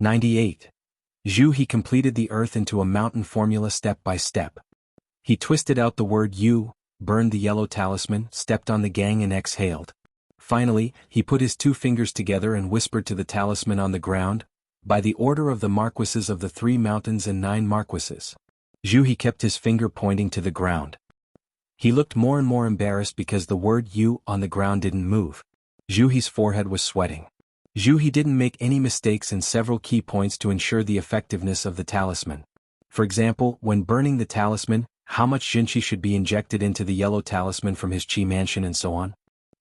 98. Zhu He completed the earth into a mountain formula step by step. He twisted out the word "you," burned the yellow talisman, stepped on the gang and exhaled. Finally, he put his 2 fingers together and whispered to the talisman on the ground, "By the order of the marquises of the 3 mountains and 9 marquises." Zhu He kept his finger pointing to the ground. He looked more and more embarrassed because the word "you" on the ground didn't move. Zhu He's forehead was sweating. Zhu He didn't make any mistakes in several key points to ensure the effectiveness of the talisman. For example, when burning the talisman, how much jinqi should be injected into the yellow talisman from his qi mansion and so on.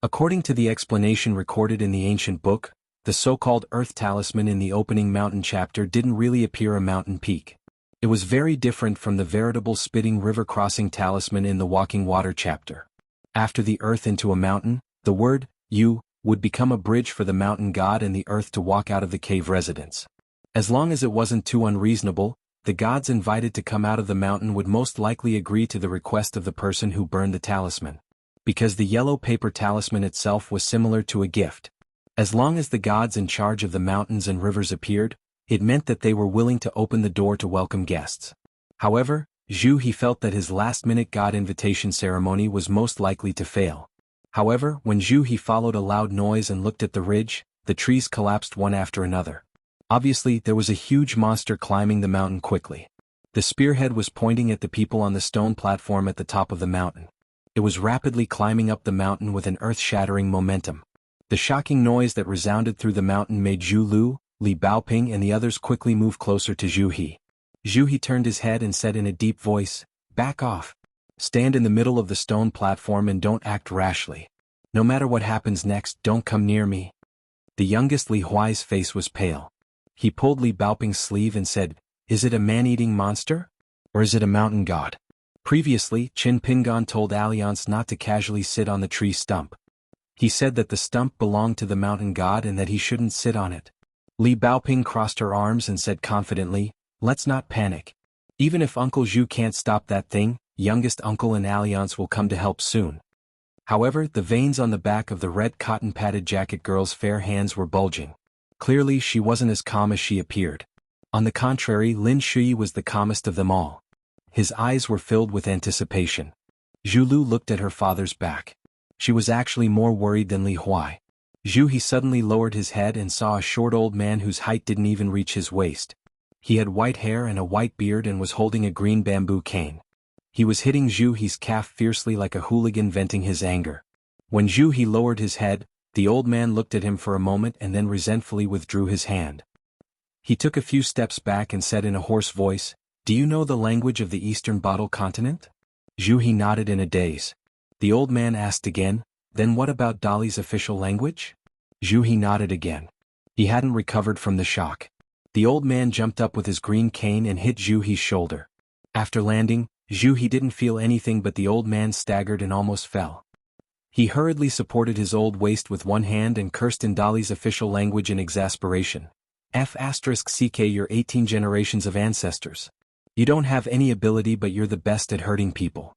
According to the explanation recorded in the ancient book, the so-called earth talisman in the opening mountain chapter didn't really appear a mountain peak. It was very different from the veritable spitting river crossing talisman in the walking water chapter. After the earth into a mountain, the word "you" would become a bridge for the mountain god and the earth to walk out of the cave residence. As long as it wasn't too unreasonable, the gods invited to come out of the mountain would most likely agree to the request of the person who burned the talisman. Because the yellow paper talisman itself was similar to a gift. As long as the gods in charge of the mountains and rivers appeared, it meant that they were willing to open the door to welcome guests. However, Zhu He felt that his last-minute god invitation ceremony was most likely to fail. However, when Zhu He followed a loud noise and looked at the ridge, the trees collapsed one after another. Obviously, there was a huge monster climbing the mountain quickly. The spearhead was pointing at the people on the stone platform at the top of the mountain. It was rapidly climbing up the mountain with an earth-shattering momentum. The shocking noise that resounded through the mountain made Zhu Lu, Li Baoping and the others quickly move closer to Zhu He. Zhu He turned his head and said in a deep voice, "Back off. Stand in the middle of the stone platform and don't act rashly. No matter what happens next, don't come near me." The youngest Li Huai's face was pale. He pulled Li Baoping's sleeve and said, "Is it a man-eating monster? Or is it a mountain god?" Previously, Qin Pingan told Alliance not to casually sit on the tree stump. He said that the stump belonged to the mountain god and that he shouldn't sit on it. Li Baoping crossed her arms and said confidently, "Let's not panic. Even if Uncle Zhu can't stop that thing, youngest uncle and Alliance will come to help soon." However, the veins on the back of the red cotton-padded jacket girl's fair hands were bulging. Clearly she wasn't as calm as she appeared. On the contrary, Lin Shui was the calmest of them all. His eyes were filled with anticipation. Zhu Lu looked at her father's back. She was actually more worried than Li Huai. Zhu He suddenly lowered his head and saw a short old man whose height didn't even reach his waist. He had white hair and a white beard and was holding a green bamboo cane. He was hitting Zhu He's calf fiercely like a hooligan venting his anger. When Zhu He lowered his head, the old man looked at him for a moment and then resentfully withdrew his hand. He took a few steps back and said in a hoarse voice, "Do you know the language of the Eastern Bottle Continent?" Zhu He nodded in a daze. The old man asked again, "Then what about Dali's official language?" Zhu He nodded again. He hadn't recovered from the shock. The old man jumped up with his green cane and hit Zhu He's shoulder. After landing, Zhu He didn't feel anything but the old man staggered and almost fell. He hurriedly supported his old waist with one hand and cursed in Dali's official language in exasperation. "F***ck you're 18 generations of ancestors. You don't have any ability but you're the best at hurting people.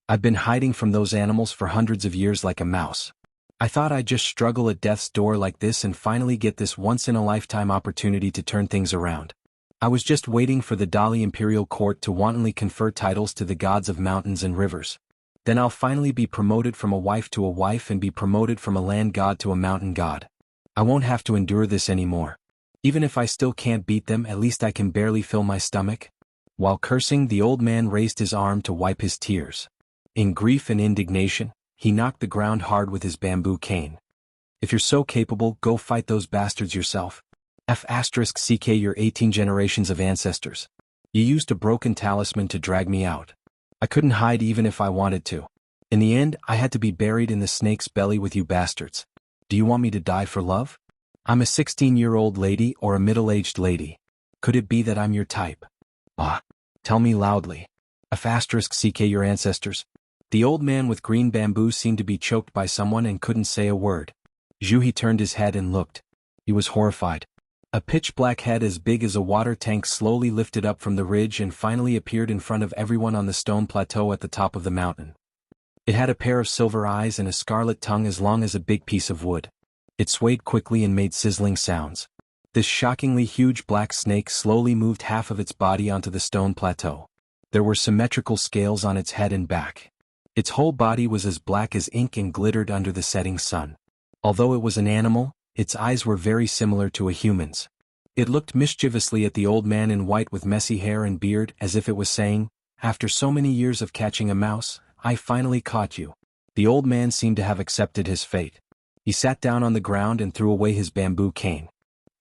I've been hiding from those animals for hundreds of years like a mouse. I thought I'd just struggle at death's door like this and finally get this once-in-a-lifetime opportunity to turn things around. I was just waiting for the Dali Imperial Court to wantonly confer titles to the gods of mountains and rivers. Then I'll finally be promoted from a wife to a wife and be promoted from a land god to a mountain god. I won't have to endure this anymore. Even if I still can't beat them, at least I can barely fill my stomach." While cursing, the old man raised his arm to wipe his tears. In grief and indignation, he knocked the ground hard with his bamboo cane. "If you're so capable, go fight those bastards yourself. F***ck you're 18 generations of ancestors. You used a broken talisman to drag me out. I couldn't hide even if I wanted to. In the end, I had to be buried in the snake's belly with you bastards. Do you want me to die for love? I'm a 16-year-old lady or a middle-aged lady. Could it be that I'm your type? Ah, tell me loudly. F***ck your ancestors." The old man with green bamboo seemed to be choked by someone and couldn't say a word. Zhu He turned his head and looked. He was horrified. A pitch-black head as big as a water tank slowly lifted up from the ridge and finally appeared in front of everyone on the stone plateau at the top of the mountain. It had a pair of silver eyes and a scarlet tongue as long as a big piece of wood. It swayed quickly and made sizzling sounds. This shockingly huge black snake slowly moved half of its body onto the stone plateau. There were symmetrical scales on its head and back. Its whole body was as black as ink and glittered under the setting sun. Although it was an animal, its eyes were very similar to a human's. It looked mischievously at the old man in white with messy hair and beard, as if it was saying, "After so many years of catching a mouse, I finally caught you." The old man seemed to have accepted his fate. He sat down on the ground and threw away his bamboo cane.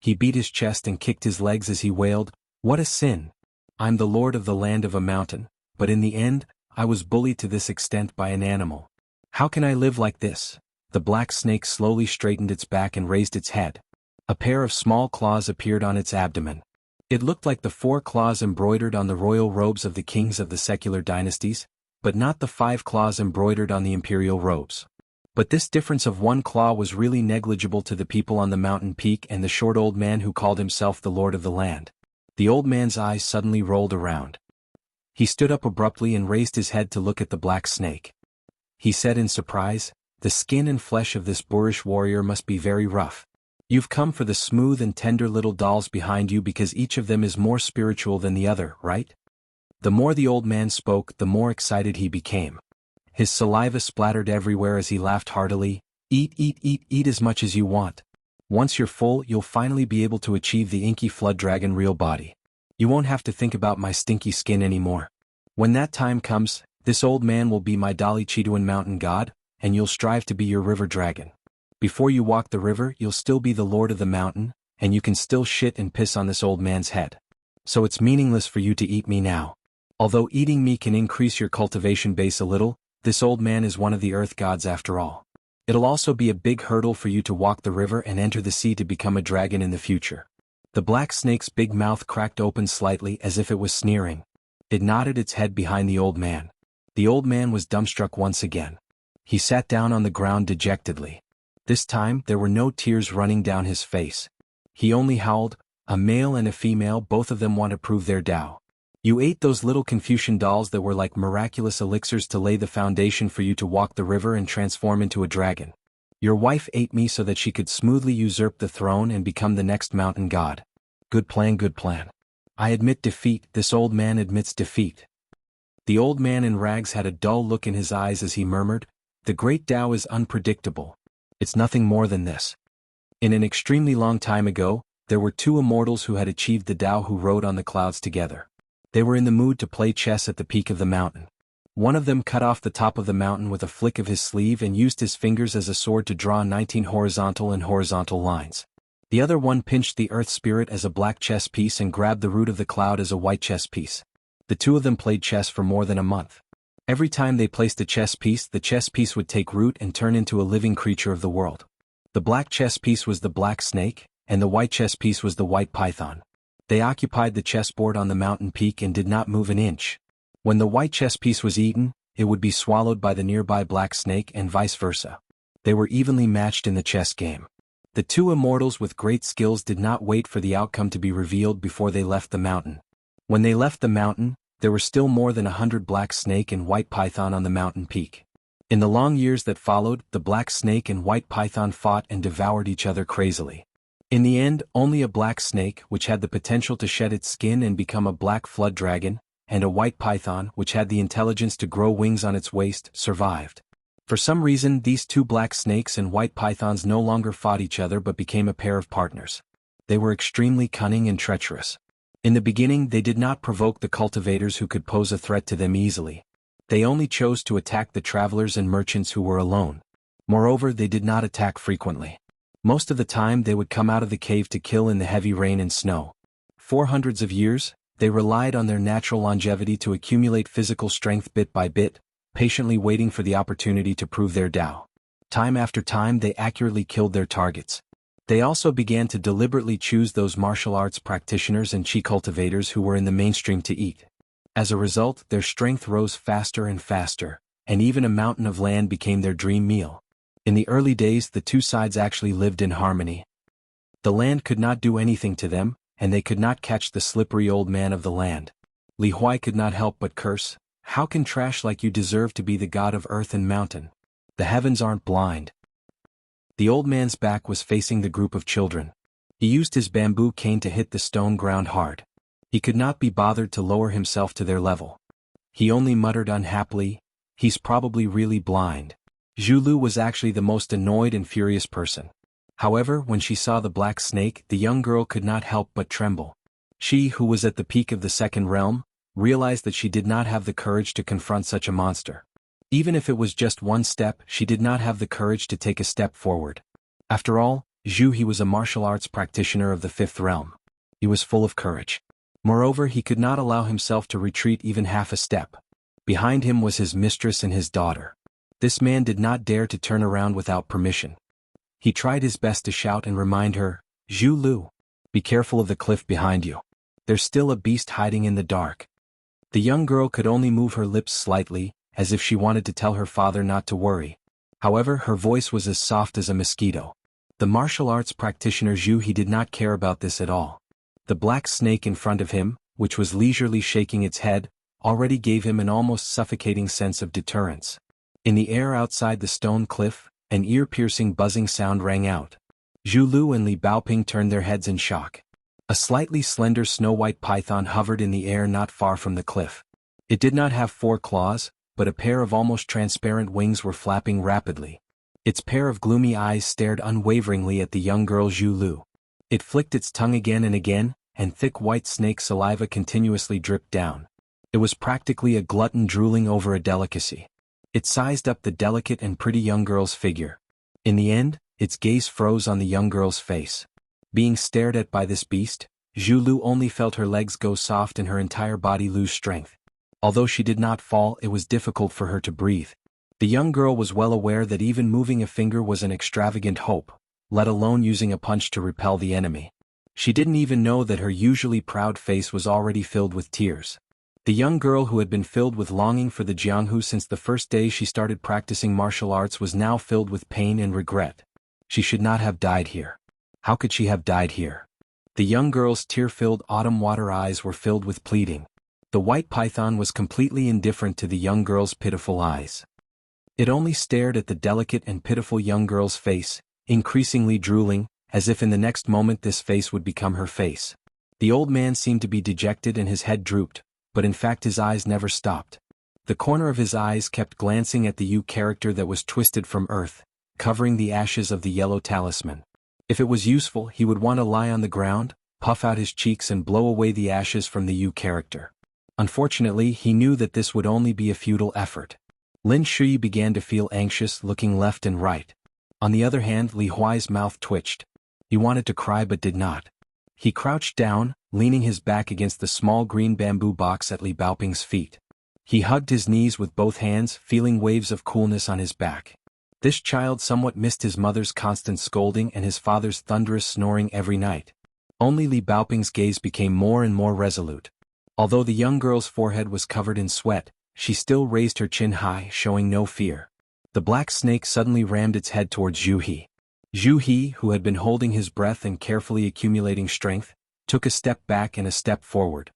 He beat his chest and kicked his legs as he wailed, "What a sin! I'm the lord of the land of a mountain, but in the end, I was bullied to this extent by an animal. How can I live like this?" The black snake slowly straightened its back and raised its head. A pair of small claws appeared on its abdomen. It looked like the 4 claws embroidered on the royal robes of the kings of the secular dynasties, but not the 5 claws embroidered on the imperial robes. But this difference of 1 claw was really negligible to the people on the mountain peak and the short old man who called himself the lord of the land. The old man's eyes suddenly rolled around. He stood up abruptly and raised his head to look at the black snake. He said in surprise, "The skin and flesh of this boorish warrior must be very rough. You've come for the smooth and tender little dolls behind you because each of them is more spiritual than the other, right?" The more the old man spoke, the more excited he became. His saliva splattered everywhere as he laughed heartily. "Eat, eat, eat, eat as much as you want. Once you're full, you'll finally be able to achieve the inky flood dragon real body. You won't have to think about my stinky skin anymore. When that time comes, this old man will be my Dali Chituan mountain god, and you'll strive to be your river dragon. Before you walk the river, you'll still be the lord of the mountain, and you can still shit and piss on this old man's head. So it's meaningless for you to eat me now. Although eating me can increase your cultivation base a little, this old man is one of the earth gods after all. It'll also be a big hurdle for you to walk the river and enter the sea to become a dragon in the future." The black snake's big mouth cracked open slightly as if it was sneering. It nodded its head behind the old man. The old man was dumbstruck once again. He sat down on the ground dejectedly. This time, there were no tears running down his face. He only howled, "A male and a female, both of them want to prove their Tao. You ate those little Confucian dolls that were like miraculous elixirs to lay the foundation for you to walk the river and transform into a dragon. Your wife ate me so that she could smoothly usurp the throne and become the next mountain god. Good plan, good plan. I admit defeat." This old man admits defeat. The old man in rags had a dull look in his eyes as he murmured, "The great Tao is unpredictable. It's nothing more than this. In an extremely long time ago, there were 2 immortals who had achieved the Tao who rode on the clouds together. They were in the mood to play chess at the peak of the mountain. One of them cut off the top of the mountain with a flick of his sleeve and used his fingers as a sword to draw 19 horizontal lines. The other one pinched the earth spirit as a black chess piece and grabbed the root of the cloud as a white chess piece. The 2 of them played chess for more than a month. Every time they placed a chess piece, the chess piece would take root and turn into a living creature of the world. The black chess piece was the black snake, and the white chess piece was the white python. They occupied the chessboard on the mountain peak and did not move an inch. When the white chess piece was eaten, it would be swallowed by the nearby black snake and vice versa. They were evenly matched in the chess game. The 2 immortals with great skills did not wait for the outcome to be revealed before they left the mountain. When they left the mountain, there were still more than 100 black snake and white python on the mountain peak. In the long years that followed, the black snake and white python fought and devoured each other crazily. In the end, only a black snake, which had the potential to shed its skin and become a black flood dragon, and a white python, which had the intelligence to grow wings on its waist, survived. For some reason, these 2 black snakes and white pythons no longer fought each other but became a pair of partners. They were extremely cunning and treacherous. In the beginning, they did not provoke the cultivators who could pose a threat to them easily. They only chose to attack the travelers and merchants who were alone. Moreover, they did not attack frequently. Most of the time they would come out of the cave to kill in the heavy rain and snow. For hundreds of years, they relied on their natural longevity to accumulate physical strength bit by bit, patiently waiting for the opportunity to prove their Tao. Time after time they accurately killed their targets. They also began to deliberately choose those martial arts practitioners and chi cultivators who were in the mainstream to eat. As a result, their strength rose faster and faster, and even a mountain of land became their dream meal. In the early days, the 2 sides actually lived in harmony. The land could not do anything to them, and they could not catch the slippery old man of the land. Li Huai could not help but curse, "How can trash like you deserve to be the god of earth and mountain? The heavens aren't blind." The old man's back was facing the group of children. He used his bamboo cane to hit the stone ground hard. He could not be bothered to lower himself to their level. He only muttered unhappily, "He's probably really blind." Zhu Lu was actually the most annoyed and furious person. However, when she saw the black snake, the young girl could not help but tremble. She, who was at the peak of the second realm, realized that she did not have the courage to confront such a monster. Even if it was just one step, she did not have the courage to take a step forward. After all, he was a martial arts practitioner of the fifth realm. He was full of courage. Moreover, he could not allow himself to retreat even half a step. Behind him was his mistress and his daughter. This man did not dare to turn around without permission. He tried his best to shout and remind her, "Zhu Lu, be careful of the cliff behind you. There's still a beast hiding in the dark." The young girl could only move her lips slightly, as if she wanted to tell her father not to worry. However, her voice was as soft as a mosquito. The martial arts practitioner He did not care about this at all. The black snake in front of him, which was leisurely shaking its head, already gave him an almost suffocating sense of deterrence. In the air outside the stone cliff, an ear-piercing buzzing sound rang out. Zhu Lu and Li Baoping turned their heads in shock. A slightly slender snow-white python hovered in the air not far from the cliff. It did not have 4 claws, but a pair of almost transparent wings were flapping rapidly. Its pair of gloomy eyes stared unwaveringly at the young girl Zhu Lu. It flicked its tongue again and again, and thick white snake saliva continuously dripped down. It was practically a glutton drooling over a delicacy. It sized up the delicate and pretty young girl's figure. In the end, its gaze froze on the young girl's face. Being stared at by this beast, Zhu Lu only felt her legs go soft and her entire body lose strength. Although she did not fall, it was difficult for her to breathe. The young girl was well aware that even moving a finger was an extravagant hope, let alone using a punch to repel the enemy. She didn't even know that her usually proud face was already filled with tears. The young girl who had been filled with longing for the Jianghu since the first day she started practicing martial arts was now filled with pain and regret. She should not have died here. How could she have died here? The young girl's tear-filled autumn water eyes were filled with pleading. The white python was completely indifferent to the young girl's pitiful eyes. It only stared at the delicate and pitiful young girl's face, increasingly drooling, as if in the next moment this face would become her face. The old man seemed to be dejected and his head drooped, but in fact his eyes never stopped. The corner of his eyes kept glancing at the U character that was twisted from earth, covering the ashes of the yellow talisman. If it was useful, he would want to lie on the ground, puff out his cheeks and blow away the ashes from the U character. Unfortunately, he knew that this would only be a futile effort. Lin Shui began to feel anxious, looking left and right. On the other hand, Li Huai's mouth twitched. He wanted to cry but did not. He crouched down, leaning his back against the small green bamboo box at Li Baoping's feet. He hugged his knees with both hands, feeling waves of coolness on his back. This child somewhat missed his mother's constant scolding and his father's thunderous snoring every night. Only Li Baoping's gaze became more and more resolute. Although the young girl's forehead was covered in sweat, she still raised her chin high, showing no fear. The black snake suddenly rammed its head towards Zhu He. Zhu He, who had been holding his breath and carefully accumulating strength, took a step back and a step forward.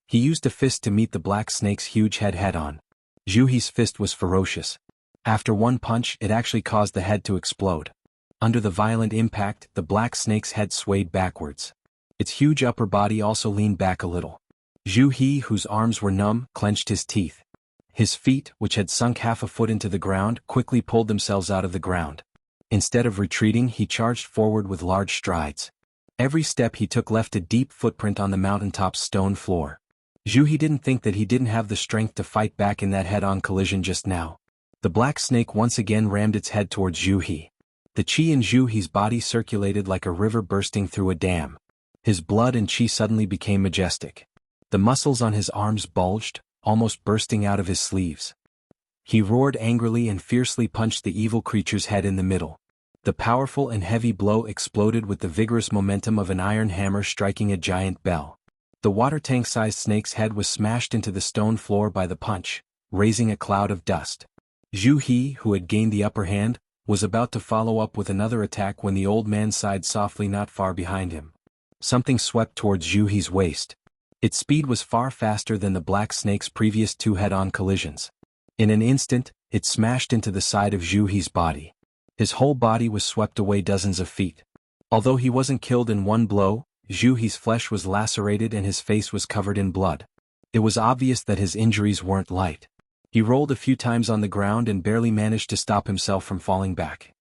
He used a fist to meet the black snake's huge head head-on. Zhu He's fist was ferocious. After one punch, it actually caused the head to explode. Under the violent impact, the black snake's head swayed backwards. Its huge upper body also leaned back a little. Zhu He, whose arms were numb, clenched his teeth. His feet, which had sunk half a foot into the ground, quickly pulled themselves out of the ground. Instead of retreating, he charged forward with large strides. Every step he took left a deep footprint on the mountaintop's stone floor. Zhu He didn't think that he didn't have the strength to fight back in that head-on collision just now. The black snake once again rammed its head towards Zhu He. The qi in Zhu He's body circulated like a river bursting through a dam. His blood and qi suddenly became majestic. The muscles on his arms bulged, almost bursting out of his sleeves. He roared angrily and fiercely punched the evil creature's head in the middle. The powerful and heavy blow exploded with the vigorous momentum of an iron hammer striking a giant bell. The water tank-sized snake's head was smashed into the stone floor by the punch, raising a cloud of dust. Zhu He, who had gained the upper hand, was about to follow up with another attack when the old man sighed softly not far behind him. Something swept towards Zhu He's waist. Its speed was far faster than the black snake's previous 2 head-on collisions. In an instant, it smashed into the side of Zhu He's body. His whole body was swept away dozens of feet. Although he wasn't killed in one blow, Zhu He's flesh was lacerated and his face was covered in blood. It was obvious that his injuries weren't light. He rolled a few times on the ground and barely managed to stop himself from falling back.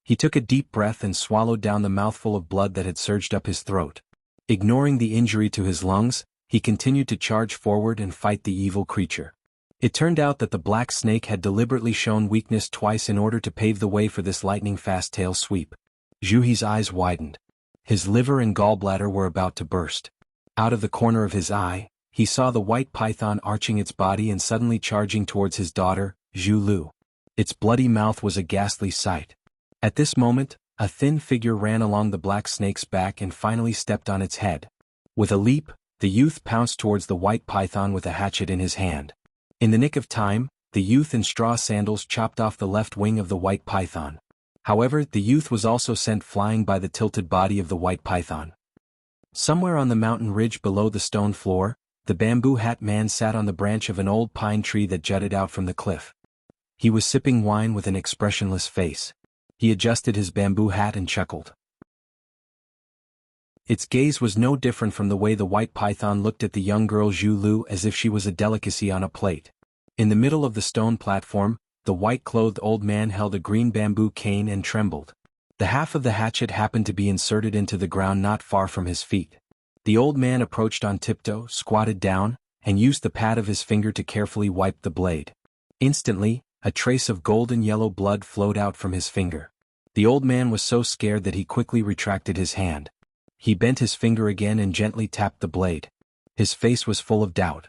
He took a deep breath and swallowed down the mouthful of blood that had surged up his throat. Ignoring the injury to his lungs, he continued to charge forward and fight the evil creature. It turned out that the black snake had deliberately shown weakness twice in order to pave the way for this lightning-fast tail sweep. Zhu He's eyes widened. His liver and gallbladder were about to burst. Out of the corner of his eye, he saw the white python arching its body and suddenly charging towards his daughter, Zhu Lu. Its bloody mouth was a ghastly sight. At this moment, a thin figure ran along the black snake's back and finally stepped on its head. With a leap, the youth pounced towards the white python with a hatchet in his hand. In the nick of time, the youth in straw sandals chopped off the left wing of the white python. However, the youth was also sent flying by the tilted body of the white python. Somewhere on the mountain ridge below the stone floor, the bamboo hat man sat on the branch of an old pine tree that jutted out from the cliff. He was sipping wine with an expressionless face. He adjusted his bamboo hat and chuckled. Its gaze was no different from the way the white python looked at the young girl Zhu Lu, as if she was a delicacy on a plate. In the middle of the stone platform, the white-clothed old man held a green bamboo cane and trembled. The half of the hatchet happened to be inserted into the ground not far from his feet. The old man approached on tiptoe, squatted down, and used the pad of his finger to carefully wipe the blade. Instantly, a trace of golden yellow blood flowed out from his finger. The old man was so scared that he quickly retracted his hand. He bent his finger again and gently tapped the blade. His face was full of doubt.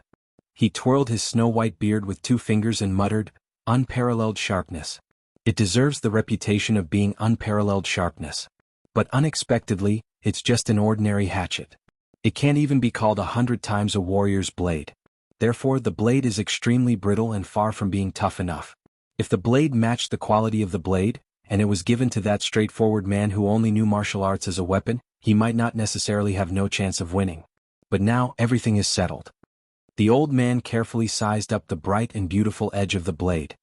He twirled his snow-white beard with 2 fingers and muttered, "Unparalleled sharpness. It deserves the reputation of being unparalleled sharpness. But unexpectedly, it's just an ordinary hatchet. It can't even be called 100 times a warrior's blade. Therefore the blade is extremely brittle and far from being tough enough. If the blade matched the quality of the blade, and it was given to that straightforward man who only knew martial arts as a weapon, he might not necessarily have no chance of winning. But now everything is settled." The old man carefully sized up the bright and beautiful edge of the blade.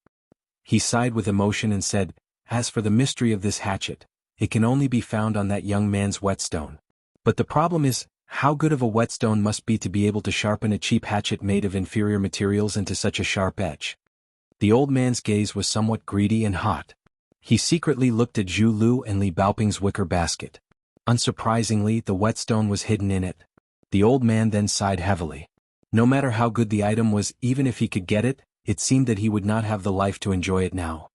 He sighed with emotion and said, "As for the mystery of this hatchet, it can only be found on that young man's whetstone. But the problem is, how good of a whetstone must be to be able to sharpen a cheap hatchet made of inferior materials into such a sharp edge?" The old man's gaze was somewhat greedy and hot. He secretly looked at Zhu Lu and Li Baoping's wicker basket. Unsurprisingly, the whetstone was hidden in it. The old man then sighed heavily. No matter how good the item was, even if he could get it, it seemed that he would not have the life to enjoy it now.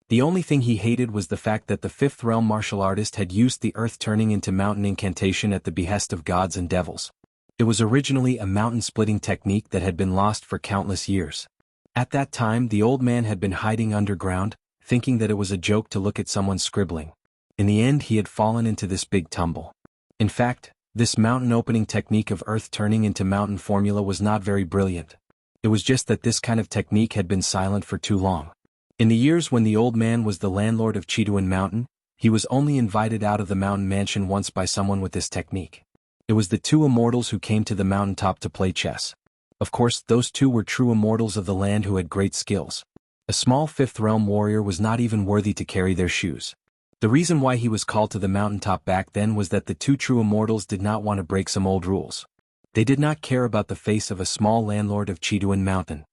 The only thing he hated was the fact that the fifth realm martial artist had used the earth turning into mountain incantation at the behest of gods and devils. It was originally a mountain-splitting technique that had been lost for countless years. At that time, the old man had been hiding underground, thinking that it was a joke to look at someone scribbling. In the end, he had fallen into this big tumble. In fact, this mountain opening technique of earth turning into mountain formula was not very brilliant. It was just that this kind of technique had been silent for too long. In the years when the old man was the landlord of Chiduan Mountain, he was only invited out of the mountain mansion once by someone with this technique. It was the 2 immortals who came to the mountaintop to play chess. Of course, those 2 were true immortals of the land who had great skills. A small fifth realm warrior was not even worthy to carry their shoes. The reason why he was called to the mountaintop back then was that the 2 true immortals did not want to break some old rules. They did not care about the face of a small landlord of Chiduan Mountain.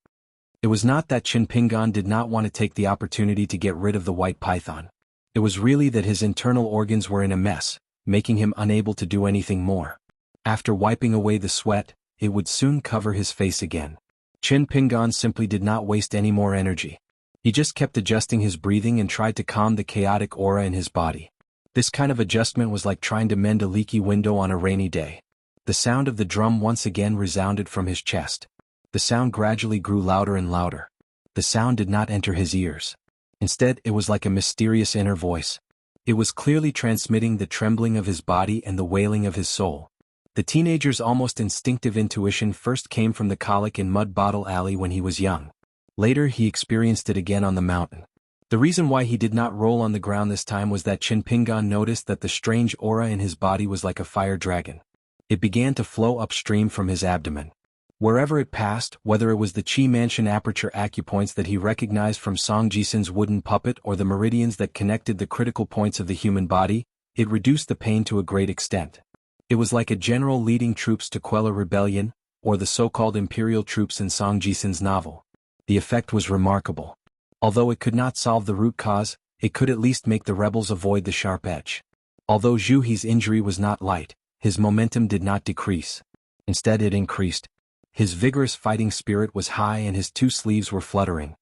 It was not that Qin Pingan did not want to take the opportunity to get rid of the white python. It was really that his internal organs were in a mess, making him unable to do anything more. After wiping away the sweat, it would soon cover his face again. Qin Pingan simply did not waste any more energy. He just kept adjusting his breathing and tried to calm the chaotic aura in his body. This kind of adjustment was like trying to mend a leaky window on a rainy day. The sound of the drum once again resounded from his chest. The sound gradually grew louder and louder. The sound did not enter his ears. Instead, it was like a mysterious inner voice. It was clearly transmitting the trembling of his body and the wailing of his soul. The teenager's almost instinctive intuition first came from the colic in Mud Bottle Alley when he was young. Later, he experienced it again on the mountain. The reason why he did not roll on the ground this time was that Qin Pingan noticed that the strange aura in his body was like a fire dragon. It began to flow upstream from his abdomen. Wherever it passed, whether it was the Qi Mansion aperture acupoints that he recognized from Song Jisun's wooden puppet or the meridians that connected the critical points of the human body, it reduced the pain to a great extent. It was like a general leading troops to quell a rebellion, or the so-called imperial troops in Song Jisun's novel. The effect was remarkable. Although it could not solve the root cause, it could at least make the rebels avoid the sharp edge. Although Zhu He's injury was not light, his momentum did not decrease. Instead it increased. His vigorous fighting spirit was high and his two sleeves were fluttering.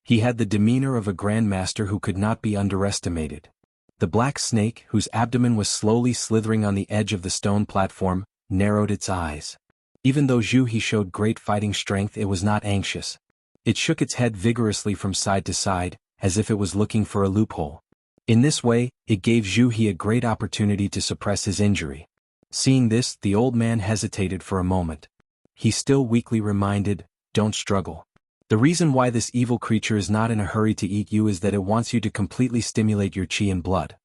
He had the demeanor of a grandmaster who could not be underestimated. The black snake, whose abdomen was slowly slithering on the edge of the stone platform, narrowed its eyes. Even though Zhu He showed great fighting strength, it was not anxious. It shook its head vigorously from side to side, as if it was looking for a loophole. In this way, it gave Zhu He a great opportunity to suppress his injury. Seeing this, the old man hesitated for a moment. He still weakly reminded, "Don't struggle. The reason why this evil creature is not in a hurry to eat you is that it wants you to completely stimulate your qi and blood.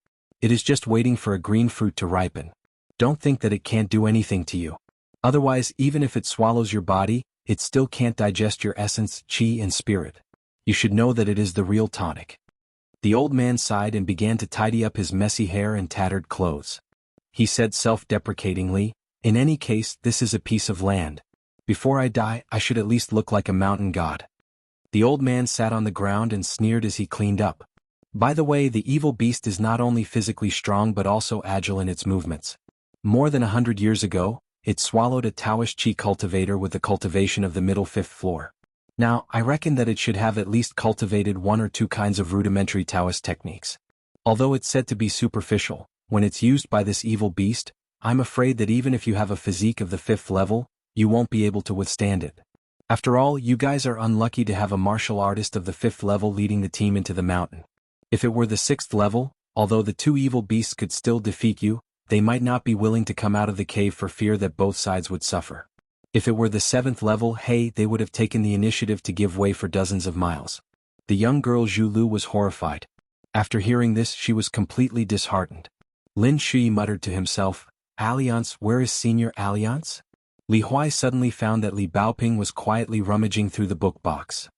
It is just waiting for a green fruit to ripen. Don't think that it can't do anything to you. Otherwise, even if it swallows your body, it still can't digest your essence, qi and spirit. You should know that it is the real tonic." The old man sighed and began to tidy up his messy hair and tattered clothes. He said self-deprecatingly, "In any case, this is a piece of land. Before I die, I should at least look like a mountain god." The old man sat on the ground and sneered as he cleaned up. By the way, the evil beast is not only physically strong but also agile in its movements. More than 100 years ago, it swallowed a Taoist qi cultivator with the cultivation of the middle fifth floor. Now, I reckon that it should have at least cultivated one or two kinds of rudimentary Taoist techniques. Although it's said to be superficial, when it's used by this evil beast, I'm afraid that even if you have a physique of the fifth level, you won't be able to withstand it. After all, you guys are unlucky to have a martial artist of the fifth level leading the team into the mountain. If it were the sixth level, although the two evil beasts could still defeat you, they might not be willing to come out of the cave for fear that both sides would suffer. If it were the seventh level, hey, they would have taken the initiative to give way for dozens of miles. The young girl Zhu Lu was horrified. After hearing this, she was completely disheartened. Lin Shui muttered to himself, "Alliance, where is Senior Alliance?" Li Huai suddenly found that Li Baoping was quietly rummaging through the book box.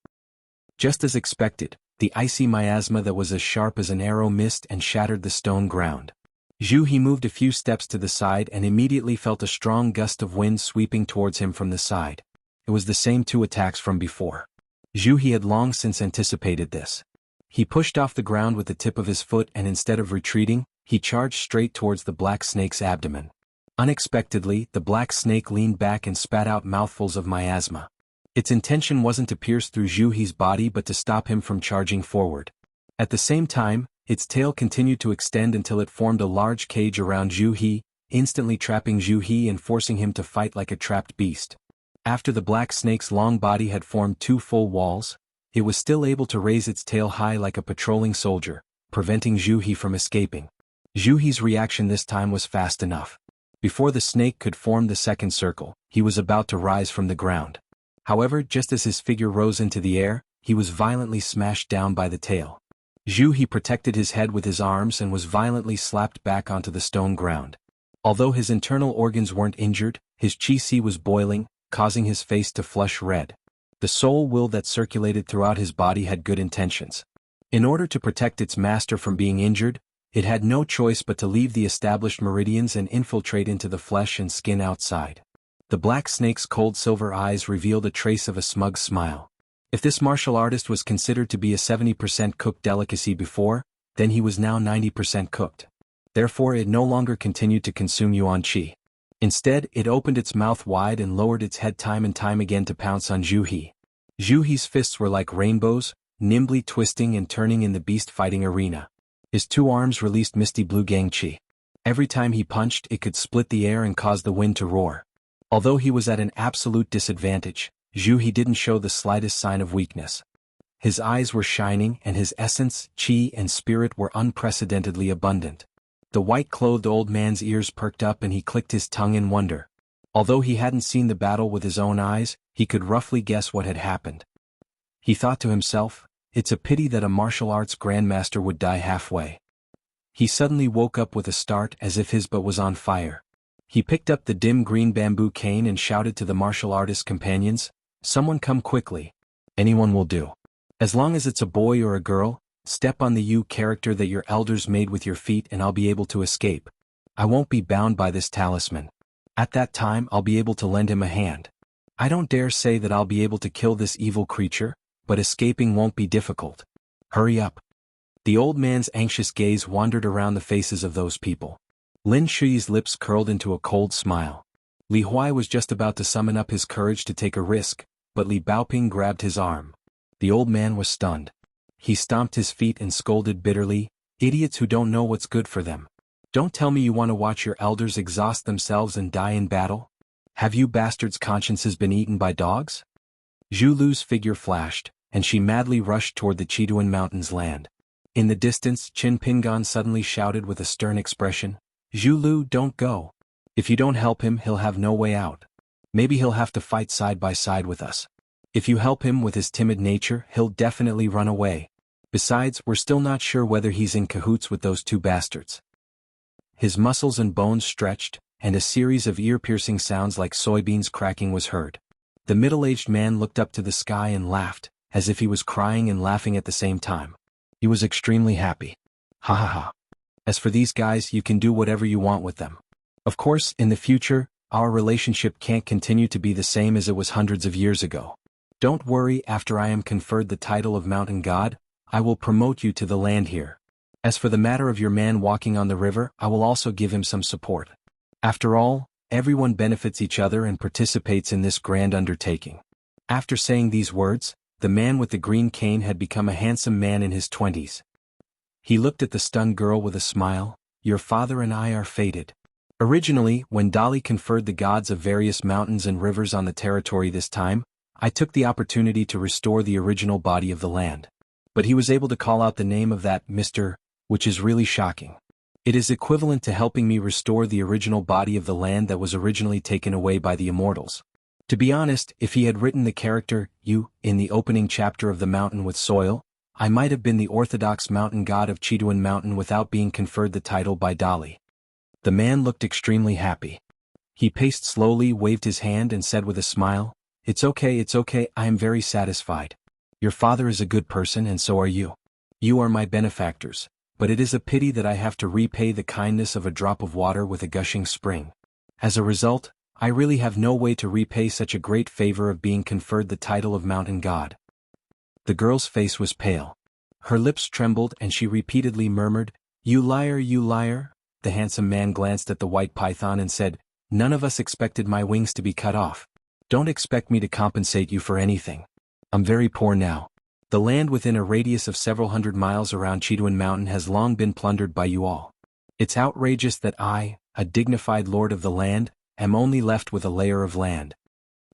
Just as expected, the icy miasma that was as sharp as an arrow missed and shattered the stone ground. Zhu He moved a few steps to the side and immediately felt a strong gust of wind sweeping towards him from the side. It was the same two attacks from before. Zhu He had long since anticipated this. He pushed off the ground with the tip of his foot and instead of retreating, he charged straight towards the black snake's abdomen. Unexpectedly, the black snake leaned back and spat out mouthfuls of miasma. Its intention wasn't to pierce through Zhu He's body but to stop him from charging forward. At the same time, its tail continued to extend until it formed a large cage around Zhu He, instantly trapping Zhu He and forcing him to fight like a trapped beast. After the black snake's long body had formed two full walls, it was still able to raise its tail high like a patrolling soldier, preventing Zhu He from escaping. Zhu He's reaction this time was fast enough. Before the snake could form the second circle, he was about to rise from the ground. However, just as his figure rose into the air, he was violently smashed down by the tail. Zhu He protected his head with his arms and was violently slapped back onto the stone ground. Although his internal organs weren't injured, his qi was boiling, causing his face to flush red. The soul will that circulated throughout his body had good intentions. In order to protect its master from being injured, it had no choice but to leave the established meridians and infiltrate into the flesh and skin outside. The black snake's cold silver eyes revealed a trace of a smug smile. If this martial artist was considered to be a 70% cooked delicacy before, then he was now 90% cooked. Therefore it no longer continued to consume Yuan Qi. Instead, it opened its mouth wide and lowered its head time and time again to pounce on Zhu He. Zhu He's fists were like rainbows, nimbly twisting and turning in the beast-fighting arena. His two arms released misty blue gang qi. Every time he punched, it could split the air and cause the wind to roar. Although he was at an absolute disadvantage, Zhu He didn't show the slightest sign of weakness. His eyes were shining and his essence, qi and spirit were unprecedentedly abundant. The white-clothed old man's ears perked up and he clicked his tongue in wonder. Although he hadn't seen the battle with his own eyes, he could roughly guess what had happened. He thought to himself, "It's a pity that a martial arts grandmaster would die halfway." He suddenly woke up with a start as if his butt was on fire. He picked up the dim green bamboo cane and shouted to the martial artist's companions, "Someone come quickly. Anyone will do. As long as it's a boy or a girl, Step on the you character that your elders made with your feet and I'll be able to escape. I won't be bound by this talisman. At that time I'll be able to lend him a hand. I don't dare say that I'll be able to kill this evil creature, but escaping won't be difficult. Hurry up. The old man's anxious gaze wandered around the faces of those people. Lin Shui's lips curled into a cold smile. Li Huai was just about to summon up his courage to take a risk, but Li Baoping grabbed his arm. The old man was stunned. He stomped his feet and scolded bitterly, "Idiots who don't know what's good for them. Don't tell me you want to watch your elders exhaust themselves and die in battle? Have you bastards' consciences been eaten by dogs?" Zhu Lu's figure flashed, and she madly rushed toward the Chiduan Mountains land. In the distance, Qin Pingan suddenly shouted with a stern expression, "Zhu Lu, don't go. If you don't help him, he'll have no way out. Maybe he'll have to fight side by side with us. If you help him with his timid nature, he'll definitely run away. Besides, we're still not sure whether he's in cahoots with those two bastards." His muscles and bones stretched, and a series of ear-piercing sounds like soybeans cracking was heard. The middle-aged man looked up to the sky and laughed, as if he was crying and laughing at the same time. He was extremely happy. "Ha ha ha. As for these guys, you can do whatever you want with them. Of course, in the future, our relationship can't continue to be the same as it was hundreds of years ago. Don't worry, after I am conferred the title of Mountain God, I will promote you to the land here. As for the matter of your man walking on the river, I will also give him some support. After all, everyone benefits each other and participates in this grand undertaking." After saying these words, the man with the green cane had become a handsome man in his 20s. He looked at the stunned girl with a smile. "Your father and I are fated. Originally, when Dali conferred the gods of various mountains and rivers on the territory this time, I took the opportunity to restore the original body of the land. But he was able to call out the name of that Mr., which is really shocking. It is equivalent to helping me restore the original body of the land that was originally taken away by the immortals. To be honest, if he had written the character, you, in the opening chapter of The Mountain with Soil, I might have been the orthodox mountain god of Chiduan Mountain without being conferred the title by Dali." The man looked extremely happy. He paced slowly, waved his hand and said with a smile, it's okay, I am very satisfied. Your father is a good person and so are you. You are my benefactors, but it is a pity that I have to repay the kindness of a drop of water with a gushing spring. As a result, I really have no way to repay such a great favor of being conferred the title of Mountain God." The girl's face was pale. Her lips trembled and she repeatedly murmured, you liar, you liar." The handsome man glanced at the white python and said, "None of us expected my wings to be cut off. Don't expect me to compensate you for anything. I'm very poor now. The land within a radius of several hundred miles around Chiduan Mountain has long been plundered by you all. It's outrageous that I, a dignified lord of the land, am only left with a layer of land."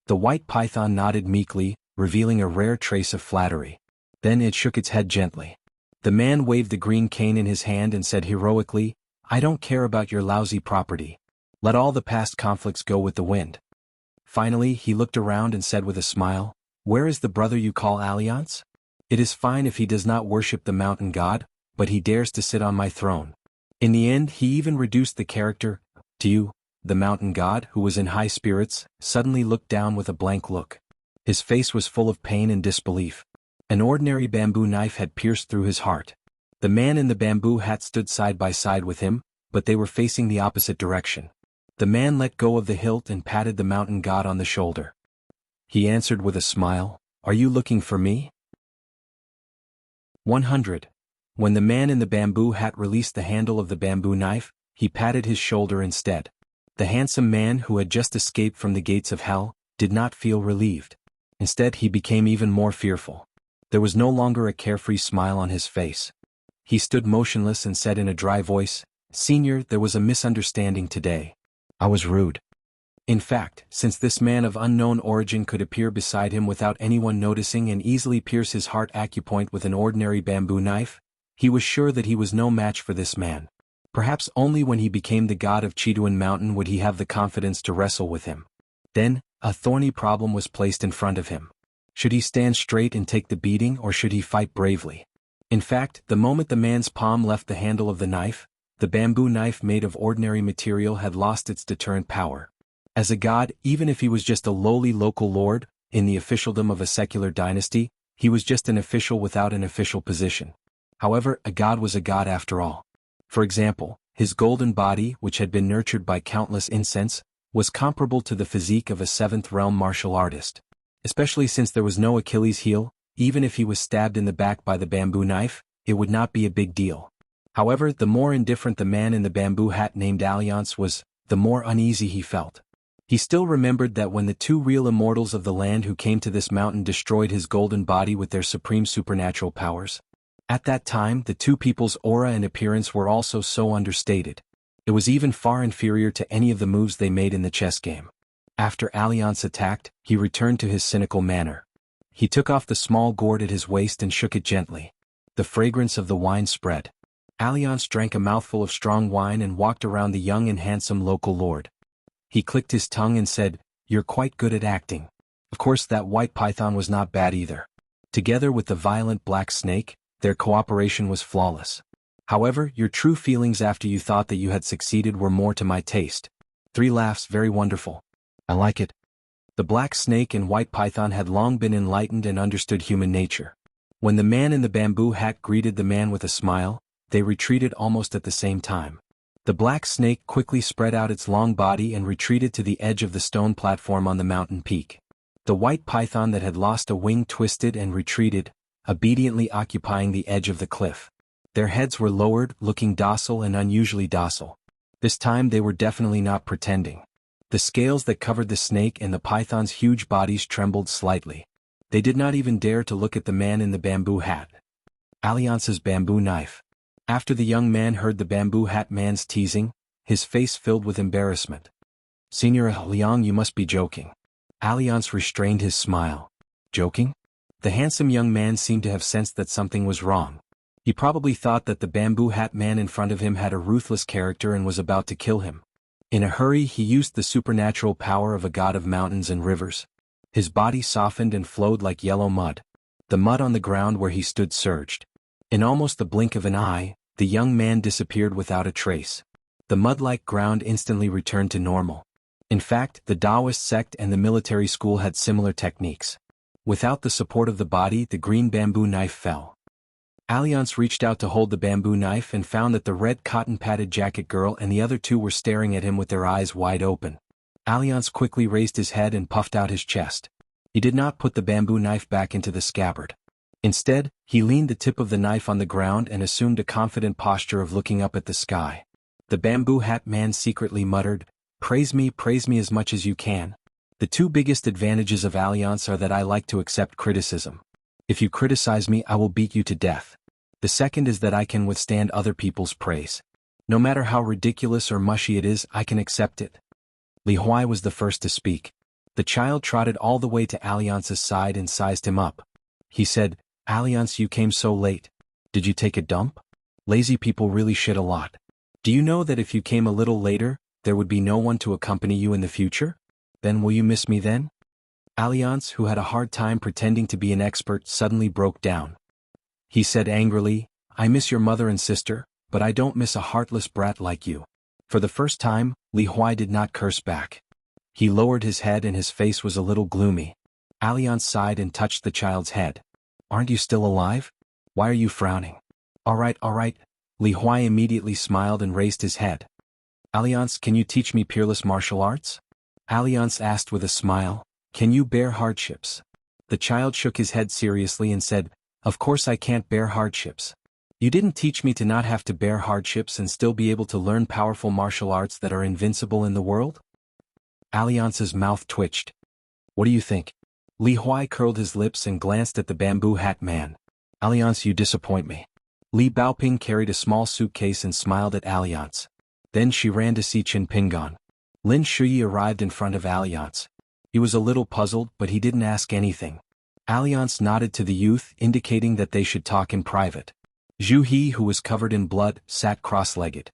The white python nodded meekly, revealing a rare trace of flattery. Then it shook its head gently. The man waved the green cane in his hand and said heroically, "I don't care about your lousy property. Let all the past conflicts go with the wind." Finally, he looked around and said with a smile, "Where is the brother you call Alliance? It is fine if he does not worship the mountain god, but he dares to sit on my throne." In the end, he even reduced the character to you. The mountain god, who was in high spirits, suddenly looked down with a blank look. His face was full of pain and disbelief. An ordinary bamboo knife had pierced through his heart. The man in the bamboo hat stood side by side with him, but they were facing the opposite direction. The man let go of the hilt and patted the mountain god on the shoulder. He answered with a smile, "Are you looking for me?" 100. When the man in the bamboo hat released the handle of the bamboo knife, he patted his shoulder instead. The handsome man who had just escaped from the gates of hell did not feel relieved. Instead, he became even more fearful. There was no longer a carefree smile on his face. He stood motionless and said in a dry voice, "Senior, there was a misunderstanding today. I was rude." In fact, since this man of unknown origin could appear beside him without anyone noticing and easily pierce his heart acupoint with an ordinary bamboo knife, he was sure that he was no match for this man. Perhaps only when he became the god of Chiduan Mountain would he have the confidence to wrestle with him. Then, a thorny problem was placed in front of him. Should he stand straight and take the beating or should he fight bravely? In fact, the moment the man's palm left the handle of the knife, the bamboo knife made of ordinary material had lost its deterrent power. As a god, even if he was just a lowly local lord, in the officialdom of a secular dynasty, he was just an official without an official position. However, a god was a god after all. For example, his golden body, which had been nurtured by countless incense, was comparable to the physique of a seventh-realm martial artist. Especially since there was no Achilles heel, even if he was stabbed in the back by the bamboo knife, it would not be a big deal. However, the more indifferent the man in the bamboo hat named Alliance was, the more uneasy he felt. He still remembered that when the two real immortals of the land who came to this mountain destroyed his golden body with their supreme supernatural powers. At that time, the two people's aura and appearance were also so understated. It was even far inferior to any of the moves they made in the chess game. After Alliance attacked, he returned to his cynical manner. He took off the small gourd at his waist and shook it gently. The fragrance of the wine spread. Alliance drank a mouthful of strong wine and walked around the young and handsome local lord. He clicked his tongue and said, "You're quite good at acting." Of course, that white python was not bad either. Together with the violent black snake, their cooperation was flawless. However, your true feelings after you thought that you had succeeded were more to my taste. 3 laughs. Very wonderful. I like it. The black snake and white python had long been enlightened and understood human nature. When the man in the bamboo hat greeted the man with a smile, they retreated almost at the same time. The black snake quickly spread out its long body and retreated to the edge of the stone platform on the mountain peak. The white python that had lost a wing twisted and retreated, obediently occupying the edge of the cliff. Their heads were lowered, looking docile and unusually docile. This time they were definitely not pretending. The scales that covered the snake and the python's huge bodies trembled slightly. They did not even dare to look at the man in the bamboo hat. Alliance's bamboo knife. After the young man heard the bamboo hat man's teasing, his face filled with embarrassment. "Senora Liang, you must be joking." Alliance restrained his smile. Joking? The handsome young man seemed to have sensed that something was wrong. He probably thought that the bamboo hat man in front of him had a ruthless character and was about to kill him. In a hurry, he used the supernatural power of a god of mountains and rivers. His body softened and flowed like yellow mud. The mud on the ground where he stood surged. In almost the blink of an eye, the young man disappeared without a trace. The mud-like ground instantly returned to normal. In fact, the Taoist sect and the military school had similar techniques. Without the support of the body, the green bamboo knife fell. Alliance reached out to hold the bamboo knife and found that the red cotton-padded jacket girl and the other two were staring at him with their eyes wide open. Alliance quickly raised his head and puffed out his chest. He did not put the bamboo knife back into the scabbard. Instead, he leaned the tip of the knife on the ground and assumed a confident posture of looking up at the sky. The bamboo hat man secretly muttered, praise me as much as you can. The two biggest advantages of Alliance are that I like to accept criticism. If you criticize me, I will beat you to death. The second is that I can withstand other people's praise. No matter how ridiculous or mushy it is, I can accept it. Li Huai was the first to speak. The child trotted all the way to Alliance's side and sized him up. He said, Alliance, you came so late. Did you take a dump? Lazy people really shit a lot. Do you know that if you came a little later, there would be no one to accompany you in the future? Then will you miss me then? Alliance, who had a hard time pretending to be an expert, suddenly broke down. He said angrily, I miss your mother and sister, but I don't miss a heartless brat like you. For the first time, Li Huai did not curse back. He lowered his head and his face was a little gloomy. Alliance sighed and touched the child's head. Aren't you still alive? Why are you frowning? All right. Li Huai immediately smiled and raised his head. Alliance, can you teach me peerless martial arts? Alliance asked with a smile, can you bear hardships? The child shook his head seriously and said, of course I can't bear hardships. You didn't teach me to not have to bear hardships and still be able to learn powerful martial arts that are invincible in the world? Alliance's mouth twitched. What do you think? Li Huai curled his lips and glanced at the bamboo hat man. Alliance, you disappoint me. Li Baoping carried a small suitcase and smiled at Alliance. Then she ran to see Qin Pingan. Lin Shuyi arrived in front of Alliance. He was a little puzzled, but he didn't ask anything. Alliance nodded to the youth, indicating that they should talk in private. Zhu He, who was covered in blood, sat cross-legged.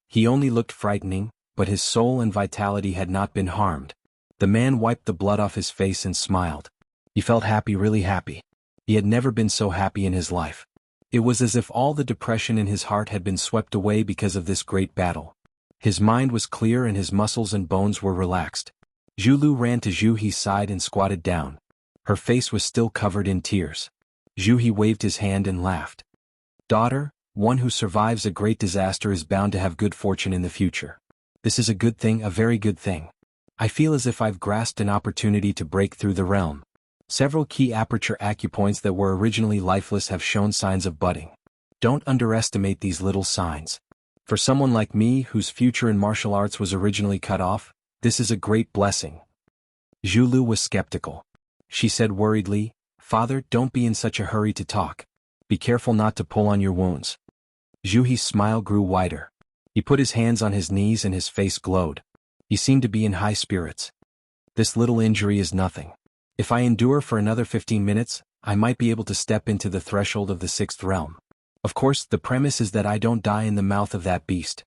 He only looked frightening, but his soul and vitality had not been harmed. The man wiped the blood off his face and smiled. He felt happy, really happy. He had never been so happy in his life. It was as if all the depression in his heart had been swept away because of this great battle. His mind was clear and his muscles and bones were relaxed. Zhu ran to Zhu He's side and squatted down. Her face was still covered in tears. Zhu He waved his hand and laughed. Daughter, one who survives a great disaster is bound to have good fortune in the future. This is a good thing, a very good thing. I feel as if I've grasped an opportunity to break through the realm. Several key aperture acupoints that were originally lifeless have shown signs of budding. Don't underestimate these little signs. For someone like me whose future in martial arts was originally cut off, this is a great blessing. Zhu Lu was skeptical. She said worriedly, Father, don't be in such a hurry to talk. Be careful not to pull on your wounds. Zhu He's smile grew wider. He put his hands on his knees and his face glowed. He seemed to be in high spirits. This little injury is nothing. If I endure for another 15 minutes, I might be able to step into the threshold of the sixth realm. Of course, the premise is that I don't die in the mouth of that beast.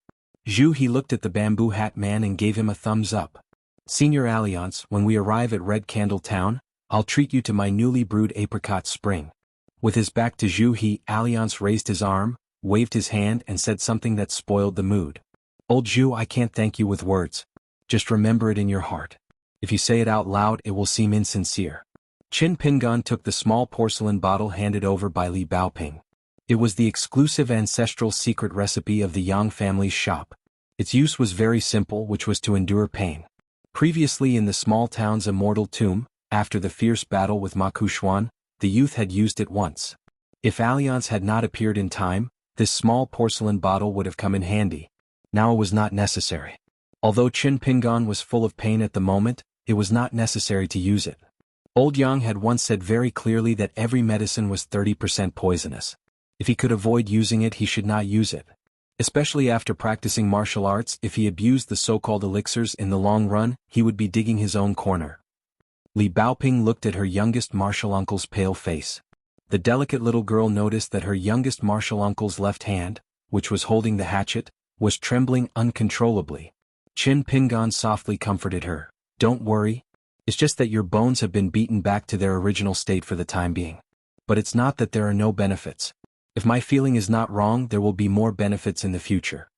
Zhu He looked at the bamboo hat man and gave him a thumbs up. Senior Alliance, when we arrive at Red Candle Town, I'll treat you to my newly brewed apricot spring. With his back to Zhu He, Alliance raised his arm, waved his hand and said something that spoiled the mood. Old Zhu, I can't thank you with words. Just remember it in your heart. If you say it out loud, it will seem insincere. Qin Pingan took the small porcelain bottle handed over by Li Baoping. It was the exclusive ancestral secret recipe of the Yang family's shop. Its use was very simple, which was to endure pain. Previously in the small town's immortal tomb, after the fierce battle with Ma Kuxuan, the youth had used it once. If Alliance had not appeared in time, this small porcelain bottle would have come in handy. Now it was not necessary. Although Qin Pingan was full of pain at the moment, it was not necessary to use it. Old Yang had once said very clearly that every medicine was 30% poisonous. If he could avoid using it, he should not use it. Especially after practicing martial arts, if he abused the so-called elixirs in the long run, he would be digging his own corner. Li Baoping looked at her youngest martial uncle's pale face. The delicate little girl noticed that her youngest martial uncle's left hand, which was holding the hatchet, was trembling uncontrollably. Qin Pingan softly comforted her. Don't worry. It's just that your bones have been beaten back to their original state for the time being. But it's not that there are no benefits. If my feeling is not wrong, there will be more benefits in the future.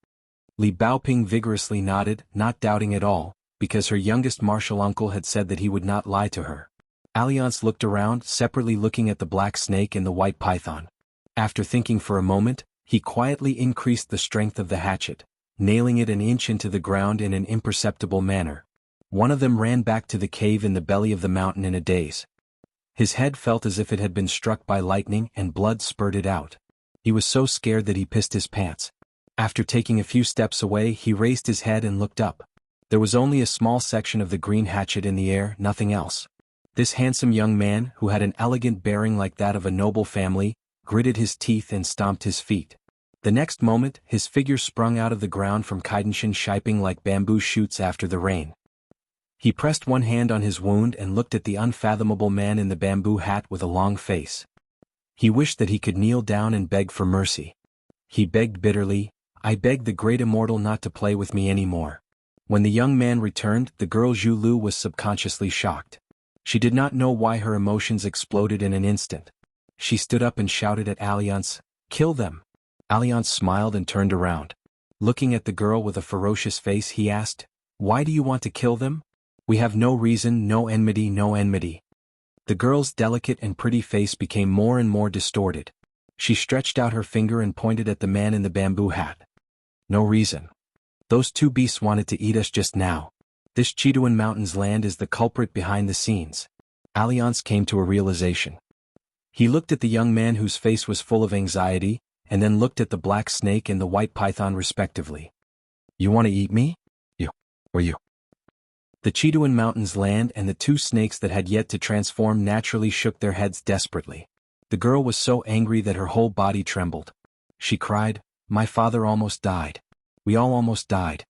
Li Baoping vigorously nodded, not doubting at all, because her youngest martial uncle had said that he would not lie to her. Alliance looked around, separately looking at the black snake and the white python. After thinking for a moment, he quietly increased the strength of the hatchet, nailing it an inch into the ground in an imperceptible manner. One of them ran back to the cave in the belly of the mountain in a daze. His head felt as if it had been struck by lightning and blood spurted out. He was so scared that he pissed his pants. After taking a few steps away, he raised his head and looked up. There was only a small section of the green hatchet in the air, nothing else. This handsome young man, who had an elegant bearing like that of a noble family, gritted his teeth and stomped his feet. The next moment, his figure sprung out of the ground from Kaidenshin, shaping like bamboo shoots after the rain. He pressed one hand on his wound and looked at the unfathomable man in the bamboo hat with a long face. He wished that he could kneel down and beg for mercy. He begged bitterly, I beg the great immortal not to play with me anymore. When the young man returned, the girl Zhu Lu was subconsciously shocked. She did not know why her emotions exploded in an instant. She stood up and shouted at Alliance, kill them. Alliance smiled and turned around. Looking at the girl with a ferocious face, he asked, why do you want to kill them? We have no reason, no enmity, no enmity. The girl's delicate and pretty face became more and more distorted. She stretched out her finger and pointed at the man in the bamboo hat. No reason. Those two beasts wanted to eat us just now. This Chiduan Mountains land is the culprit behind the scenes. Alliance came to a realization. He looked at the young man whose face was full of anxiety, and then looked at the black snake and the white python respectively. You want to eat me? You. Or you. The Chiduan Mountains land and the two snakes that had yet to transform naturally shook their heads desperately. The girl was so angry that her whole body trembled. She cried, my father almost died. We all almost died.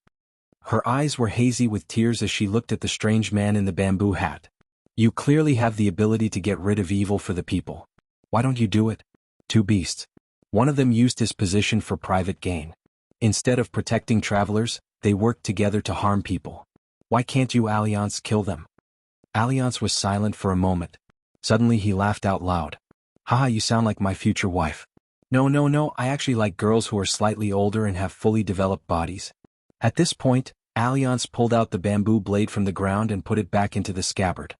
Her eyes were hazy with tears as she looked at the strange man in the bamboo hat. You clearly have the ability to get rid of evil for the people. Why don't you do it? Two beasts. One of them used his position for private gain. Instead of protecting travelers, they worked together to harm people. Why can't you, Alliance, kill them? Alliance was silent for a moment. Suddenly he laughed out loud. Haha, you sound like my future wife. No, I actually like girls who are slightly older and have fully developed bodies. At this point, Alliance pulled out the bamboo blade from the ground and put it back into the scabbard.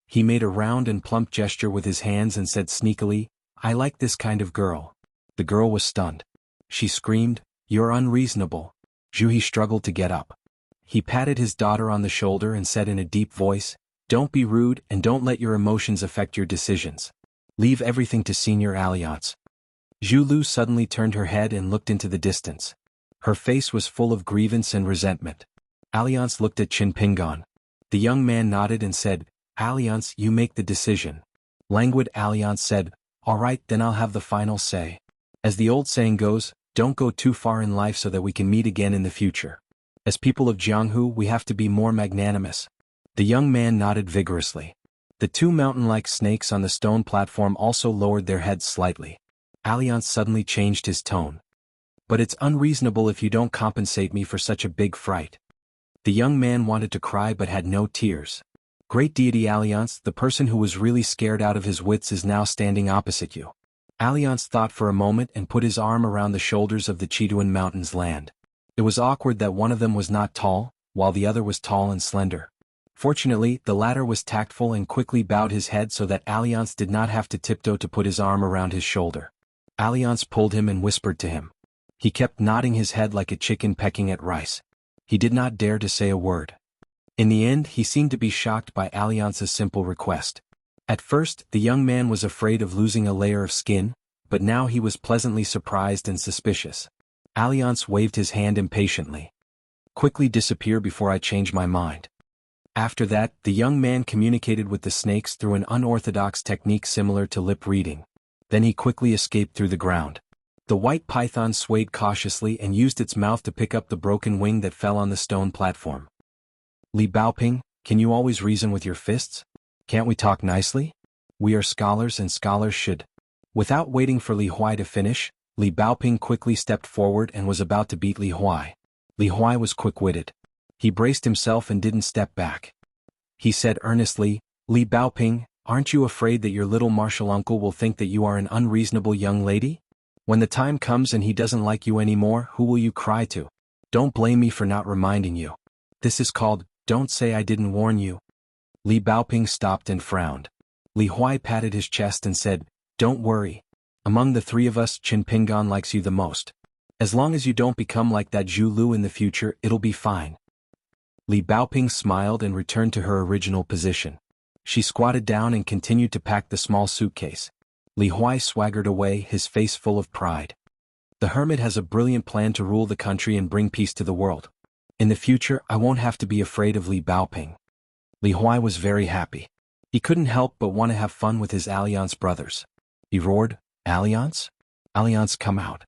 He made a round and plump gesture with his hands and said sneakily, I like this kind of girl. The girl was stunned. She screamed, "You're unreasonable." Zhu struggled to get up. He patted his daughter on the shoulder and said in a deep voice, "Don't be rude and don't let your emotions affect your decisions. Leave everything to Senior Alliance." Zhu Lu suddenly turned her head and looked into the distance. Her face was full of grievance and resentment. Alliance looked at Qin Pingan. The young man nodded and said, "Alliance, you make the decision." Languid Alliance said, "All right, then I'll have the final say. As the old saying goes, don't go too far in life so that we can meet again in the future. As people of Jianghu, we have to be more magnanimous." The young man nodded vigorously. The two mountain-like snakes on the stone platform also lowered their heads slightly. Alliance suddenly changed his tone. "But it's unreasonable if you don't compensate me for such a big fright." The young man wanted to cry but had no tears. "Great deity Alliance, the person who was really scared out of his wits is now standing opposite you." Alliance thought for a moment and put his arm around the shoulders of the Chiduan Mountains land. It was awkward that one of them was not tall, while the other was tall and slender. Fortunately, the latter was tactful and quickly bowed his head so that Alliance did not have to tiptoe to put his arm around his shoulder. Alliance pulled him and whispered to him. He kept nodding his head like a chicken pecking at rice. He did not dare to say a word. In the end, he seemed to be shocked by Alliance's simple request. At first, the young man was afraid of losing a layer of skin, but now he was pleasantly surprised and suspicious. Alliance waved his hand impatiently. "Quickly disappear before I change my mind." After that, the young man communicated with the snakes through an unorthodox technique similar to lip reading. Then he quickly escaped through the ground. The white python swayed cautiously and used its mouth to pick up the broken wing that fell on the stone platform. "Li Baoping, can you always reason with your fists? Can't we talk nicely? We are scholars and scholars should." Without waiting for Li Huai to finish, Li Baoping quickly stepped forward and was about to beat Li Huai. Li Huai was quick-witted. He braced himself and didn't step back. He said earnestly, "Li Baoping, aren't you afraid that your little martial uncle will think that you are an unreasonable young lady? When the time comes and he doesn't like you anymore, who will you cry to? Don't blame me for not reminding you. This is called, don't say I didn't warn you." Li Baoping stopped and frowned. Li Huai patted his chest and said, "Don't worry. Among the three of us, Qin Pingan likes you the most. As long as you don't become like that Zhu Lu in the future, it'll be fine." Li Baoping smiled and returned to her original position. She squatted down and continued to pack the small suitcase. Li Huai swaggered away, his face full of pride. "The hermit has a brilliant plan to rule the country and bring peace to the world. In the future, I won't have to be afraid of Li Baoping." Li Huai was very happy. He couldn't help but want to have fun with his Alliance brothers. He roared, "Alliance? Alliance, come out."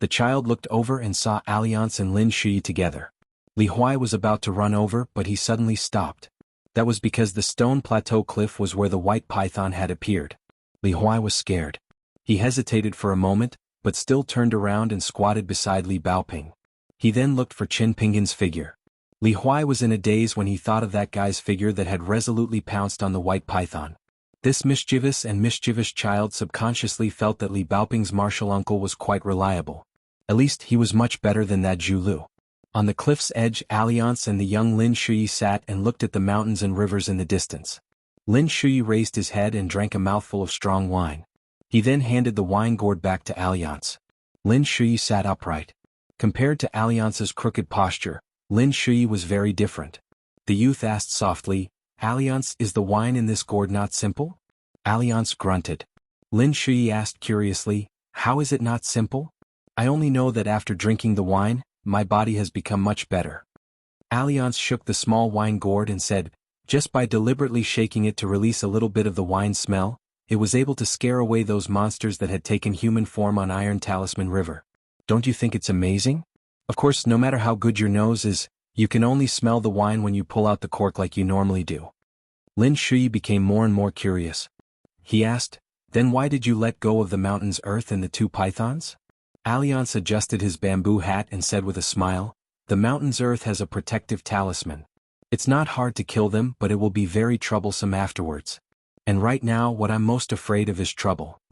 The child looked over and saw Alliance and Lin Shui together. Li Huai was about to run over, but he suddenly stopped. That was because the stone plateau cliff was where the white python had appeared. Li Huai was scared. He hesitated for a moment, but still turned around and squatted beside Li Baoping. He then looked for Qin Pingan's figure. Li Huai was in a daze when he thought of that guy's figure that had resolutely pounced on the white python. This mischievous child subconsciously felt that Li Baoping's martial uncle was quite reliable. At least he was much better than that Zhu Lu. On the cliff's edge, Alliance and the young Lin Shui sat and looked at the mountains and rivers in the distance. Lin Shui raised his head and drank a mouthful of strong wine. He then handed the wine gourd back to Alliance. Lin Shui sat upright. Compared to Alliance's crooked posture, Lin Shui was very different. The youth asked softly, "Alliance, is the wine in this gourd not simple?" Alliance grunted. Lin Shui asked curiously, "How is it not simple?" "I only know that after drinking the wine, my body has become much better." Alliance shook the small wine gourd and said, "Just by deliberately shaking it to release a little bit of the wine smell, it was able to scare away those monsters that had taken human form on Iron Talisman River. Don't you think it's amazing? Of course, no matter how good your nose is, you can only smell the wine when you pull out the cork like you normally do." Lin Shui became more and more curious. He asked, "Then why did you let go of the mountain's earth and the two pythons?" Alliance adjusted his bamboo hat and said with a smile, "The mountain's earth has a protective talisman. It's not hard to kill them, but it will be very troublesome afterwards. And right now what I'm most afraid of is trouble.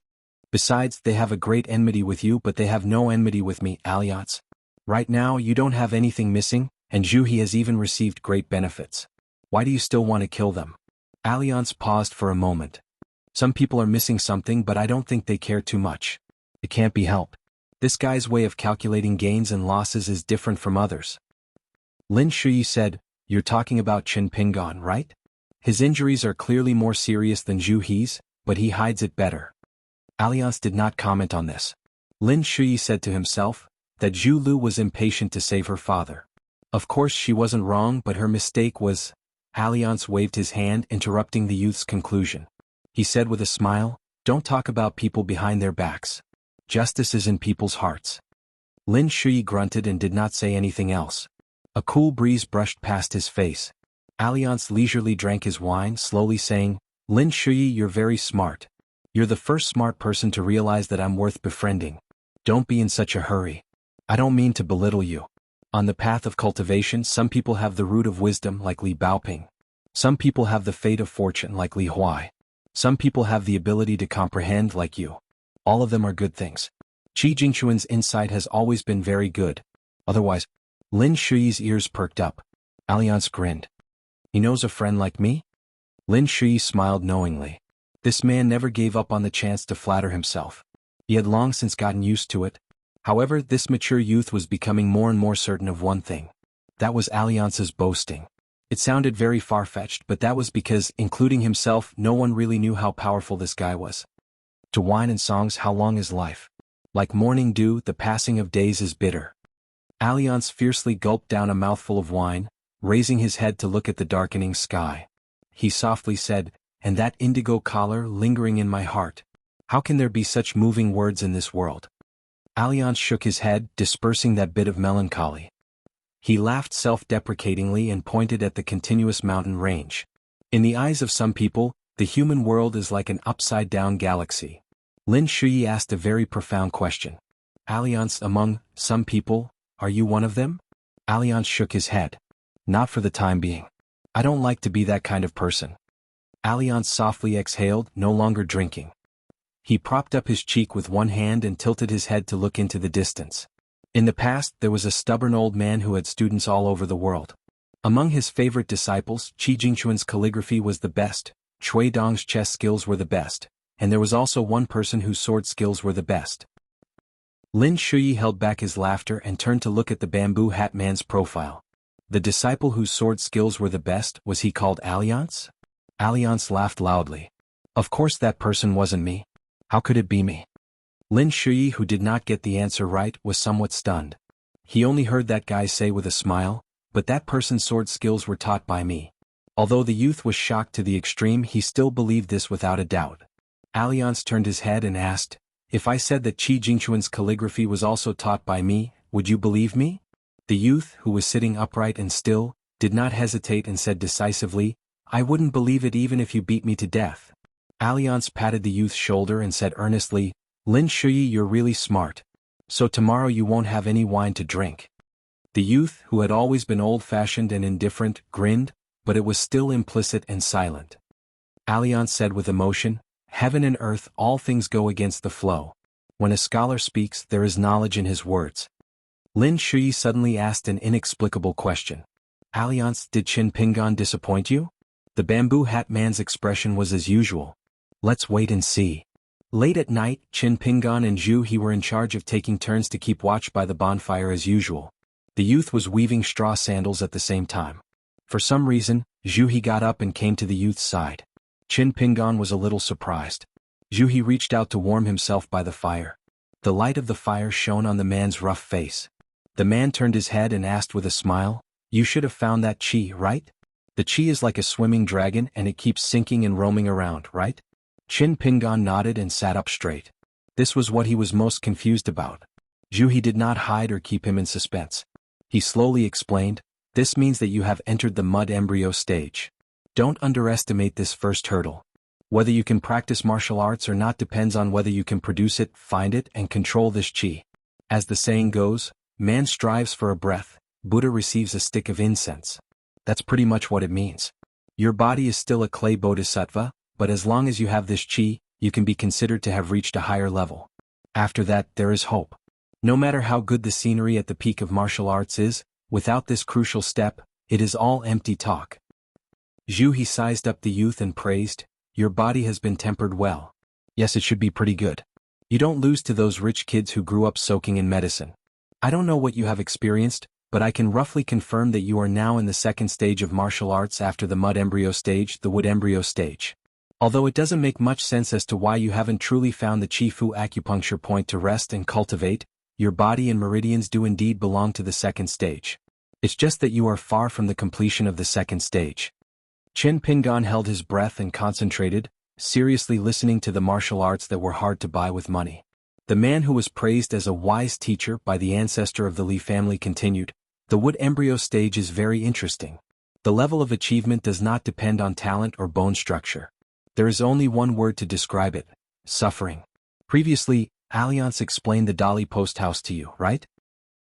Besides, they have a great enmity with you, but they have no enmity with me, Alliance. Right now you don't have anything missing, and Zhu has even received great benefits. Why do you still want to kill them?" Alliance paused for a moment. "Some people are missing something, but I don't think they care too much. It can't be helped. This guy's way of calculating gains and losses is different from others. Lin Shuyi said, "You're talking about Qin Pingan, right? His injuries are clearly more serious than Zhu He's, but he hides it better." Alliance did not comment on this. Lin Shuyi said to himself that Zhu Lu was impatient to save her father. Of course she wasn't wrong, but her mistake was. Alliance waved his hand, interrupting the youth's conclusion. He said with a smile, "Don't talk about people behind their backs. Justice is in people's hearts." Lin Shuyi grunted and did not say anything else. A cool breeze brushed past his face. Alliance leisurely drank his wine, slowly saying, "Lin Shuyi, you're very smart. You're the first smart person to realize that I'm worth befriending. Don't be in such a hurry. I don't mean to belittle you. On the path of cultivation, some people have the root of wisdom like Li Baoping. Some people have the fate of fortune like Li Huai. Some people have the ability to comprehend like you. All of them are good things. Qi Jingquan's insight has always been very good. Otherwise." Lin Shuyi's ears perked up. Alliance grinned. "He knows a friend like me?" Lin Shuyi smiled knowingly. This man never gave up on the chance to flatter himself. He had long since gotten used to it. However, this mature youth was becoming more and more certain of one thing. That was Alliance's boasting. It sounded very far-fetched, but that was because, including himself, no one really knew how powerful this guy was. To wine and songs, how long is life? Like morning dew, the passing of days is bitter. Alliance fiercely gulped down a mouthful of wine, raising his head to look at the darkening sky. He softly said, "And that indigo color lingering in my heart. How can there be such moving words in this world?" Alliance shook his head, dispersing that bit of melancholy. He laughed self-deprecatingly and pointed at the continuous mountain range. In the eyes of some people, the human world is like an upside-down galaxy. Lin Shuyi asked a very profound question. "Alliance, among some people, are you one of them?" Alliance shook his head. "Not for the time being. I don't like to be that kind of person." Alliance softly exhaled, no longer drinking. He propped up his cheek with one hand and tilted his head to look into the distance. In the past, there was a stubborn old man who had students all over the world. Among his favorite disciples, Qi Jingquan's calligraphy was the best, Cui Dong's chess skills were the best, and there was also one person whose sword skills were the best. Lin Shuyi held back his laughter and turned to look at the bamboo hat man's profile. The disciple whose sword skills were the best, was he called Alliance? Alliance laughed loudly. "Of course that person wasn't me. How could it be me?" Lin Shuyi, who did not get the answer right, was somewhat stunned. He only heard that guy say with a smile, "But that person's sword skills were taught by me." Although the youth was shocked to the extreme, he still believed this without a doubt. Alliance turned his head and asked, "If I said that Qi Jingquan's calligraphy was also taught by me, would you believe me?" The youth, who was sitting upright and still, did not hesitate and said decisively, "I wouldn't believe it even if you beat me to death." Alliance patted the youth's shoulder and said earnestly, "Lin Shuyi, you're really smart. So tomorrow you won't have any wine to drink." The youth, who had always been old-fashioned and indifferent, grinned, but it was still implicit and silent. Alliance said with emotion, "Heaven and earth, all things go against the flow. When a scholar speaks, there is knowledge in his words." Lin Shuyi suddenly asked an inexplicable question. "Alliance, did Qin Pingan disappoint you?" The bamboo hat man's expression was as usual. "Let's wait and see." Late at night, Qin Pingan and Zhu He were in charge of taking turns to keep watch by the bonfire as usual. The youth was weaving straw sandals at the same time. For some reason, Zhu He got up and came to the youth's side. Qin Pingan was a little surprised. Zhu He reached out to warm himself by the fire. The light of the fire shone on the man's rough face. The man turned his head and asked with a smile, "You should have found that Qi, right? The Qi is like a swimming dragon and it keeps sinking and roaming around, right?" Qin Pingan nodded and sat up straight. This was what he was most confused about. Zhu He did not hide or keep him in suspense. He slowly explained, "This means that you have entered the mud embryo stage. Don't underestimate this first hurdle. Whether you can practice martial arts or not depends on whether you can produce it, find it, and control this Qi. As the saying goes, man strives for a breath, Buddha receives a stick of incense. That's pretty much what it means. Your body is still a clay bodhisattva, but as long as you have this Qi, you can be considered to have reached a higher level. After that, there is hope. No matter how good the scenery at the peak of martial arts is, without this crucial step, it is all empty talk." Zhu He sized up the youth and praised, "Your body has been tempered well. Yes, it should be pretty good. You don't lose to those rich kids who grew up soaking in medicine. I don't know what you have experienced, but I can roughly confirm that you are now in the second stage of martial arts after the mud embryo stage, the wood embryo stage. Although it doesn't make much sense as to why you haven't truly found the Chi-Fu acupuncture point to rest and cultivate, your body and meridians do indeed belong to the second stage. It's just that you are far from the completion of the second stage. Chen Pingan held his breath and concentrated, seriously listening to the martial arts that were hard to buy with money. The man who was praised as a wise teacher by the ancestor of the Li family continued, "The wood embryo stage is very interesting. The level of achievement does not depend on talent or bone structure. There is only one word to describe it: suffering. Previously, Alliance explained the Dali post house to you, right?"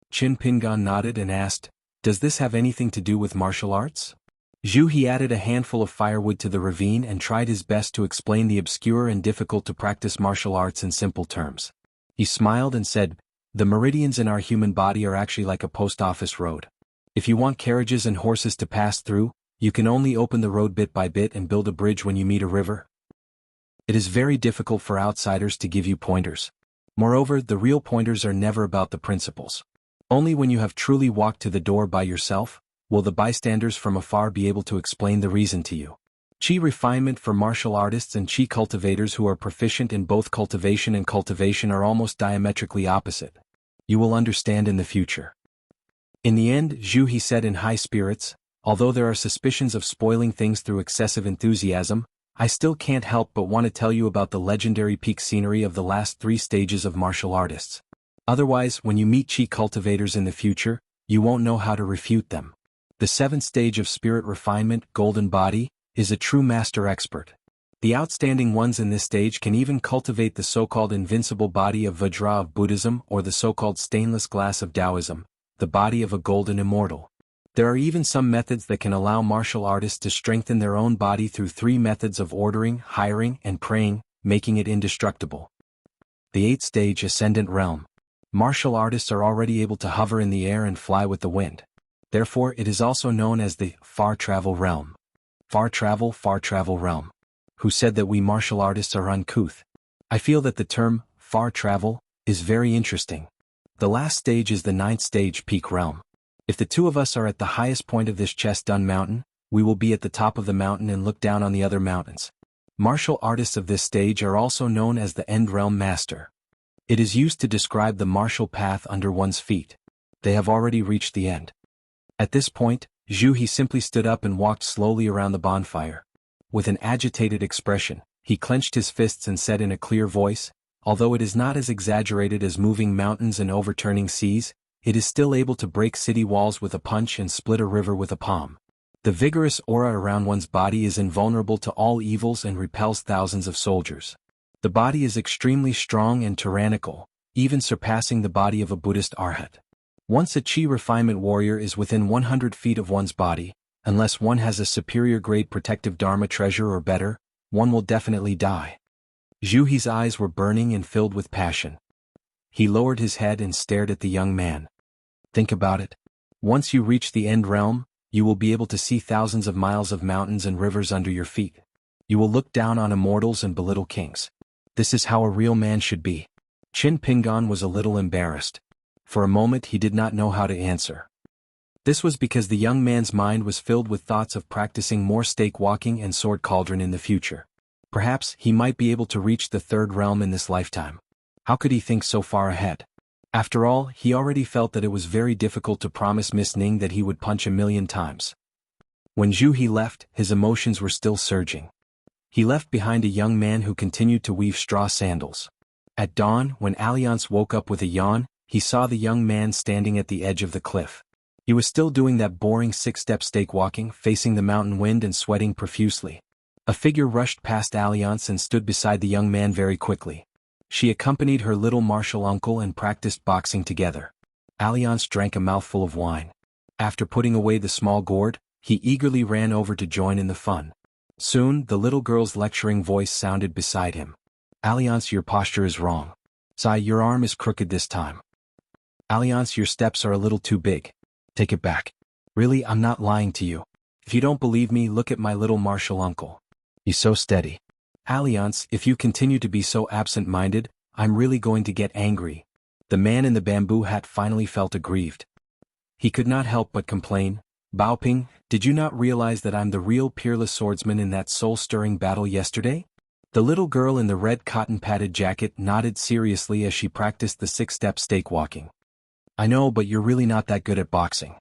Chin Pingan nodded and asked, "Does this have anything to do with martial arts?" Zhu He added a handful of firewood to the ravine and tried his best to explain the obscure and difficult to practice martial arts in simple terms. He smiled and said, "The meridians in our human body are actually like a post office road. If you want carriages and horses to pass through, you can only open the road bit by bit and build a bridge when you meet a river. It is very difficult for outsiders to give you pointers. Moreover, the real pointers are never about the principles. Only when you have truly walked to the door by yourself, will the bystanders from afar be able to explain the reason to you. Qi refinement for martial artists and Qi cultivators who are proficient in both cultivation and cultivation are almost diametrically opposite. You will understand in the future." In the end, Zhu He said in high spirits, "Although there are suspicions of spoiling things through excessive enthusiasm, I still can't help but want to tell you about the legendary peak scenery of the last 3 stages of martial artists. Otherwise, when you meet Qi cultivators in the future, you won't know how to refute them. The 7th stage of spirit refinement, golden body, is a true master expert. The outstanding ones in this stage can even cultivate the so-called invincible body of Vajra of Buddhism or the so-called stainless glass of Taoism, the body of a golden immortal. There are even some methods that can allow martial artists to strengthen their own body through 3 methods of ordering, hiring, and praying, making it indestructible. The 8th stage, ascendant realm. Martial artists are already able to hover in the air and fly with the wind. Therefore, it is also known as the far travel realm. Far travel realm. Who said that we martial artists are uncouth? I feel that the term, far travel, is very interesting. The last stage is the 9th stage, peak realm. If the 2 of us are at the highest point of this chest-done mountain, we will be at the top of the mountain and look down on the other mountains. Martial artists of this stage are also known as the end realm master. It is used to describe the martial path under one's feet. They have already reached the end. At this point, Zhu He simply stood up and walked slowly around the bonfire. With an agitated expression, he clenched his fists and said in a clear voice, "Although it is not as exaggerated as moving mountains and overturning seas, it is still able to break city walls with a punch and split a river with a palm. The vigorous aura around one's body is invulnerable to all evils and repels thousands of soldiers. The body is extremely strong and tyrannical, even surpassing the body of a Buddhist arhat. Once a Qi refinement warrior is within 100 feet of one's body, unless one has a superior grade protective Dharma treasure or better, one will definitely die." Zhu He's eyes were burning and filled with passion. He lowered his head and stared at the young man. "Think about it. Once you reach the end realm, you will be able to see thousands of miles of mountains and rivers under your feet. You will look down on immortals and belittle kings. This is how a real man should be." Chin Pingan was a little embarrassed. For a moment he did not know how to answer. This was because the young man's mind was filled with thoughts of practicing more stake walking and sword cauldron in the future. Perhaps he might be able to reach the 3rd realm in this lifetime. How could he think so far ahead? After all, he already felt that it was very difficult to promise Miss Ning that he would punch 1,000,000 times. When Zhu He left, his emotions were still surging. He left behind a young man who continued to weave straw sandals. At dawn, when Alliance woke up with a yawn, he saw the young man standing at the edge of the cliff. He was still doing that boring 6-step stake walking, facing the mountain wind and sweating profusely. A figure rushed past Alliance and stood beside the young man very quickly. She accompanied her little martial uncle and practiced boxing together. Alliance drank a mouthful of wine. After putting away the small gourd, he eagerly ran over to join in the fun. Soon, the little girl's lecturing voice sounded beside him. "Alliance, your posture is wrong. Sai, your arm is crooked this time. Alliance, your steps are a little too big. Take it back. Really, I'm not lying to you. If you don't believe me, look at my little martial uncle. He's so steady. Alliance, if you continue to be so absent-minded, I'm really going to get angry. The man in the bamboo hat finally felt aggrieved. He could not help but complain, Baoping, did you not realize that I'm the real peerless swordsman in that soul-stirring battle yesterday? The little girl in the red cotton-padded jacket nodded seriously as she practiced the six-step stake walking. I know, but you're really not that good at boxing.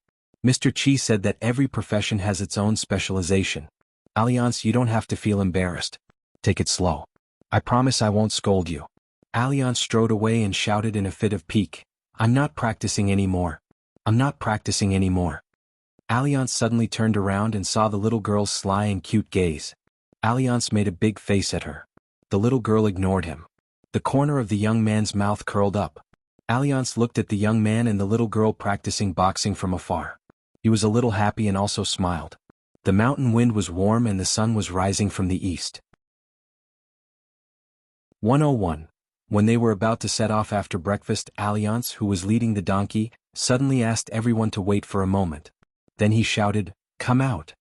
Mr. Chi said that every profession has its own specialization. Alliance, you don't have to feel embarrassed. Take it slow. I promise I won't scold you. Alliance strode away and shouted in a fit of pique, I'm not practicing anymore. I'm not practicing anymore. Alliance suddenly turned around and saw the little girl's sly and cute gaze. Alliance made a big face at her. The little girl ignored him. The corner of the young man's mouth curled up. Alliance looked at the young man and the little girl practicing boxing from afar. He was a little happy and also smiled. The mountain wind was warm and the sun was rising from the east. 101. When they were about to set off after breakfast, Alliance, who was leading the donkey, suddenly asked everyone to wait for a moment. Then he shouted, Come out.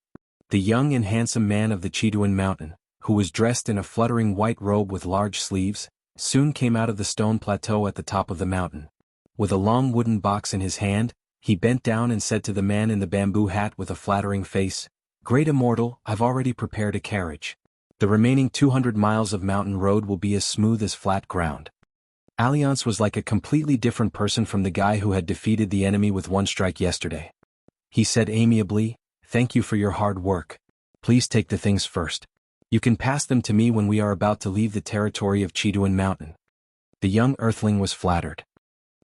The young and handsome man of the Chiduan mountain, who was dressed in a fluttering white robe with large sleeves, soon came out of the stone plateau at the top of the mountain. With a long wooden box in his hand, he bent down and said to the man in the bamboo hat with a flattering face, Great Immortal, I've already prepared a carriage. The remaining 200 miles of mountain road will be as smooth as flat ground. Alliance was like a completely different person from the guy who had defeated the enemy with one strike yesterday. He said amiably, Thank you for your hard work. Please take the things first. You can pass them to me when we are about to leave the territory of Chiduan Mountain. The young earthling was flattered.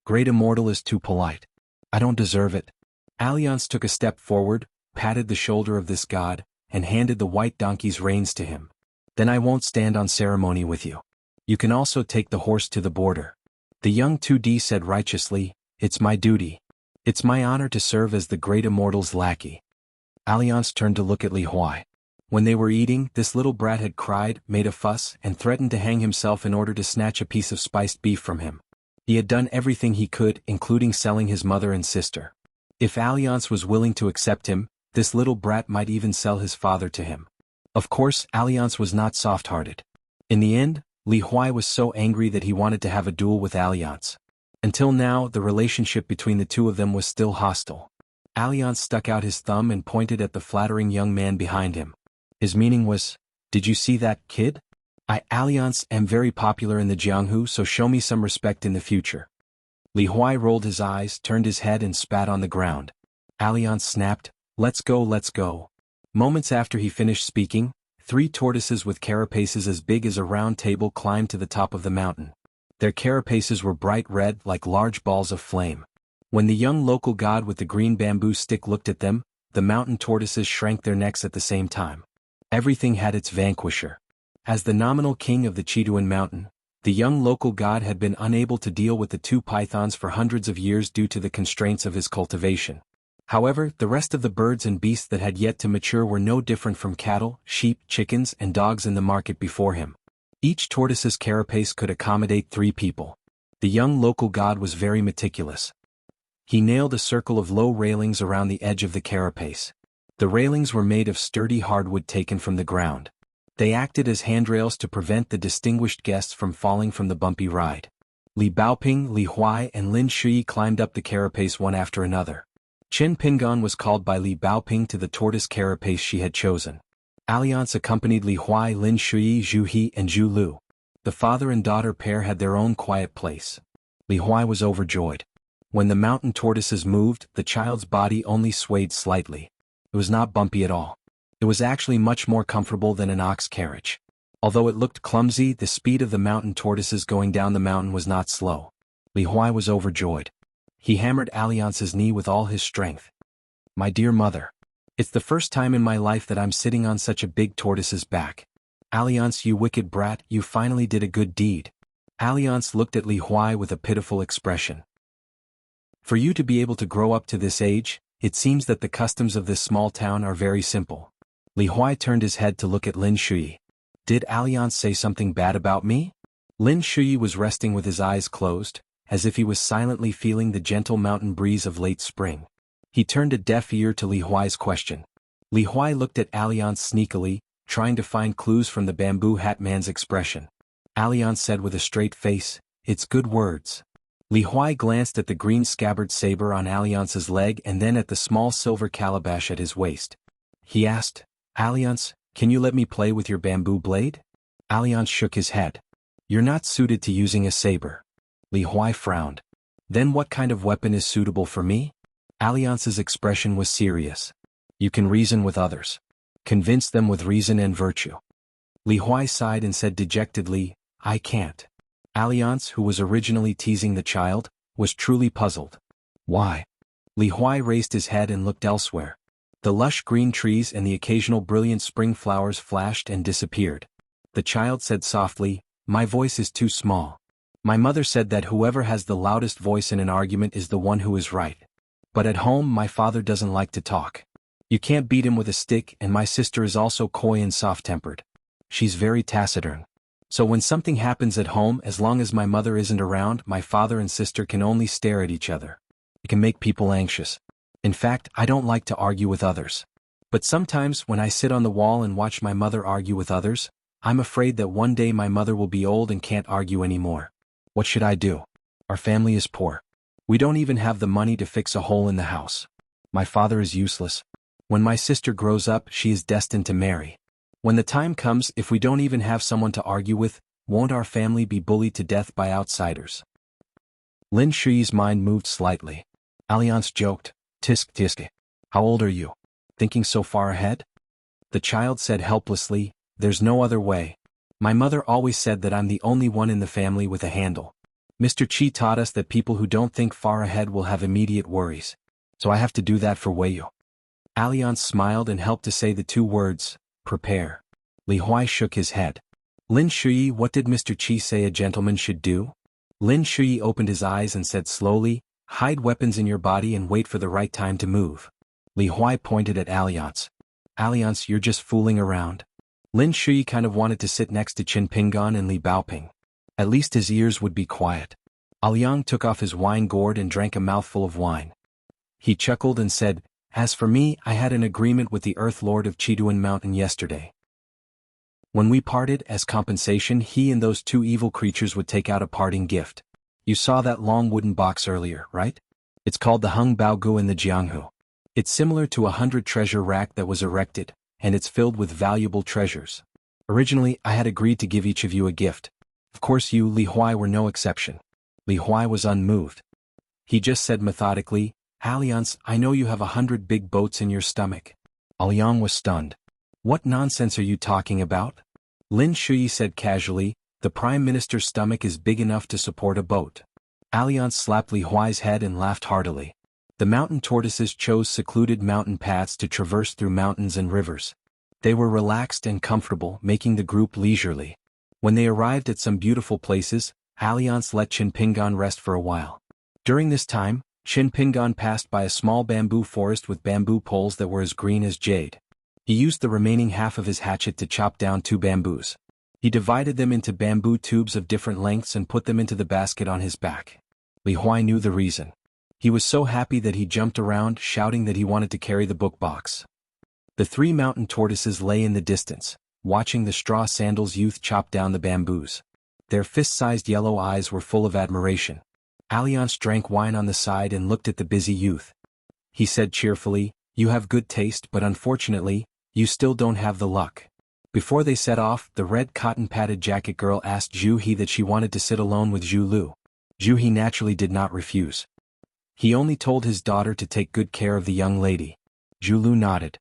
Great Immortal is too polite. I don't deserve it. Alliance took a step forward, patted the shoulder of this god, and handed the white donkey's reins to him. Then I won't stand on ceremony with you. You can also take the horse to the border. The young 2D said righteously, It's my duty. It's my honor to serve as the Great Immortal's lackey. Alliance turned to look at Li Huai. When they were eating, this little brat had cried, made a fuss, and threatened to hang himself in order to snatch a piece of spiced beef from him. He had done everything he could, including selling his mother and sister. If Alliance was willing to accept him, this little brat might even sell his father to him. Of course, Alliance was not soft-hearted. In the end, Li Huai was so angry that he wanted to have a duel with Alliance. Until now, the relationship between the two of them was still hostile. Alliance stuck out his thumb and pointed at the flattering young man behind him. His meaning was, Did you see that, kid? Alliance am very popular in the Jianghu, so show me some respect in the future. Li Huai rolled his eyes, turned his head and spat on the ground. Alliance snapped, Let's go, let's go. Moments after he finished speaking, 3 tortoises with carapaces as big as a round table climbed to the top of the mountain. Their carapaces were bright red like large balls of flame. When the young local god with the green bamboo stick looked at them, the mountain tortoises shrank their necks at the same time. Everything had its vanquisher. As the nominal king of the Chiduan mountain, the young local god had been unable to deal with the 2 pythons for hundreds of years due to the constraints of his cultivation. However, the rest of the birds and beasts that had yet to mature were no different from cattle, sheep, chickens, and dogs in the market before him. Each tortoise's carapace could accommodate 3 people. The young local god was very meticulous. He nailed a circle of low railings around the edge of the carapace. The railings were made of sturdy hardwood taken from the ground. They acted as handrails to prevent the distinguished guests from falling from the bumpy ride. Li Baoping, Li Huai, and Lin Shui climbed up the carapace one after another. Chen Pingon was called by Li Baoping to the tortoise carapace she had chosen. Alliance accompanied Li Huai, Lin Shui, Zhu He, and Zhu Lu. The father and daughter pair had their own quiet place. Li Huai was overjoyed. When the mountain tortoises moved, the child's body only swayed slightly. It was not bumpy at all. It was actually much more comfortable than an ox carriage. Although it looked clumsy, the speed of the mountain tortoises going down the mountain was not slow. Li Huai was overjoyed. He hammered Alliance's knee with all his strength. My dear mother. It's the first time in my life that I'm sitting on such a big tortoise's back. Alliance, you wicked brat, you finally did a good deed. Alliance looked at Li Huai with a pitiful expression. For you to be able to grow up to this age, it seems that the customs of this small town are very simple. Li Huai turned his head to look at Lin Shui. Did Alliance say something bad about me? Lin Shui was resting with his eyes closed, as if he was silently feeling the gentle mountain breeze of late spring. He turned a deaf ear to Li Huai's question. Li Huai looked at Alliance sneakily, trying to find clues from the bamboo hat man's expression. Alliance said with a straight face, it's good words. Li Huai glanced at the green scabbard saber on Alliance's leg and then at the small silver calabash at his waist. He asked, Alliance, can you let me play with your bamboo blade? Alliance shook his head. You're not suited to using a saber. Li Huai frowned. Then what kind of weapon is suitable for me? Alliance's expression was serious. You can reason with others. Convince them with reason and virtue. Li Huai sighed and said dejectedly, I can't. Alliance, who was originally teasing the child, was truly puzzled. Why? Li Huai raised his head and looked elsewhere. The lush green trees and the occasional brilliant spring flowers flashed and disappeared. The child said softly, My voice is too small. My mother said that whoever has the loudest voice in an argument is the one who is right. But at home my father doesn't like to talk. You can't beat him with a stick, and my sister is also coy and soft-tempered. She's very taciturn. So when something happens at home, as long as my mother isn't around, my father and sister can only stare at each other. It can make people anxious. In fact, I don't like to argue with others. But sometimes when I sit on the wall and watch my mother argue with others, I'm afraid that one day my mother will be old and can't argue anymore. What should I do? Our family is poor. We don't even have the money to fix a hole in the house. My father is useless. When my sister grows up, she is destined to marry. When the time comes, if we don't even have someone to argue with, won't our family be bullied to death by outsiders? Lin Shuyi's mind moved slightly. Alliance joked, Tisk tisk. How old are you? Thinking so far ahead? The child said helplessly, There's no other way. My mother always said that I'm the only one in the family with a handle. Mr. Chi taught us that people who don't think far ahead will have immediate worries. So I have to do that for Weiyu. Alliance smiled and helped to say the two words, prepare. Li Huai shook his head. Lin Shuyi, what did Mr. Chi say a gentleman should do? Lin Shuyi opened his eyes and said slowly, hide weapons in your body and wait for the right time to move. Li Huai pointed at Alliance. Alliance, you're just fooling around. Lin Shuyi kind of wanted to sit next to Qin Pingan and Li Baoping. At least his ears would be quiet. Aliang took off his wine gourd and drank a mouthful of wine. He chuckled and said, As for me, I had an agreement with the Earth Lord of Chiduan Mountain yesterday. When we parted, as compensation, he and those two evil creatures would take out a parting gift. You saw that long wooden box earlier, right? It's called the Hung Baogu in the Jianghu. It's similar to 100 treasure rack that was erected, and it's filled with valuable treasures. Originally, I had agreed to give each of you a gift. Of course you, Li Huai, were no exception. Li Huai was unmoved. He just said methodically, Alliance, I know you have 100 big boats in your stomach. Aliang was stunned. What nonsense are you talking about? Lin Shuyi said casually, the Prime Minister's stomach is big enough to support a boat. Alliance slapped Li Huai's head and laughed heartily. The mountain tortoises chose secluded mountain paths to traverse through mountains and rivers. They were relaxed and comfortable, making the group leisurely. When they arrived at some beautiful places, Alliance let Qin Pingan rest for a while. During this time, Qin Pingan passed by a small bamboo forest with bamboo poles that were as green as jade. He used the remaining half of his hatchet to chop down 2 bamboos. He divided them into bamboo tubes of different lengths and put them into the basket on his back. Li Huai knew the reason. He was so happy that he jumped around, shouting that he wanted to carry the book box. The 3 mountain tortoises lay in the distance, watching the straw sandals youth chop down the bamboos. Their fist-sized yellow eyes were full of admiration. Alliance drank wine on the side and looked at the busy youth. He said cheerfully, You have good taste, but unfortunately, you still don't have the luck. Before they set off, the red cotton-padded jacket girl asked Zhu He that she wanted to sit alone with Zhu Lu. Zhu He naturally did not refuse. He only told his daughter to take good care of the young lady. Zhu Lu nodded.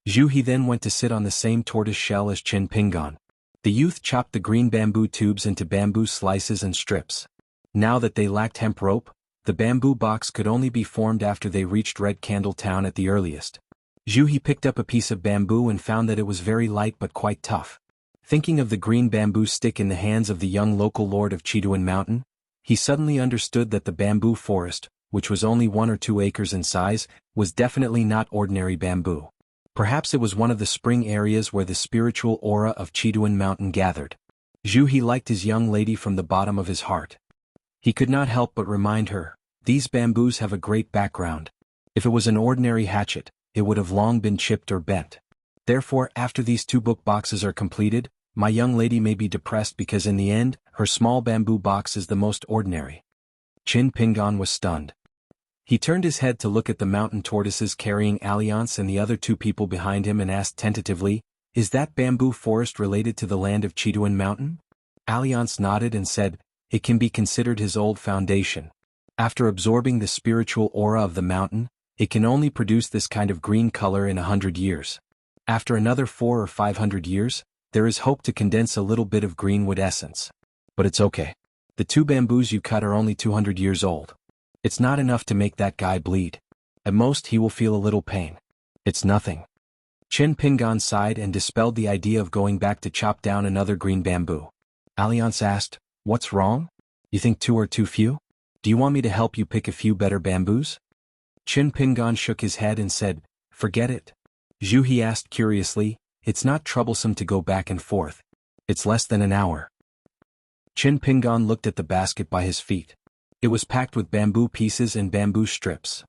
Zhu He then went to sit on the same tortoise shell as Qin Pingan. The youth chopped the green bamboo tubes into bamboo slices and strips. Now that they lacked hemp rope, the bamboo box could only be formed after they reached Red Candle Town at the earliest. Zhu He picked up a piece of bamboo and found that it was very light but quite tough. Thinking of the green bamboo stick in the hands of the young local lord of Chiduan Mountain, he suddenly understood that the bamboo forest, which was only 1 or 2 acres in size, was definitely not ordinary bamboo. Perhaps it was one of the spring areas where the spiritual aura of Chiduan Mountain gathered. Zhu He liked his young lady from the bottom of his heart. He could not help but remind her, these bamboos have a great background. If it was an ordinary hatchet, it would have long been chipped or bent. Therefore, after these 2 book boxes are completed, My young lady may be depressed because in the end, her small bamboo box is the most ordinary. Chin Pingan was stunned. He turned his head to look at the mountain tortoises carrying Alliance and the other two people behind him and asked tentatively, "Is that bamboo forest related to the land of Chituan Mountain?" Alliance nodded and said, "It can be considered his old foundation. After absorbing the spiritual aura of the mountain, it can only produce this kind of green color in 100 years. After another 400 or 500 years, there is hope to condense a little bit of greenwood essence. But it's okay. The two bamboos you cut are only 200 years old. It's not enough to make that guy bleed. At most he will feel a little pain. It's nothing." Chin Pingan sighed and dispelled the idea of going back to chop down another green bamboo. Alliance asked, "What's wrong? You think two are too few? Do you want me to help you pick a few better bamboos?" Chin Pingan shook his head and said, "Forget it." Zhu he asked curiously, "It's not troublesome to go back and forth. It's less than an hour." Chin Pingan looked at the basket by his feet. It was packed with bamboo pieces and bamboo strips.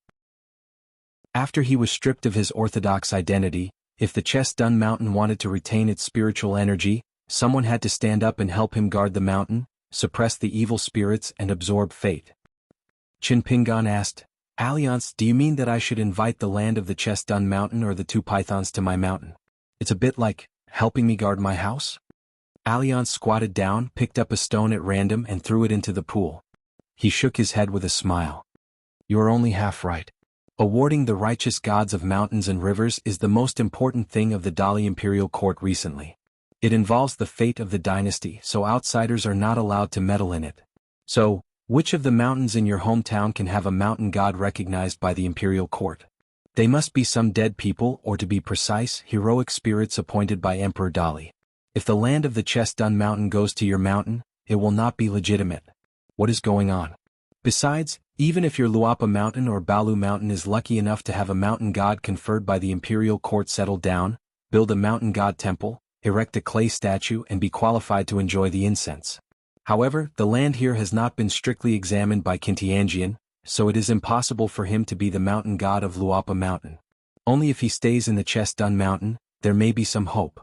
After he was stripped of his orthodox identity, if the Chestun Mountain wanted to retain its spiritual energy, someone had to stand up and help him guard the mountain, suppress the evil spirits and absorb fate. Chin Pingan asked, "Alliance, do you mean that I should invite the land of the Chestun Mountain or the two pythons to my mountain? It's a bit like helping me guard my house?" Alliance squatted down, picked up a stone at random and threw it into the pool. He shook his head with a smile. "You are only half right. Awarding the righteous gods of mountains and rivers is the most important thing of the Dali Imperial Court recently. It involves the fate of the dynasty, so outsiders are not allowed to meddle in it. So, which of the mountains in your hometown can have a mountain god recognized by the Imperial Court? They must be some dead people or, to be precise, heroic spirits appointed by Emperor Dali. If the land of the Chestun Mountain goes to your mountain, it will not be legitimate. What is going on? Besides, even if your Luapa Mountain or Balu Mountain is lucky enough to have a mountain god conferred by the Imperial Court settle down, build a mountain god temple, erect a clay statue and be qualified to enjoy the incense. However, the land here has not been strictly examined by Kintiangian, so it is impossible for him to be the mountain god of Luapa Mountain. Only if he stays in the Chestun Mountain, there may be some hope.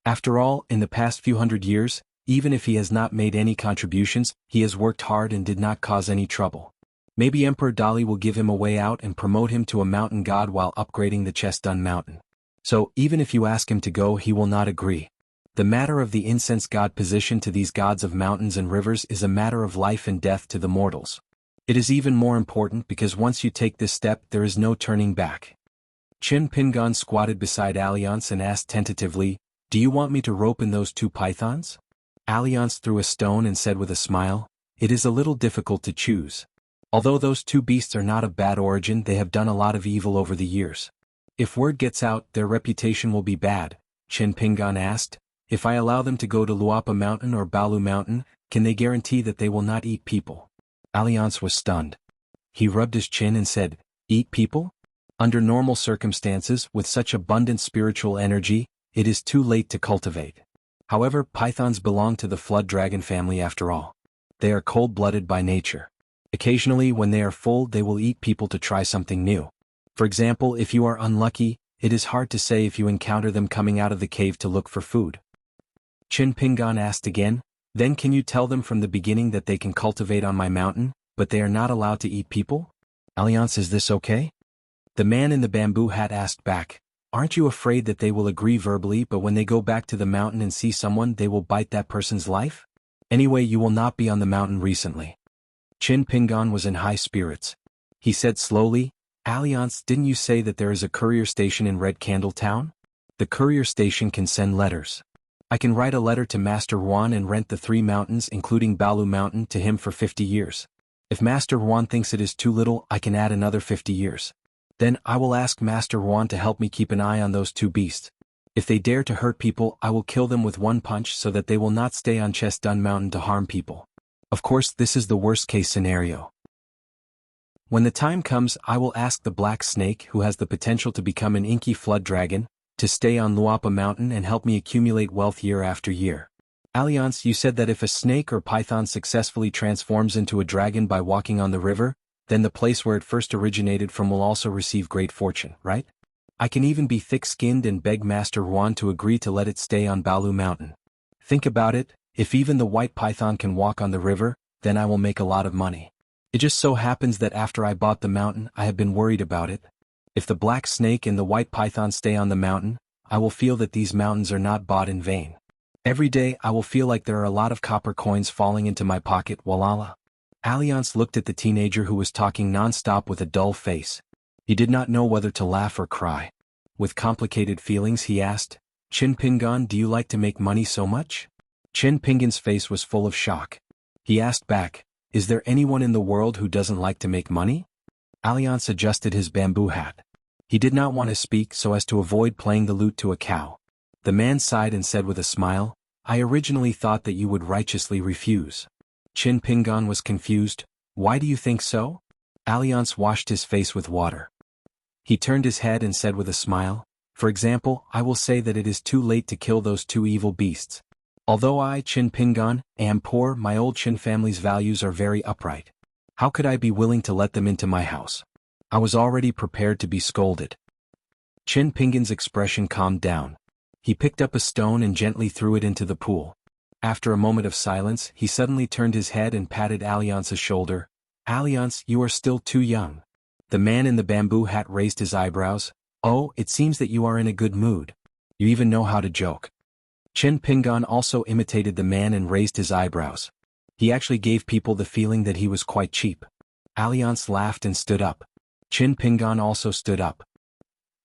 After all, in the past few hundred years, even if he has not made any contributions, he has worked hard and did not cause any trouble. Maybe Emperor Dali will give him a way out and promote him to a mountain god while upgrading the Chestun Mountain. So, even if you ask him to go, he will not agree. The matter of the incense god position to these gods of mountains and rivers is a matter of life and death to the mortals. It is even more important because once you take this step there is no turning back. Chin Pingan squatted beside Alliance and asked tentatively, "Do you want me to rope in those two pythons?" Alliance threw a stone and said with a smile, "It is a little difficult to choose. Although those two beasts are not of bad origin, they have done a lot of evil over the years. If word gets out, their reputation will be bad." Chin Pingan asked, "If I allow them to go to Luapa Mountain or Balu Mountain, can they guarantee that they will not eat people?" Alliance was stunned. He rubbed his chin and said, "Eat people? Under normal circumstances, with such abundant spiritual energy, it is too late to cultivate. However, pythons belong to the flood dragon family after all. They are cold-blooded by nature. Occasionally, when they are full, they will eat people to try something new. For example, if you are unlucky, it is hard to say if you encounter them coming out of the cave to look for food." Chin Pingan asked again, "Then can you tell them from the beginning that they can cultivate on my mountain, but they are not allowed to eat people?" "Alliance, is this okay?" The man in the bamboo hat asked back, "Aren't you afraid that they will agree verbally but when they go back to the mountain and see someone they will bite that person's life? Anyway, you will not be on the mountain recently." Chin Pingan was in high spirits. He said slowly, "Alliance, didn't you say that there is a courier station in Red Candle Town? The courier station can send letters. I can write a letter to Master Juan and rent the 3 mountains including Balu Mountain to him for 50 years. If Master Juan thinks it is too little, I can add another 50 years. Then I will ask Master Juan to help me keep an eye on those 2 beasts. If they dare to hurt people, I will kill them with 1 punch so that they will not stay on Chestun Mountain to harm people. Of course, this is the worst-case scenario. When the time comes, I will ask the Black Snake, who has the potential to become an inky flood dragon, to stay on Luapa Mountain and help me accumulate wealth year after year. Alliance, you said that if a snake or python successfully transforms into a dragon by walking on the river, then the place where it first originated from will also receive great fortune, right? I can even be thick-skinned and beg Master Juan to agree to let it stay on Balu Mountain. Think about it, if even the white python can walk on the river, then I will make a lot of money. It just so happens that after I bought the mountain I have been worried about it. If the black snake and the white python stay on the mountain, I will feel that these mountains are not bought in vain. Every day I will feel like there are a lot of copper coins falling into my pocket. Walala. Alliance looked at the teenager who was talking non-stop with a dull face. He did not know whether to laugh or cry. With complicated feelings he asked, Chin Pingon, do you like to make money so much? Chin Pingon's face was full of shock. He asked back, is there anyone in the world who doesn't like to make money? Alliance adjusted his bamboo hat. He did not want to speak so as to avoid playing the lute to a cow. The man sighed and said with a smile, I originally thought that you would righteously refuse. Chin Pingon was confused. Why do you think so? Alliance washed his face with water. He turned his head and said with a smile, for example, I will say that it is too late to kill those two evil beasts. Although I, Chin Pingon, am poor, my old Chin family's values are very upright. How could I be willing to let them into my house? I was already prepared to be scolded. Chin Pingon's expression calmed down. He picked up a stone and gently threw it into the pool. After a moment of silence, he suddenly turned his head and patted Alliance's shoulder. Alliance, you are still too young. The man in the bamboo hat raised his eyebrows. Oh, it seems that you are in a good mood. You even know how to joke. Chin Pingon also imitated the man and raised his eyebrows. He actually gave people the feeling that he was quite cheap. Alliance laughed and stood up. Chin Pingon also stood up.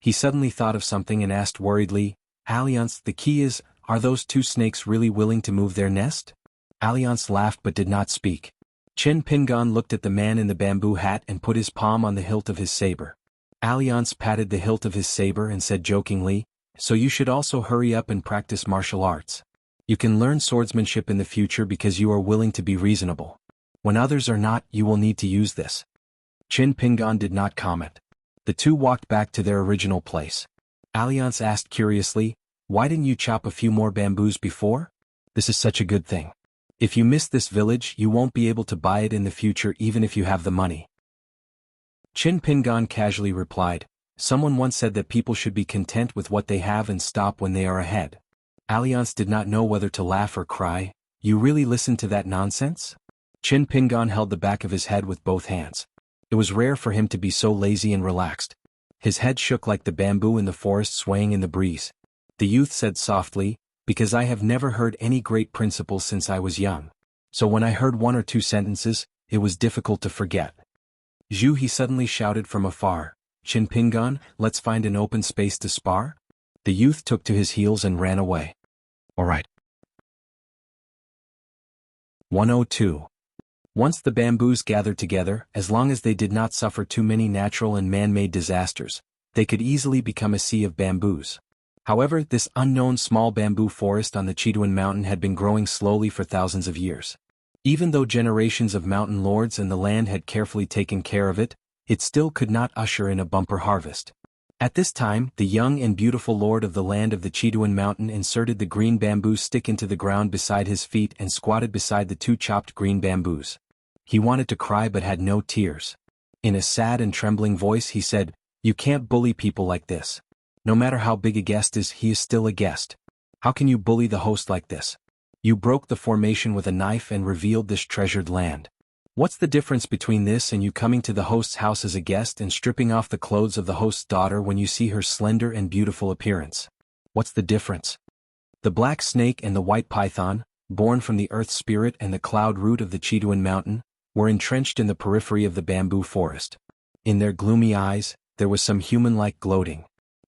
He suddenly thought of something and asked worriedly, Alliance, the key is, are those two snakes really willing to move their nest? Alliance laughed but did not speak. Chin Pingon looked at the man in the bamboo hat and put his palm on the hilt of his saber. Alliance patted the hilt of his saber and said jokingly, so you should also hurry up and practice martial arts. You can learn swordsmanship in the future because you are willing to be reasonable. When others are not, you will need to use this. Chin Pingon did not comment. The two walked back to their original place. Alliance asked curiously, why didn't you chop a few more bamboos before? This is such a good thing. If you miss this village, you won't be able to buy it in the future even if you have the money. Chin Pingon casually replied, someone once said that people should be content with what they have and stop when they are ahead. Alliance did not know whether to laugh or cry. You really listened to that nonsense? Chin Pingon held the back of his head with both hands. It was rare for him to be so lazy and relaxed. His head shook like the bamboo in the forest swaying in the breeze. The youth said softly, because I have never heard any great principles since I was young. So when I heard one or two sentences, it was difficult to forget. Zhu, he suddenly shouted from afar, Chin Pingon, let's find an open space to spar? The youth took to his heels and ran away. Alright. 102. Once the bamboos gathered together, as long as they did not suffer too many natural and man-made disasters, they could easily become a sea of bamboos. However, this unknown small bamboo forest on the Chiduan mountain had been growing slowly for thousands of years. Even though generations of mountain lords and the land had carefully taken care of it, it still could not usher in a bumper harvest. At this time, the young and beautiful lord of the land of the Chiduan mountain inserted the green bamboo stick into the ground beside his feet and squatted beside the two chopped green bamboos. He wanted to cry but had no tears. In a sad and trembling voice he said, you can't bully people like this. No matter how big a guest is, he is still a guest. How can you bully the host like this? You broke the formation with a knife and revealed this treasured land. What's the difference between this and you coming to the host's house as a guest and stripping off the clothes of the host's daughter when you see her slender and beautiful appearance? What's the difference? The black snake and the white python, born from the earth spirit and the cloud root of the Chiduan mountain, were entrenched in the periphery of the bamboo forest. In their gloomy eyes, there was some human-like gloating.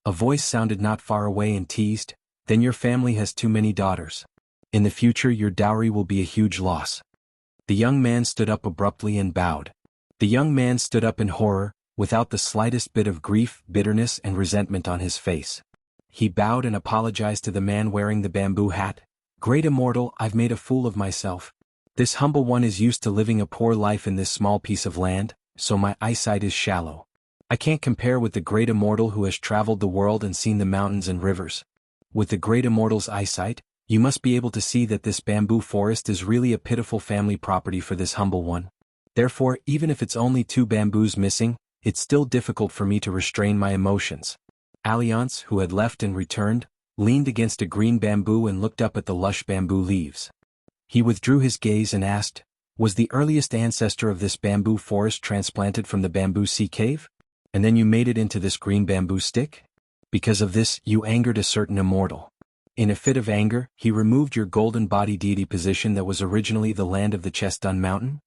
A voice sounded not far away and teased, then your family has too many daughters. In the future your dowry will be a huge loss. The young man stood up abruptly and bowed. The young man stood up in horror, without the slightest bit of grief, bitterness and resentment on his face. He bowed and apologized to the man wearing the bamboo hat. Great immortal, I've made a fool of myself. This humble one is used to living a poor life in this small piece of land, so my eyesight is shallow. I can't compare with the great immortal who has traveled the world and seen the mountains and rivers. With the great immortal's eyesight, you must be able to see that this bamboo forest is really a pitiful family property for this humble one. Therefore, even if it's only 2 bamboos missing, it's still difficult for me to restrain my emotions. Alliance, who had left and returned, leaned against a green bamboo and looked up at the lush bamboo leaves. He withdrew his gaze and asked, "Was the earliest ancestor of this bamboo forest transplanted from the bamboo sea cave? And then you made it into this green bamboo stick? Because of this, you angered a certain immortal. In a fit of anger, he removed your golden body deity position that was originally the land of the Chestun Mountain?"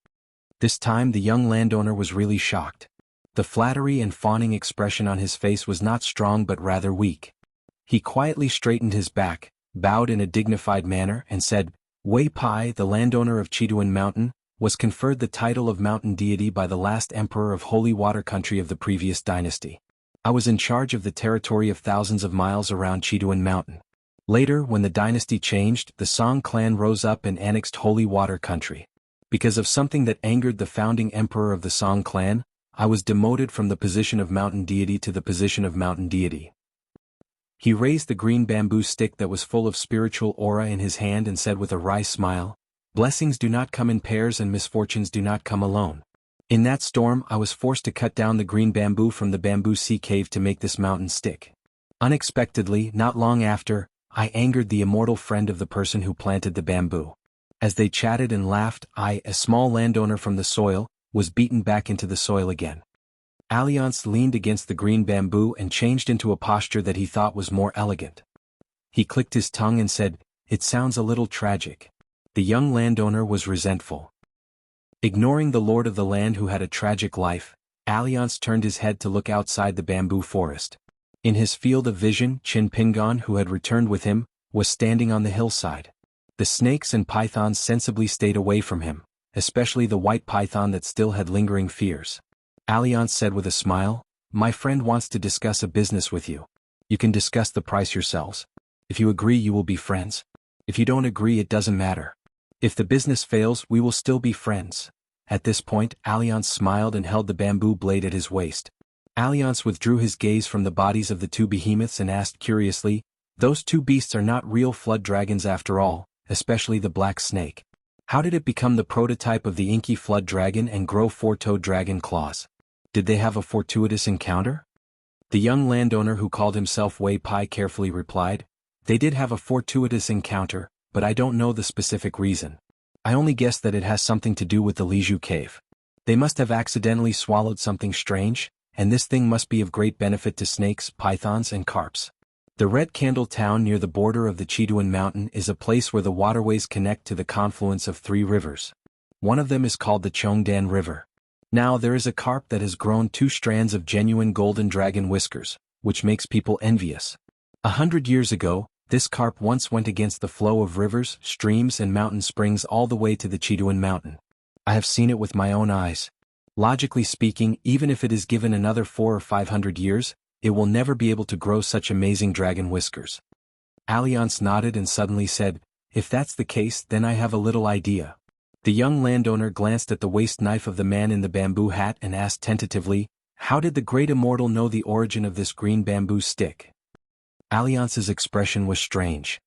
This time the young landowner was really shocked. The flattery and fawning expression on his face was not strong but rather weak. He quietly straightened his back, bowed in a dignified manner, and said, "Wei Pai, the landowner of Chiduen Mountain, was conferred the title of mountain deity by the last emperor of Holy Water Country of the previous dynasty. I was in charge of the territory of thousands of miles around Chiduen Mountain. Later, when the dynasty changed, the Song clan rose up and annexed Holy Water Country. Because of something that angered the founding emperor of the Song clan, I was demoted from the position of mountain deity to the position of mountain deity." He raised the green bamboo stick that was full of spiritual aura in his hand and said with a wry smile, "Blessings do not come in pairs and misfortunes do not come alone. In that storm I was forced to cut down the green bamboo from the bamboo sea cave to make this mountain stick. Unexpectedly, not long after, I angered the immortal friend of the person who planted the bamboo. As they chatted and laughed, I, a small landowner from the soil, was beaten back into the soil again." Alliance leaned against the green bamboo and changed into a posture that he thought was more elegant. He clicked his tongue and said, "It sounds a little tragic." The young landowner was resentful. Ignoring the lord of the land who had a tragic life, Alliance turned his head to look outside the bamboo forest. In his field of vision, Chin Pingon, who had returned with him, was standing on the hillside. The snakes and pythons sensibly stayed away from him, especially the white python that still had lingering fears. Alliance said with a smile, "My friend wants to discuss a business with you. You can discuss the price yourselves. If you agree, you will be friends. If you don't agree, it doesn't matter. If the business fails, we will still be friends." At this point, Alliance smiled and held the bamboo blade at his waist. Alliance withdrew his gaze from the bodies of the two behemoths and asked curiously, "Those two beasts are not real flood dragons after all, especially the black snake. How did it become the prototype of the inky flood dragon and grow four-toed dragon claws? Did they have a fortuitous encounter?" The young landowner who called himself Wei Pai carefully replied, "They did have a fortuitous encounter, but I don't know the specific reason. I only guess that it has something to do with the Liju cave. They must have accidentally swallowed something strange, and this thing must be of great benefit to snakes, pythons, and carps. The Red Candle Town near the border of the Chiduen Mountain is a place where the waterways connect to the confluence of 3 rivers. One of them is called the Chongdan River. Now there is a carp that has grown 2 strands of genuine golden dragon whiskers, which makes people envious. 100 years ago, this carp once went against the flow of rivers, streams and mountain springs all the way to the Chiduen Mountain. I have seen it with my own eyes. Logically speaking, even if it is given another 400 or 500 years, it will never be able to grow such amazing dragon whiskers." Alliance nodded and suddenly said, "If that's the case, then I have a little idea." The young landowner glanced at the waist knife of the man in the bamboo hat and asked tentatively, "How did the great immortal know the origin of this green bamboo stick?" Alliance's expression was strange.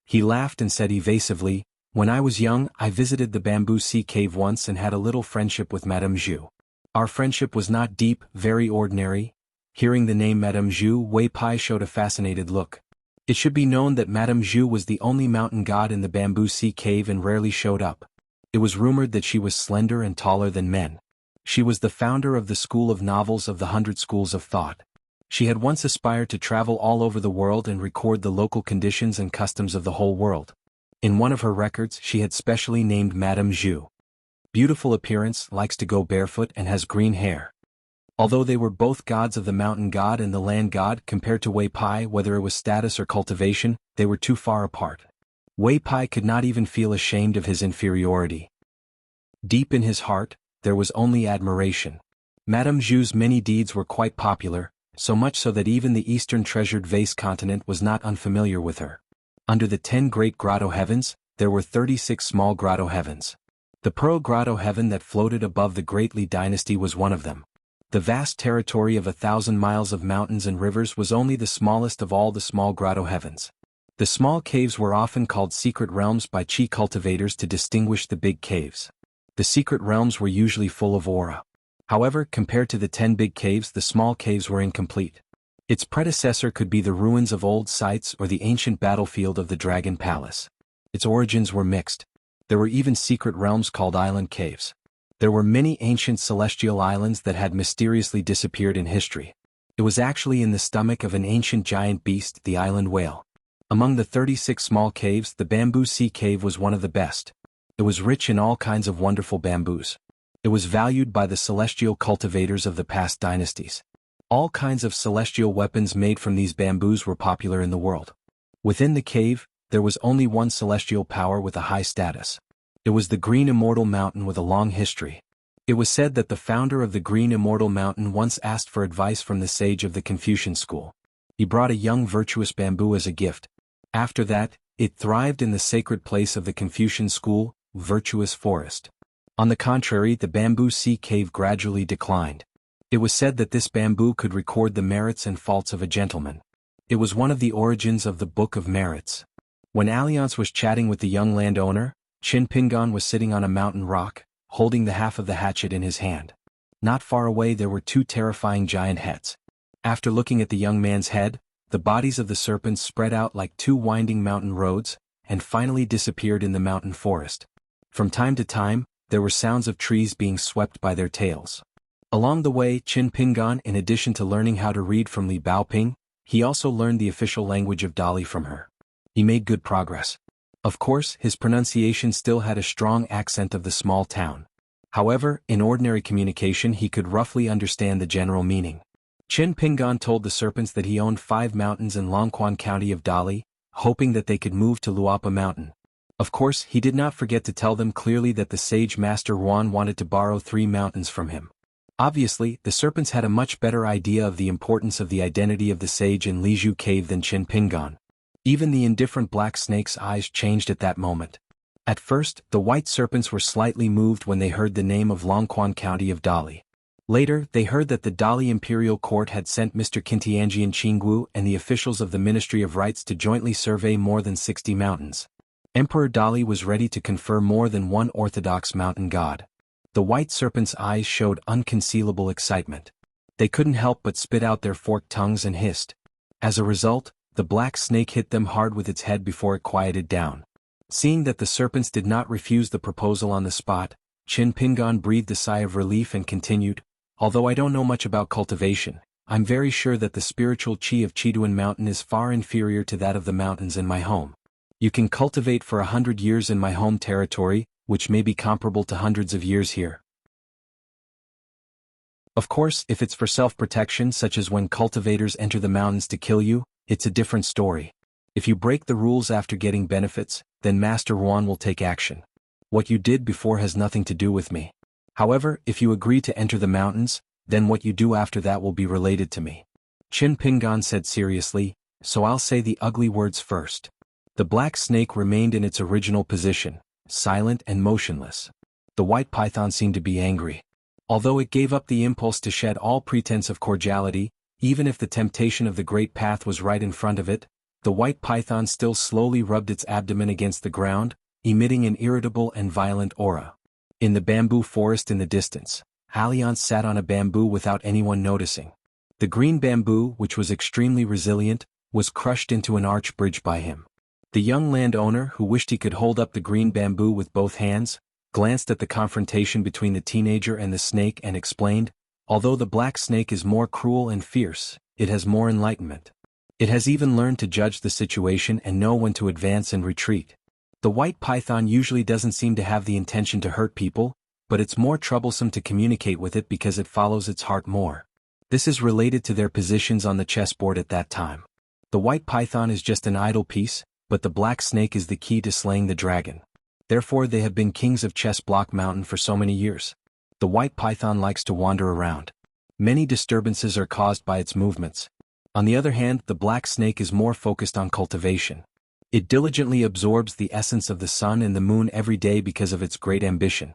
He laughed and said evasively, "When I was young, I visited the bamboo sea cave once and had a little friendship with Madame Zhu. Our friendship was not deep, very ordinary." Hearing the name Madame Zhu, Wei Pai showed a fascinated look. It should be known that Madame Zhu was the only mountain god in the bamboo sea cave and rarely showed up. It was rumored that she was slender and taller than men. She was the founder of the school of novels of the 100 schools of thought. She had once aspired to travel all over the world and record the local conditions and customs of the whole world. In one of her records, she had specially named Madame Zhu. Beautiful appearance, likes to go barefoot and has green hair. Although they were both gods of the mountain god and the land god, compared to Wei Pai, whether it was status or cultivation, they were too far apart. Wei Pai could not even feel ashamed of his inferiority. Deep in his heart, there was only admiration. Madame Zhu's many deeds were quite popular, so much so that even the eastern treasured vase continent was not unfamiliar with her. Under the 10 great grotto heavens, there were 36 small grotto heavens. The pearl grotto heaven that floated above the Great Li dynasty was one of them. The vast territory of 1,000 miles of mountains and rivers was only the smallest of all the small grotto heavens. The small caves were often called secret realms by Qi cultivators to distinguish the big caves. The secret realms were usually full of aura. However, compared to the 10 big caves, the small caves were incomplete. Its predecessor could be the ruins of old sites or the ancient battlefield of the Dragon Palace. Its origins were mixed. There were even secret realms called island caves. There were many ancient celestial islands that had mysteriously disappeared in history. It was actually in the stomach of an ancient giant beast, the island whale. Among the 36 small caves, the Bamboo Sea Cave was one of the best. It was rich in all kinds of wonderful bamboos. It was valued by the celestial cultivators of the past dynasties. All kinds of celestial weapons made from these bamboos were popular in the world. Within the cave, there was only one celestial power with a high status. It was the Green Immortal Mountain with a long history. It was said that the founder of the Green Immortal Mountain once asked for advice from the sage of the Confucian school. He brought a young virtuous bamboo as a gift. After that, it thrived in the sacred place of the Confucian school, virtuous forest. On the contrary, the Bamboo Sea Cave gradually declined. It was said that this bamboo could record the merits and faults of a gentleman. It was one of the origins of the Book of Merits. When Alliance was chatting with the young landowner, Chin Pingan was sitting on a mountain rock, holding the half of the hatchet in his hand. Not far away there were two terrifying giant heads. After looking at the young man's head, the bodies of the serpents spread out like two winding mountain roads, and finally disappeared in the mountain forest. From time to time, there were sounds of trees being swept by their tails. Along the way, Chin Pingan, in addition to learning how to read from Li Baoping, he also learned the official language of Dali from her. He made good progress. Of course, his pronunciation still had a strong accent of the small town. However, in ordinary communication he could roughly understand the general meaning. Chin Pingan told the serpents that he owned 5 mountains in Longquan County of Dali, hoping that they could move to Luapa Mountain. Of course, he did not forget to tell them clearly that the sage Master Yuan wanted to borrow 3 mountains from him. Obviously, the serpents had a much better idea of the importance of the identity of the sage in Liju Cave than Chin Pingan. Even the indifferent black snake's eyes changed at that moment. At first, the white serpents were slightly moved when they heard the name of Longquan County of Dali. Later, they heard that the Dali Imperial Court had sent Mr. Kintianjian Qinggu and the officials of the Ministry of Rights to jointly survey more than 60 mountains. Emperor Dali was ready to confer more than one orthodox mountain god. The white serpent's eyes showed unconcealable excitement. They couldn't help but spit out their forked tongues and hissed. As a result, the black snake hit them hard with its head before it quieted down. Seeing that the serpents did not refuse the proposal on the spot, Chin Pingan breathed a sigh of relief and continued, "Although I don't know much about cultivation, I'm very sure that the spiritual qi of Chiduan Mountain is far inferior to that of the mountains in my home. You can cultivate for 100 years in my home territory, which may be comparable to hundreds of years here. Of course, if it's for self-protection such as when cultivators enter the mountains to kill you, it's a different story. If you break the rules after getting benefits, then Master Yuan will take action. What you did before has nothing to do with me. However, if you agree to enter the mountains, then what you do after that will be related to me." Chin Pingan said seriously, "So I'll say the ugly words first." The black snake remained in its original position, silent and motionless. The white python seemed to be angry. Although it gave up the impulse to shed all pretense of cordiality, even if the temptation of the great path was right in front of it, the white python still slowly rubbed its abdomen against the ground, emitting an irritable and violent aura. In the bamboo forest in the distance, Alliance sat on a bamboo without anyone noticing. The green bamboo, which was extremely resilient, was crushed into an arch bridge by him. The young landowner, who wished he could hold up the green bamboo with both hands, glanced at the confrontation between the teenager and the snake and explained, "Although the black snake is more cruel and fierce, it has more enlightenment. It has even learned to judge the situation and know when to advance and retreat. The white python usually doesn't seem to have the intention to hurt people, but it's more troublesome to communicate with it because it follows its heart more. This is related to their positions on the chessboard at that time. The white python is just an idle piece, but the black snake is the key to slaying the dragon. Therefore they have been kings of Chess Block Mountain for so many years. The white python likes to wander around. Many disturbances are caused by its movements. On the other hand, the black snake is more focused on cultivation. It diligently absorbs the essence of the sun and the moon every day because of its great ambition."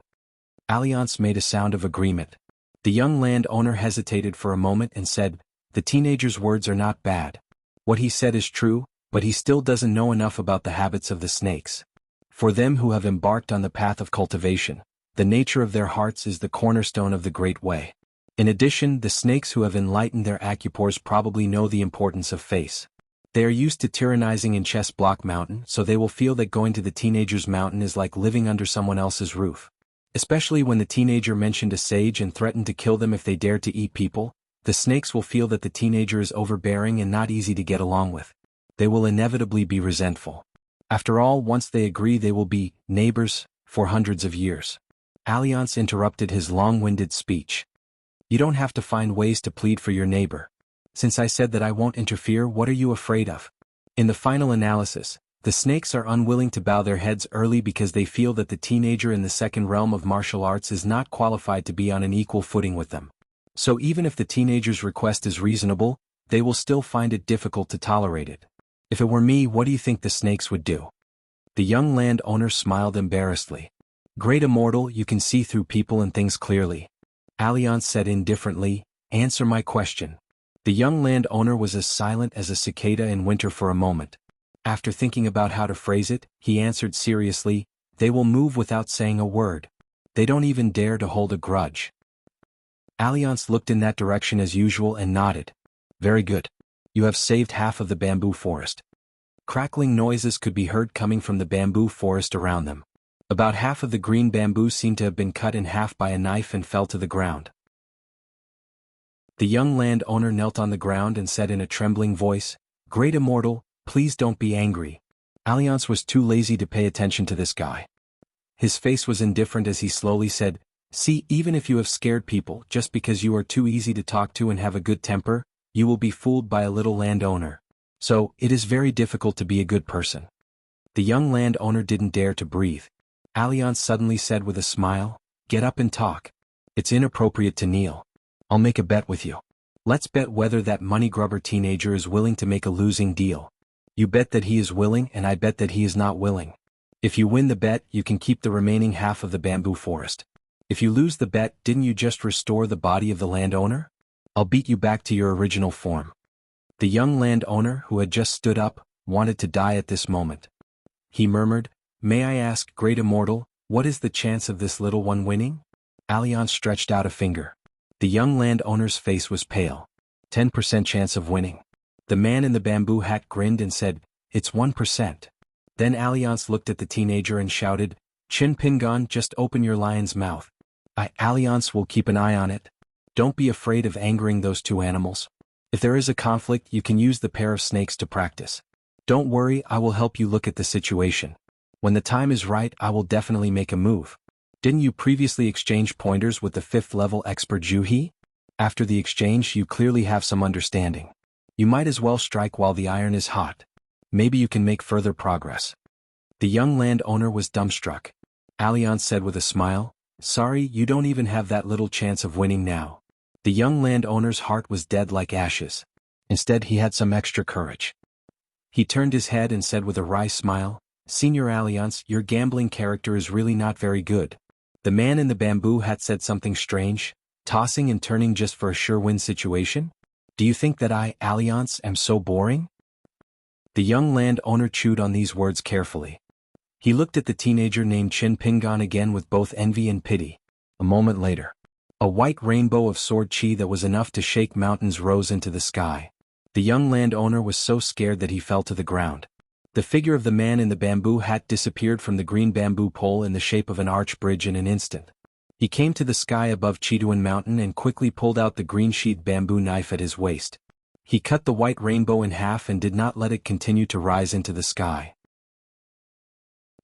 Alliance made a sound of agreement. The young landowner hesitated for a moment and said, "The teenager's words are not bad. What he said is true, but he still doesn't know enough about the habits of the snakes. For them who have embarked on the path of cultivation, the nature of their hearts is the cornerstone of the Great Way. In addition, the snakes who have enlightened their acupores probably know the importance of face. They are used to tyrannizing in Chess Block Mountain, so they will feel that going to the teenager's mountain is like living under someone else's roof. Especially when the teenager mentioned a sage and threatened to kill them if they dared to eat people, the snakes will feel that the teenager is overbearing and not easy to get along with. They will inevitably be resentful. After all, once they agree, they will be neighbors for hundreds of years. Alliance interrupted his long-winded speech. You don't have to find ways to plead for your neighbor. Since I said that I won't interfere, what are you afraid of? In the final analysis, the snakes are unwilling to bow their heads early because they feel that the teenager in the second realm of martial arts is not qualified to be on an equal footing with them. So even if the teenager's request is reasonable, they will still find it difficult to tolerate it. If it were me, what do you think the snakes would do? The young landowner smiled embarrassedly. Great immortal, you can see through people and things clearly. Alliance said indifferently, answer my question. The young landowner was as silent as a cicada in winter for a moment. After thinking about how to phrase it, he answered seriously, they will move without saying a word. They don't even dare to hold a grudge. Alliance looked in that direction as usual and nodded. Very good. You have saved half of the bamboo forest. Crackling noises could be heard coming from the bamboo forest around them. About half of the green bamboo seemed to have been cut in half by a knife and fell to the ground. The young landowner knelt on the ground and said in a trembling voice, Great immortal, please don't be angry. Alliance was too lazy to pay attention to this guy. His face was indifferent as he slowly said, See, even if you have scared people just because you are too easy to talk to and have a good temper, you will be fooled by a little landowner. So, it is very difficult to be a good person. The young landowner didn't dare to breathe. Alliance suddenly said with a smile, Get up and talk. It's inappropriate to kneel. I'll make a bet with you. Let's bet whether that money grubber teenager is willing to make a losing deal. You bet that he is willing and I bet that he is not willing. If you win the bet, you can keep the remaining half of the bamboo forest. If you lose the bet, didn't you just restore the body of the landowner? I'll beat you back to your original form. The young landowner, who had just stood up, wanted to die at this moment. He murmured, May I ask, great immortal, what is the chance of this little one winning? Alliance stretched out a finger. The young landowner's face was pale. 10% chance of winning. The man in the bamboo hat grinned and said, It's 1%. Then Alliance looked at the teenager and shouted, Chin Pingon, just open your lion's mouth. Alliance will keep an eye on it. Don't be afraid of angering those two animals. If there is a conflict, you can use the pair of snakes to practice. Don't worry, I will help you look at the situation. When the time is right, I will definitely make a move. Didn't you previously exchange pointers with the 5th level expert Juhi? After the exchange, you clearly have some understanding. You might as well strike while the iron is hot. Maybe you can make further progress. The young landowner was dumbstruck. Alliance said with a smile, Sorry, you don't even have that little chance of winning now. The young landowner's heart was dead like ashes. Instead, he had some extra courage. He turned his head and said with a wry smile, Senior Alliance, your gambling character is really not very good. The man in the bamboo hat said something strange, tossing and turning just for a sure win situation? Do you think that I, Alliance, am so boring? The young landowner chewed on these words carefully. He looked at the teenager named Chin Pingon again with both envy and pity. A moment later, a white rainbow of sword chi that was enough to shake mountains rose into the sky. The young landowner was so scared that he fell to the ground. The figure of the man in the bamboo hat disappeared from the green bamboo pole in the shape of an arch bridge in an instant. He came to the sky above Chituan Mountain and quickly pulled out the green-sheathed bamboo knife at his waist. He cut the white rainbow in half and did not let it continue to rise into the sky.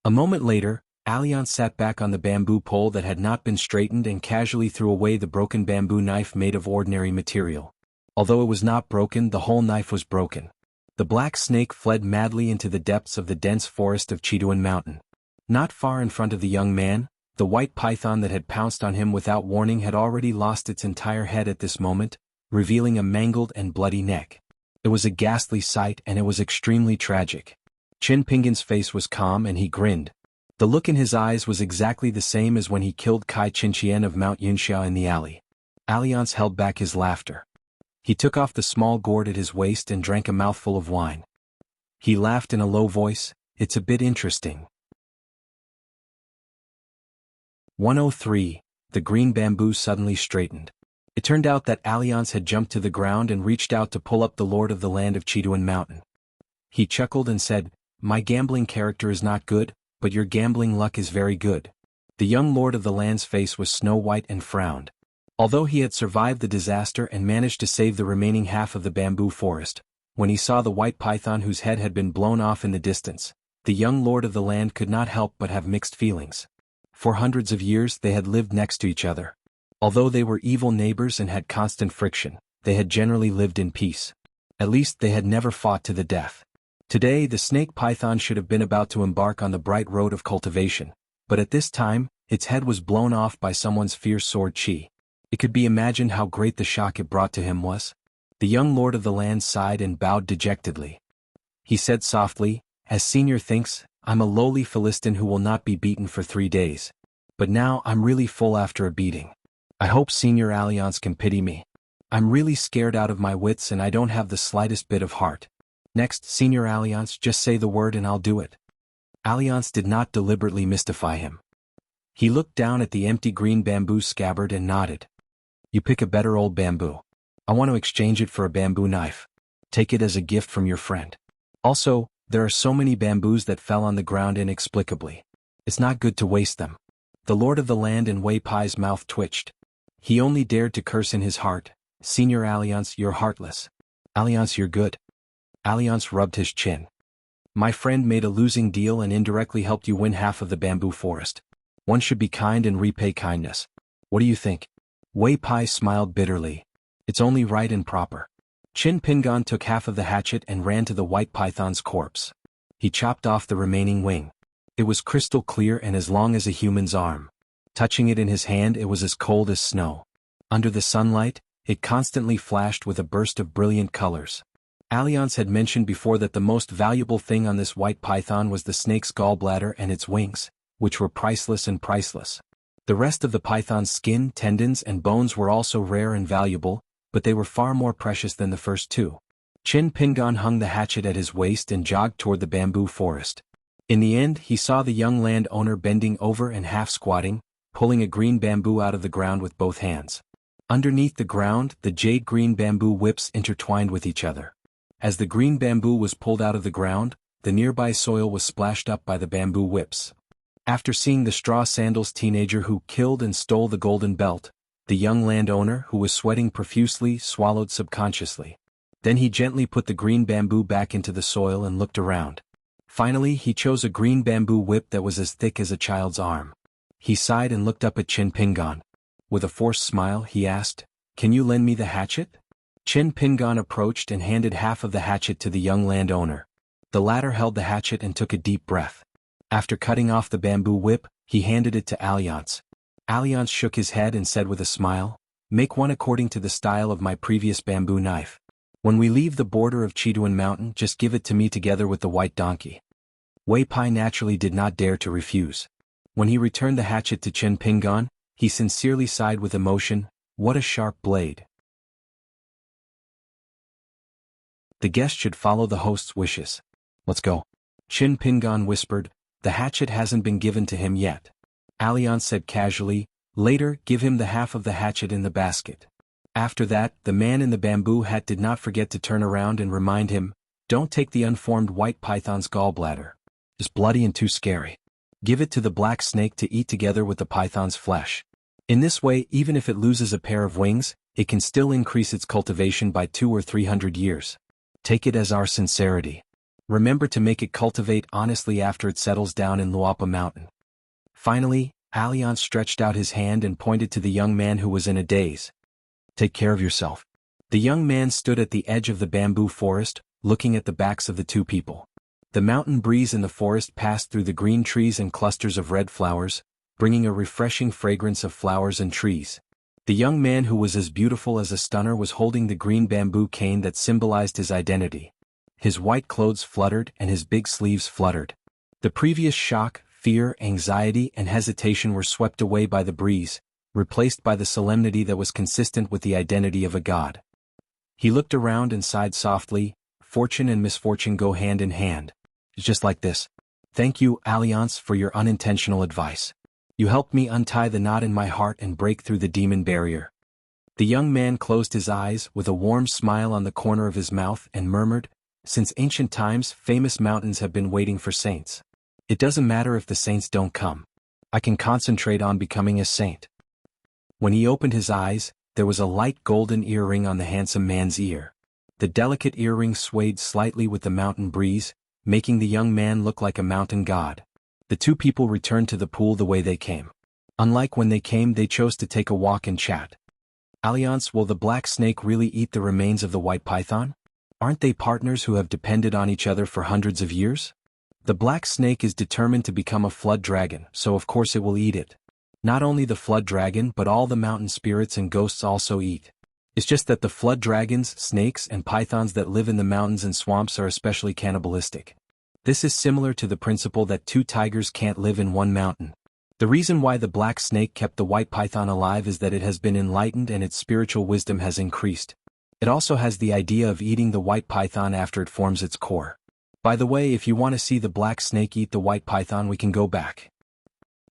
A moment later, Alliance sat back on the bamboo pole that had not been straightened and casually threw away the broken bamboo knife made of ordinary material. Although it was not broken, the whole knife was broken. The black snake fled madly into the depths of the dense forest of Chituan Mountain. Not far in front of the young man, the white python that had pounced on him without warning had already lost its entire head at this moment, revealing a mangled and bloody neck. It was a ghastly sight and it was extremely tragic. Chin Pingon's face was calm and he grinned. The look in his eyes was exactly the same as when he killed Kai Chinchien of Mount Yunxiao in the alley. Alliance held back his laughter. He took off the small gourd at his waist and drank a mouthful of wine. He laughed in a low voice, It's a bit interesting. 103. The green bamboo suddenly straightened. It turned out that Alliance had jumped to the ground and reached out to pull up the lord of the land of Chiduan Mountain. He chuckled and said, "My gambling character is not good, but your gambling luck is very good." The young lord of the land's face was snow white and frowned. Although he had survived the disaster and managed to save the remaining half of the bamboo forest, when he saw the white python whose head had been blown off in the distance, the young lord of the land could not help but have mixed feelings. For hundreds of years they had lived next to each other. Although they were evil neighbors and had constant friction, they had generally lived in peace. At least they had never fought to the death. Today the snake python should have been about to embark on the bright road of cultivation, but at this time, its head was blown off by someone's fierce sword chi. It could be imagined how great the shock it brought to him was. The young lord of the land sighed and bowed dejectedly. He said softly, "As Senior thinks, I'm a lowly Philistine who will not be beaten for 3 days. But now I'm really full after a beating. I hope Senior Alliance can pity me. I'm really scared out of my wits and I don't have the slightest bit of heart. Next, Senior Alliance, just say the word and I'll do it." Alliance did not deliberately mystify him. He looked down at the empty green bamboo scabbard and nodded. "You pick a better old bamboo. I want to exchange it for a bamboo knife. Take it as a gift from your friend. Also, there are so many bamboos that fell on the ground inexplicably. It's not good to waste them." The lord of the land in Wei Pai's mouth twitched. He only dared to curse in his heart, "Senior Alliance, you're heartless. Alliance, you're good." Alliance rubbed his chin. "My friend made a losing deal and indirectly helped you win half of the bamboo forest. One should be kind and repay kindness. What do you think?" Wei Pai smiled bitterly. "It's only right and proper." Qin Pingan took half of the hatchet and ran to the white python's corpse. He chopped off the remaining wing. It was crystal clear and as long as a human's arm. Touching it in his hand, it was as cold as snow. Under the sunlight, it constantly flashed with a burst of brilliant colors. Alliance had mentioned before that the most valuable thing on this white python was the snake's gallbladder and its wings, which were priceless and priceless. The rest of the python's skin, tendons, and bones were also rare and valuable, but they were far more precious than the first two. Qin Pingan hung the hatchet at his waist and jogged toward the bamboo forest. In the end, he saw the young landowner bending over and half squatting, pulling a green bamboo out of the ground with both hands. Underneath the ground, the jade-green bamboo whips intertwined with each other. As the green bamboo was pulled out of the ground, the nearby soil was splashed up by the bamboo whips. After seeing the straw sandals teenager who killed and stole the golden belt, the young landowner, who was sweating profusely, swallowed subconsciously. Then he gently put the green bamboo back into the soil and looked around. Finally, he chose a green bamboo whip that was as thick as a child's arm. He sighed and looked up at Qin Pingan. With a forced smile, he asked, "Can you lend me the hatchet?" Qin Pingan approached and handed half of the hatchet to the young landowner. The latter held the hatchet and took a deep breath. After cutting off the bamboo whip, he handed it to Alliance. Alliance shook his head and said with a smile, "Make one according to the style of my previous bamboo knife. When we leave the border of Chiduan Mountain, just give it to me together with the white donkey." Wei Pai naturally did not dare to refuse. When he returned the hatchet to Qin Pingan, he sincerely sighed with emotion, "What a sharp blade." The guest should follow the host's wishes. "Let's go." Qin Pingan whispered, "The hatchet hasn't been given to him yet." Alliance said casually, "Later, give him the half of the hatchet in the basket." After that, the man in the bamboo hat did not forget to turn around and remind him, "Don't take the unformed white python's gallbladder. It's bloody and too scary. Give it to the black snake to eat together with the python's flesh. In this way, even if it loses a pair of wings, it can still increase its cultivation by 200 or 300 years. Take it as our sincerity. Remember to make it cultivate honestly after it settles down in Luapa Mountain." Finally, Alliance stretched out his hand and pointed to the young man who was in a daze. "Take care of yourself." The young man stood at the edge of the bamboo forest, looking at the backs of the two people. The mountain breeze in the forest passed through the green trees and clusters of red flowers, bringing a refreshing fragrance of flowers and trees. The young man who was as beautiful as a stunner was holding the green bamboo cane that symbolized his identity. His white clothes fluttered and his big sleeves fluttered. The previous shock, fear, anxiety, and hesitation were swept away by the breeze, replaced by the solemnity that was consistent with the identity of a god. He looked around and sighed softly, "Fortune and misfortune go hand in hand. It's just like this. Thank you, Alliance, for your unintentional advice. You helped me untie the knot in my heart and break through the demon barrier." The young man closed his eyes with a warm smile on the corner of his mouth and murmured, "Since ancient times, famous mountains have been waiting for saints. It doesn't matter if the saints don't come. I can concentrate on becoming a saint." When he opened his eyes, there was a light golden earring on the handsome man's ear. The delicate earring swayed slightly with the mountain breeze, making the young man look like a mountain god. The two people returned to the pool the way they came. Unlike when they came, they chose to take a walk and chat. "Alliance, will the black snake really eat the remains of the white python? Aren't they partners who have depended on each other for hundreds of years? The black snake is determined to become a flood dragon, so of course it will eat it. Not only the flood dragon but all the mountain spirits and ghosts also eat. It's just that the flood dragons, snakes, and pythons that live in the mountains and swamps are especially cannibalistic. This is similar to the principle that two tigers can't live in one mountain. The reason why the black snake kept the white python alive is that it has been enlightened and its spiritual wisdom has increased. It also has the idea of eating the white python after it forms its core. By the way, if you want to see the black snake eat the white python, we can go back.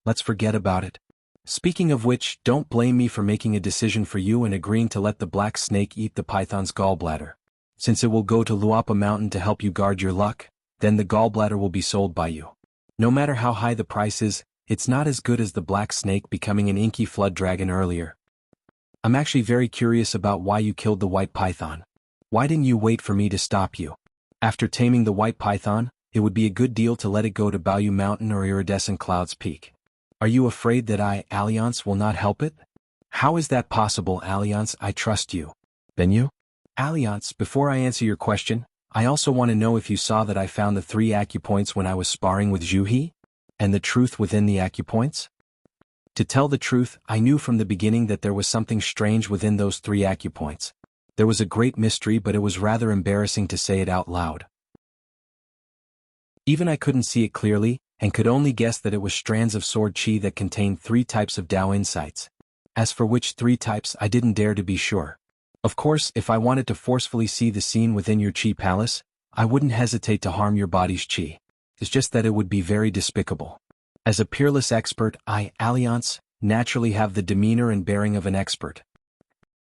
Let's forget about it. Speaking of which, don't blame me for making a decision for you and agreeing to let the black snake eat the python's gallbladder. Since it will go to Luapa Mountain to help you guard your luck, then the gallbladder will be sold by you. No matter how high the price is, it's not as good as the black snake becoming an inky flood dragon earlier. I'm actually very curious about why you killed the white python. Why didn't you wait for me to stop you? After taming the white python, it would be a good deal to let it go to Bayou Mountain or Iridescent Clouds Peak. Are you afraid that I, Alliance, will not help it? How is that possible, Alliance? I trust you. Then you? Alliance, before I answer your question, I also want to know if you saw that I found the 3 acupoints when I was sparring with Juhi? And the truth within the acupoints? To tell the truth, I knew from the beginning that there was something strange within those 3 acupoints. There was a great mystery, but it was rather embarrassing to say it out loud. Even I couldn't see it clearly, and could only guess that it was strands of sword chi that contained 3 types of Tao insights. As for which 3 types, I didn't dare to be sure. Of course, if I wanted to forcefully see the scene within your chi palace, I wouldn't hesitate to harm your body's chi. It's just that it would be very despicable. As a peerless expert, I, Alliance, naturally have the demeanor and bearing of an expert.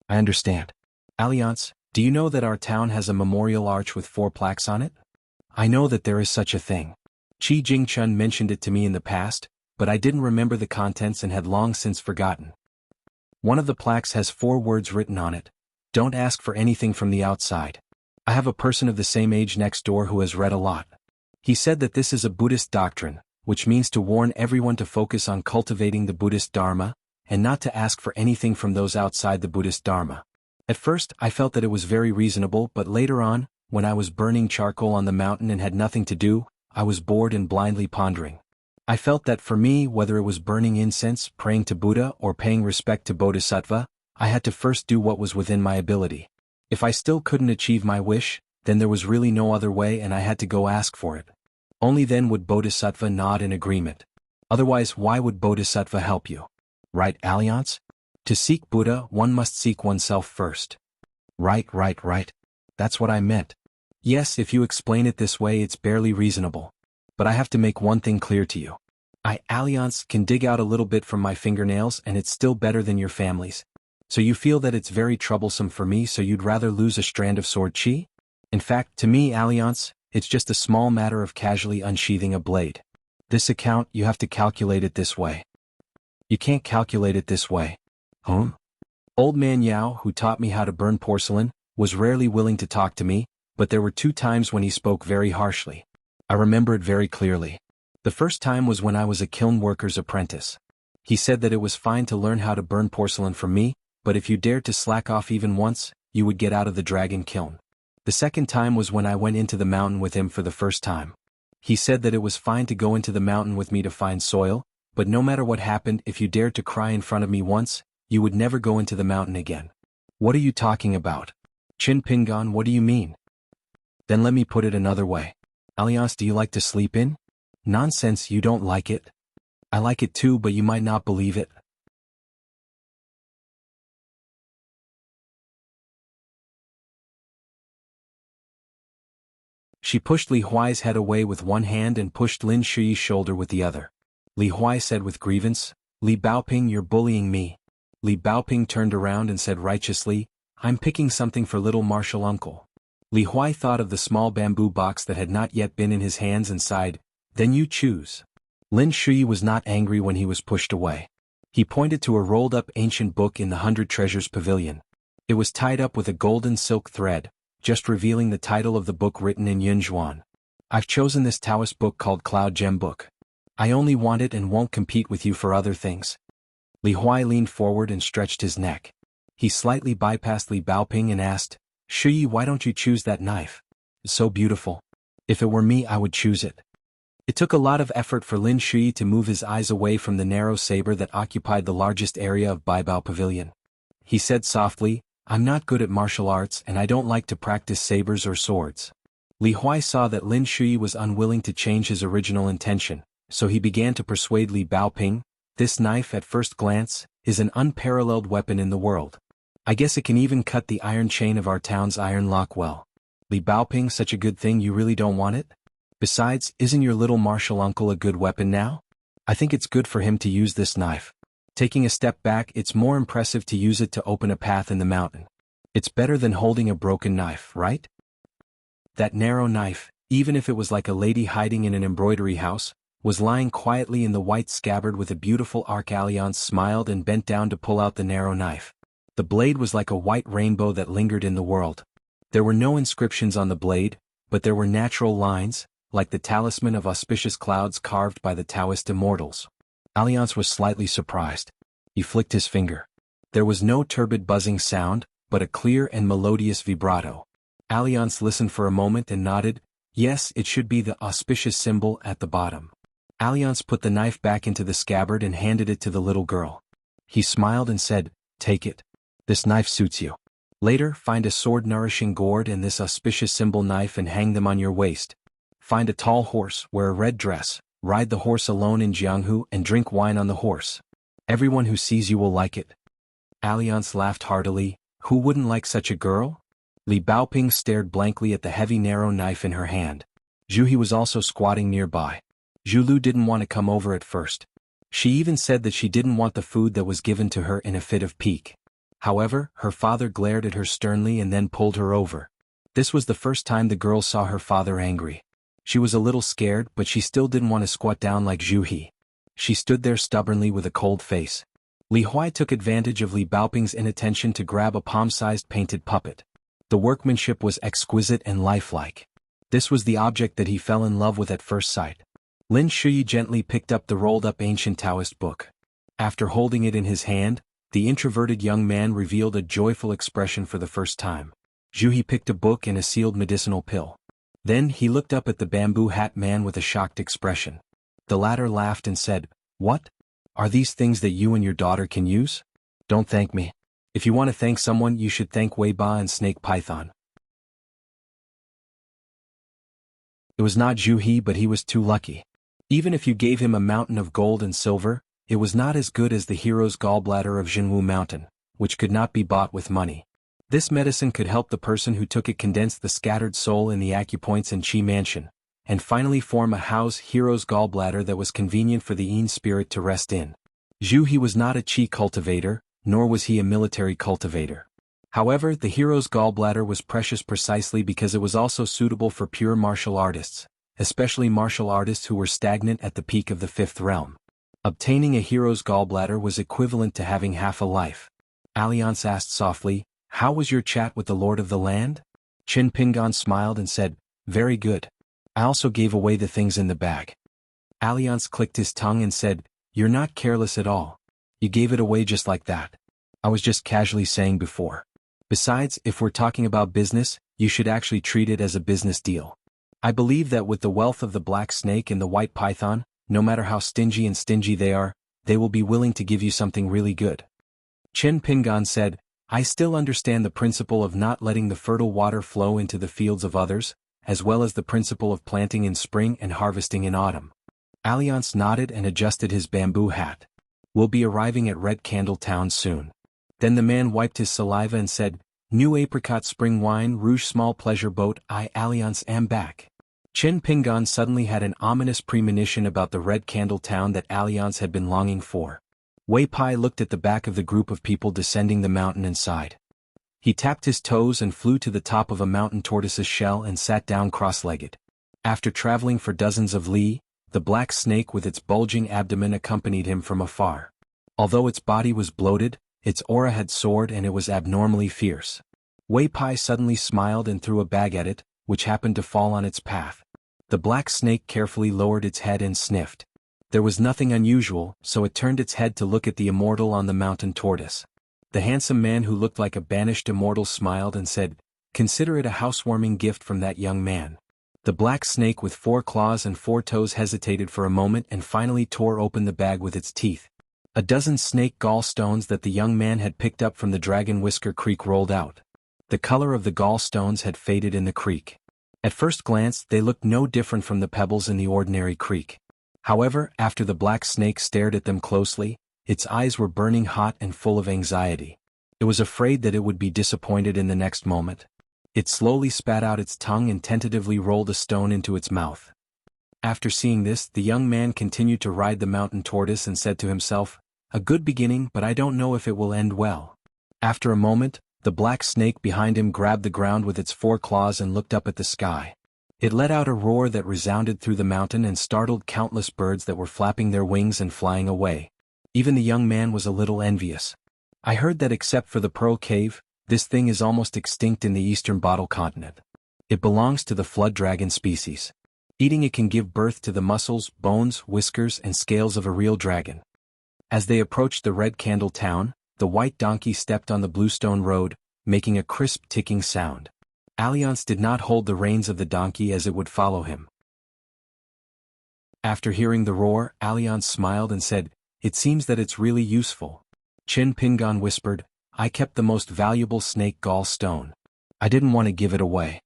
I understand. Alliance, do you know that our town has a memorial arch with 4 plaques on it? I know that there is such a thing. Chi Jingchun mentioned it to me in the past, but I didn't remember the contents and had long since forgotten. One of the plaques has 4 words written on it. Don't ask for anything from the outside. I have a person of the same age next door who has read a lot. He said that this is a Buddhist doctrine, which means to warn everyone to focus on cultivating the Buddhist Dharma, and not to ask for anything from those outside the Buddhist Dharma. At first, I felt that it was very reasonable, but later on, when I was burning charcoal on the mountain and had nothing to do, I was bored and blindly pondering. I felt that for me, whether it was burning incense, praying to Buddha, or paying respect to Bodhisattva, I had to first do what was within my ability. If I still couldn't achieve my wish, then there was really no other way and I had to go ask for it. Only then would Bodhisattva nod in agreement. Otherwise, why would Bodhisattva help you? Right, Alliance? To seek Buddha, one must seek oneself first. Right. That's what I meant. Yes, if you explain it this way, it's barely reasonable. But I have to make one thing clear to you. I, Alliance, can dig out a little bit from my fingernails and it's still better than your family's. So you feel that it's very troublesome for me, so you'd rather lose a strand of sword chi? In fact, to me, Alliance, it's just a small matter of casually unsheathing a blade. This account, you have to calculate it this way. You can't calculate it this way. Old man Yao, who taught me how to burn porcelain, was rarely willing to talk to me, but there were 2 times when he spoke very harshly. I remember it very clearly. The first time was when I was a kiln worker's apprentice. He said that it was fine to learn how to burn porcelain from me, but if you dared to slack off even once, you would get out of the dragon kiln. The second time was when I went into the mountain with him for the first time. He said that it was fine to go into the mountain with me to find soil, but no matter what happened, if you dared to cry in front of me once, you would never go into the mountain again. What are you talking about? Chin Pingon, what do you mean? Then let me put it another way. Alliance, do you like to sleep in? Nonsense, you don't like it. I like it too, but you might not believe it. She pushed Li Huai's head away with one hand and pushed Lin Shuyi's shoulder with the other. Li Huai said with grievance, Li Baoping, you're bullying me. Li Baoping turned around and said righteously, I'm picking something for little martial uncle. Li Huai thought of the small bamboo box that had not yet been in his hands and sighed, then you choose. Lin Shui was not angry when he was pushed away. He pointed to a rolled-up ancient book in the 100 Treasures Pavilion. It was tied up with a golden silk thread, just revealing the title of the book written in Yunzhuan. I've chosen this Taoist book called Cloud Gem Book. I only want it and won't compete with you for other things. Li Huai leaned forward and stretched his neck. He slightly bypassed Li Baoping and asked, Shuyi, why don't you choose that knife? It's so beautiful. If it were me, I would choose it. It took a lot of effort for Lin Shui to move his eyes away from the narrow saber that occupied the largest area of Baibao Pavilion. He said softly, I'm not good at martial arts and I don't like to practice sabers or swords. Li Huai saw that Lin Shui was unwilling to change his original intention, so he began to persuade Li Baoping, this knife at first glance, is an unparalleled weapon in the world. I guess it can even cut the iron chain of our town's iron lock well. Li Baoping, such a good thing, you really don't want it? Besides, isn't your little martial uncle a good weapon now? I think it's good for him to use this knife. Taking a step back, it's more impressive to use it to open a path in the mountain. It's better than holding a broken knife, right? That narrow knife, even if it was like a lady hiding in an embroidery house, was lying quietly in the white scabbard with a beautiful arc. Alliance smiled and bent down to pull out the narrow knife. The blade was like a white rainbow that lingered in the world. There were no inscriptions on the blade, but there were natural lines, like the talisman of auspicious clouds carved by the Taoist immortals. Alliance was slightly surprised. He flicked his finger. There was no turbid buzzing sound, but a clear and melodious vibrato. Alliance listened for a moment and nodded, yes, it should be the auspicious symbol at the bottom. Alliance put the knife back into the scabbard and handed it to the little girl. He smiled and said, take it. This knife suits you. Later, find a sword-nourishing gourd and this auspicious symbol knife and hang them on your waist. Find a tall horse, wear a red dress, ride the horse alone in Jianghu and drink wine on the horse. Everyone who sees you will like it. Alliance laughed heartily, who wouldn't like such a girl? Li Baoping stared blankly at the heavy narrow knife in her hand. Zhu He was also squatting nearby. Zhu Lu didn't want to come over at first. She even said that she didn't want the food that was given to her in a fit of pique. However, her father glared at her sternly and then pulled her over. This was the first time the girl saw her father angry. She was a little scared, but she still didn't want to squat down like Zhu He. She stood there stubbornly with a cold face. Li Huai took advantage of Li Baoping's inattention to grab a palm-sized painted puppet. The workmanship was exquisite and lifelike. This was the object that he fell in love with at first sight. Lin Shui gently picked up the rolled-up ancient Taoist book. After holding it in his hand, the introverted young man revealed a joyful expression for the first time. Zhu He picked a book and a sealed medicinal pill. Then he looked up at the bamboo hat man with a shocked expression. The latter laughed and said, what? Are these things that you and your daughter can use? Don't thank me. If you want to thank someone, you should thank Wei Ba and Snake Python. It was not Zhu He, but he was too lucky. Even if you gave him a mountain of gold and silver, it was not as good as the hero's gallbladder of Jinwu Mountain, which could not be bought with money. This medicine could help the person who took it condense the scattered soul in the acupoints and Qi mansion, and finally form a house hero's gallbladder that was convenient for the Yin spirit to rest in. Zhu He was not a Qi cultivator, nor was he a military cultivator. However, the hero's gallbladder was precious precisely because it was also suitable for pure martial artists, especially martial artists who were stagnant at the peak of the fifth realm. Obtaining a hero's gallbladder was equivalent to having half a life. Alliance asked softly, how was your chat with the Lord of the Land? Qin Pingan smiled and said, very good. I also gave away the things in the bag. Alliance clicked his tongue and said, you're not careless at all. You gave it away just like that. I was just casually saying before. Besides, if we're talking about business, you should actually treat it as a business deal. I believe that with the wealth of the black snake and the white python, no matter how stingy they are, they will be willing to give you something really good. Qin Pingan said, I still understand the principle of not letting the fertile water flow into the fields of others, as well as the principle of planting in spring and harvesting in autumn. Alliance nodded and adjusted his bamboo hat. We'll be arriving at Red Candle Town soon. Then the man wiped his saliva and said, new apricot spring wine rouge small pleasure boat I Alliance am back. Qin Pingan suddenly had an ominous premonition about the Red Candle Town that Alliance had been longing for. Wei Pai looked at the back of the group of people descending the mountain and sighed. He tapped his toes and flew to the top of a mountain tortoise's shell and sat down cross-legged. After traveling for dozens of li, the black snake with its bulging abdomen accompanied him from afar. Although its body was bloated, its aura had soared and it was abnormally fierce. Wei Pai suddenly smiled and threw a bag at it, which happened to fall on its path. The black snake carefully lowered its head and sniffed. There was nothing unusual, so it turned its head to look at the immortal on the mountain tortoise. The handsome man who looked like a banished immortal smiled and said, "Consider it a housewarming gift from that young man." The black snake with 4 claws and 4 toes hesitated for a moment and finally tore open the bag with its teeth. A dozen snake gallstones that the young man had picked up from the Dragon Whisker Creek rolled out. The color of the gallstones had faded in the creek. At first glance they looked no different from the pebbles in the ordinary creek. However, after the black snake stared at them closely, its eyes were burning hot and full of anxiety. It was afraid that it would be disappointed in the next moment. It slowly spat out its tongue and tentatively rolled a stone into its mouth. After seeing this, the young man continued to ride the mountain tortoise and said to himself, "A good beginning, but I don't know if it will end well." After a moment, the black snake behind him grabbed the ground with its 4 claws and looked up at the sky. It let out a roar that resounded through the mountain and startled countless birds that were flapping their wings and flying away. Even the young man was a little envious. "I heard that except for the Pearl Cave, this thing is almost extinct in the eastern bottle continent. It belongs to the flood dragon species. Eating it can give birth to the muscles, bones, whiskers, and scales of a real dragon." As they approached the Red Candle town, the white donkey stepped on the bluestone road, making a crisp ticking sound. Alliance did not hold the reins of the donkey as it would follow him. After hearing the roar, Alliance smiled and said, "It seems that it's really useful." Chin Pingon whispered, "I kept the most valuable snake gall stone. I didn't want to give it away."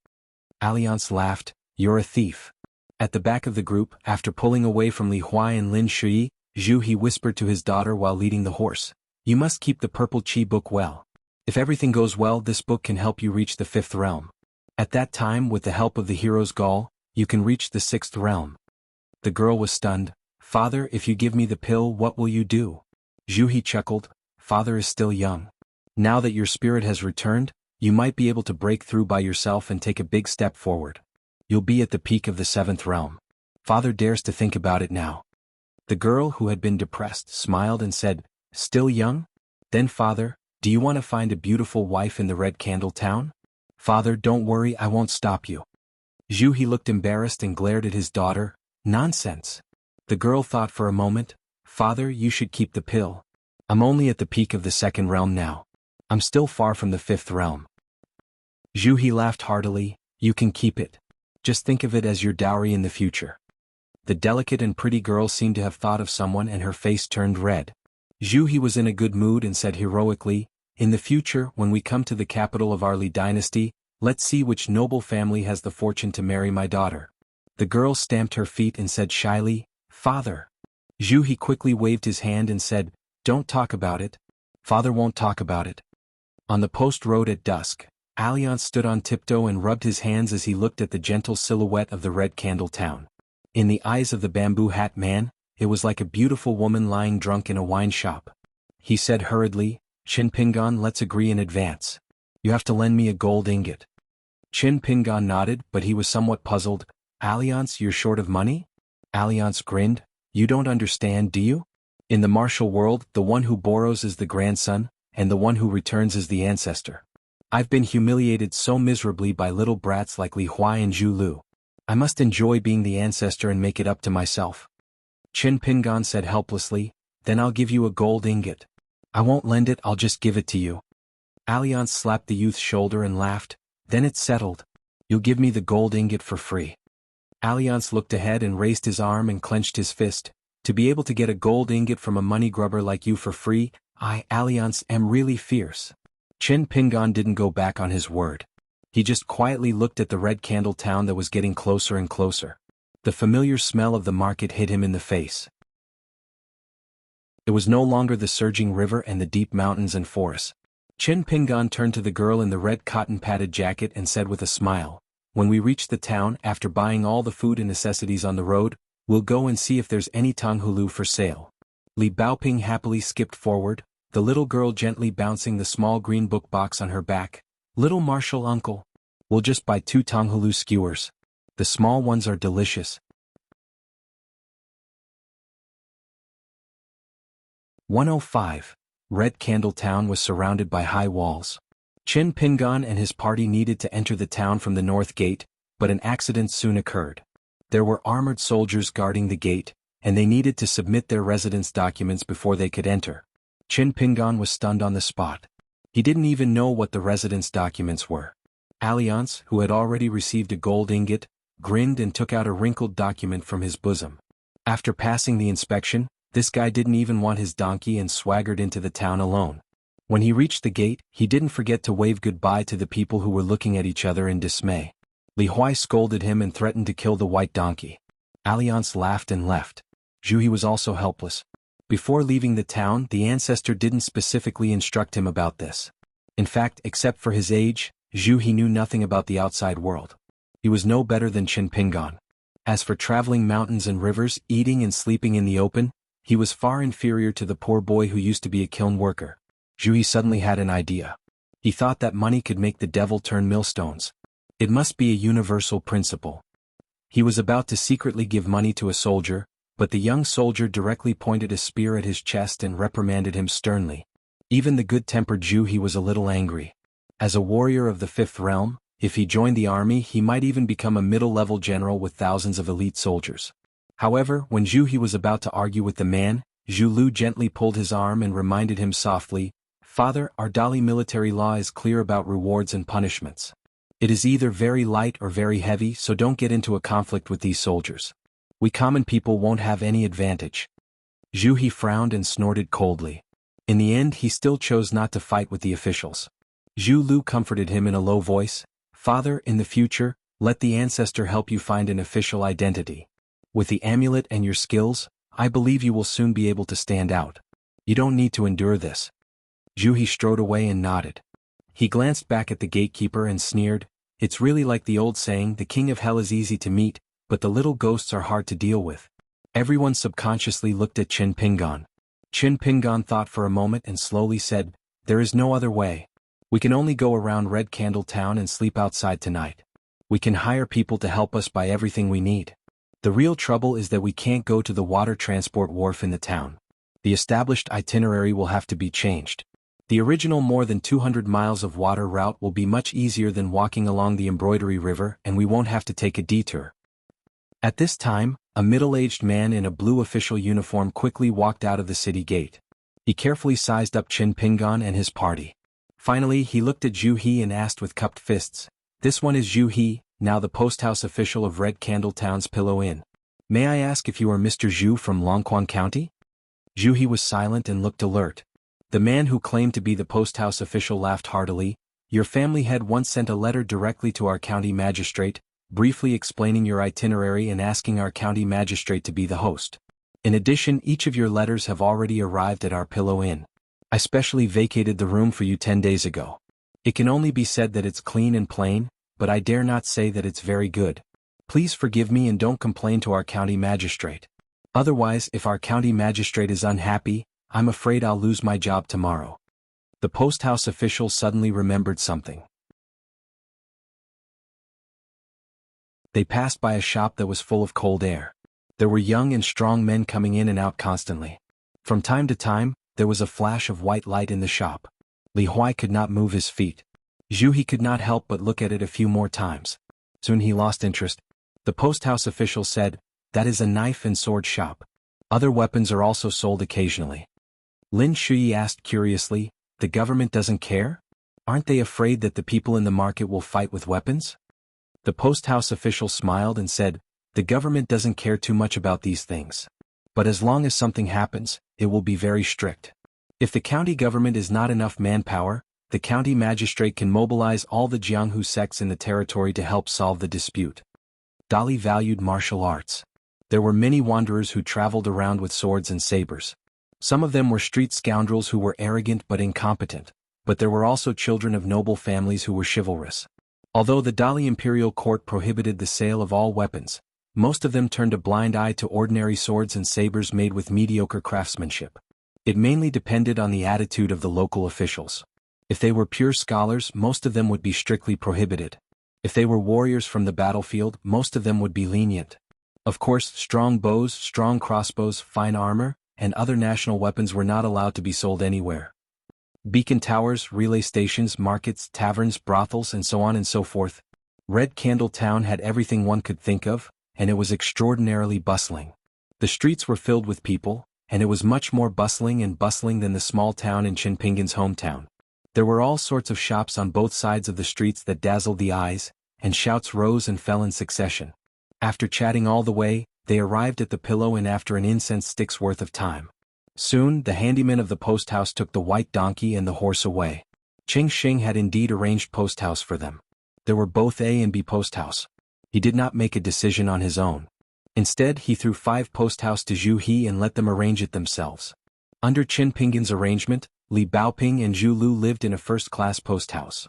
Alliance laughed, "You're a thief." At the back of the group, after pulling away from Li Huai and Lin Shui, Zhu He whispered to his daughter while leading the horse, "You must keep the purple chi book well. If everything goes well, this book can help you reach the 5th realm. At that time, with the help of the hero's gall, you can reach the 6th realm." The girl was stunned. "Father, if you give me the pill, what will you do?" Zhu He chuckled, "Father is still young. Now that your spirit has returned, you might be able to break through by yourself and take a big step forward. You'll be at the peak of the 7th realm. Father dares to think about it now." The girl, who had been depressed, smiled and said, "Still young? Then father, do you want to find a beautiful wife in the Red Candle town?" "Father, don't worry, I won't stop you." Zhu He looked embarrassed and glared at his daughter. "Nonsense." The girl thought for a moment. "Father, you should keep the pill. I'm only at the peak of the 2nd realm now. I'm still far from the 5th realm." Zhu He laughed heartily. "You can keep it. Just think of it as your dowry in the future." The delicate and pretty girl seemed to have thought of someone and her face turned red. Zhu He was in a good mood and said heroically, "In the future, when we come to the capital of our Li dynasty, let's see which noble family has the fortune to marry my daughter." The girl stamped her feet and said shyly, "Father." Zhu He quickly waved his hand and said, "Don't talk about it. Father won't talk about it." On the post road at dusk, Alliance stood on tiptoe and rubbed his hands as he looked at the gentle silhouette of the Red Candle town. In the eyes of the bamboo hat man, it was like a beautiful woman lying drunk in a wine shop. He said hurriedly, "Chin Pingon, let's agree in advance. You have to lend me a gold ingot." Chin Pingon nodded, but he was somewhat puzzled. "Alliance, you're short of money?" Alliance grinned, "You don't understand, do you? In the martial world, the one who borrows is the grandson, and the one who returns is the ancestor. I've been humiliated so miserably by little brats like Li Huai and Zhu Lu. I must enjoy being the ancestor and make it up to myself." Chin Pingon said helplessly, "Then I'll give you a gold ingot." "I won't lend it, I'll just give it to you." Alliance slapped the youth's shoulder and laughed, "Then it's settled. You'll give me the gold ingot for free." Alliance looked ahead and raised his arm and clenched his fist. "To be able to get a gold ingot from a money grubber like you for free, I, Alliance, am really fierce." Chin Pingon didn't go back on his word. He just quietly looked at the Red Candle town that was getting closer and closer. The familiar smell of the market hit him in the face. It was no longer the surging river and the deep mountains and forests. Chin Pingon turned to the girl in the red cotton-padded jacket and said with a smile, "When we reach the town, after buying all the food and necessities on the road, we'll go and see if there's any Tanghulu for sale." Li Baoping happily skipped forward, the little girl gently bouncing the small green book box on her back. Little Marshal uncle. We'll just buy 2 Tonghalu skewers. The small ones are delicious. 105. Red Candle Town was surrounded by high walls. Qin Pingan and his party needed to enter the town from the north gate, but an accident soon occurred. There were armored soldiers guarding the gate, and they needed to submit their residence documents before they could enter. Qin Pingan was stunned on the spot. He didn't even know what the residence documents were. Alliance, who had already received a gold ingot, grinned and took out a wrinkled document from his bosom. After passing the inspection, this guy didn't even want his donkey and swaggered into the town alone. When he reached the gate, he didn't forget to wave goodbye to the people who were looking at each other in dismay. Li Huai scolded him and threatened to kill the white donkey. Alliance laughed and left. Zhu He was also helpless. Before leaving the town, the ancestor didn't specifically instruct him about this. In fact, except for his age, Zhu He knew nothing about the outside world. He was no better than Qin Pingan. As for traveling mountains and rivers, eating and sleeping in the open, he was far inferior to the poor boy who used to be a kiln worker. Zhu He suddenly had an idea. He thought that money could make the devil turn millstones. It must be a universal principle. He was about to secretly give money to a soldier, but the young soldier directly pointed a spear at his chest and reprimanded him sternly. Even the good-tempered Zhu He was a little angry. As a warrior of the fifth realm, if he joined the army he might even become a middle-level general with thousands of elite soldiers. However, when Zhu He was about to argue with the man, Zhu Lu gently pulled his arm and reminded him softly, "Father, our Dali military law is clear about rewards and punishments. It is either very light or very heavy, so don't get into a conflict with these soldiers. We common people won't have any advantage." Zhu He frowned and snorted coldly. In the end he still chose not to fight with the officials. Zhu Lu comforted him in a low voice, "Father, in the future, let the ancestor help you find an official identity. With the amulet and your skills, I believe you will soon be able to stand out. You don't need to endure this." Zhu He strode away and nodded. He glanced back at the gatekeeper and sneered, "It's really like the old saying, the king of hell is easy to meet, but the little ghosts are hard to deal with." Everyone subconsciously looked at Qin Pingan. Qin Pingan thought for a moment and slowly said, "There is no other way. We can only go around Red Candle Town and sleep outside tonight. We can hire people to help us buy everything we need. The real trouble is that we can't go to the water transport wharf in the town. The established itinerary will have to be changed. The original more than 200 miles of water route will be much easier than walking along the Embroidery River, and we won't have to take a detour." At this time, a middle-aged man in a blue official uniform quickly walked out of the city gate. He carefully sized up Qin Pingan and his party. Finally he looked at Zhu He and asked with cupped fists, "This one is Zhu He, now the post-house official of Red Candle Town's Pillow Inn. May I ask if you are Mr. Zhu from Longquan County?" Zhu He was silent and looked alert. The man who claimed to be the post-house official laughed heartily. "Your family had once sent a letter directly to our county magistrate, briefly explaining your itinerary and asking our county magistrate to be the host. In addition, each of your letters have already arrived at our Pillow Inn. I specially vacated the room for you 10 days ago. It can only be said that it's clean and plain, but I dare not say that it's very good. Please forgive me and don't complain to our county magistrate. Otherwise, if our county magistrate is unhappy, I'm afraid I'll lose my job tomorrow." The post-house official suddenly remembered something. They passed by a shop that was full of cold air. There were young and strong men coming in and out constantly. From time to time, there was a flash of white light in the shop. Li Huai could not move his feet. Zhu He could not help but look at it a few more times. Soon he lost interest. The post-house official said, "That is a knife and sword shop. Other weapons are also sold occasionally." Lin Shui asked curiously, "The government doesn't care? Aren't they afraid that the people in the market will fight with weapons?" The post-house official smiled and said, "The government doesn't care too much about these things. But as long as something happens, it will be very strict. If the county government is not enough manpower, the county magistrate can mobilize all the Jianghu sects in the territory to help solve the dispute." Dali valued martial arts. There were many wanderers who traveled around with swords and sabers. Some of them were street scoundrels who were arrogant but incompetent, but there were also children of noble families who were chivalrous. Although the Dali imperial court prohibited the sale of all weapons, Most of them turned a blind eye to ordinary swords and sabers made with mediocre craftsmanship. It mainly depended on the attitude of the local officials. If they were pure scholars, most of them would be strictly prohibited. If they were warriors from the battlefield, most of them would be lenient. Of course, strong bows, strong crossbows, fine armor, and other national weapons were not allowed to be sold anywhere. Beacon towers, relay stations, markets, taverns, brothels, and so on and so forth. Red Candle Town had everything one could think of, and it was extraordinarily bustling. The streets were filled with people, and it was much more bustling than the small town in Chinpingan's hometown. There were all sorts of shops on both sides of the streets that dazzled the eyes, and shouts rose and fell in succession. After chatting all the way, they arrived at the pillow Inn after an incense stick's worth of time. Soon, the handyman of the post house took the white donkey and the horse away. Ching Xing had indeed arranged post house for them. There were both A and B post house. He did not make a decision on his own. Instead, he threw 5 post house to Zhu He and let them arrange it themselves. Under Qin Pingan's arrangement, Li Baoping and Zhu Lu lived in a first-class post house.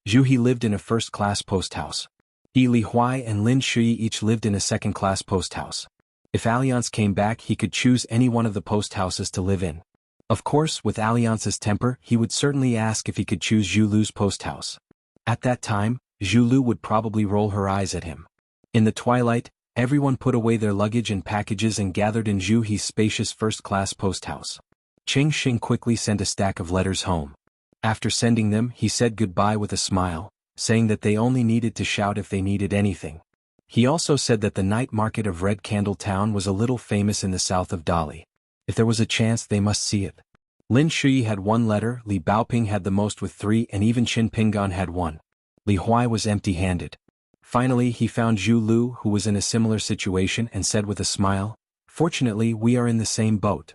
Zhu He lived in a first-class post house. Li Huai and Lin Shui each lived in a second-class post house. If Alliance came back, he could choose any one of the post houses to live in. Of course, with Alliance's temper, he would certainly ask if he could choose Zhu Lu's post house. At that time, Zhu Lu would probably roll her eyes at him. In the twilight, everyone put away their luggage and packages and gathered in Zhu He's spacious first-class post house. Ching Xing quickly sent a stack of letters home. After sending them, he said goodbye with a smile, saying that they only needed to shout if they needed anything. He also said that the night market of Red Candle Town was a little famous in the south of Dali. If there was a chance, they must see it. Lin Shui had 1 letter, Li Baoping had the most with 3, and even Qin Pingan had 1. Li Huai was empty-handed. Finally, he found Zhu Lu, who was in a similar situation, and said with a smile, "Fortunately, we are in the same boat."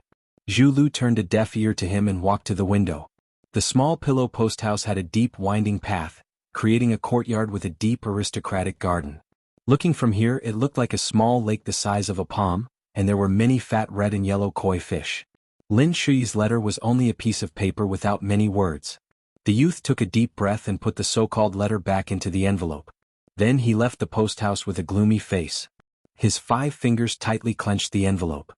Zhu Lu turned a deaf ear to him and walked to the window. The small pillow post house had a deep winding path, creating a courtyard with a deep aristocratic garden. Looking from here, it looked like a small lake the size of a palm, and there were many fat red and yellow koi fish. Lin Shui's letter was only a piece of paper without many words. The youth took a deep breath and put the so-called letter back into the envelope. Then he left the post house with a gloomy face. His 5 fingers tightly clenched the envelope.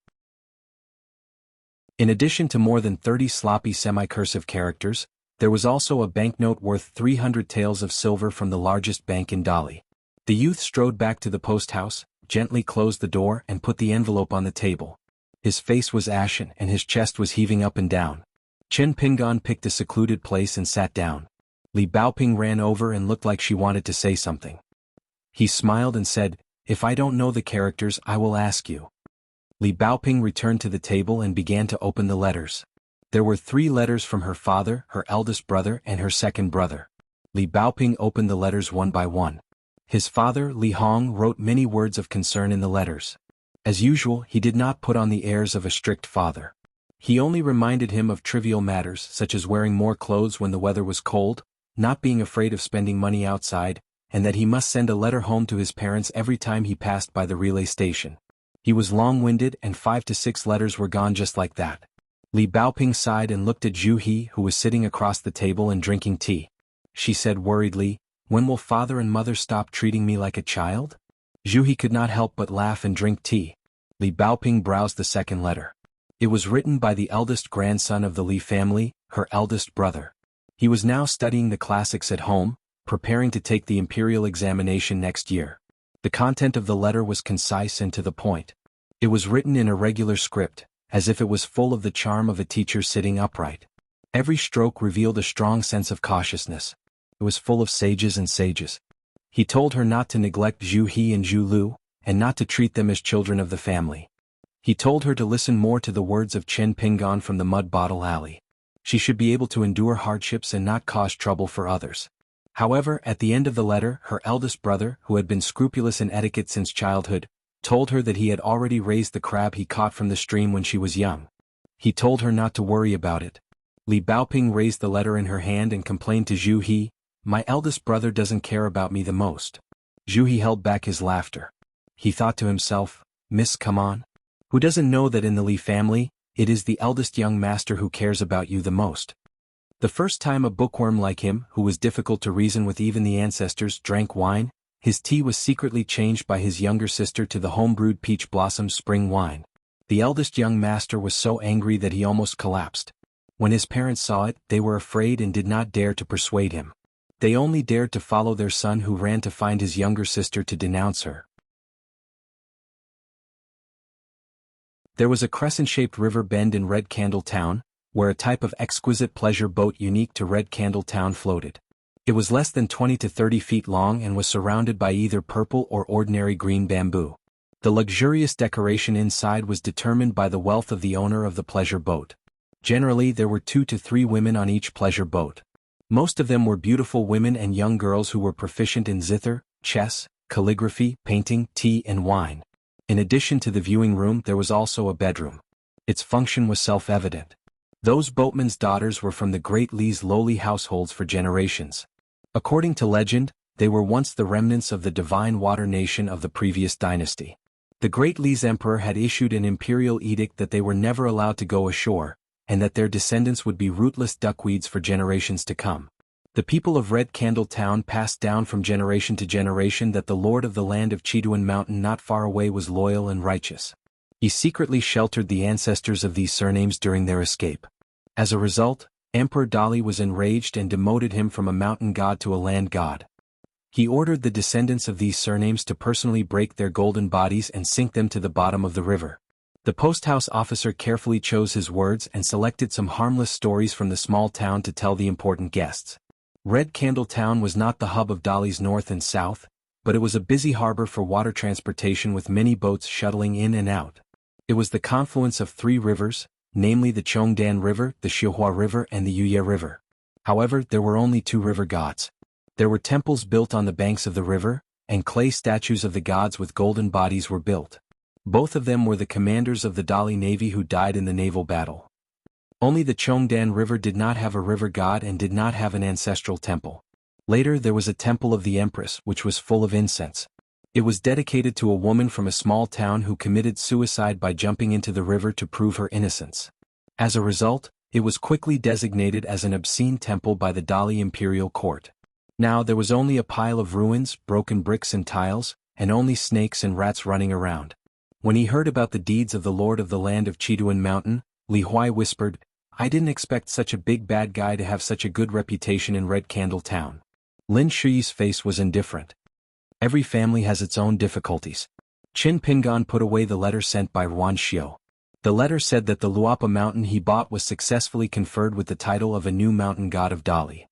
In addition to more than 30 sloppy semi-cursive characters, there was also a banknote worth 300 taels of silver from the largest bank in Dali. The youth strode back to the post house, gently closed the door and put the envelope on the table. His face was ashen and his chest was heaving up and down. Qin Pingan picked a secluded place and sat down. Li Baoping ran over and looked like she wanted to say something. He smiled and said, "If I don't know the characters, I will ask you." Li Baoping returned to the table and began to open the letters. There were 3 letters from her father, her eldest brother, and her second brother. Li Baoping opened the letters one by one. His father, Li Hong, wrote many words of concern in the letters. As usual, he did not put on the airs of a strict father. He only reminded him of trivial matters such as wearing more clothes when the weather was cold, not being afraid of spending money outside, and that he must send a letter home to his parents every time he passed by the relay station. He was long-winded and 5 to 6 letters were gone just like that. Li Baoping sighed and looked at Zhu He, who was sitting across the table and drinking tea. She said worriedly, "When will father and mother stop treating me like a child?" Zhu He could not help but laugh and drink tea. Li Baoping browsed the second letter. It was written by the eldest grandson of the Li family, her eldest brother. He was now studying the classics at home, preparing to take the imperial examination next year. The content of the letter was concise and to the point. It was written in a regular script, as if it was full of the charm of a teacher sitting upright. Every stroke revealed a strong sense of cautiousness. It was full of sages and sages. He told her not to neglect Zhu He and Zhu Lu, and not to treat them as children of the family. He told her to listen more to the words of Chen Pingan from the Mud Bottle Alley. She should be able to endure hardships and not cause trouble for others. However, at the end of the letter, her eldest brother, who had been scrupulous in etiquette since childhood, told her that he had already raised the crab he caught from the stream when she was young. He told her not to worry about it. Li Baoping raised the letter in her hand and complained to Zhu He, "My eldest brother doesn't care about me the most." Zhu He held back his laughter. He thought to himself, "Miss, come on. Who doesn't know that in the Li family, it is the eldest young master who cares about you the most?" The first time a bookworm like him, who was difficult to reason with even the ancestors, drank wine, His tea was secretly changed by his younger sister to the home-brewed peach blossom spring wine. The eldest young master was so angry that he almost collapsed. When his parents saw it, they were afraid and did not dare to persuade him. They only dared to follow their son, who ran to find his younger sister to denounce her. There was a crescent-shaped river bend in Red Candle Town, where a type of exquisite pleasure boat unique to Red Candle Town floated. It was less than 20 to 30 feet long and was surrounded by either purple or ordinary green bamboo. The luxurious decoration inside was determined by the wealth of the owner of the pleasure boat. Generally, there were 2 to 3 women on each pleasure boat. Most of them were beautiful women and young girls who were proficient in zither, chess, calligraphy, painting, tea and wine. In addition to the viewing room, there was also a bedroom. Its function was self-evident. Those boatmen's daughters were from the Great Lee's lowly households for generations. According to legend, they were once the remnants of the divine water nation of the previous dynasty. The Great Lee's emperor had issued an imperial edict that they were never allowed to go ashore, and that their descendants would be rootless duckweeds for generations to come. The people of Red Candle Town passed down from generation to generation that the lord of the land of Chiduan Mountain not far away was loyal and righteous. He secretly sheltered the ancestors of these surnames during their escape. As a result, Emperor Dali was enraged and demoted him from a mountain god to a land god. He ordered the descendants of these surnames to personally break their golden bodies and sink them to the bottom of the river. The posthouse officer carefully chose his words and selected some harmless stories from the small town to tell the important guests. Red Candle Town was not the hub of Dali's north and south, but it was a busy harbor for water transportation with many boats shuttling in and out. It was the confluence of 3 rivers, namely the Chongdan River, the Xiuhua River and the Yuye River. However, there were only 2 river gods. There were temples built on the banks of the river, and clay statues of the gods with golden bodies were built. Both of them were the commanders of the Dali Navy who died in the naval battle. Only the Chongdan River did not have a river god and did not have an ancestral temple. Later there was a temple of the Empress which was full of incense. It was dedicated to a woman from a small town who committed suicide by jumping into the river to prove her innocence. As a result, it was quickly designated as an obscene temple by the Dali imperial court. Now there was only a pile of ruins, broken bricks and tiles, and only snakes and rats running around. When he heard about the deeds of the lord of the land of Chiduan Mountain, Li Huai whispered, "I didn't expect such a big bad guy to have such a good reputation in Red Candle Town." Lin Shuyi's face was indifferent. Every family has its own difficulties. Qin Pingan put away the letter sent by Ruan Xiu. The letter said that the Luapa mountain he bought was successfully conferred with the title of a new mountain god of Dali.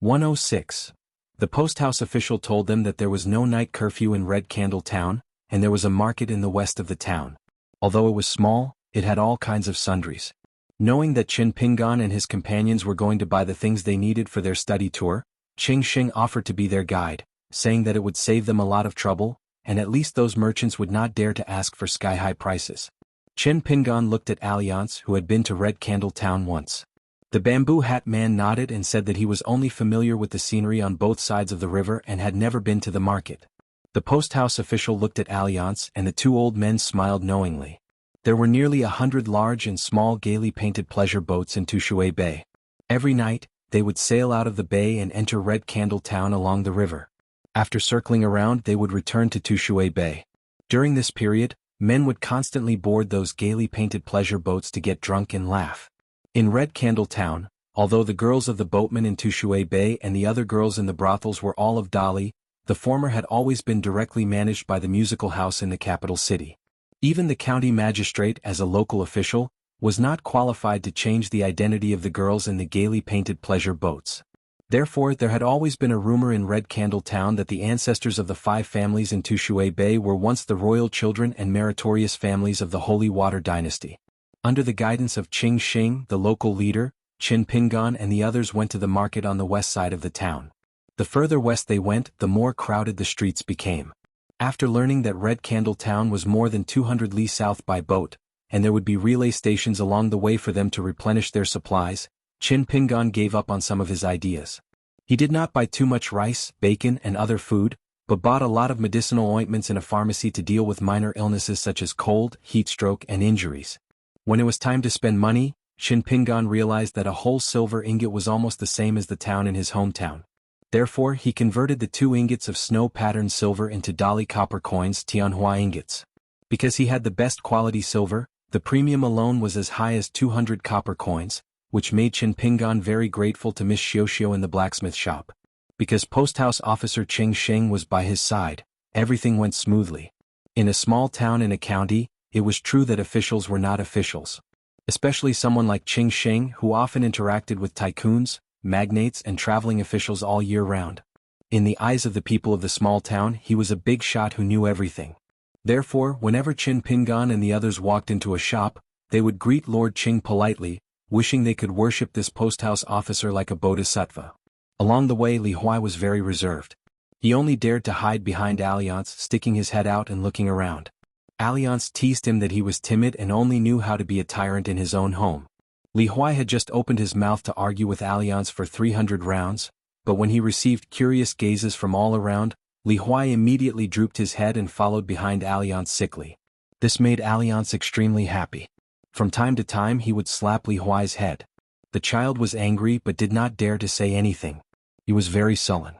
"106. The posthouse official told them that there was no night curfew in Red Candle Town, and there was a market in the west of the town. Although it was small, it had all kinds of sundries. Knowing that Qin Pingan and his companions were going to buy the things they needed for their study tour, Qing Xing offered to be their guide, saying that it would save them a lot of trouble, and at least those merchants would not dare to ask for sky-high prices. Qin Pingan looked at Alliance, who had been to Red Candle Town once. The bamboo hat man nodded and said that he was only familiar with the scenery on both sides of the river and had never been to the market. The posthouse official looked at Alliance and the 2 old men smiled knowingly. There were nearly 100 large and small gaily painted pleasure boats in Tushui Bay. Every night, they would sail out of the bay and enter Red Candle Town along the river. After circling around, they would return to Tushui Bay. During this period, men would constantly board those gaily painted pleasure boats to get drunk and laugh. In Red Candle Town, although the girls of the boatmen in Tushui Bay and the other girls in the brothels were all of Dali, the former had always been directly managed by the musical house in the capital city. Even the county magistrate, as a local official, was not qualified to change the identity of the girls in the gaily painted pleasure boats. Therefore, there had always been a rumor in Red Candle Town that the ancestors of the 5 families in Tushui Bay were once the royal children and meritorious families of the Holy Water Dynasty. Under the guidance of Qing Xing, the local leader, Qin Pingan and the others went to the market on the west side of the town. The further west they went, the more crowded the streets became. After learning that Red Candle Town was more than 200 li south by boat, and there would be relay stations along the way for them to replenish their supplies, Qin Pingan gave up on some of his ideas. He did not buy too much rice, bacon and other food, but bought a lot of medicinal ointments in a pharmacy to deal with minor illnesses such as cold, heat stroke and injuries. When it was time to spend money, Qin Pingan realized that a whole silver ingot was almost the same as the town in his hometown. Therefore, he converted the 2 ingots of snow-patterned silver into Dali copper coins, Tianhua ingots. Because he had the best quality silver, the premium alone was as high as 200 copper coins, which made Qin Pingan very grateful to Miss Xiuxiu in the blacksmith shop. Because posthouse officer Cheng Sheng was by his side, everything went smoothly. In a small town in a county, it was true that officials were not officials. Especially someone like Cheng Sheng, who often interacted with tycoons, magnates and traveling officials all year round. In the eyes of the people of the small town, he was a big shot who knew everything. Therefore, whenever Qin Pingan and the others walked into a shop, they would greet Lord Qing politely, wishing they could worship this posthouse officer like a bodhisattva. Along the way, Li Huai was very reserved. He only dared to hide behind Alliance, sticking his head out and looking around. Alliance teased him that he was timid and only knew how to be a tyrant in his own home. Li Huai had just opened his mouth to argue with Alliance for 300 rounds, but when he received curious gazes from all around, Li Huai immediately drooped his head and followed behind Alliance sickly. This made Alliance extremely happy. From time to time he would slap Li Huai's head. The child was angry but did not dare to say anything. He was very sullen.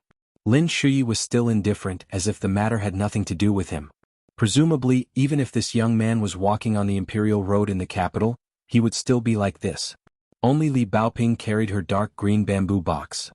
Lin Shuyi was still indifferent, as if the matter had nothing to do with him. Presumably, even if this young man was walking on the imperial road in the capital, he would still be like this. Only Li Baoping carried her dark green bamboo box.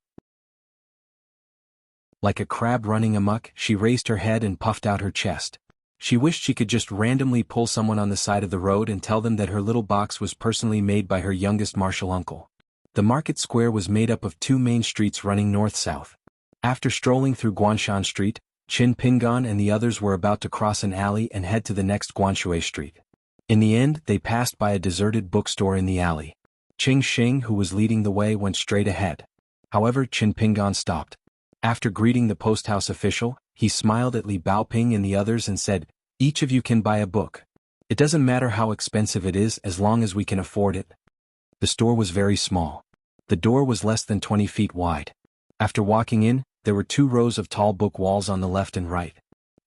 Like a crab running amok, she raised her head and puffed out her chest. She wished she could just randomly pull someone on the side of the road and tell them that her little box was personally made by her youngest martial uncle. The market square was made up of 2 main streets running north-south. After strolling through Guanshan Street, Qin Pingan and the others were about to cross an alley and head to the next Guanshui Street. In the end, they passed by a deserted bookstore in the alley. Cheng Sheng, who was leading the way, went straight ahead. However, Qin Pingan stopped. After greeting the posthouse official, he smiled at Li Baoping and the others and said, "Each of you can buy a book. It doesn't matter how expensive it is as long as we can afford it." The store was very small. The door was less than 20 feet wide. After walking in, there were 2 rows of tall book walls on the left and right.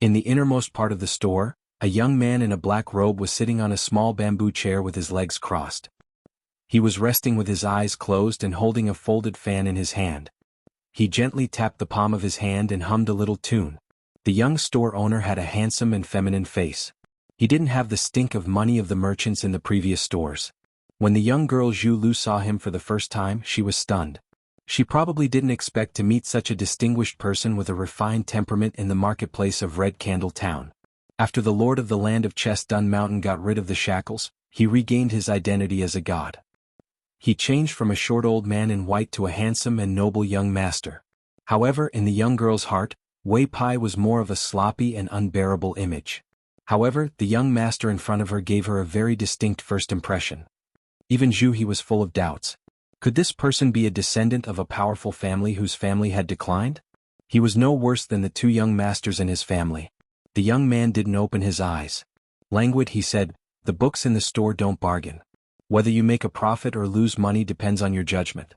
In the innermost part of the store, a young man in a black robe was sitting on a small bamboo chair with his legs crossed. He was resting with his eyes closed and holding a folded fan in his hand. He gently tapped the palm of his hand and hummed a little tune. The young store owner had a handsome and feminine face. He didn't have the stink of money of the merchants in the previous stores. When the young girl Zhu Lu saw him for the first time, she was stunned. She probably didn't expect to meet such a distinguished person with a refined temperament in the marketplace of Red Candle Town. After the lord of the land of Chestun Mountain got rid of the shackles, he regained his identity as a god. He changed from a short old man in white to a handsome and noble young master. However, in the young girl's heart, Wei Pai was more of a sloppy and unbearable image. However, the young master in front of her gave her a very distinct first impression. Even Zhu He was full of doubts. Could this person be a descendant of a powerful family whose family had declined? He was no worse than the 2 young masters in his family. The young man didn't open his eyes. Languid, he said, "The books in the store don't bargain. Whether you make a profit or lose money depends on your judgment."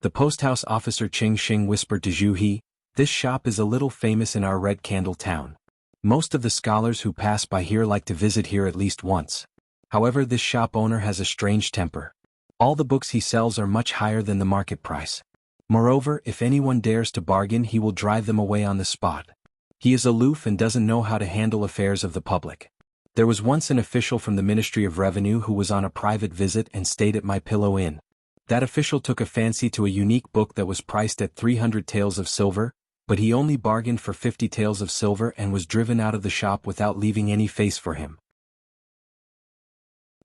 The posthouse officer Cheng Sheng whispered to Zhu He, "This shop is a little famous in our Red Candle Town. Most of the scholars who pass by here like to visit here at least once. However, this shop owner has a strange temper. All the books he sells are much higher than the market price. Moreover, if anyone dares to bargain, he will drive them away on the spot. He is aloof and doesn't know how to handle affairs of the public. There was once an official from the Ministry of Revenue who was on a private visit and stayed at my Pillow Inn. That official took a fancy to a unique book that was priced at 300 taels of silver, but he only bargained for 50 taels of silver and was driven out of the shop without leaving any face for him.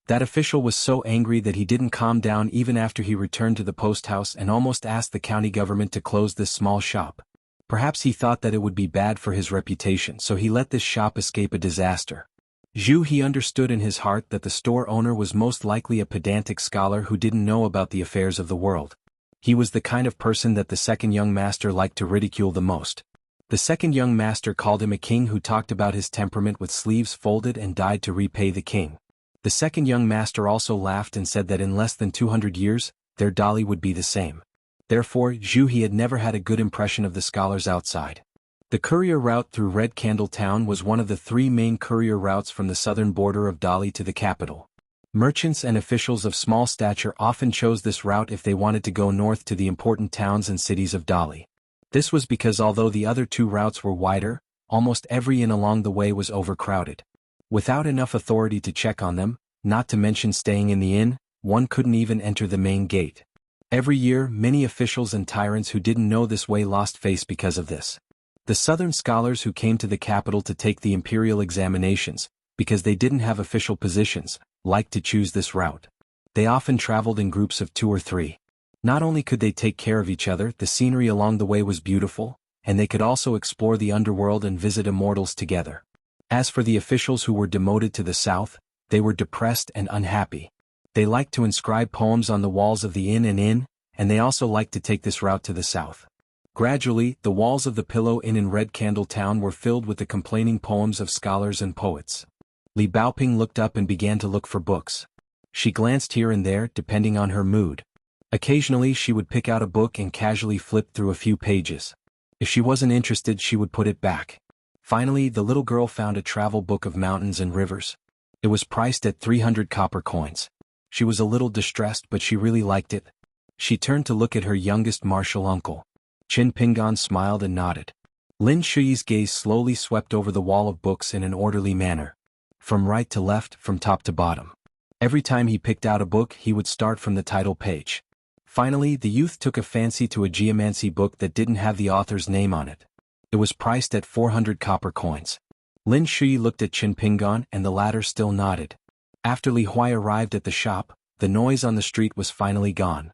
That official was so angry that he didn't calm down even after he returned to the post house and almost asked the county government to close this small shop. Perhaps he thought that it would be bad for his reputation, so he let this shop escape a disaster. Zhu He understood in his heart that the store owner was most likely a pedantic scholar who didn't know about the affairs of the world. He was the kind of person that the second young master liked to ridicule the most. The second young master called him a king who talked about his temperament with sleeves folded and died to repay the king. The second young master also laughed and said that in less than 200 years, their Dali would be the same. Therefore, Zhu He had never had a good impression of the scholars outside. The courier route through Red Candle Town was one of the 3 main courier routes from the southern border of Dali to the capital. Merchants and officials of small stature often chose this route if they wanted to go north to the important towns and cities of Dali. This was because although the other two routes were wider, almost every inn along the way was overcrowded. Without enough authority to check on them, not to mention staying in the inn, one couldn't even enter the main gate. Every year, many officials and tyrants who didn't know this way lost face because of this. The southern scholars who came to the capital to take the imperial examinations, because they didn't have official positions, liked to choose this route. They often traveled in groups of 2 or 3. Not only could they take care of each other, the scenery along the way was beautiful, and they could also explore the underworld and visit immortals together. As for the officials who were demoted to the south, they were depressed and unhappy. They liked to inscribe poems on the walls of the inn, and they also liked to take this route to the south. Gradually, the walls of the Pillow Inn in Red Candle Town were filled with the complaining poems of scholars and poets. Li Baoping looked up and began to look for books. She glanced here and there, depending on her mood. Occasionally she would pick out a book and casually flip through a few pages. If she wasn't interested, she would put it back. Finally, the little girl found a travel book of mountains and rivers. It was priced at 300 copper coins. She was a little distressed, but she really liked it. She turned to look at her youngest martial uncle. Qin Pingan smiled and nodded. Lin Shuyi's gaze slowly swept over the wall of books in an orderly manner. From right to left, from top to bottom. Every time he picked out a book, he would start from the title page. Finally, the youth took a fancy to a geomancy book that didn't have the author's name on it. It was priced at 400 copper coins. Lin Shuyi looked at Qin Pingan and the latter still nodded. After Li Huai arrived at the shop, the noise on the street was finally gone.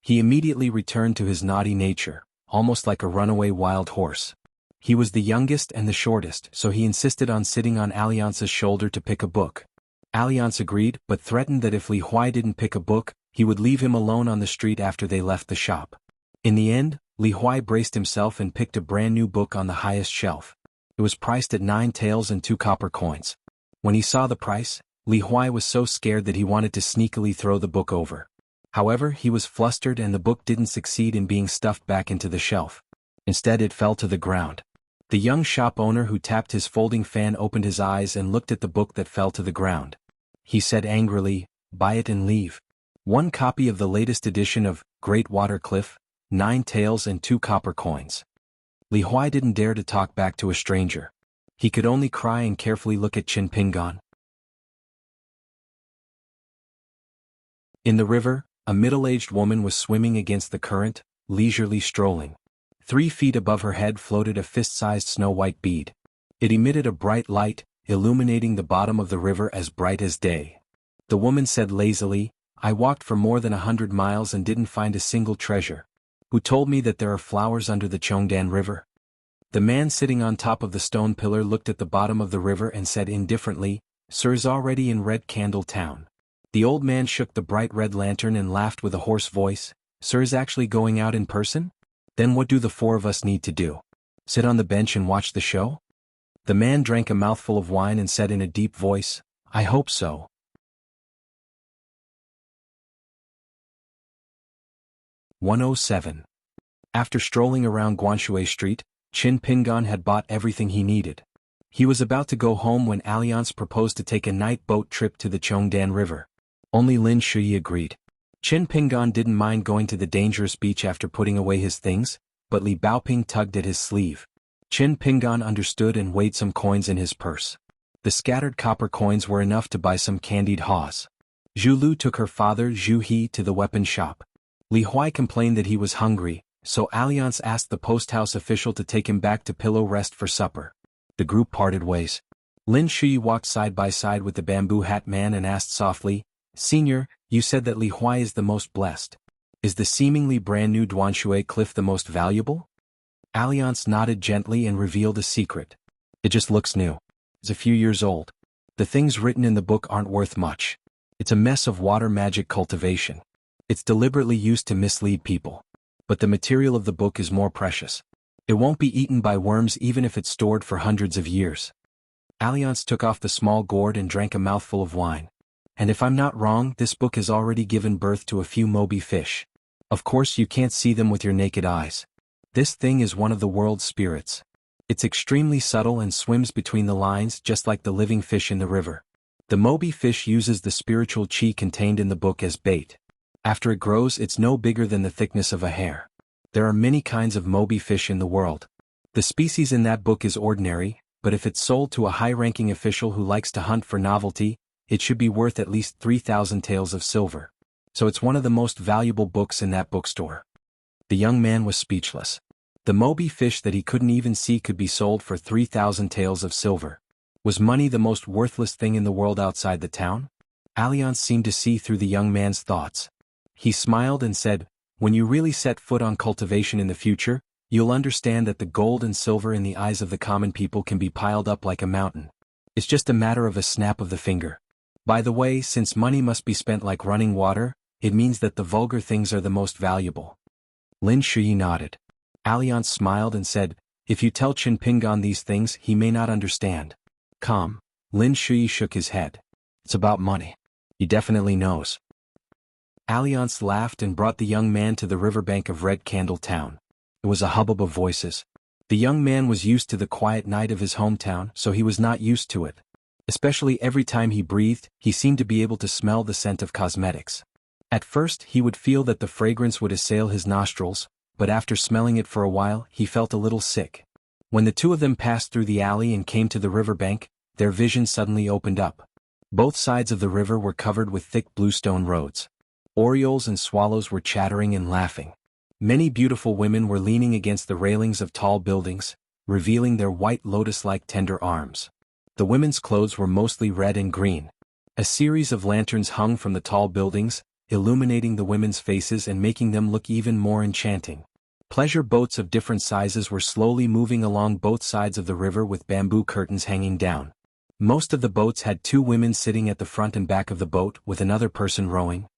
He immediately returned to his naughty nature, almost like a runaway wild horse. He was the youngest and the shortest, so he insisted on sitting on Alliance's shoulder to pick a book. Alliance agreed, but threatened that if Li Huai didn't pick a book, he would leave him alone on the street after they left the shop. In the end, Li Huai braced himself and picked a brand new book on the highest shelf. It was priced at 9 taels and 2 copper coins. When he saw the price, Li Huai was so scared that he wanted to sneakily throw the book over. However, he was flustered and the book didn't succeed in being stuffed back into the shelf. Instead, it fell to the ground. The young shop owner who tapped his folding fan opened his eyes and looked at the book that fell to the ground. He said angrily, "Buy it and leave." 1 copy of the latest edition of Great Water Cliff, 9 taels and 2 copper coins. Li Huai didn't dare to talk back to a stranger. He could only cry and carefully look at Qin Pingan. In the river, a middle-aged woman was swimming against the current, leisurely strolling. 3 feet above her head floated a fist-sized snow-white bead. It emitted a bright light, illuminating the bottom of the river as bright as day. The woman said lazily, "I walked for more than 100 miles and didn't find a single treasure. Who told me that there are flowers under the Chongdan River?" The man sitting on top of the stone pillar looked at the bottom of the river and said indifferently, "Sir's already in Red Candle Town." The old man shook the bright red lantern and laughed with a hoarse voice, "Sir's actually going out in person? Then what do the 4 of us need to do? Sit on the bench and watch the show?" The man drank a mouthful of wine and said in a deep voice, "I hope so." 107. After strolling around Guanshui Street, Qin Pingan had bought everything he needed. He was about to go home when Alliance proposed to take a night boat trip to the Chongdan River. Only Lin Shuyi agreed. Qin Pingan didn't mind going to the dangerous beach after putting away his things, but Li Baoping tugged at his sleeve. Qin Pingan understood and weighed some coins in his purse. The scattered copper coins were enough to buy some candied haws. Zhu Lu took her father Zhu He to the weapon shop. Li Huai complained that he was hungry, so Alliance asked the post-house official to take him back to Pillow Rest for supper. The group parted ways. Lin Shuyi walked side by side with the bamboo hat man and asked softly, "Senior, you said that Li Huai is the most blessed. Is the seemingly brand new Duanshui cliff the most valuable?" Alliance nodded gently and revealed a secret. "It just looks new. It's a few years old. The things written in the book aren't worth much. It's a mess of water magic cultivation. It's deliberately used to mislead people. But the material of the book is more precious. It won't be eaten by worms even if it's stored for hundreds of years." Alliance took off the small gourd and drank a mouthful of wine. "And if I'm not wrong, this book has already given birth to a few Moby fish. Of course you can't see them with your naked eyes. This thing is one of the world's spirits. It's extremely subtle and swims between the lines just like the living fish in the river. The Moby fish uses the spiritual chi contained in the book as bait. After it grows, it's no bigger than the thickness of a hair. There are many kinds of Moby fish in the world. The species in that book is ordinary, but if it's sold to a high-ranking official who likes to hunt for novelty, it should be worth at least 3,000 taels of silver. So it's one of the most valuable books in that bookstore. The young man was speechless. The Moby fish that he couldn't even see could be sold for 3,000 taels of silver. Was money the most worthless thing in the world outside the town? Alliance seemed to see through the young man's thoughts. He smiled and said, "When you really set foot on cultivation in the future, you'll understand that the gold and silver in the eyes of the common people can be piled up like a mountain. It's just a matter of a snap of the finger. By the way, since money must be spent like running water, it means that the vulgar things are the most valuable." Lin Shui nodded. Alliance smiled and said, "If you tell Qin Pingan these things, he may not understand." Calm. Lin Shui shook his head. "It's about money. He definitely knows." Alliance laughed and brought the young man to the riverbank of Red Candle Town. It was a hubbub of voices. The young man was used to the quiet night of his hometown, so he was not used to it. Especially every time he breathed, he seemed to be able to smell the scent of cosmetics. At first, he would feel that the fragrance would assail his nostrils, but after smelling it for a while, he felt a little sick. When the two of them passed through the alley and came to the riverbank, their vision suddenly opened up. Both sides of the river were covered with thick bluestone roads. Orioles and swallows were chattering and laughing. Many beautiful women were leaning against the railings of tall buildings, revealing their white lotus-like tender arms. The women's clothes were mostly red and green. A series of lanterns hung from the tall buildings, illuminating the women's faces and making them look even more enchanting. Pleasure boats of different sizes were slowly moving along both sides of the river with bamboo curtains hanging down. Most of the boats had two women sitting at the front and back of the boat with another person rowing.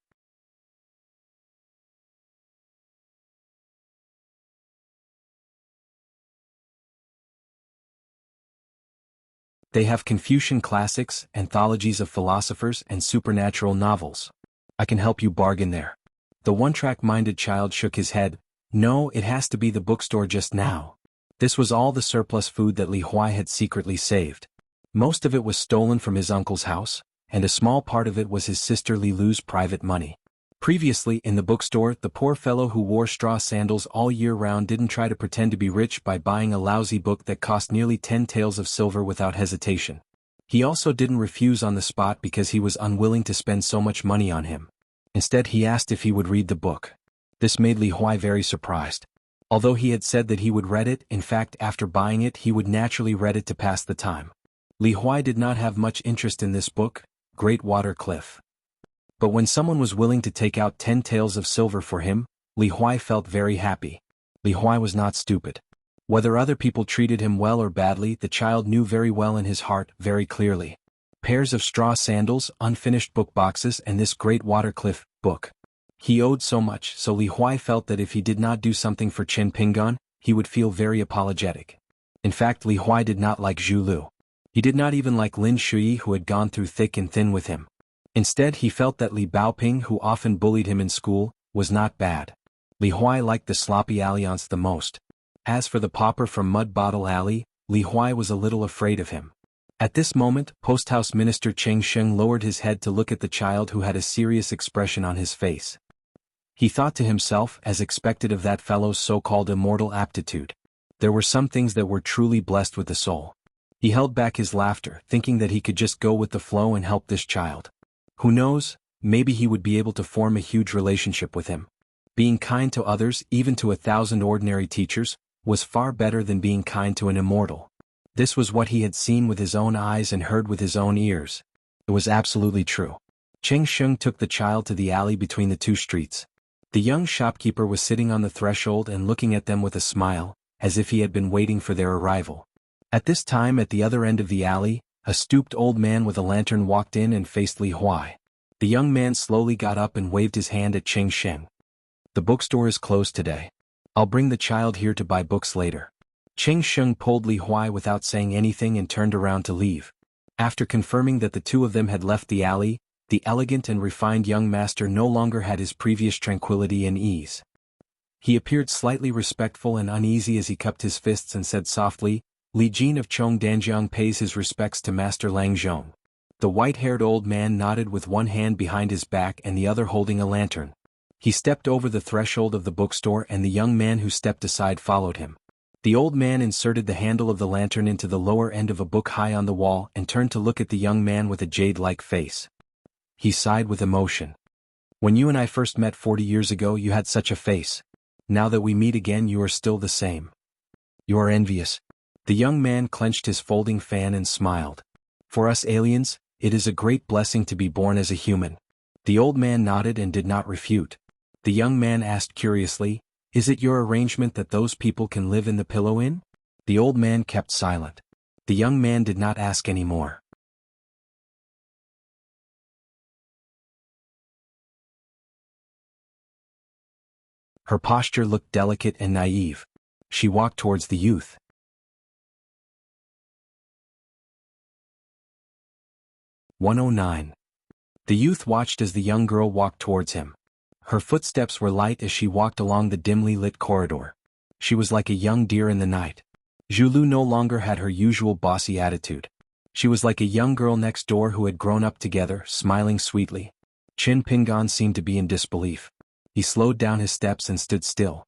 They have Confucian classics, anthologies of philosophers, and supernatural novels. I can help you bargain there. The one-track-minded child shook his head. No, it has to be the bookstore just now. This was all the surplus food that Li Huai had secretly saved. Most of it was stolen from his uncle's house, and a small part of it was his sister Li Lu's private money. Previously, in the bookstore, the poor fellow who wore straw sandals all year round didn't try to pretend to be rich by buying a lousy book that cost nearly 10 taels of silver without hesitation. He also didn't refuse on the spot because he was unwilling to spend so much money on him. Instead, he asked if he would read the book. This made Li Huai very surprised. Although he had said that he would read it, in fact, after buying it, he would naturally read it to pass the time. Li Huai did not have much interest in this book, Great Water Cliff. But when someone was willing to take out 10 taels of silver for him, Li Huai felt very happy. Li Huai was not stupid. Whether other people treated him well or badly, the child knew very well in his heart, very clearly. Pairs of straw sandals, unfinished book boxes, and this Great Water Cliff book. He owed so much, so Li Huai felt that if he did not do something for Qin Pingan, he would feel very apologetic. In fact, Li Huai did not like Zhu Lu. He did not even like Lin Shui, who had gone through thick and thin with him. Instead, he felt that Li Baoping, who often bullied him in school, was not bad. Li Huai liked the sloppy Alliance the most. As for the pauper from Mud Bottle Alley, Li Huai was a little afraid of him. At this moment, Posthouse Minister Cheng Sheng lowered his head to look at the child who had a serious expression on his face. He thought to himself, as expected of that fellow's so-called immortal aptitude. There were some things that were truly blessed with the soul. He held back his laughter, thinking that he could just go with the flow and help this child. Who knows, maybe he would be able to form a huge relationship with him. Being kind to others, even to 1,000 ordinary teachers, was far better than being kind to an immortal. This was what he had seen with his own eyes and heard with his own ears. It was absolutely true. Cheng Sheng took the child to the alley between the two streets. The young shopkeeper was sitting on the threshold and looking at them with a smile, as if he had been waiting for their arrival. At this time, at the other end of the alley, a stooped old man with a lantern walked in and faced Li Huai. The young man slowly got up and waved his hand at Cheng Sheng. The bookstore is closed today. I'll bring the child here to buy books later. Cheng Sheng pulled Li Huai without saying anything and turned around to leave. After confirming that the two of them had left the alley, the elegant and refined young master no longer had his previous tranquility and ease. He appeared slightly respectful and uneasy as he cupped his fists and said softly, "Li Jin of Chong Danjiang pays his respects to Master Lang Zhong." The white-haired old man nodded with one hand behind his back and the other holding a lantern. He stepped over the threshold of the bookstore and the young man who stepped aside followed him. The old man inserted the handle of the lantern into the lower end of a book high on the wall and turned to look at the young man with a jade-like face. He sighed with emotion. When you and I first met 40 years ago you had such a face. Now that we meet again you are still the same. You are envious. The young man clenched his folding fan and smiled. For us aliens, it is a great blessing to be born as a human. The old man nodded and did not refute. The young man asked curiously, "Is it your arrangement that those people can live in the pillow inn?" The old man kept silent. The young man did not ask any more. Her posture looked delicate and naive. She walked towards the youth. 109. The youth watched as the young girl walked towards him. Her footsteps were light as she walked along the dimly lit corridor. She was like a young deer in the night. Zhu no longer had her usual bossy attitude. She was like a young girl next door who had grown up together, smiling sweetly. Qin Pingan seemed to be in disbelief. He slowed down his steps and stood still.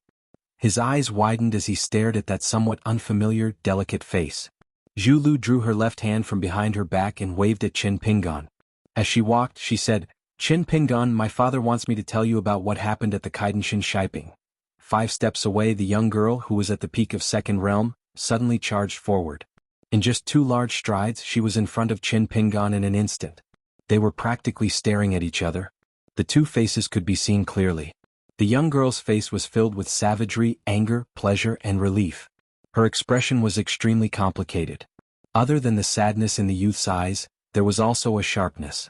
His eyes widened as he stared at that somewhat unfamiliar, delicate face. Zhu Lu drew her left hand from behind her back and waved at Qin Pingan. As she walked, she said, "Qin Pingan, my father wants me to tell you about what happened at the Kaidenshin Shiping." 5 steps away, the young girl, who was at the peak of second realm, suddenly charged forward. In just 2 large strides, she was in front of Qin Pingan in an instant. They were practically staring at each other. The 2 faces could be seen clearly. The young girl's face was filled with savagery, anger, pleasure, and relief. Her expression was extremely complicated. Other than the sadness in the youth's eyes, there was also a sharpness.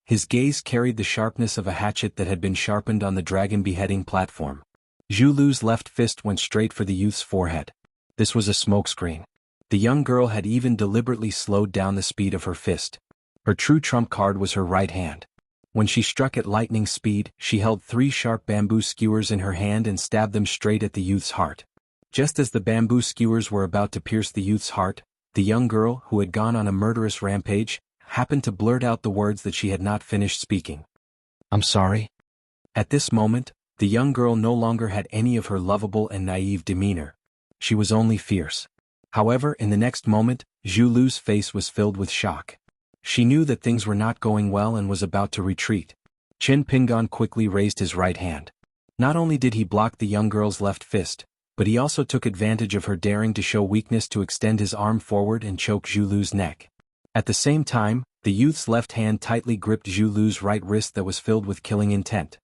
His gaze carried the sharpness of a hatchet that had been sharpened on the dragon beheading platform. Zhu Lu's left fist went straight for the youth's forehead. This was a smokescreen. The young girl had even deliberately slowed down the speed of her fist. Her true trump card was her right hand. When she struck at lightning speed, she held 3 sharp bamboo skewers in her hand and stabbed them straight at the youth's heart. Just as the bamboo skewers were about to pierce the youth's heart, the young girl, who had gone on a murderous rampage, happened to blurt out the words that she had not finished speaking. "I'm sorry." At this moment, the young girl no longer had any of her lovable and naive demeanor. She was only fierce. However, in the next moment, Zhu Lu's face was filled with shock. She knew that things were not going well and was about to retreat. Qin Pingan quickly raised his right hand. Not only did he block the young girl's left fist, but he also took advantage of her daring to show weakness to extend his arm forward and choke Zhu Lu's neck. At the same time, the youth's left hand tightly gripped Zhu Lu's right wrist that was filled with killing intent.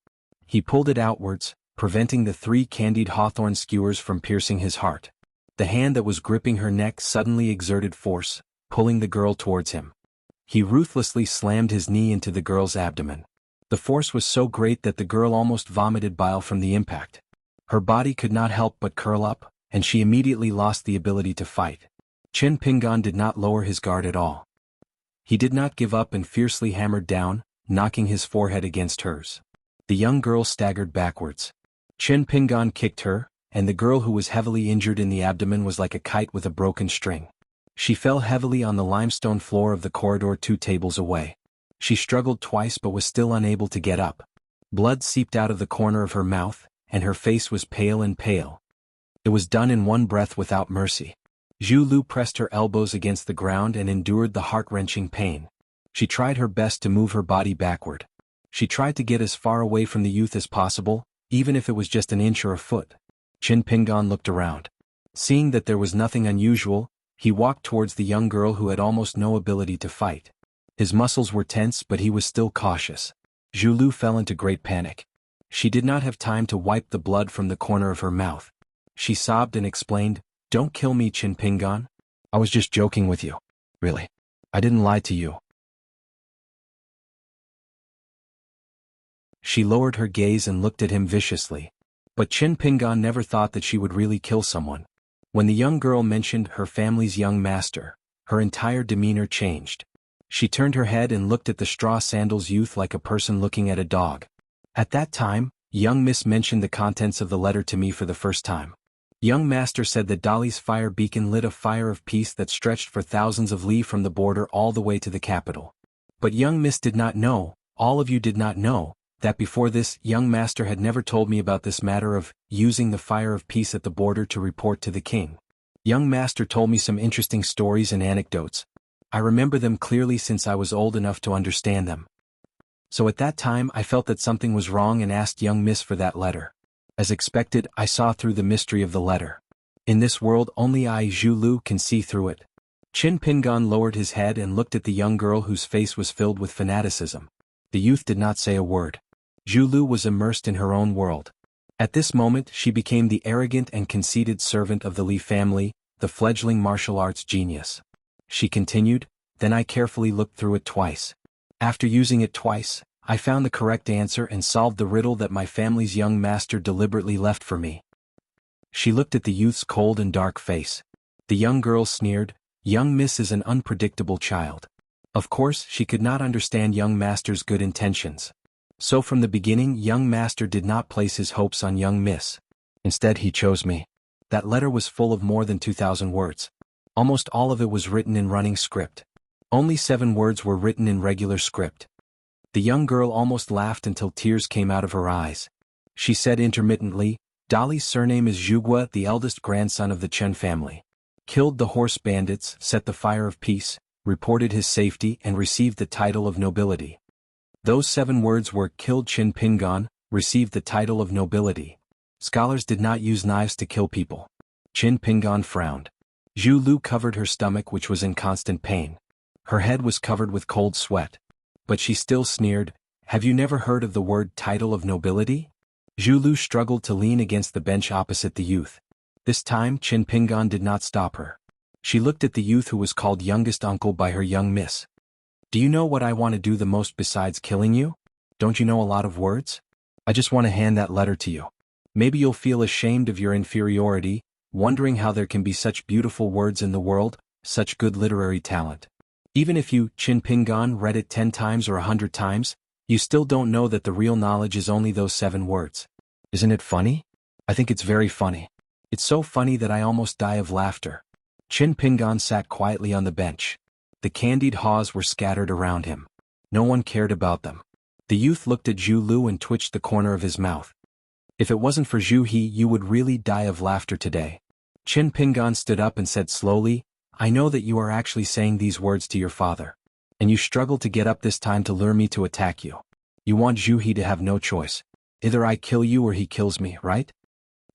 He pulled it outwards, preventing the 3 candied hawthorn skewers from piercing his heart. The hand that was gripping her neck suddenly exerted force, pulling the girl towards him. He ruthlessly slammed his knee into the girl's abdomen. The force was so great that the girl almost vomited bile from the impact. Her body could not help but curl up, and she immediately lost the ability to fight. Qin Pingan did not lower his guard at all. He did not give up and fiercely hammered down, knocking his forehead against hers. The young girl staggered backwards. Qin Pingan kicked her, and the girl, who was heavily injured in the abdomen, was like a kite with a broken string. She fell heavily on the limestone floor of the corridor 2 tables away. She struggled twice but was still unable to get up. Blood seeped out of the corner of her mouth, and her face was pale and pale. It was done in one breath without mercy. Zhu Lu pressed her elbows against the ground and endured the heart-wrenching pain. She tried her best to move her body backward. She tried to get as far away from the youth as possible, even if it was just an inch or a foot. Qin Pingan looked around. Seeing that there was nothing unusual, he walked towards the young girl, who had almost no ability to fight. His muscles were tense, but he was still cautious. Zhu Lu fell into great panic. She did not have time to wipe the blood from the corner of her mouth. She sobbed and explained, "Don't kill me, Qin Pingan. I was just joking with you. Really. I didn't lie to you." She lowered her gaze and looked at him viciously. But Qin Pingan never thought that she would really kill someone. When the young girl mentioned her family's young master, her entire demeanor changed. She turned her head and looked at the straw sandals youth like a person looking at a dog. At that time, young Miss mentioned the contents of the letter to me for the first time. Young master said that Dali's fire beacon lit a fire of peace that stretched for thousands of li from the border all the way to the capital. But young Miss did not know, all of you did not know, that before this, young master had never told me about this matter of using the fire of peace at the border to report to the king. Young master told me some interesting stories and anecdotes. I remember them clearly since I was old enough to understand them. So at that time I felt that something was wrong and asked young Miss for that letter. As expected, I saw through the mystery of the letter. In this world only I, Zhu Lu, can see through it. Qin Pingan lowered his head and looked at the young girl whose face was filled with fanaticism. The youth did not say a word. Zhu Lu was immersed in her own world. At this moment she became the arrogant and conceited servant of the Li family, the fledgling martial arts genius. She continued, then I carefully looked through it twice. After using it twice, I found the correct answer and solved the riddle that my family's young master deliberately left for me. She looked at the youth's cold and dark face. The young girl sneered, young Miss is an unpredictable child. Of course, she could not understand young master's good intentions. So from the beginning young master did not place his hopes on young Miss. Instead he chose me. That letter was full of more than 2,000 words. Almost all of it was written in running script. Only 7 words were written in regular script. The young girl almost laughed until tears came out of her eyes. She said intermittently, Dali's surname is Zhugua, the eldest grandson of the Chen family. Killed the horse bandits, set the fire of peace, reported his safety and received the title of nobility. Those 7 words were killed Qin Pingan, received the title of nobility. Scholars did not use knives to kill people. Qin Pingan frowned. Zhu Lu covered her stomach which was in constant pain. Her head was covered with cold sweat. But she still sneered, have you never heard of the word title of nobility? Zhu Lu struggled to lean against the bench opposite the youth. This time Qin Pingan did not stop her. She looked at the youth who was called youngest uncle by her young Miss. Do you know what I want to do the most besides killing you? Don't you know a lot of words? I just want to hand that letter to you. Maybe you'll feel ashamed of your inferiority, wondering how there can be such beautiful words in the world, such good literary talent. Even if you, Qin Pingan, read it 10 times or 100 times, you still don't know that the real knowledge is only those 7 words. Isn't it funny? I think it's very funny. It's so funny that I almost die of laughter. Qin Pingan sat quietly on the bench. The candied haws were scattered around him. No one cared about them. The youth looked at Zhu Lu and twitched the corner of his mouth. If it wasn't for Zhu He, you would really die of laughter today. Qin Pingan stood up and said slowly, I know that you are actually saying these words to your father. And you struggle to get up this time to lure me to attack you. You want Zhu He to have no choice. Either I kill you or he kills me, right?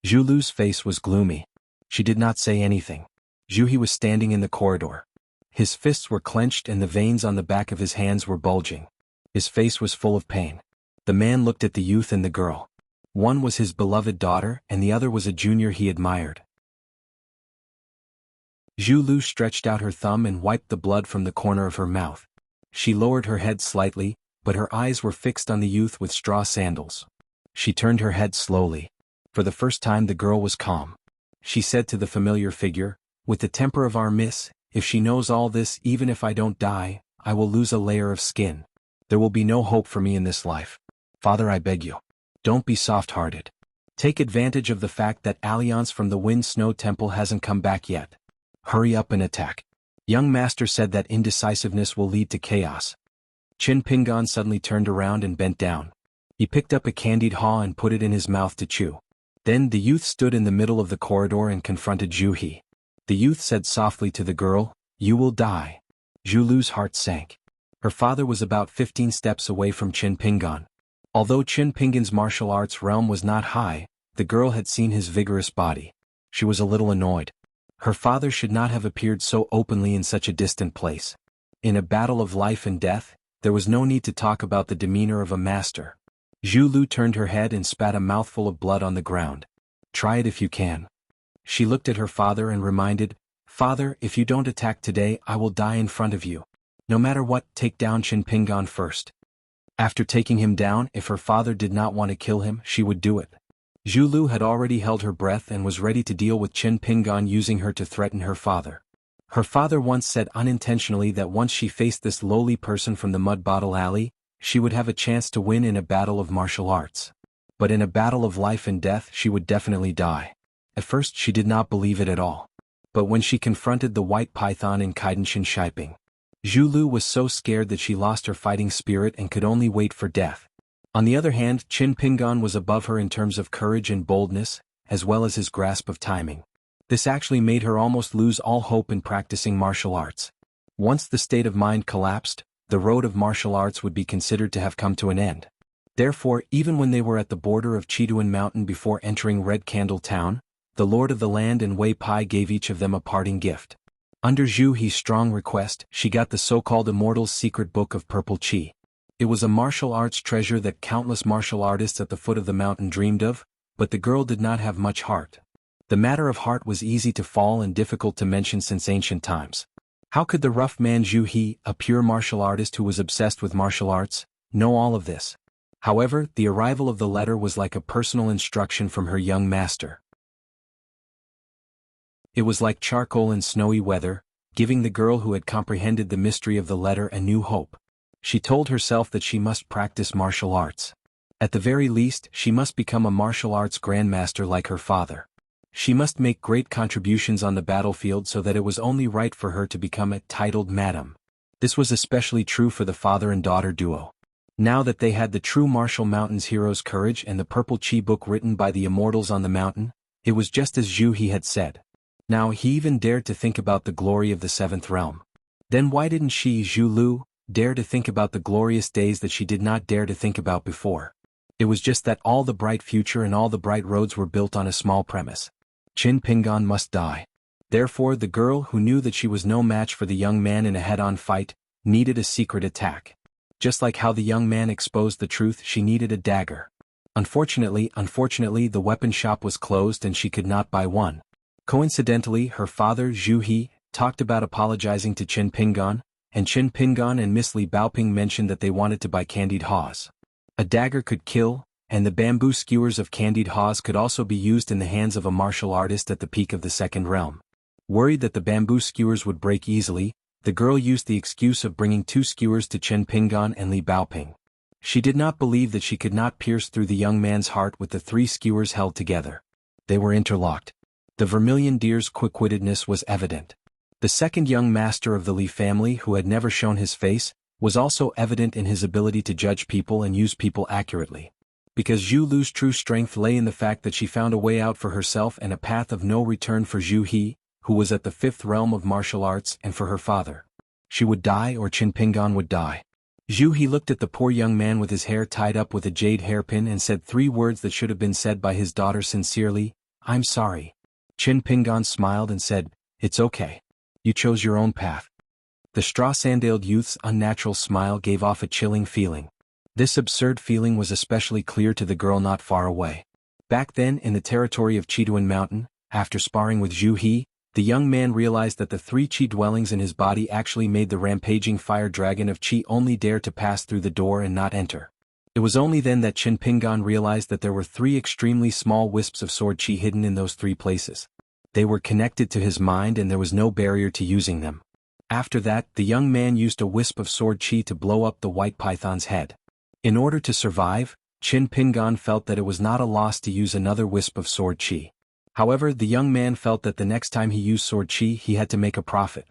Zhu Lu's face was gloomy. She did not say anything. Zhu He was standing in the corridor. His fists were clenched and the veins on the back of his hands were bulging. His face was full of pain. The man looked at the youth and the girl. One was his beloved daughter and the other was a junior he admired. Zhu Lu stretched out her thumb and wiped the blood from the corner of her mouth. She lowered her head slightly, but her eyes were fixed on the youth with straw sandals. She turned her head slowly. For the first time the girl was calm. She said to the familiar figure, with the temper of our Miss, if she knows all this, even if I don't die, I will lose a layer of skin. There will be no hope for me in this life. Father, I beg you. Don't be soft-hearted. Take advantage of the fact that Alliance from the Wind Snow Temple hasn't come back yet. Hurry up and attack. Young master said that indecisiveness will lead to chaos. Qin Pingan suddenly turned around and bent down. He picked up a candied haw and put it in his mouth to chew. Then the youth stood in the middle of the corridor and confronted Zhu He. The youth said softly to the girl, you will die. Zhu Lu's heart sank. Her father was about 15 steps away from Qin Pingan. Although Qin Pingan's martial arts realm was not high, the girl had seen his vigorous body. She was a little annoyed. Her father should not have appeared so openly in such a distant place. In a battle of life and death, there was no need to talk about the demeanor of a master. Zhu Lu turned her head and spat a mouthful of blood on the ground. Try it if you can. She looked at her father and reminded, Father, if you don't attack today, I will die in front of you. No matter what, take down Qin Pingan first. After taking him down, if her father did not want to kill him, she would do it. Zhu Lu had already held her breath and was ready to deal with Qin Pingan using her to threaten her father. Her father once said unintentionally that once she faced this lowly person from the Mud Bottle Alley, she would have a chance to win in a battle of martial arts. But in a battle of life and death she would definitely die. At first she did not believe it at all. But when she confronted the white python in Kaidenshin Shiping, Zhu Lu was so scared that she lost her fighting spirit and could only wait for death. On the other hand, Qin Pingan was above her in terms of courage and boldness, as well as his grasp of timing. This actually made her almost lose all hope in practicing martial arts. Once the state of mind collapsed, the road of martial arts would be considered to have come to an end. Therefore, even when they were at the border of Chiduan Mountain before entering Red Candle Town, the Lord of the Land and Wei Pai gave each of them a parting gift. Under Zhu He's strong request, she got the so-called Immortal's Secret Book of Purple Qi. It was a martial arts treasure that countless martial artists at the foot of the mountain dreamed of, but the girl did not have much heart. The matter of heart was easy to fall and difficult to mention since ancient times. How could the rough man Zhu He, a pure martial artist who was obsessed with martial arts, know all of this? However, the arrival of the letter was like a personal instruction from her young master. It was like charcoal in snowy weather, giving the girl who had comprehended the mystery of the letter a new hope. She told herself that she must practice martial arts. At the very least, she must become a martial arts grandmaster like her father. She must make great contributions on the battlefield so that it was only right for her to become a titled madam. This was especially true for the father and daughter duo. Now that they had the true Martial Mountain's hero's courage and the Purple Qi book written by the immortals on the mountain, it was just as Zhu He had said. Now he even dared to think about the glory of the seventh realm. Then why didn't she, Zhu Lu, dare to think about the glorious days that she did not dare to think about before? It was just that all the bright future and all the bright roads were built on a small premise. Qin Pingan must die. Therefore the girl who knew that she was no match for the young man in a head-on fight, needed a secret attack. Just like how the young man exposed the truth, she needed a dagger. Unfortunately, the weapon shop was closed and she could not buy one. Coincidentally, her father, Zhu He, talked about apologizing to Qin Pingan, and Qin Pingan and Miss Li Baoping mentioned that they wanted to buy candied haws. A dagger could kill, and the bamboo skewers of candied haws could also be used in the hands of a martial artist at the peak of the second realm. Worried that the bamboo skewers would break easily, the girl used the excuse of bringing 2 skewers to Qin Pingan and Li Baoping. She did not believe that she could not pierce through the young man's heart with the 3 skewers held together. They were interlocked. The vermilion deer's quick-wittedness was evident. The second young master of the Li family, who had never shown his face, was also evident in his ability to judge people and use people accurately. Because Zhu Lu's true strength lay in the fact that she found a way out for herself and a path of no return for Zhu He, who was at the 5th realm of martial arts, and for her father. She would die or Qin Pingan would die. Zhu He looked at the poor young man with his hair tied up with a jade hairpin and said 3 words that should have been said by his daughter sincerely: "I'm sorry." Qin Pingan smiled and said, "It's okay. You chose your own path." The straw-sandaled youth's unnatural smile gave off a chilling feeling. This absurd feeling was especially clear to the girl not far away. Back then in the territory of Chiduan Mountain, after sparring with Zhu He, the young man realized that the 3 Qi dwellings in his body actually made the rampaging fire dragon of Qi only dare to pass through the door and not enter. It was only then that Qin Pingan realized that there were 3 extremely small wisps of sword Qi hidden in those 3 places. They were connected to his mind and there was no barrier to using them. After that, the young man used a wisp of sword Qi to blow up the white python's head. In order to survive, Qin Pingan felt that it was not a loss to use another wisp of sword Qi. However, the young man felt that the next time he used sword Qi he had to make a profit.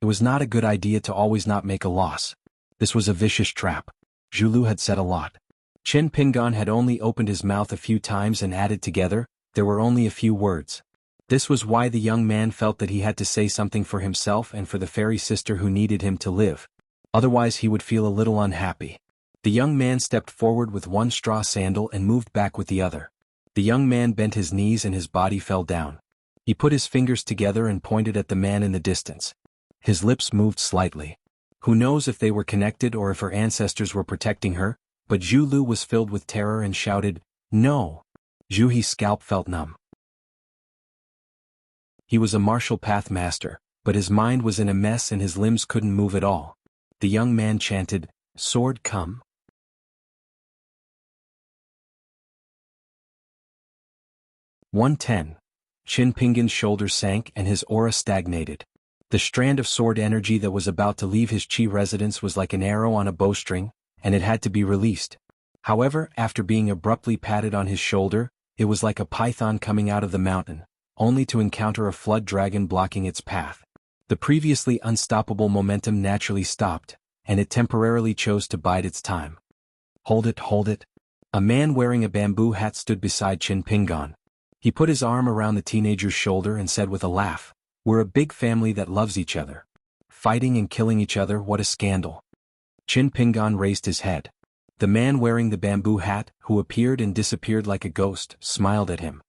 It was not a good idea to always not make a loss. This was a vicious trap. Zhu Lu had said a lot. Qin Pingan had only opened his mouth a few times and added together, there were only a few words. This was why the young man felt that he had to say something for himself and for the fairy sister who needed him to live. Otherwise he would feel a little unhappy. The young man stepped forward with one straw sandal and moved back with the other. The young man bent his knees and his body fell down. He put his fingers together and pointed at the man in the distance. His lips moved slightly. Who knows if they were connected or if her ancestors were protecting her, but Zhu Lu was filled with terror and shouted, "No!" Zhu He's scalp felt numb. He was a martial path master, but his mind was in a mess and his limbs couldn't move at all. The young man chanted, "Sword come." "110. Qin Pingan's shoulders sank and his aura stagnated. The strand of sword energy that was about to leave his Qi residence was like an arrow on a bowstring, and it had to be released. However, after being abruptly patted on his shoulder, it was like a python coming out of the mountain, only to encounter a flood dragon blocking its path. The previously unstoppable momentum naturally stopped, and it temporarily chose to bide its time. Hold it, hold it. A man wearing a bamboo hat stood beside Chin Pingan. He put his arm around the teenager's shoulder and said with a laugh, "We're a big family that loves each other. Fighting and killing each other, what a scandal." Chin Pingan raised his head. The man wearing the bamboo hat, who appeared and disappeared like a ghost, smiled at him.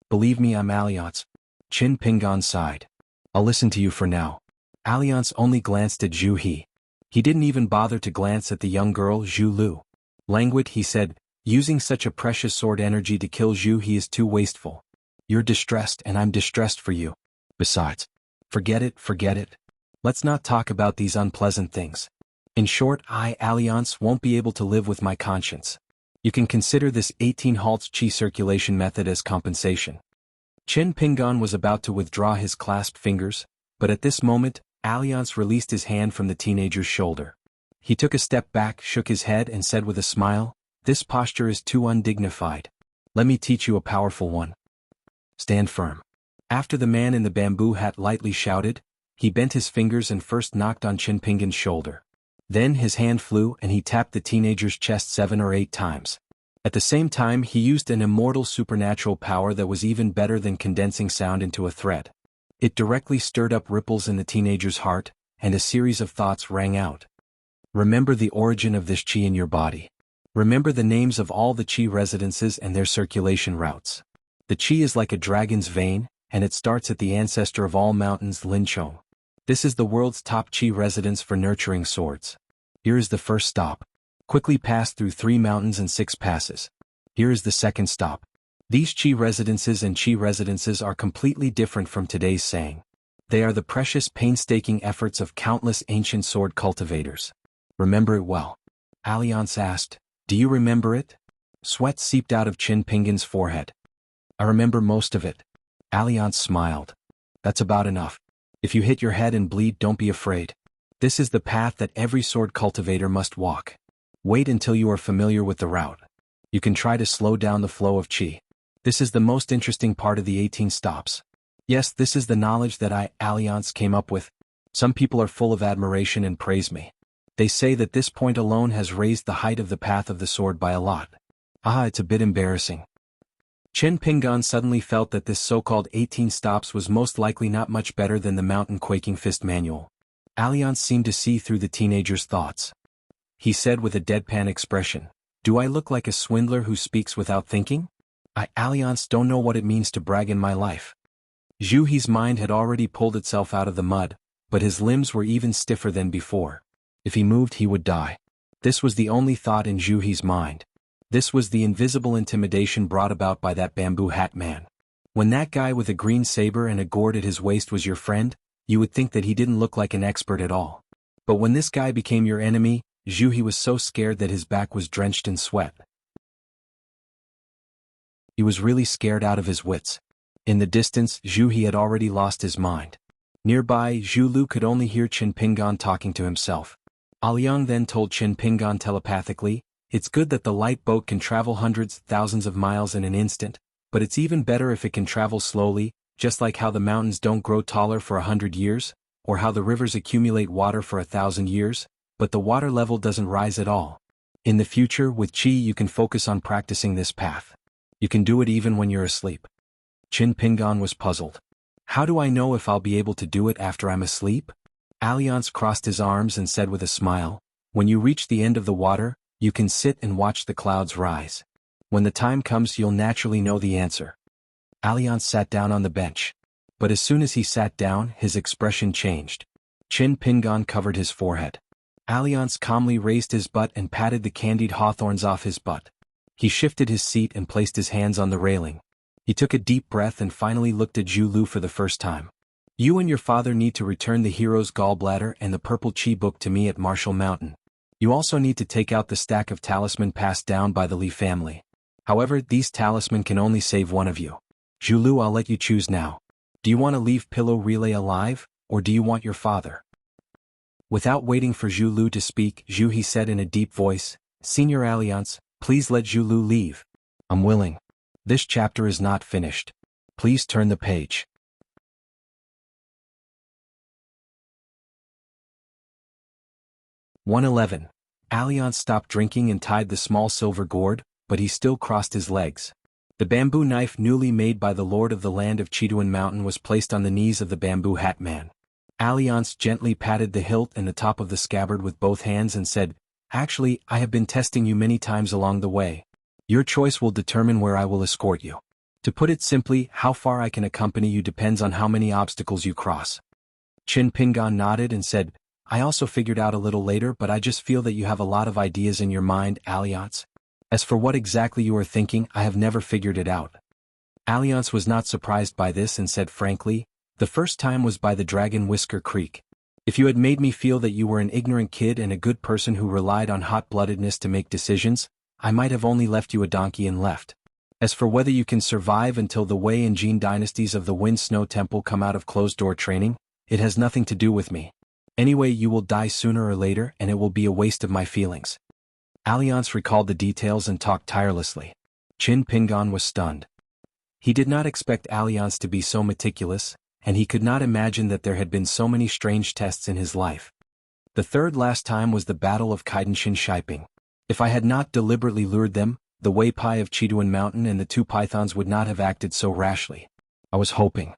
"Believe me, I'm Alliance." Chin Pingan sighed. "I'll listen to you for now." Alliance only glanced at Zhu He. He didn't even bother to glance at the young girl Zhu Lu. Languid, he said, "Using such a precious sword energy to kill Zhu He is too wasteful. You're distressed and I'm distressed for you. Besides, forget it, forget it. Let's not talk about these unpleasant things. In short, I, Alliance, won't be able to live with my conscience. You can consider this 18 halts qi circulation method as compensation." Chin Pingan was about to withdraw his clasped fingers, but at this moment, Alliance released his hand from the teenager's shoulder. He took a step back, shook his head and said with a smile, "This posture is too undignified. Let me teach you a powerful one. Stand firm." After the man in the bamboo hat lightly shouted, he bent his fingers and first knocked on Chin Pingan's shoulder. Then his hand flew and he tapped the teenager's chest 7 or 8 times. At the same time he used an immortal supernatural power that was even better than condensing sound into a thread. It directly stirred up ripples in the teenager's heart, and a series of thoughts rang out. Remember the origin of this qi in your body. Remember the names of all the qi residences and their circulation routes. The qi is like a dragon's vein, and it starts at the ancestor of all mountains, Linchong. This is the world's top qi residence for nurturing swords. Here is the first stop. Quickly pass through 3 mountains and 6 passes. Here is the second stop. These qi residences and qi residences are completely different from today's saying. They are the precious painstaking efforts of countless ancient sword cultivators. Remember it well. Alliance asked, "Do you remember it?" Sweat seeped out of Chin Pingan's forehead. "I remember most of it." Alliance smiled. "That's about enough. If you hit your head and bleed, don't be afraid. This is the path that every sword cultivator must walk. Wait until you are familiar with the route. You can try to slow down the flow of qi. This is the most interesting part of the 18 stops. Yes, this is the knowledge that I, Alliance, came up with. Some people are full of admiration and praise me. They say that this point alone has raised the height of the path of the sword by a lot. It's a bit embarrassing." Chin Pingan suddenly felt that this so-called 18 stops was most likely not much better than the Mountain Quaking Fist manual. Alliance seemed to see through the teenager's thoughts. He said with a deadpan expression, "Do I look like a swindler who speaks without thinking? I, Alliance, don't know what it means to brag in my life." Zhu He's mind had already pulled itself out of the mud, but his limbs were even stiffer than before. If he moved he would die. This was the only thought in Zhu He's mind. This was the invisible intimidation brought about by that bamboo hat man. When that guy with a green saber and a gourd at his waist was your friend, you would think that he didn't look like an expert at all. But when this guy became your enemy, Zhu He was so scared that his back was drenched in sweat. He was really scared out of his wits. In the distance, Zhu He had already lost his mind. Nearby, Zhu Lu could only hear Chin Pingan talking to himself. Aliang then told Chin Pingan telepathically, "It's good that the light boat can travel hundreds, thousands of miles in an instant, but it's even better if it can travel slowly, just like how the mountains don't grow taller for 100 years, or how the rivers accumulate water for 1,000 years, but the water level doesn't rise at all. In the future, with qi you can focus on practicing this path. You can do it even when you're asleep." Chin Pingan was puzzled. "How do I know if I'll be able to do it after I'm asleep?" Alliance crossed his arms and said with a smile, "When you reach the end of the water, you can sit and watch the clouds rise. When the time comes you'll naturally know the answer." Alliance sat down on the bench. But as soon as he sat down, his expression changed. Chin Pingan covered his forehead. Alliance calmly raised his butt and patted the candied hawthorns off his butt. He shifted his seat and placed his hands on the railing. He took a deep breath and finally looked at Zhu Lu for the first time. "You and your father need to return the hero's gallbladder and the purple qi book to me at Marshall Mountain. You also need to take out the stack of talisman passed down by the Li family. However, these talisman can only save one of you. Zhu Lu, I'll let you choose now. Do you want to leave Pillow Relay alive, or do you want your father?" Without waiting for Zhu Lu to speak, Zhu He said in a deep voice, "Senior Alliance, please let Zhu Lu leave." "I'm willing. This chapter is not finished. Please turn the page." 111. Alliance stopped drinking and tied the small silver gourd, but he still crossed his legs. The bamboo knife newly made by the lord of the land of Chituan Mountain was placed on the knees of the bamboo hat man. Alliance gently patted the hilt and the top of the scabbard with both hands and said, "Actually, I have been testing you many times along the way. Your choice will determine where I will escort you. To put it simply, how far I can accompany you depends on how many obstacles you cross." Chin Pingan nodded and said, "I also figured out a little later, but I just feel that you have a lot of ideas in your mind, Alliance. As for what exactly you are thinking, I have never figured it out." Alliance was not surprised by this and said frankly, "The first time was by the Dragon Whisker Creek. If you had made me feel that you were an ignorant kid and a good person who relied on hot-bloodedness to make decisions, I might have only left you a donkey and left. As for whether you can survive until the Wei and Jin dynasties of the Wind Snow Temple come out of closed-door training, it has nothing to do with me. Anyway, you will die sooner or later and it will be a waste of my feelings." Alliance recalled the details and talked tirelessly. Chin Pingan was stunned. He did not expect Alliance to be so meticulous, and he could not imagine that there had been so many strange tests in his life. The third last time was the Battle of Kaidenshin Shiping. If I had not deliberately lured them, the Wei Pai of Chituan Mountain and the two pythons would not have acted so rashly. I was hoping.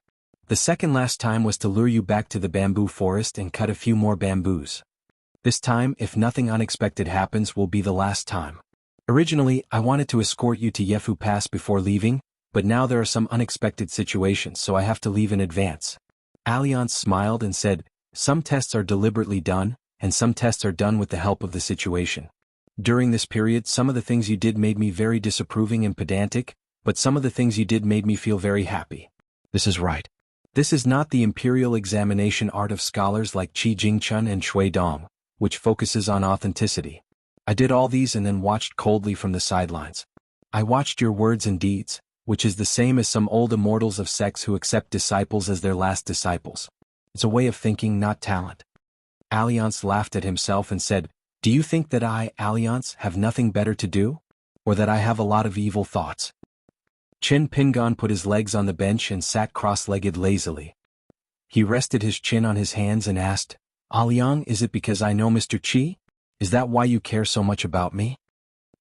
The second last time was to lure you back to the bamboo forest and cut a few more bamboos. This time, if nothing unexpected happens, will be the last time. Originally, I wanted to escort you to Yefu Pass before leaving, but now there are some unexpected situations, so I have to leave in advance." Alliance smiled and said, "Some tests are deliberately done, and some tests are done with the help of the situation. During this period, some of the things you did made me very disapproving and pedantic, but some of the things you did made me feel very happy. This is right. This is not the imperial examination art of scholars like Qi Jingchun and Shui Dong, which focuses on authenticity. I did all these and then watched coldly from the sidelines. I watched your words and deeds, which is the same as some old immortals of sects who accept disciples as their last disciples. It's a way of thinking, not talent." Alliance laughed at himself and said, "Do you think that I, Alliance, have nothing better to do? Or that I have a lot of evil thoughts?" Chin Pingan put his legs on the bench and sat cross-legged lazily. He rested his chin on his hands and asked, "Aliang, is it because I know Mr. Qi? Is that why you care so much about me?"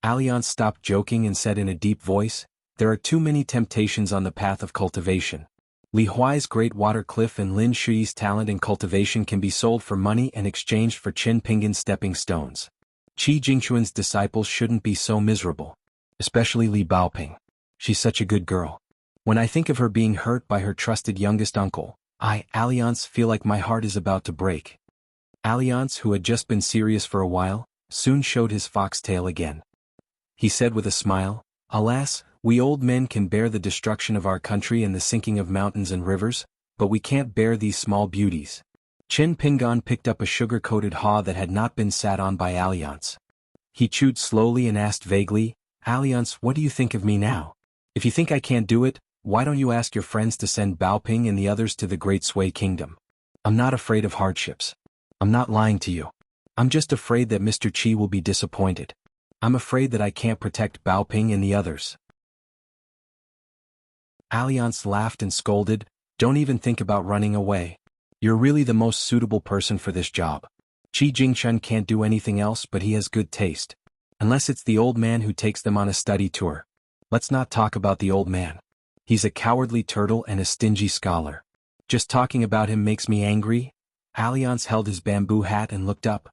Alliance stopped joking and said in a deep voice, "There are too many temptations on the path of cultivation. Li Huai's Great Water Cliff and Lin Shui's talent in cultivation can be sold for money and exchanged for Chin Pingan's stepping stones. Qi Jingchuan's disciples shouldn't be so miserable. Especially Li Baoping. She's such a good girl. When I think of her being hurt by her trusted youngest uncle, I, Alliance, feel like my heart is about to break." Alliance, who had just been serious for a while, soon showed his foxtail again. He said with a smile, "Alas, we old men can bear the destruction of our country and the sinking of mountains and rivers, but we can't bear these small beauties." Chin Pingan picked up a sugar-coated haw that had not been sat on by Alliance. He chewed slowly and asked vaguely, "Alliance, what do you think of me now? If you think I can't do it, why don't you ask your friends to send Baoping and the others to the Great Sui Kingdom? I'm not afraid of hardships. I'm not lying to you. I'm just afraid that Mr. Qi will be disappointed. I'm afraid that I can't protect Baoping and the others." Alliance laughed and scolded, "Don't even think about running away. You're really the most suitable person for this job. Qi Jingchun can't do anything else, but he has good taste. Unless it's the old man who takes them on a study tour. Let's not talk about the old man. He's a cowardly turtle and a stingy scholar. Just talking about him makes me angry." Alliance held his bamboo hat and looked up.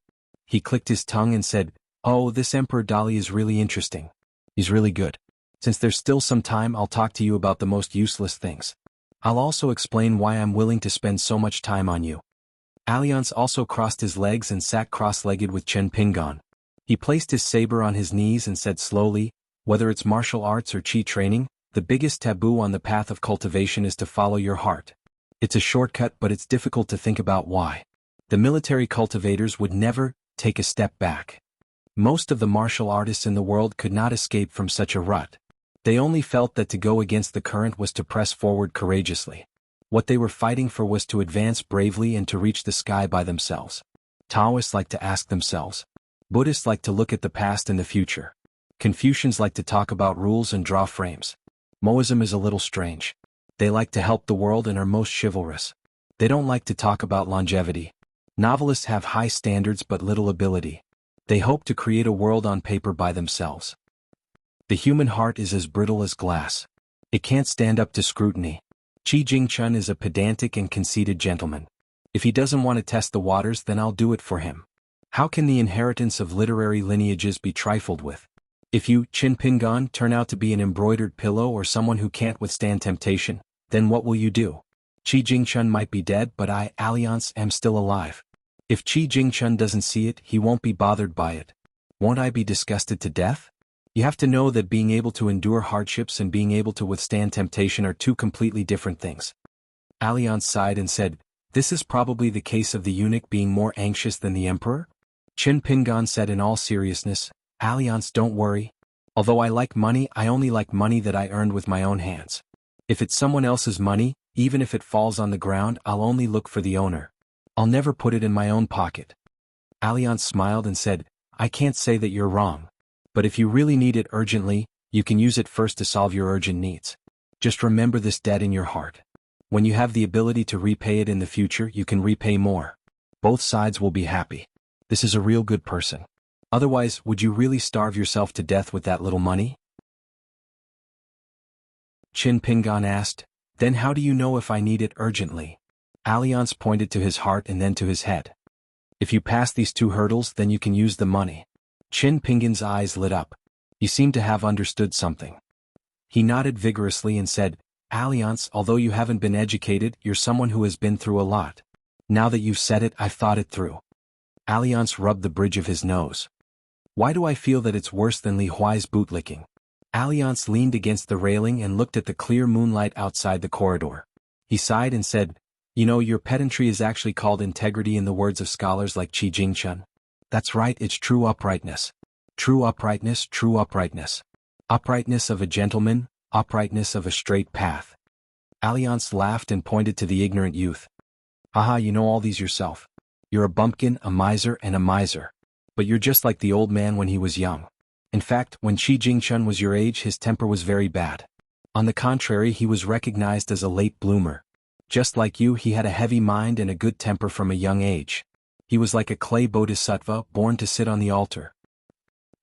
He clicked his tongue and said, "Oh, this Emperor Dali is really interesting. He's really good. Since there's still some time, I'll talk to you about the most useless things. I'll also explain why I'm willing to spend so much time on you." Alliance also crossed his legs and sat cross-legged with Chen Pingan. He placed his saber on his knees and said slowly, "Whether it's martial arts or Qi training, the biggest taboo on the path of cultivation is to follow your heart. It's a shortcut, but it's difficult to think about why. The military cultivators would never take a step back. Most of the martial artists in the world could not escape from such a rut. They only felt that to go against the current was to press forward courageously. What they were fighting for was to advance bravely and to reach the sky by themselves. Taoists like to ask themselves. Buddhists like to look at the past and the future. Confucians like to talk about rules and draw frames. Moism is a little strange. They like to help the world and are most chivalrous. They don't like to talk about longevity. Novelists have high standards but little ability. They hope to create a world on paper by themselves. The human heart is as brittle as glass. It can't stand up to scrutiny. Qi Jingchun is a pedantic and conceited gentleman. If he doesn't want to test the waters, then I'll do it for him. How can the inheritance of literary lineages be trifled with? If you, Qin Pingan, turn out to be an embroidered pillow or someone who can't withstand temptation, then what will you do? Qi Jingchun might be dead, but I, Alliance, am still alive. If Qi Jingchun doesn't see it, he won't be bothered by it. Won't I be disgusted to death? You have to know that being able to endure hardships and being able to withstand temptation are two completely different things. Alliance sighed and said, "This is probably the case of the eunuch being more anxious than the emperor?" Qin Pingan said in all seriousness, "Alliance, don't worry. Although I like money, I only like money that I earned with my own hands. If it's someone else's money, even if it falls on the ground, I'll only look for the owner. I'll never put it in my own pocket." Alliance smiled and said, "I can't say that you're wrong. But if you really need it urgently, you can use it first to solve your urgent needs. Just remember this debt in your heart. When you have the ability to repay it in the future, you can repay more. Both sides will be happy. This is a real good person. Otherwise, would you really starve yourself to death with that little money?" Qin Pingan asked, "Then how do you know if I need it urgently?" Alliance pointed to his heart and then to his head. "If you pass these two hurdles, then you can use the money." Qin Pingan's eyes lit up. He seemed to have understood something. He nodded vigorously and said, "Alliance, although you haven't been educated, you're someone who has been through a lot. Now that you've said it, I've thought it through." Alliance rubbed the bridge of his nose. "Why do I feel that it's worse than Li Huai's bootlicking?" Alliance leaned against the railing and looked at the clear moonlight outside the corridor. He sighed and said, "You know, your pedantry is actually called integrity in the words of scholars like Qi Jingchun. That's right, it's true uprightness. True uprightness, true uprightness. Uprightness of a gentleman, uprightness of a straight path." Alliance laughed and pointed to the ignorant youth. "Haha, you know all these yourself. You're a bumpkin, a miser, and a miser. But you're just like the old man when he was young. In fact, when Qi Jingchun was your age, his temper was very bad. On the contrary, he was recognized as a late bloomer. Just like you, he had a heavy mind and a good temper from a young age. He was like a clay bodhisattva born to sit on the altar."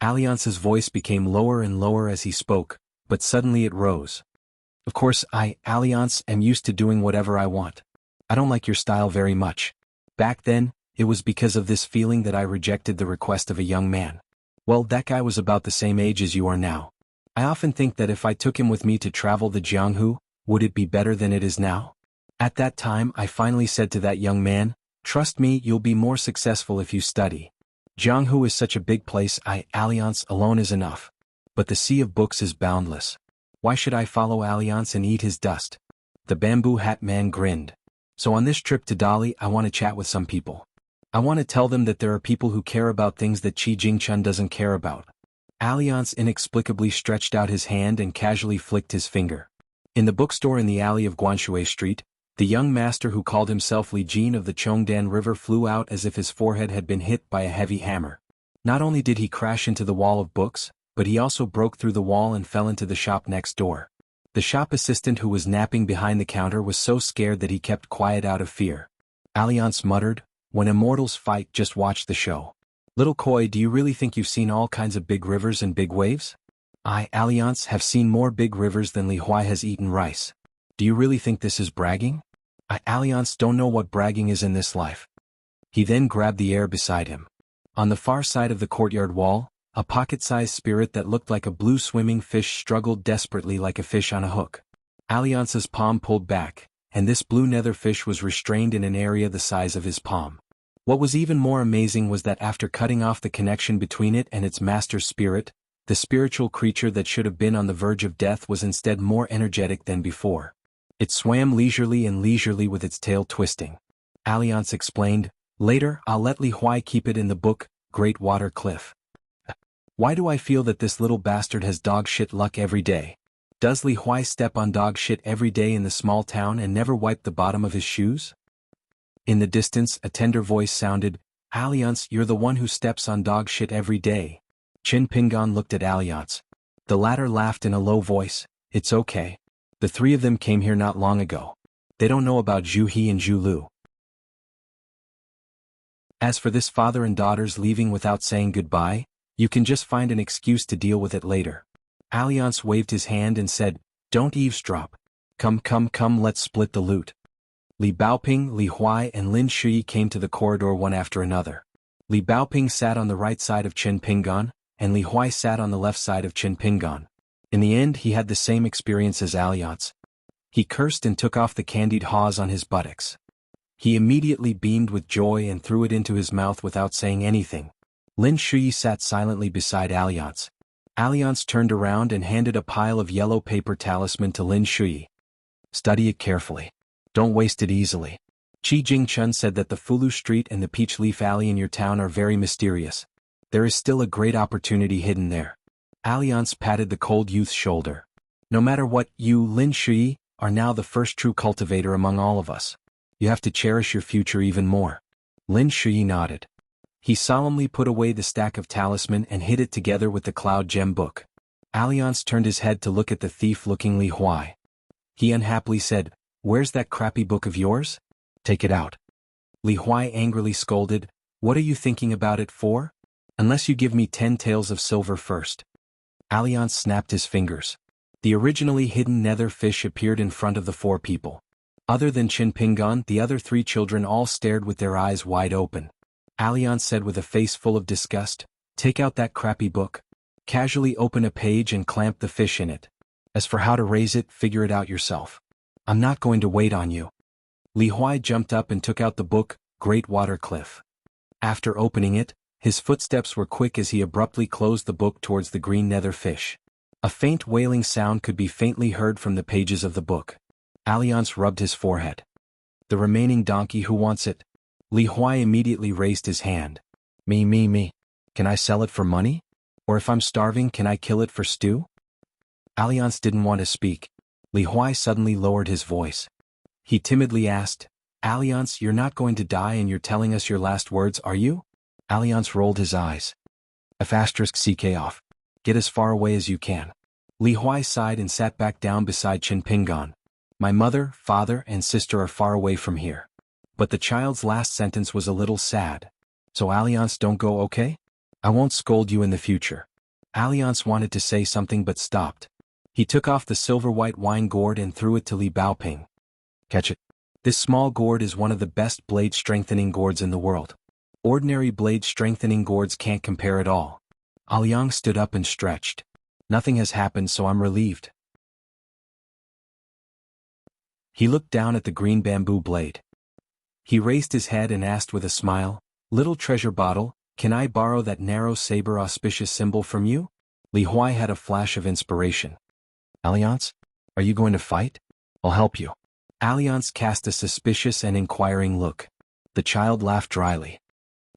Alliance's voice became lower and lower as he spoke, but suddenly it rose. "Of course, I, Alliance, am used to doing whatever I want. I don't like your style very much. Back then, it was because of this feeling that I rejected the request of a young man. Well, that guy was about the same age as you are now. I often think that if I took him with me to travel the Jianghu, would it be better than it is now? At that time, I finally said to that young man, 'Trust me, you'll be more successful if you study. Jianghu is such a big place, Alliance alone is enough. But the sea of books is boundless. Why should I follow Alliance and eat his dust?'" The bamboo hat man grinned. "So on this trip to Dali, I want to chat with some people. I want to tell them that there are people who care about things that Qi Jingchun doesn't care about." Alliance inexplicably stretched out his hand and casually flicked his finger. In the bookstore in the alley of Guanshui Street, the young master who called himself Li Jin of the Chongdan River flew out as if his forehead had been hit by a heavy hammer. Not only did he crash into the wall of books, but he also broke through the wall and fell into the shop next door. The shop assistant who was napping behind the counter was so scared that he kept quiet out of fear. Alliance muttered, "When immortals fight, just watch the show. Little Koi, do you really think you've seen all kinds of big rivers and big waves? I, Alliance, have seen more big rivers than Li Huai has eaten rice. Do you really think this is bragging? I, Alliance, don't know what bragging is in this life." He then grabbed the air beside him. On the far side of the courtyard wall, a pocket-sized spirit that looked like a blue swimming fish struggled desperately like a fish on a hook. Alliance's palm pulled back, and this blue nether fish was restrained in an area the size of his palm. What was even more amazing was that after cutting off the connection between it and its master's spirit, the spiritual creature that should have been on the verge of death was instead more energetic than before. It swam leisurely with its tail twisting. Alliance explained, "Later, I'll let Li Huai keep it in the book, Great Water Cliff. Why do I feel that this little bastard has dog shit luck every day? Does Li Huai step on dog shit every day in the small town and never wipe the bottom of his shoes?" In the distance, a tender voice sounded, "Alliance, you're the one who steps on dog shit every day." Qin Pingan looked at Alliance. The latter laughed in a low voice, "It's okay. The three of them came here not long ago. They don't know about Zhu He and Zhu Lu." As for this father and daughters leaving without saying goodbye, you can just find an excuse to deal with it later. Alliance waved his hand and said, "Don't eavesdrop. Come, let's split the loot." Li Baoping, Li Huai and Lin Shui came to the corridor one after another. Li Baoping sat on the right side of Qin Pingan, and Li Huai sat on the left side of Qin Pingan. In the end he had the same experience as Alliance. He cursed and took off the candied haws on his buttocks. He immediately beamed with joy and threw it into his mouth without saying anything. Lin Shui sat silently beside Alliance. Alliance turned around and handed a pile of yellow paper talisman to Lin Shui. "Study it carefully. Don't waste it easily. Qi Jingchun said that the Fulu Street and the Peach Leaf Alley in your town are very mysterious. There is still a great opportunity hidden there." Alliance patted the cold youth's shoulder. "No matter what, you, Lin Shui, are now the first true cultivator among all of us. You have to cherish your future even more." Lin Shui nodded. He solemnly put away the stack of talisman and hid it together with the Cloud Gem book. Alliance turned his head to look at the thief-looking Li Huai. He unhappily said, "Where's that crappy book of yours? Take it out." Li Huai angrily scolded, "What are you thinking about it for? Unless you give me 10 taels of silver first." Alliance snapped his fingers. The originally hidden nether fish appeared in front of the 4 people. Other than Qin Pingan, the other 3 children all stared with their eyes wide open. Alliance said with a face full of disgust, "Take out that crappy book. Casually open a page and clamp the fish in it. As for how to raise it, figure it out yourself. I'm not going to wait on you." Li Huai jumped up and took out the book, Great Water Cliff. After opening it, his footsteps were quick as he abruptly closed the book towards the green nether fish. A faint wailing sound could be faintly heard from the pages of the book. Alliance rubbed his forehead. "The remaining donkey, who wants it?" Li Huai immediately raised his hand. Me. Can I sell it for money? Or if I'm starving, can I kill it for stew?" Alliance didn't want to speak. Li Huai suddenly lowered his voice. He timidly asked, "Alliance, you're not going to die and you're telling us your last words, are you?" Alliance rolled his eyes. "CK off. Get as far away as you can." Li Huai sighed and sat back down beside Qin Pingan. "My mother, father, and sister are far away from here." But the child's last sentence was a little sad. "So Alliance, don't go, okay? I won't scold you in the future." Alliance wanted to say something but stopped. He took off the silver-white wine gourd and threw it to Li Baoping. "Catch it. This small gourd is one of the best blade-strengthening gourds in the world. Ordinary blade-strengthening gourds can't compare at all." Aoyang stood up and stretched. "Nothing has happened, so I'm relieved." He looked down at the green bamboo blade. He raised his head and asked with a smile, "Little treasure bottle, can I borrow that narrow saber auspicious symbol from you?" Li Huai had a flash of inspiration. "Alliance? Are you going to fight? I'll help you." Alliance cast a suspicious and inquiring look. The child laughed dryly.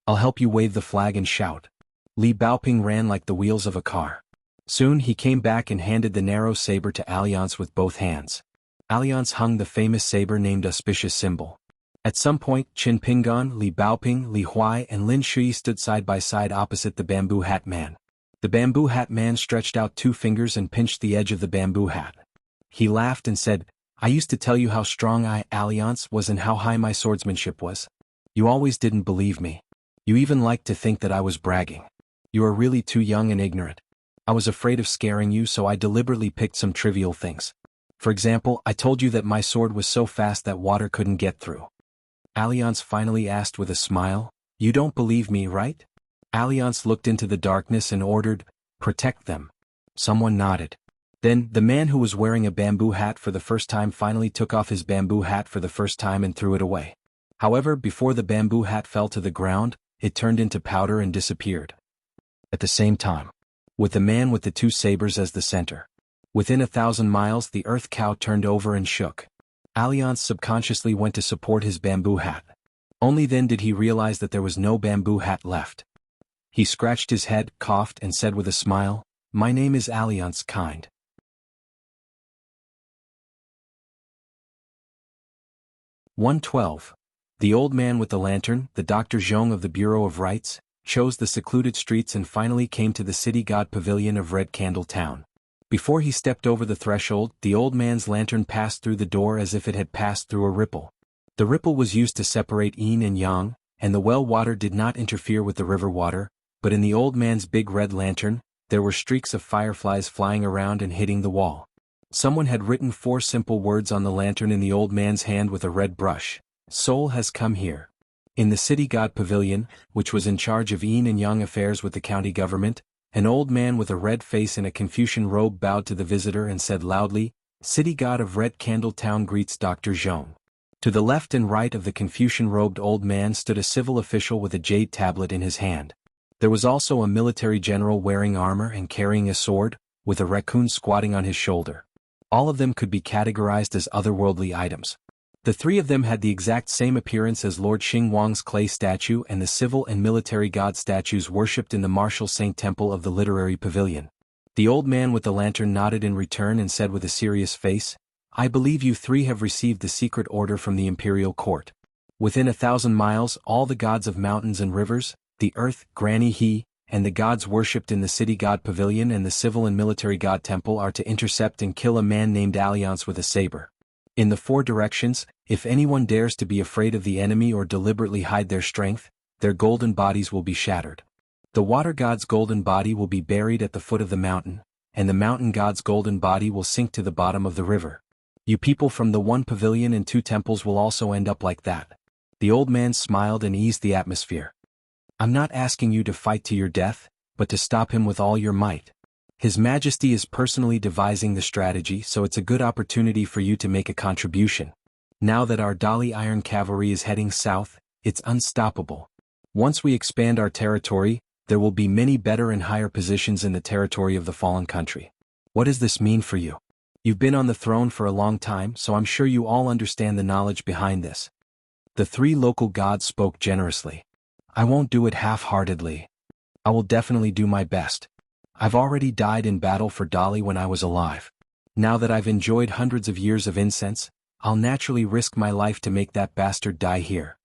"I'll help you wave the flag and shout." Li Baoping ran like the wheels of a car. Soon he came back and handed the narrow saber to Alliance with both hands. Alliance hung the famous saber named Auspicious Symbol. At some point, Qin Pingan, Li Baoping, Li Huai and Lin Shui stood side by side opposite the bamboo hat man. The bamboo hat man stretched out 2 fingers and pinched the edge of the bamboo hat. He laughed and said, "I used to tell you how strong I, Alliance, was and how high my swordsmanship was. You always didn't believe me. You even liked to think that I was bragging. You are really too young and ignorant. I was afraid of scaring you, so I deliberately picked some trivial things. For example, I told you that my sword was so fast that water couldn't get through." Alliance finally asked with a smile, "You don't believe me, right?" Alliance looked into the darkness and ordered, "Protect them." Someone nodded. Then, the man who was wearing a bamboo hat for the first time finally took off his bamboo hat for the first time and threw it away. However, before the bamboo hat fell to the ground, it turned into powder and disappeared. At the same time, with the man with the 2 sabers as the center. Within 1,000 miles, the earth cow turned over and shook. Alliance subconsciously went to support his bamboo hat. Only then did he realize that there was no bamboo hat left. He scratched his head, coughed, and said with a smile, "My name is Alliance Kind." 112. The old man with the lantern, the Dr. Zhong of the Bureau of Rights, chose the secluded streets and finally came to the city god pavilion of Red Candle Town. Before he stepped over the threshold, the old man's lantern passed through the door as if it had passed through a ripple. The ripple was used to separate yin and yang, and the well water did not interfere with the river water, but in the old man's big red lantern, there were streaks of fireflies flying around and hitting the wall. Someone had written 4 simple words on the lantern in the old man's hand with a red brush. Soul has come here. In the city god pavilion, which was in charge of yin and yang affairs with the county government, an old man with a red face and a Confucian robe bowed to the visitor and said loudly, "City god of Red Candle Town greets Dr. Zhong." To the left and right of the Confucian-robed old man stood a civil official with a jade tablet in his hand. There was also a military general wearing armor and carrying a sword, with a raccoon squatting on his shoulder. All of them could be categorized as otherworldly items. The 3 of them had the exact same appearance as Lord Xingwang's clay statue and the civil and military god statues worshipped in the martial saint temple of the literary pavilion. The old man with the lantern nodded in return and said with a serious face, "I believe you 3 have received the secret order from the imperial court. Within 1,000 miles, all the gods of mountains and rivers, the earth, Granny He, and the gods worshipped in the city god pavilion and the civil and military god temple are to intercept and kill a man named Alliance with a saber. In the 4 directions, if anyone dares to be afraid of the enemy or deliberately hide their strength, their golden bodies will be shattered. The water god's golden body will be buried at the foot of the mountain, and the mountain god's golden body will sink to the bottom of the river. You people from the 1 pavilion and 2 temples will also end up like that." The old man smiled and eased the atmosphere. "I'm not asking you to fight to your death, but to stop him with all your might. His Majesty is personally devising the strategy, so it's a good opportunity for you to make a contribution. Now that our Dali Iron Cavalry is heading south, it's unstoppable. Once we expand our territory, there will be many better and higher positions in the territory of the fallen country. What does this mean for you? You've been on the throne for a long time, so I'm sure you all understand the knowledge behind this." The 3 local gods spoke generously. "I won't do it half-heartedly. I will definitely do my best. I've already died in battle for Dali when I was alive. Now that I've enjoyed hundreds of years of incense, I'll naturally risk my life to make that bastard die here."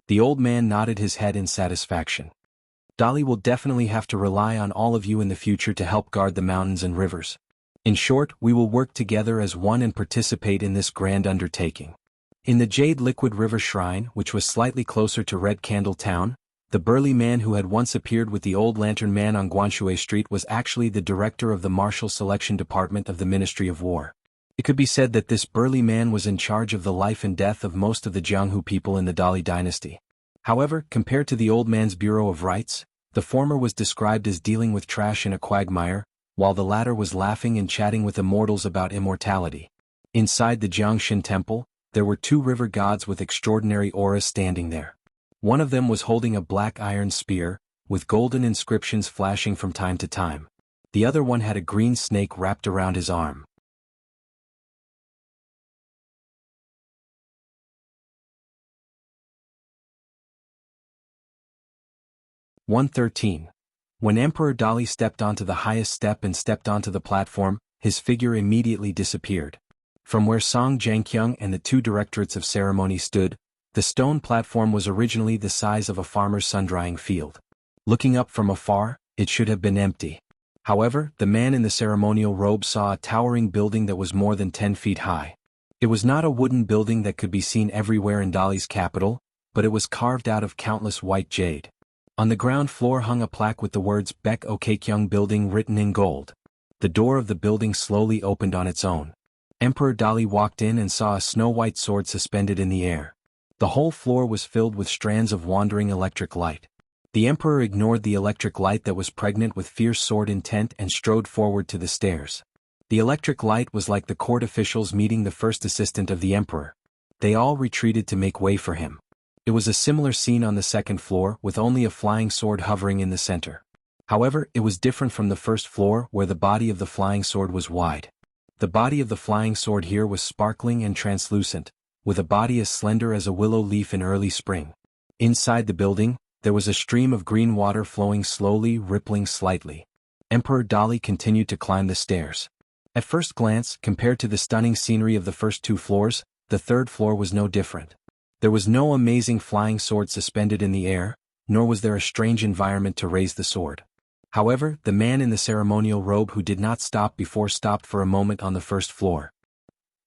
The old man nodded his head in satisfaction. "Dali will definitely have to rely on all of you in the future to help guard the mountains and rivers. In short, we will work together as one and participate in this grand undertaking." In the Jade Liquid River Shrine, which was slightly closer to Red Candle Town, the burly man who had once appeared with the old lantern man on Guanshui Street was actually the director of the Martial Selection Department of the Ministry of War. It could be said that this burly man was in charge of the life and death of most of the Jianghu people in the Dali dynasty. However, compared to the old man's Bureau of Rights, the former was described as dealing with trash in a quagmire, while the latter was laughing and chatting with immortals about immortality. Inside the Jiangshan temple, there were 2 river gods with extraordinary auras standing there. One of them was holding a black iron spear, with golden inscriptions flashing from time to time. The other one had a green snake wrapped around his arm. (113) When Emperor Dali stepped onto the highest step and stepped onto the platform, his figure immediately disappeared. From where Song Zhangqiang and the 2 directorates of ceremony stood, the stone platform was originally the size of a farmer's sun-drying field. Looking up from afar, it should have been empty. However, the man in the ceremonial robe saw a towering building that was more than 10 feet high. It was not a wooden building that could be seen everywhere in Dali's capital, but it was carved out of countless white jade. On the ground floor hung a plaque with the words Baek Okekyung Building written in gold. The door of the building slowly opened on its own. Emperor Dali walked in and saw a snow-white sword suspended in the air. The whole floor was filled with strands of wandering electric light. The emperor ignored the electric light that was pregnant with fierce sword intent and strode forward to the stairs. The electric light was like the court officials meeting the first assistant of the emperor. They all retreated to make way for him. It was a similar scene on the second floor with only a flying sword hovering in the center. However, it was different from the first floor where the body of the flying sword was wide. The body of the flying sword here was sparkling and translucent, with a body as slender as a willow leaf in early spring. Inside the building, there was a stream of green water flowing slowly, rippling slightly. Emperor Dali continued to climb the stairs. At first glance, compared to the stunning scenery of the first 2 floors, the third floor was no different. There was no amazing flying sword suspended in the air, nor was there a strange environment to raise the sword. However, the man in the ceremonial robe who did not stop before stopped for a moment on the first floor.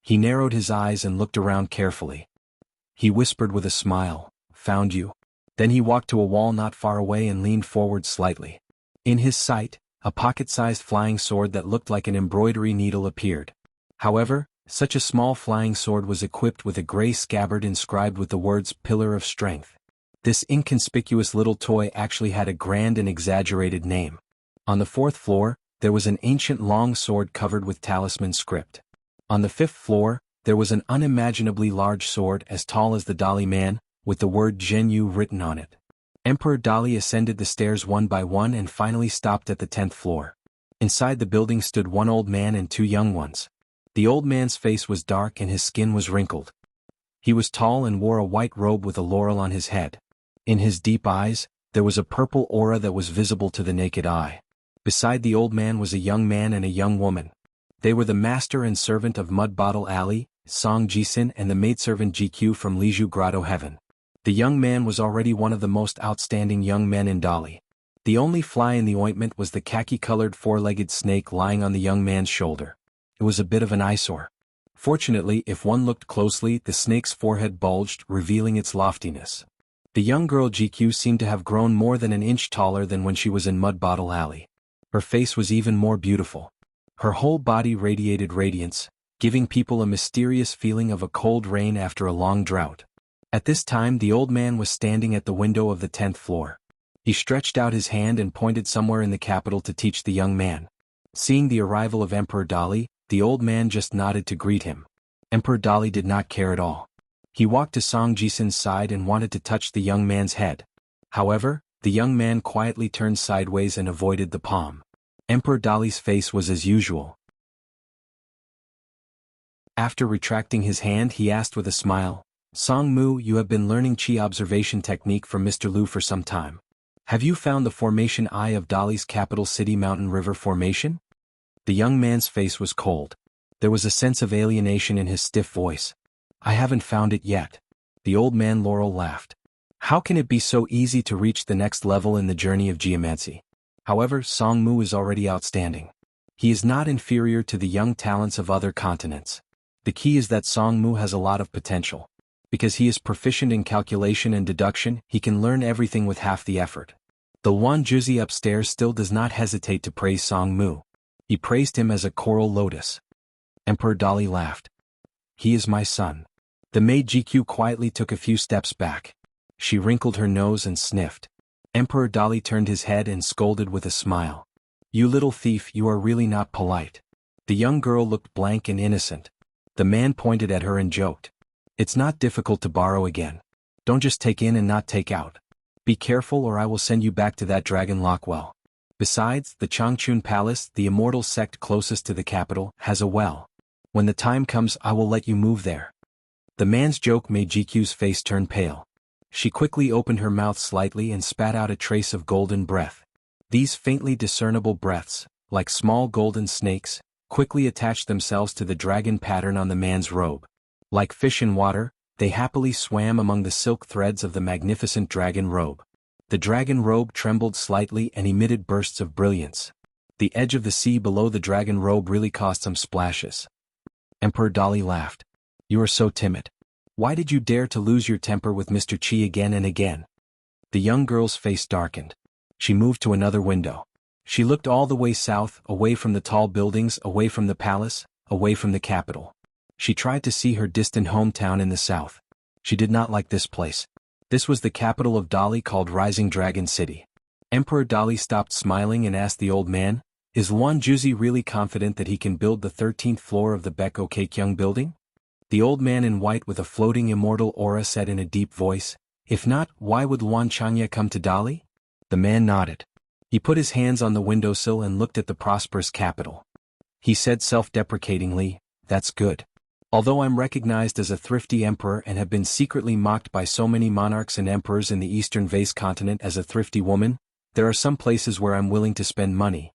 He narrowed his eyes and looked around carefully. He whispered with a smile, "Found you?" Then he walked to a wall not far away and leaned forward slightly. In his sight, a pocket-sized flying sword that looked like an embroidery needle appeared. However, such a small flying sword was equipped with a gray scabbard inscribed with the words Pillar of Strength. This inconspicuous little toy actually had a grand and exaggerated name. On the 4th floor, there was an ancient long sword covered with talisman script. On the 5th floor, there was an unimaginably large sword as tall as the Dali man, with the word Zhenyu written on it. Emperor Dali ascended the stairs one by one and finally stopped at the 10th floor. Inside the building stood one old man and two young ones. The old man's face was dark and his skin was wrinkled. He was tall and wore a white robe with a laurel on his head. In his deep eyes, there was a purple aura that was visible to the naked eye. Beside the old man was a young man and a young woman. They were the master and servant of Mud Bottle Alley, Song Jisin, and the maidservant GQ from Liju Grotto Heaven. The young man was already one of the most outstanding young men in Dali. The only fly in the ointment was the khaki-colored four-legged snake lying on the young man's shoulder. It was a bit of an eyesore. Fortunately, if one looked closely, the snake's forehead bulged, revealing its loftiness. The young girl GQ seemed to have grown more than an inch taller than when she was in Mud Bottle Alley. Her face was even more beautiful. Her whole body radiated radiance, giving people a mysterious feeling of a cold rain after a long drought. At this time the old man was standing at the window of the 10th floor. He stretched out his hand and pointed somewhere in the capital to teach the young man. Seeing the arrival of Emperor Dali, the old man just nodded to greet him. Emperor Dali did not care at all. He walked to Song Jisin's side and wanted to touch the young man's head. However, the young man quietly turned sideways and avoided the palm. Emperor Dali's face was as usual. After retracting his hand, he asked with a smile, "Song Mu, you have been learning Qi observation technique from Mr. Lu for some time. Have you found the formation eye of Dali's capital city Mountain River Formation?" The young man's face was cold. There was a sense of alienation in his stiff voice. "I haven't found it yet." The old man Laurel laughed. "How can it be so easy to reach the next level in the journey of geomancy? However, Song Mu is already outstanding. He is not inferior to the young talents of other continents. The key is that Song Mu has a lot of potential. Because he is proficient in calculation and deduction, he can learn everything with half the effort." The Wan Juzi upstairs still does not hesitate to praise Song Mu. He praised him as a coral lotus. Emperor Dali laughed. "He is my son." The maid GQ quietly took a few steps back. She wrinkled her nose and sniffed. Emperor Dali turned his head and scolded with a smile. "You little thief, you are really not polite." The young girl looked blank and innocent. The man pointed at her and joked. "It's not difficult to borrow again. Don't just take in and not take out. Be careful or I will send you back to that dragon lock well. Besides, the Changchun Palace, the immortal sect closest to the capital, has a well. When the time comes I will let you move there." The man's joke made GQ's face turn pale. She quickly opened her mouth slightly and spat out a trace of golden breath. These faintly discernible breaths, like small golden snakes, quickly attached themselves to the dragon pattern on the man's robe. Like fish in water, they happily swam among the silk threads of the magnificent dragon robe. The dragon robe trembled slightly and emitted bursts of brilliance. The edge of the sea below the dragon robe really caused some splashes. Emperor Dali laughed. "You are so timid. Why did you dare to lose your temper with Mr. Qi again and again?" The young girl's face darkened. She moved to another window. She looked all the way south, away from the tall buildings, away from the palace, away from the capital. She tried to see her distant hometown in the south. She did not like this place. This was the capital of Dali called Rising Dragon City. Emperor Dali stopped smiling and asked the old man, "Is Luan Juzi really confident that he can build the 13th floor of the Beko Kekyung building?" The old man in white with a floating immortal aura said in a deep voice, "If not, why would Luan Changya come to Dali?" The man nodded. He put his hands on the windowsill and looked at the prosperous capital. He said self-deprecatingly, "That's good. Although I'm recognized as a thrifty emperor and have been secretly mocked by so many monarchs and emperors in the eastern vase continent as a thrifty woman, there are some places where I'm willing to spend money."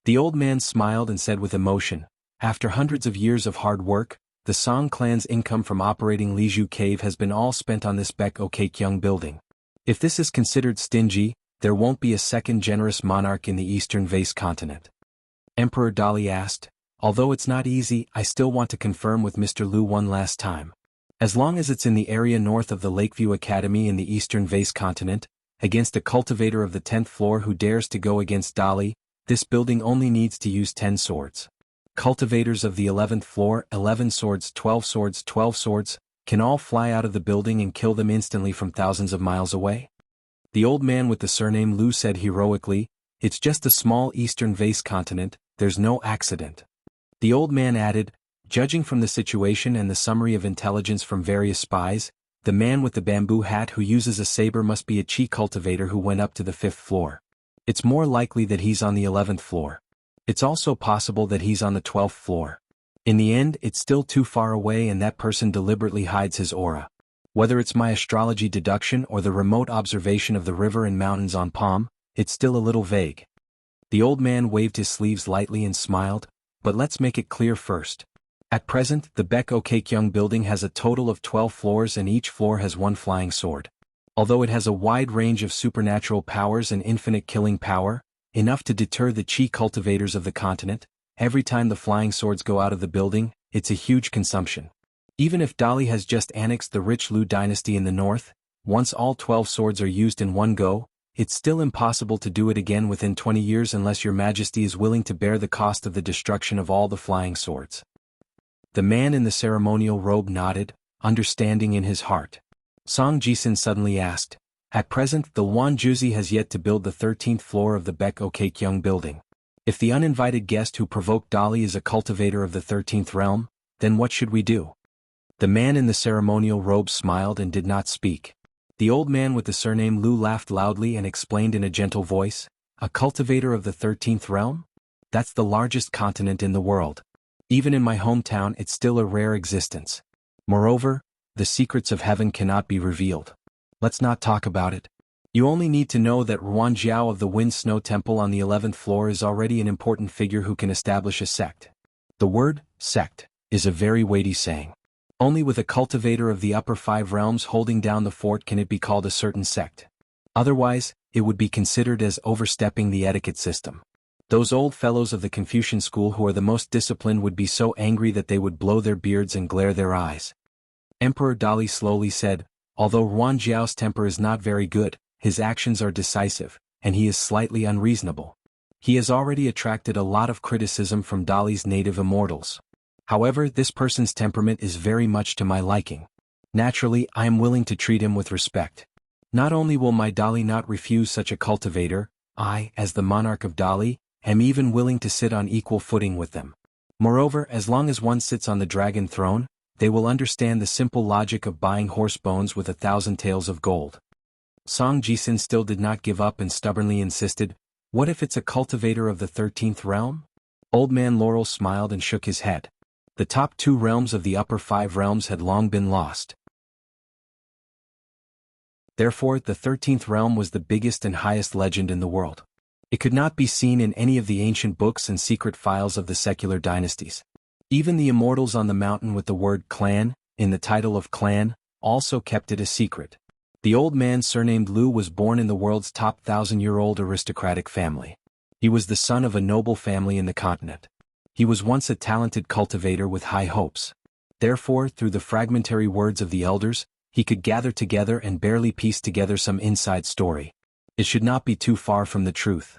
The old man smiled and said with emotion, "After hundreds of years of hard work, the Song clan's income from operating Liju Cave has been all spent on this Beko Kekyung building. If this is considered stingy, there won't be a second generous monarch in the eastern vase continent." Emperor Dali asked, "Although it's not easy, I still want to confirm with Mr. Lu one last time. As long as it's in the area north of the Lakeview Academy in the eastern vase continent, against a cultivator of the 10th floor who dares to go against Dolly, this building only needs to use 10 swords. Cultivators of the 11th floor, 11 swords, 12 swords, 12 swords, can all fly out of the building and kill them instantly from thousands of miles away. The old man with the surname Lu said heroically, "It's just a small eastern vase continent, there's no accident." The old man added, "Judging from the situation and the summary of intelligence from various spies, the man with the bamboo hat who uses a saber must be a chi cultivator who went up to the 5th floor. It's more likely that he's on the 11th floor. It's also possible that he's on the 12th floor. In the end, it's still too far away and that person deliberately hides his aura. Whether it's my astrology deduction or the remote observation of the river and mountains on Palm, it's still a little vague." The old man waved his sleeves lightly and smiled, "But let's make it clear first. At present, the Baek Okkyung building has a total of 12 floors and each floor has one flying sword. Although it has a wide range of supernatural powers and infinite killing power, enough to deter the chi cultivators of the continent, every time the flying swords go out of the building, it's a huge consumption. Even if Dali has just annexed the rich Lu dynasty in the north, once all 12 swords are used in one go, it's still impossible to do it again within 20 years unless your majesty is willing to bear the cost of the destruction of all the flying swords." The man in the ceremonial robe nodded, understanding in his heart. Song Jisun suddenly asked, "At present the Wan Juzi has yet to build the 13th floor of the Baek Okkyung building. If the uninvited guest who provoked Dali is a cultivator of the 13th realm, then what should we do?" The man in the ceremonial robe smiled and did not speak. The old man with the surname Lu laughed loudly and explained in a gentle voice, "A cultivator of the 13th realm? That's the largest continent in the world. Even in my hometown it's still a rare existence. Moreover, the secrets of heaven cannot be revealed. Let's not talk about it. You only need to know that Ruan Jiao of the Wind Snow Temple on the 11th floor is already an important figure who can establish a sect." The word, sect, is a very weighty saying. Only with a cultivator of the upper 5 realms holding down the fort can it be called a certain sect. Otherwise, it would be considered as overstepping the etiquette system. Those old fellows of the Confucian school who are the most disciplined would be so angry that they would blow their beards and glare their eyes. Emperor Dali slowly said, "Although Ruan Jiao's temper is not very good, his actions are decisive, and he is slightly unreasonable. He has already attracted a lot of criticism from Dali's native immortals. However, this person's temperament is very much to my liking. Naturally, I am willing to treat him with respect. Not only will my Dali not refuse such a cultivator, I, as the monarch of Dali, am even willing to sit on equal footing with them. Moreover, as long as one sits on the dragon throne, they will understand the simple logic of buying horse bones with 1,000 taels of gold." Song Jisun still did not give up and stubbornly insisted, "What if it's a cultivator of the 13th realm?" Old man Laurel smiled and shook his head. The top 2 realms of the upper 5 realms had long been lost. Therefore, the 13th realm was the biggest and highest legend in the world. It could not be seen in any of the ancient books and secret files of the secular dynasties. Even the immortals on the mountain with the word clan, in the title of clan, also kept it a secret. The old man surnamed Lu was born in the world's top 1,000-year-old aristocratic family. He was the son of a noble family in the continent. He was once a talented cultivator with high hopes. Therefore, through the fragmentary words of the elders, he could gather together and barely piece together some inside story. It should not be too far from the truth.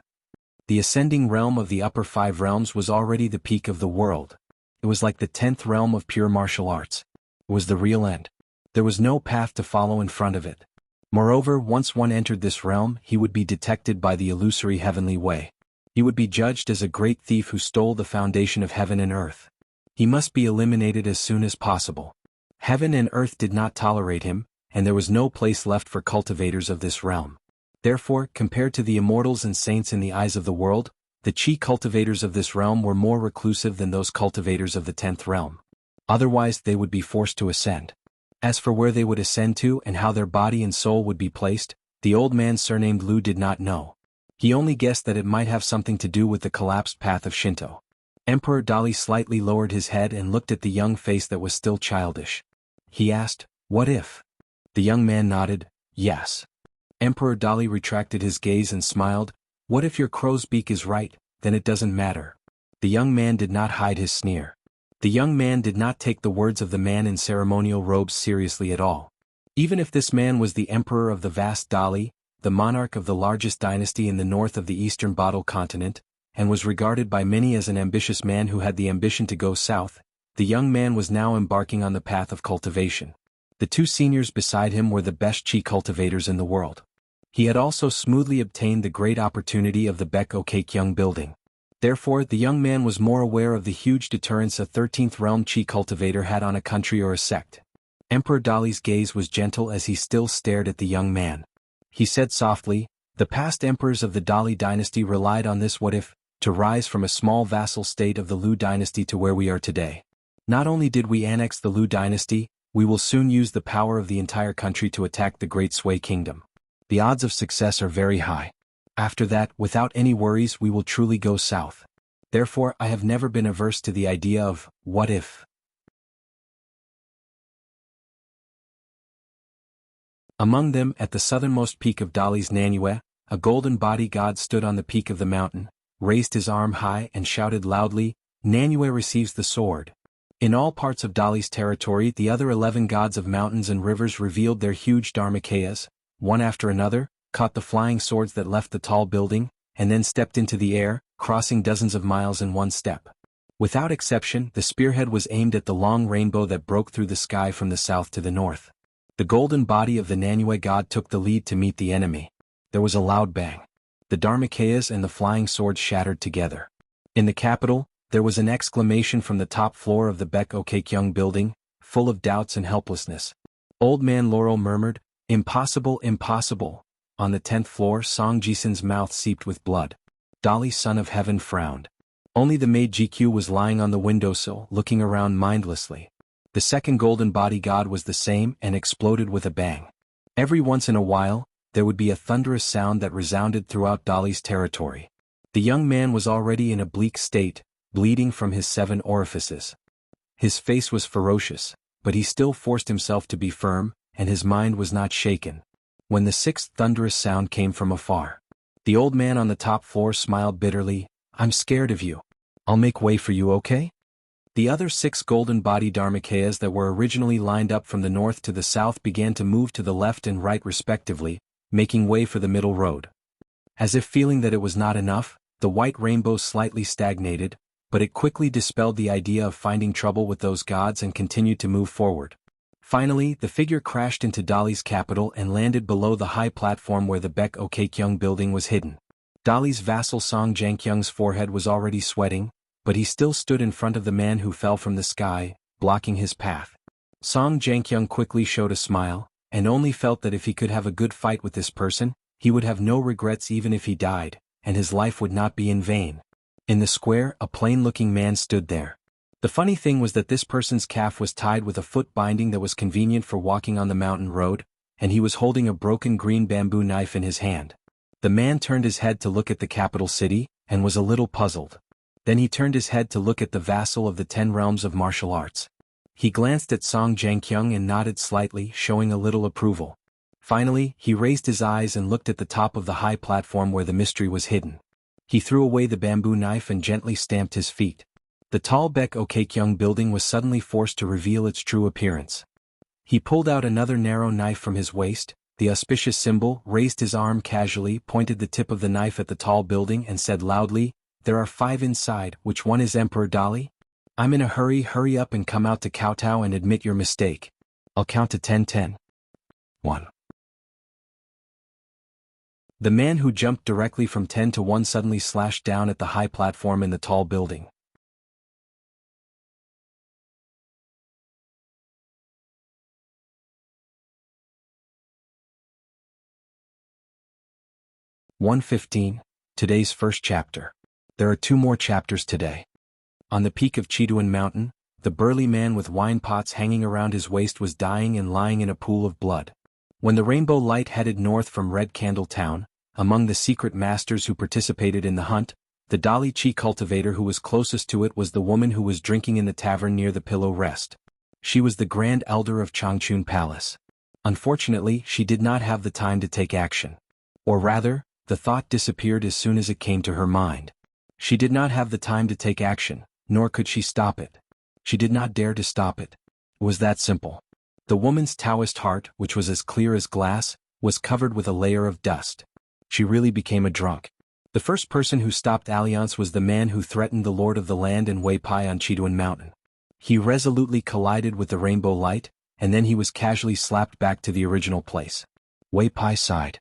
The ascending realm of the upper 5 realms was already the peak of the world. It was like the 10th realm of pure martial arts. It was the real end. There was no path to follow in front of it. Moreover, once one entered this realm, he would be detected by the illusory heavenly way. He would be judged as a great thief who stole the foundation of heaven and earth. He must be eliminated as soon as possible. Heaven and earth did not tolerate him, and there was no place left for cultivators of this realm. Therefore, compared to the immortals and saints in the eyes of the world, the chi cultivators of this realm were more reclusive than those cultivators of the 10th realm. Otherwise, they would be forced to ascend. As for where they would ascend to and how their body and soul would be placed, the old man surnamed Lu did not know. He only guessed that it might have something to do with the collapsed path of Shinto. Emperor Dali slightly lowered his head and looked at the young face that was still childish. He asked, "What if?" The young man nodded, "Yes." Emperor Dali retracted his gaze and smiled, "What if your crow's beak is right, then it doesn't matter." The young man did not hide his sneer. The young man did not take the words of the man in ceremonial robes seriously at all. Even if this man was the emperor of the vast Dali, the monarch of the largest dynasty in the north of the eastern Bottle continent, and was regarded by many as an ambitious man who had the ambition to go south, the young man was now embarking on the path of cultivation. The two seniors beside him were the best chi cultivators in the world. He had also smoothly obtained the great opportunity of the Baek-o-Kaekyung building. Therefore, the young man was more aware of the huge deterrence a 13th realm chi cultivator had on a country or a sect. Emperor Dali's gaze was gentle as he still stared at the young man. He said softly, "The past emperors of the Dali dynasty relied on this what if, to rise from a small vassal state of the Liu dynasty to where we are today. Not only did we annex the Liu dynasty, we will soon use the power of the entire country to attack the Great Sui Kingdom. The odds of success are very high. After that, without any worries, we will truly go south. Therefore, I have never been averse to the idea of, what if?" Among them, at the southernmost peak of Dali's Nanyue, a golden body god stood on the peak of the mountain, raised his arm high and shouted loudly, "Nanyue receives the sword." In all parts of Dali's territory, the other 11 gods of mountains and rivers revealed their huge dharmakayas, one after another, caught the flying swords that left the tall building, and then stepped into the air, crossing dozens of miles in one step. Without exception, the spearhead was aimed at the long rainbow that broke through the sky from the south to the north. The golden body of the Nanyue god took the lead to meet the enemy. There was a loud bang. The dharmakayas and the flying swords shattered together. In the capital, there was an exclamation from the top floor of the Baek-o-Kaekyung building, full of doubts and helplessness. Old man Laurel murmured, "Impossible, impossible." On the 10th floor, Song Jisun's mouth seeped with blood. Dali, son of heaven, frowned. Only the maid GQ was lying on the windowsill, looking around mindlessly. The second golden body god was the same and exploded with a bang. Every once in a while, there would be a thunderous sound that resounded throughout Dali's territory. The young man was already in a bleak state, bleeding from his 7 orifices. His face was ferocious, but he still forced himself to be firm, and his mind was not shaken. When the 6th thunderous sound came from afar, the old man on the top floor smiled bitterly, "I'm scared of you. I'll make way for you, okay?" The other 6 golden body dharmakayas that were originally lined up from the north to the south began to move to the left and right respectively, making way for the middle road. As if feeling that it was not enough, the white rainbow slightly stagnated, but it quickly dispelled the idea of finding trouble with those gods and continued to move forward. Finally, the figure crashed into Dali's capital and landed below the high platform where the Baek-o-Kaekyung building was hidden. Dali's vassal Song Jankyung's forehead was already sweating, but he still stood in front of the man who fell from the sky, blocking his path. Song Jankyung quickly showed a smile, and only felt that if he could have a good fight with this person, he would have no regrets even if he died, and his life would not be in vain. In the square, a plain-looking man stood there. The funny thing was that this person's calf was tied with a foot binding that was convenient for walking on the mountain road, and he was holding a broken green bamboo knife in his hand. The man turned his head to look at the capital city, and was a little puzzled. Then he turned his head to look at the vassal of the 10 realms of martial arts. He glanced at Song Jankyung and nodded slightly, showing a little approval. Finally, he raised his eyes and looked at the top of the high platform where the mystery was hidden. He threw away the bamboo knife and gently stamped his feet. The tall Baek-o-Kaekyung building was suddenly forced to reveal its true appearance. He pulled out another narrow knife from his waist, the auspicious symbol, raised his arm casually, pointed the tip of the knife at the tall building and said loudly, "There are 5 inside, which one is Emperor Dali? I'm in a hurry up and come out to kowtow and admit your mistake. I'll count to 10. 1. The man who jumped directly from 10 to 1 suddenly slashed down at the high platform in the tall building. 1:15, today's first chapter. There are 2 more chapters today. On the peak of Chiduan Mountain, the burly man with wine pots hanging around his waist was dying and lying in a pool of blood. When the rainbow light headed north from Red Candle Town, among the secret masters who participated in the hunt, the Dali Chi cultivator who was closest to it was the woman who was drinking in the tavern near the Pillow Rest. She was the Grand Elder of Changchun Palace. Unfortunately, she did not have the time to take action. Or rather, the thought disappeared as soon as it came to her mind. She did not have the time to take action, nor could she stop it. She did not dare to stop it. It was that simple. The woman's Taoist heart, which was as clear as glass, was covered with a layer of dust. She really became a drunk. The first person who stopped Alliance was the man who threatened the Lord of the Land and Wei Pai on Chiduan Mountain. He resolutely collided with the rainbow light, and then he was casually slapped back to the original place. Wei Pai sighed.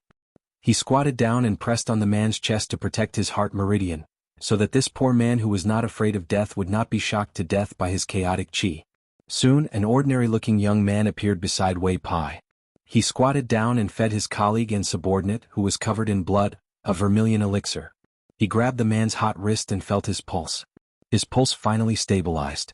He squatted down and pressed on the man's chest to protect his heart meridian, so that this poor man who was not afraid of death would not be shocked to death by his chaotic qi. Soon, an ordinary-looking young man appeared beside Wei Pai. He squatted down and fed his colleague and subordinate, who was covered in blood, a vermilion elixir. He grabbed the man's hot wrist and felt his pulse. His pulse finally stabilized.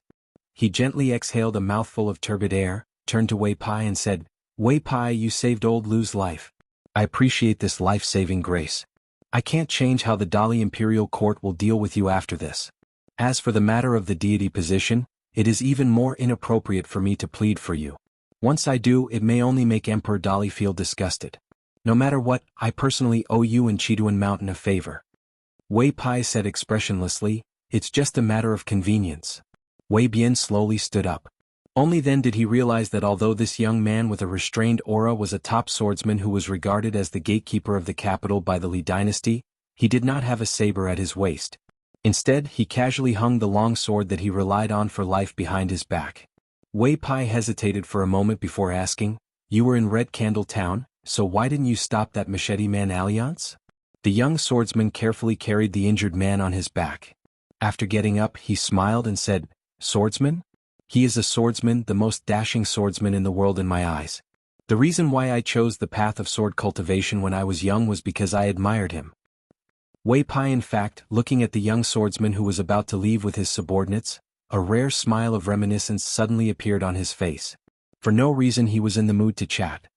He gently exhaled a mouthful of turbid air, turned to Wei Pai and said, "Wei Pai, you saved old Lu's life. I appreciate this life-saving grace. I can't change how the Dali Imperial Court will deal with you after this. As for the matter of the deity position, it is even more inappropriate for me to plead for you. Once I do, it may only make Emperor Dali feel disgusted. No matter what, I personally owe you and Chiduan Mountain a favor." Wei Pai said expressionlessly, "It's just a matter of convenience." Wei Bian slowly stood up. Only then did he realize that although this young man with a restrained aura was a top swordsman who was regarded as the gatekeeper of the capital by the Li dynasty, he did not have a saber at his waist. Instead, he casually hung the long sword that he relied on for life behind his back. Wei Pai hesitated for a moment before asking, "You were in Red Candle Town, so why didn't you stop that machete man Alliance?" The young swordsman carefully carried the injured man on his back. After getting up, he smiled and said, "Swordsman? He is a swordsman, the most dashing swordsman in the world in my eyes. The reason why I chose the path of sword cultivation when I was young was because I admired him." Wei Pai, in fact, looking at the young swordsman who was about to leave with his subordinates, a rare smile of reminiscence suddenly appeared on his face. For no reason he was in the mood to chat.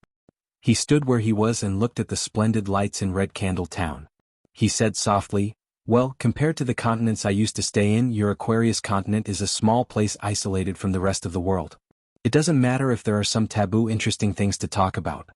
He stood where he was and looked at the splendid lights in Red Candle Town. He said softly, "Well, compared to the continents I used to stay in, your Aquarius continent is a small place isolated from the rest of the world. It doesn't matter if there are some taboo interesting things to talk about.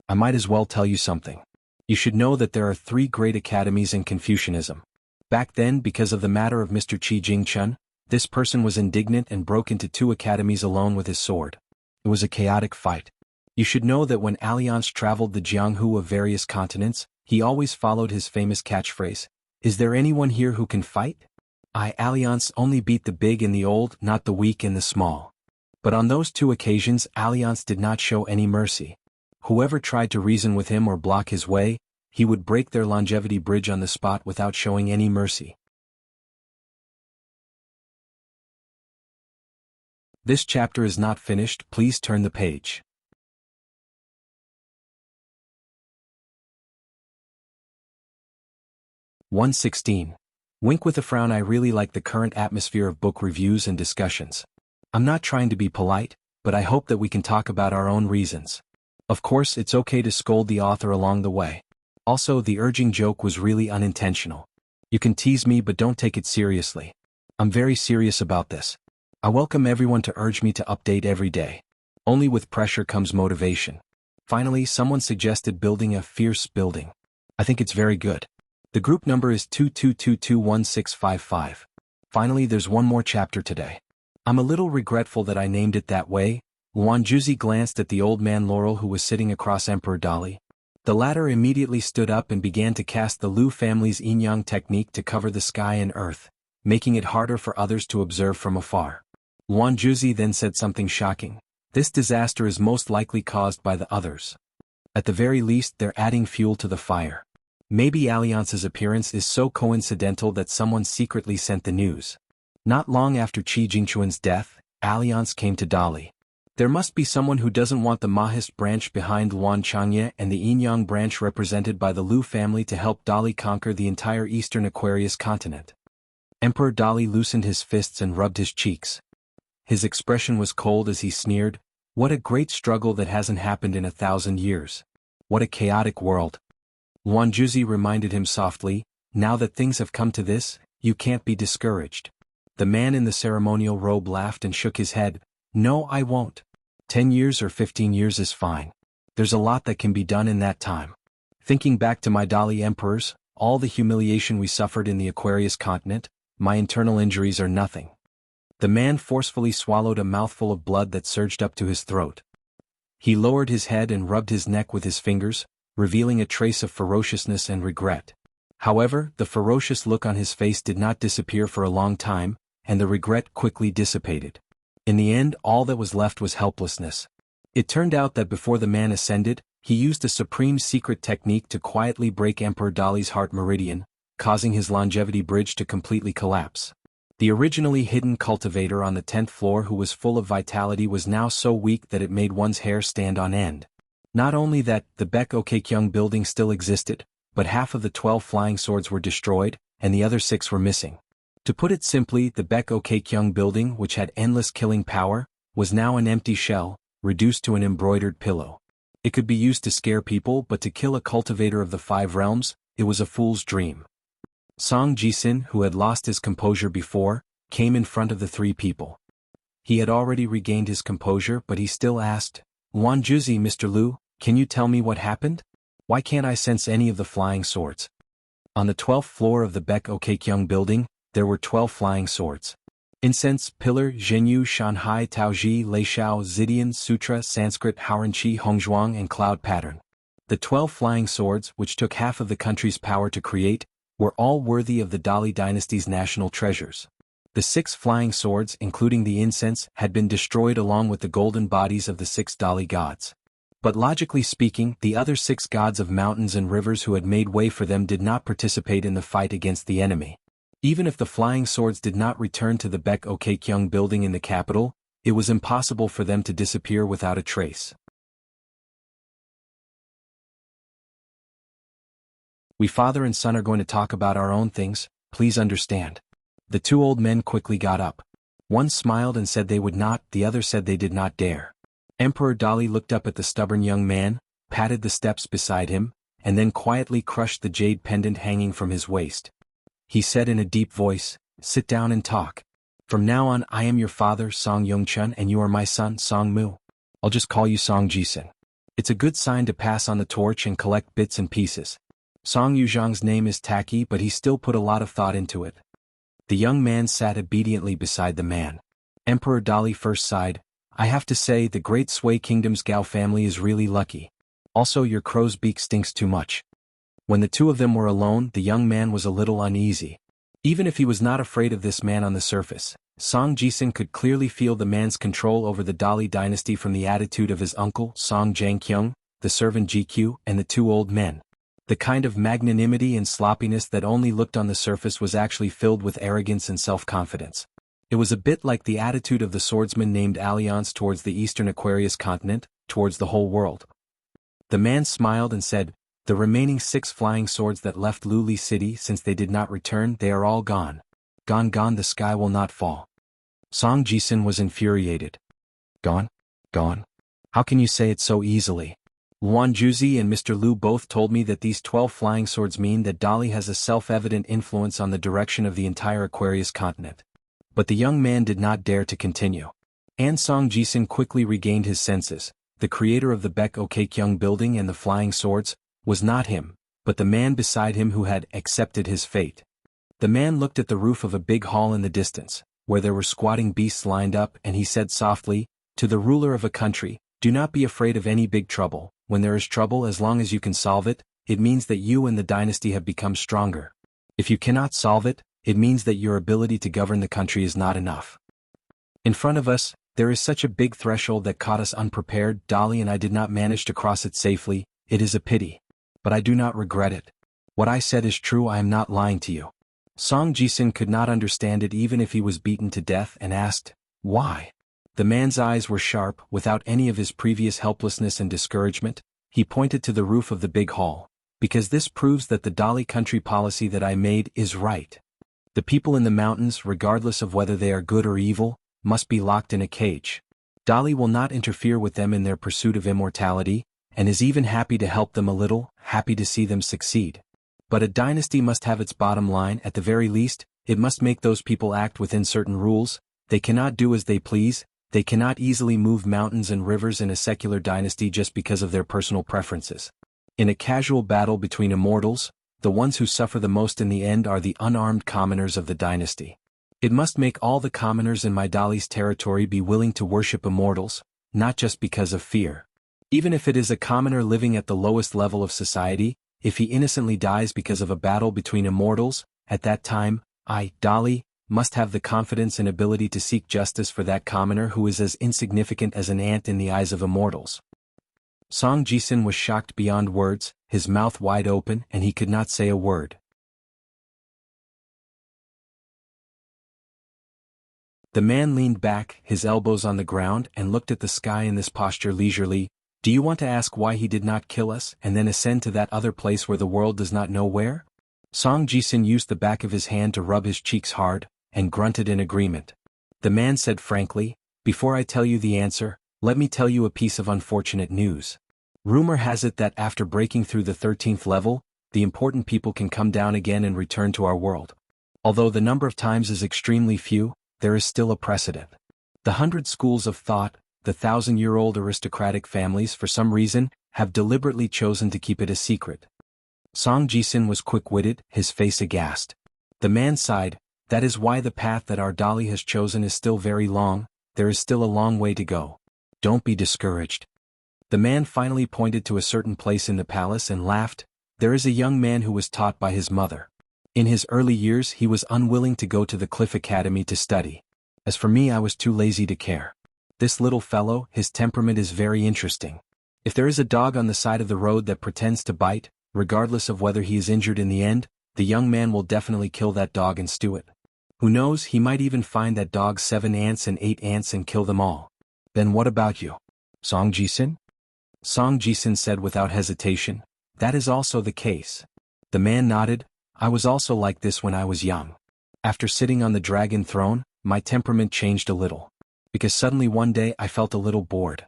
I might as well tell you something. You should know that there are 3 great academies in Confucianism. Back then, because of the matter of Mr. Qi Jingchun, this person was indignant and broke into 2 academies alone with his sword. It was a chaotic fight. You should know that when Alliance traveled the Jianghu of various continents, he always followed his famous catchphrase, 'Is there anyone here who can fight?' I, Alliance, only beat the big and the old, not the weak and the small." But on those 2 occasions, Alliance did not show any mercy. Whoever tried to reason with him or block his way, he would break their longevity bridge on the spot without showing any mercy. This chapter is not finished, please turn the page. (116) Wink with a frown. I really like the current atmosphere of book reviews and discussions. I'm not trying to be polite, but I hope that we can talk about our own reasons. Of course, it's okay to scold the author along the way. Also, the urging joke was really unintentional. You can tease me, but don't take it seriously. I'm very serious about this. I welcome everyone to urge me to update every day. Only with pressure comes motivation. Finally, someone suggested building a fierce building. I think it's very good. The group number is 22221655. Finally, there's one more chapter today. I'm a little regretful that I named it that way. Luan Juzi glanced at the old man Laurel who was sitting across Emperor Dali. The latter immediately stood up and began to cast the Lu family's yin-yang technique to cover the sky and earth, making it harder for others to observe from afar. Luan Juzi then said something shocking. "This disaster is most likely caused by the others. At the very least, they're adding fuel to the fire. Maybe Alliance's appearance is so coincidental that someone secretly sent the news." Not long after Qi Jingchuan's death, Alliance came to Dali. There must be someone who doesn't want the Mahist branch behind Luan Changye and the Yin-Yang branch represented by the Lu family to help Dali conquer the entire eastern Aquarius continent. Emperor Dali loosened his fists and rubbed his cheeks. His expression was cold as he sneered, "What a great struggle that hasn't happened in 1,000 years. What a chaotic world." Luan Juzi reminded him softly, "Now that things have come to this, you can't be discouraged." The man in the ceremonial robe laughed and shook his head. "No, I won't. 10 years or 15 years is fine. There's a lot that can be done in that time. Thinking back to my Dali emperors, all the humiliation we suffered in the Aquarius continent, my internal injuries are nothing. The man forcefully swallowed a mouthful of blood that surged up to his throat. He lowered his head and rubbed his neck with his fingers, revealing a trace of ferociousness and regret. However, the ferocious look on his face did not disappear for a long time, and the regret quickly dissipated. In the end, all that was left was helplessness. It turned out that before the man ascended, he used a supreme secret technique to quietly break Emperor Dali's heart meridian, causing his longevity bridge to completely collapse. The originally hidden cultivator on the 10th floor who was full of vitality was now so weak that it made one's hair stand on end. Not only that, the Baek Okkyung building still existed, but half of the 12 flying swords were destroyed, and the other 6 were missing. To put it simply, the Baek Okkyung building, which had endless killing power, was now an empty shell, reduced to an embroidered pillow. It could be used to scare people, but to kill a cultivator of the 5 realms, it was a fool's dream. Song Jisin, who had lost his composure before, came in front of the 3 people. He had already regained his composure, but he still asked, "Wanjuzi, Mr. Liu, can you tell me what happened? Why can't I sense any of the flying swords?" On the 12th floor of the Baek Okkyung building, there were 12 flying swords. Incense, Pillar, Zhenyu, Shanhai, Taoji, Leixiao, Zidian, Sutra, Sanskrit, Hauranqi, Hongzhuang, and Cloud Pattern. The 12 flying swords, which took half of the country's power to create, were all worthy of the Dali dynasty's national treasures. The 6 flying swords, including the incense, had been destroyed along with the golden bodies of the 6 Dali gods. But logically speaking, the other 6 gods of mountains and rivers who had made way for them did not participate in the fight against the enemy. Even if the flying swords did not return to the Baek Okkyung building in the capital, it was impossible for them to disappear without a trace. "We father and son are going to talk about our own things, please understand." The 2 old men quickly got up. One smiled and said they would not, the other said they did not dare. Emperor Dali looked up at the stubborn young man, patted the steps beside him, and then quietly crushed the jade pendant hanging from his waist. He said in a deep voice, "Sit down and talk. From now on I am your father, Song Yongchun, and you are my son, Song Mu. I'll just call you Song Jisin. It's a good sign to pass on the torch and collect bits and pieces." Song Yuzhang's name is tacky, but he still put a lot of thought into it. The young man sat obediently beside the man. Emperor Dali first sighed, "I have to say the great Sui Kingdom's Gao family is really lucky. Also your crow's beak stinks too much." When the 2 of them were alone, the young man was a little uneasy. Even if he was not afraid of this man on the surface, Song Jisin could clearly feel the man's control over the Dali dynasty from the attitude of his uncle, Song Jangkyung, the servant GQ, and the 2 old men. The kind of magnanimity and sloppiness that only looked on the surface was actually filled with arrogance and self-confidence. It was a bit like the attitude of the swordsman named Alliance towards the eastern Aquarius continent, towards the whole world. The man smiled and said, "The remaining 6 flying swords that left Luli City, since they did not return, they are all gone. Gone, the sky will not fall." Song Jisin was infuriated. "Gone? Gone? How can you say it so easily? Luan Juzi and Mr. Liu both told me that these 12 flying swords mean that Dali has a self-evident influence on the direction of the entire Aquarius continent." But the young man did not dare to continue. And Song Jisin quickly regained his senses. The creator of the Baek Okkyung building and the flying swords was not him, but the man beside him who had accepted his fate. The man looked at the roof of a big hall in the distance, where there were squatting beasts lined up, and he said softly, "To the ruler of a country, do not be afraid of any big trouble. When there is trouble, as long as you can solve it, it means that you and the dynasty have become stronger. If you cannot solve it, it means that your ability to govern the country is not enough. In front of us, there is such a big threshold that caught us unprepared. Dali and I did not manage to cross it safely. It is a pity. But I do not regret it. What I said is true, I am not lying to you." Song Jisin could not understand it even if he was beaten to death, and asked, "Why?" The man's eyes were sharp. Without any of his previous helplessness and discouragement, he pointed to the roof of the big hall. "Because this proves that the Dali country policy that I made is right. The people in the mountains, regardless of whether they are good or evil, must be locked in a cage. Dali will not interfere with them in their pursuit of immortality, and is even happy to help them a little, happy to see them succeed. But a dynasty must have its bottom line. At the very least, it must make those people act within certain rules. They cannot do as they please. They cannot easily move mountains and rivers in a secular dynasty just because of their personal preferences. In a casual battle between immortals, the ones who suffer the most in the end are the unarmed commoners of the dynasty. It must make all the commoners in my Dali's territory be willing to worship immortals, not just because of fear. Even if it is a commoner living at the lowest level of society, if he innocently dies because of a battle between immortals, at that time, I, Dali, must have the confidence and ability to seek justice for that commoner who is as insignificant as an ant in the eyes of immortals. Song Jisun was shocked beyond words, his mouth wide open, and he could not say a word. The man leaned back, his elbows on the ground, and looked at the sky in this posture leisurely. Do you want to ask why he did not kill us and then ascend to that other place where the world does not know where? Song Jisun used the back of his hand to rub his cheeks hard, and grunted in agreement. The man said frankly, before I tell you the answer, let me tell you a piece of unfortunate news. Rumor has it that after breaking through the 13th level, the important people can come down again and return to our world. Although the number of times is extremely few, there is still a precedent. The 100 schools of thought, the 1,000-year-old aristocratic families for some reason, have deliberately chosen to keep it a secret. Song Jisun was quick-witted, his face aghast. The man sighed, that is why the path that our Dali has chosen is still very long, there is still a long way to go. Don't be discouraged. The man finally pointed to a certain place in the palace and laughed. There is a young man who was taught by his mother. In his early years he was unwilling to go to the Cliff Academy to study. As for me, I was too lazy to care. This little fellow, his temperament is very interesting. If there is a dog on the side of the road that pretends to bite, regardless of whether he is injured in the end, the young man will definitely kill that dog and stew it. Who knows, he might even find that dog's 7 ants and 8 ants and kill them all. Then what about you? Song Jisun? Song Jisun said without hesitation, that is also the case. The man nodded, I was also like this when I was young. After sitting on the dragon throne, my temperament changed a little. Because suddenly one day I felt a little bored.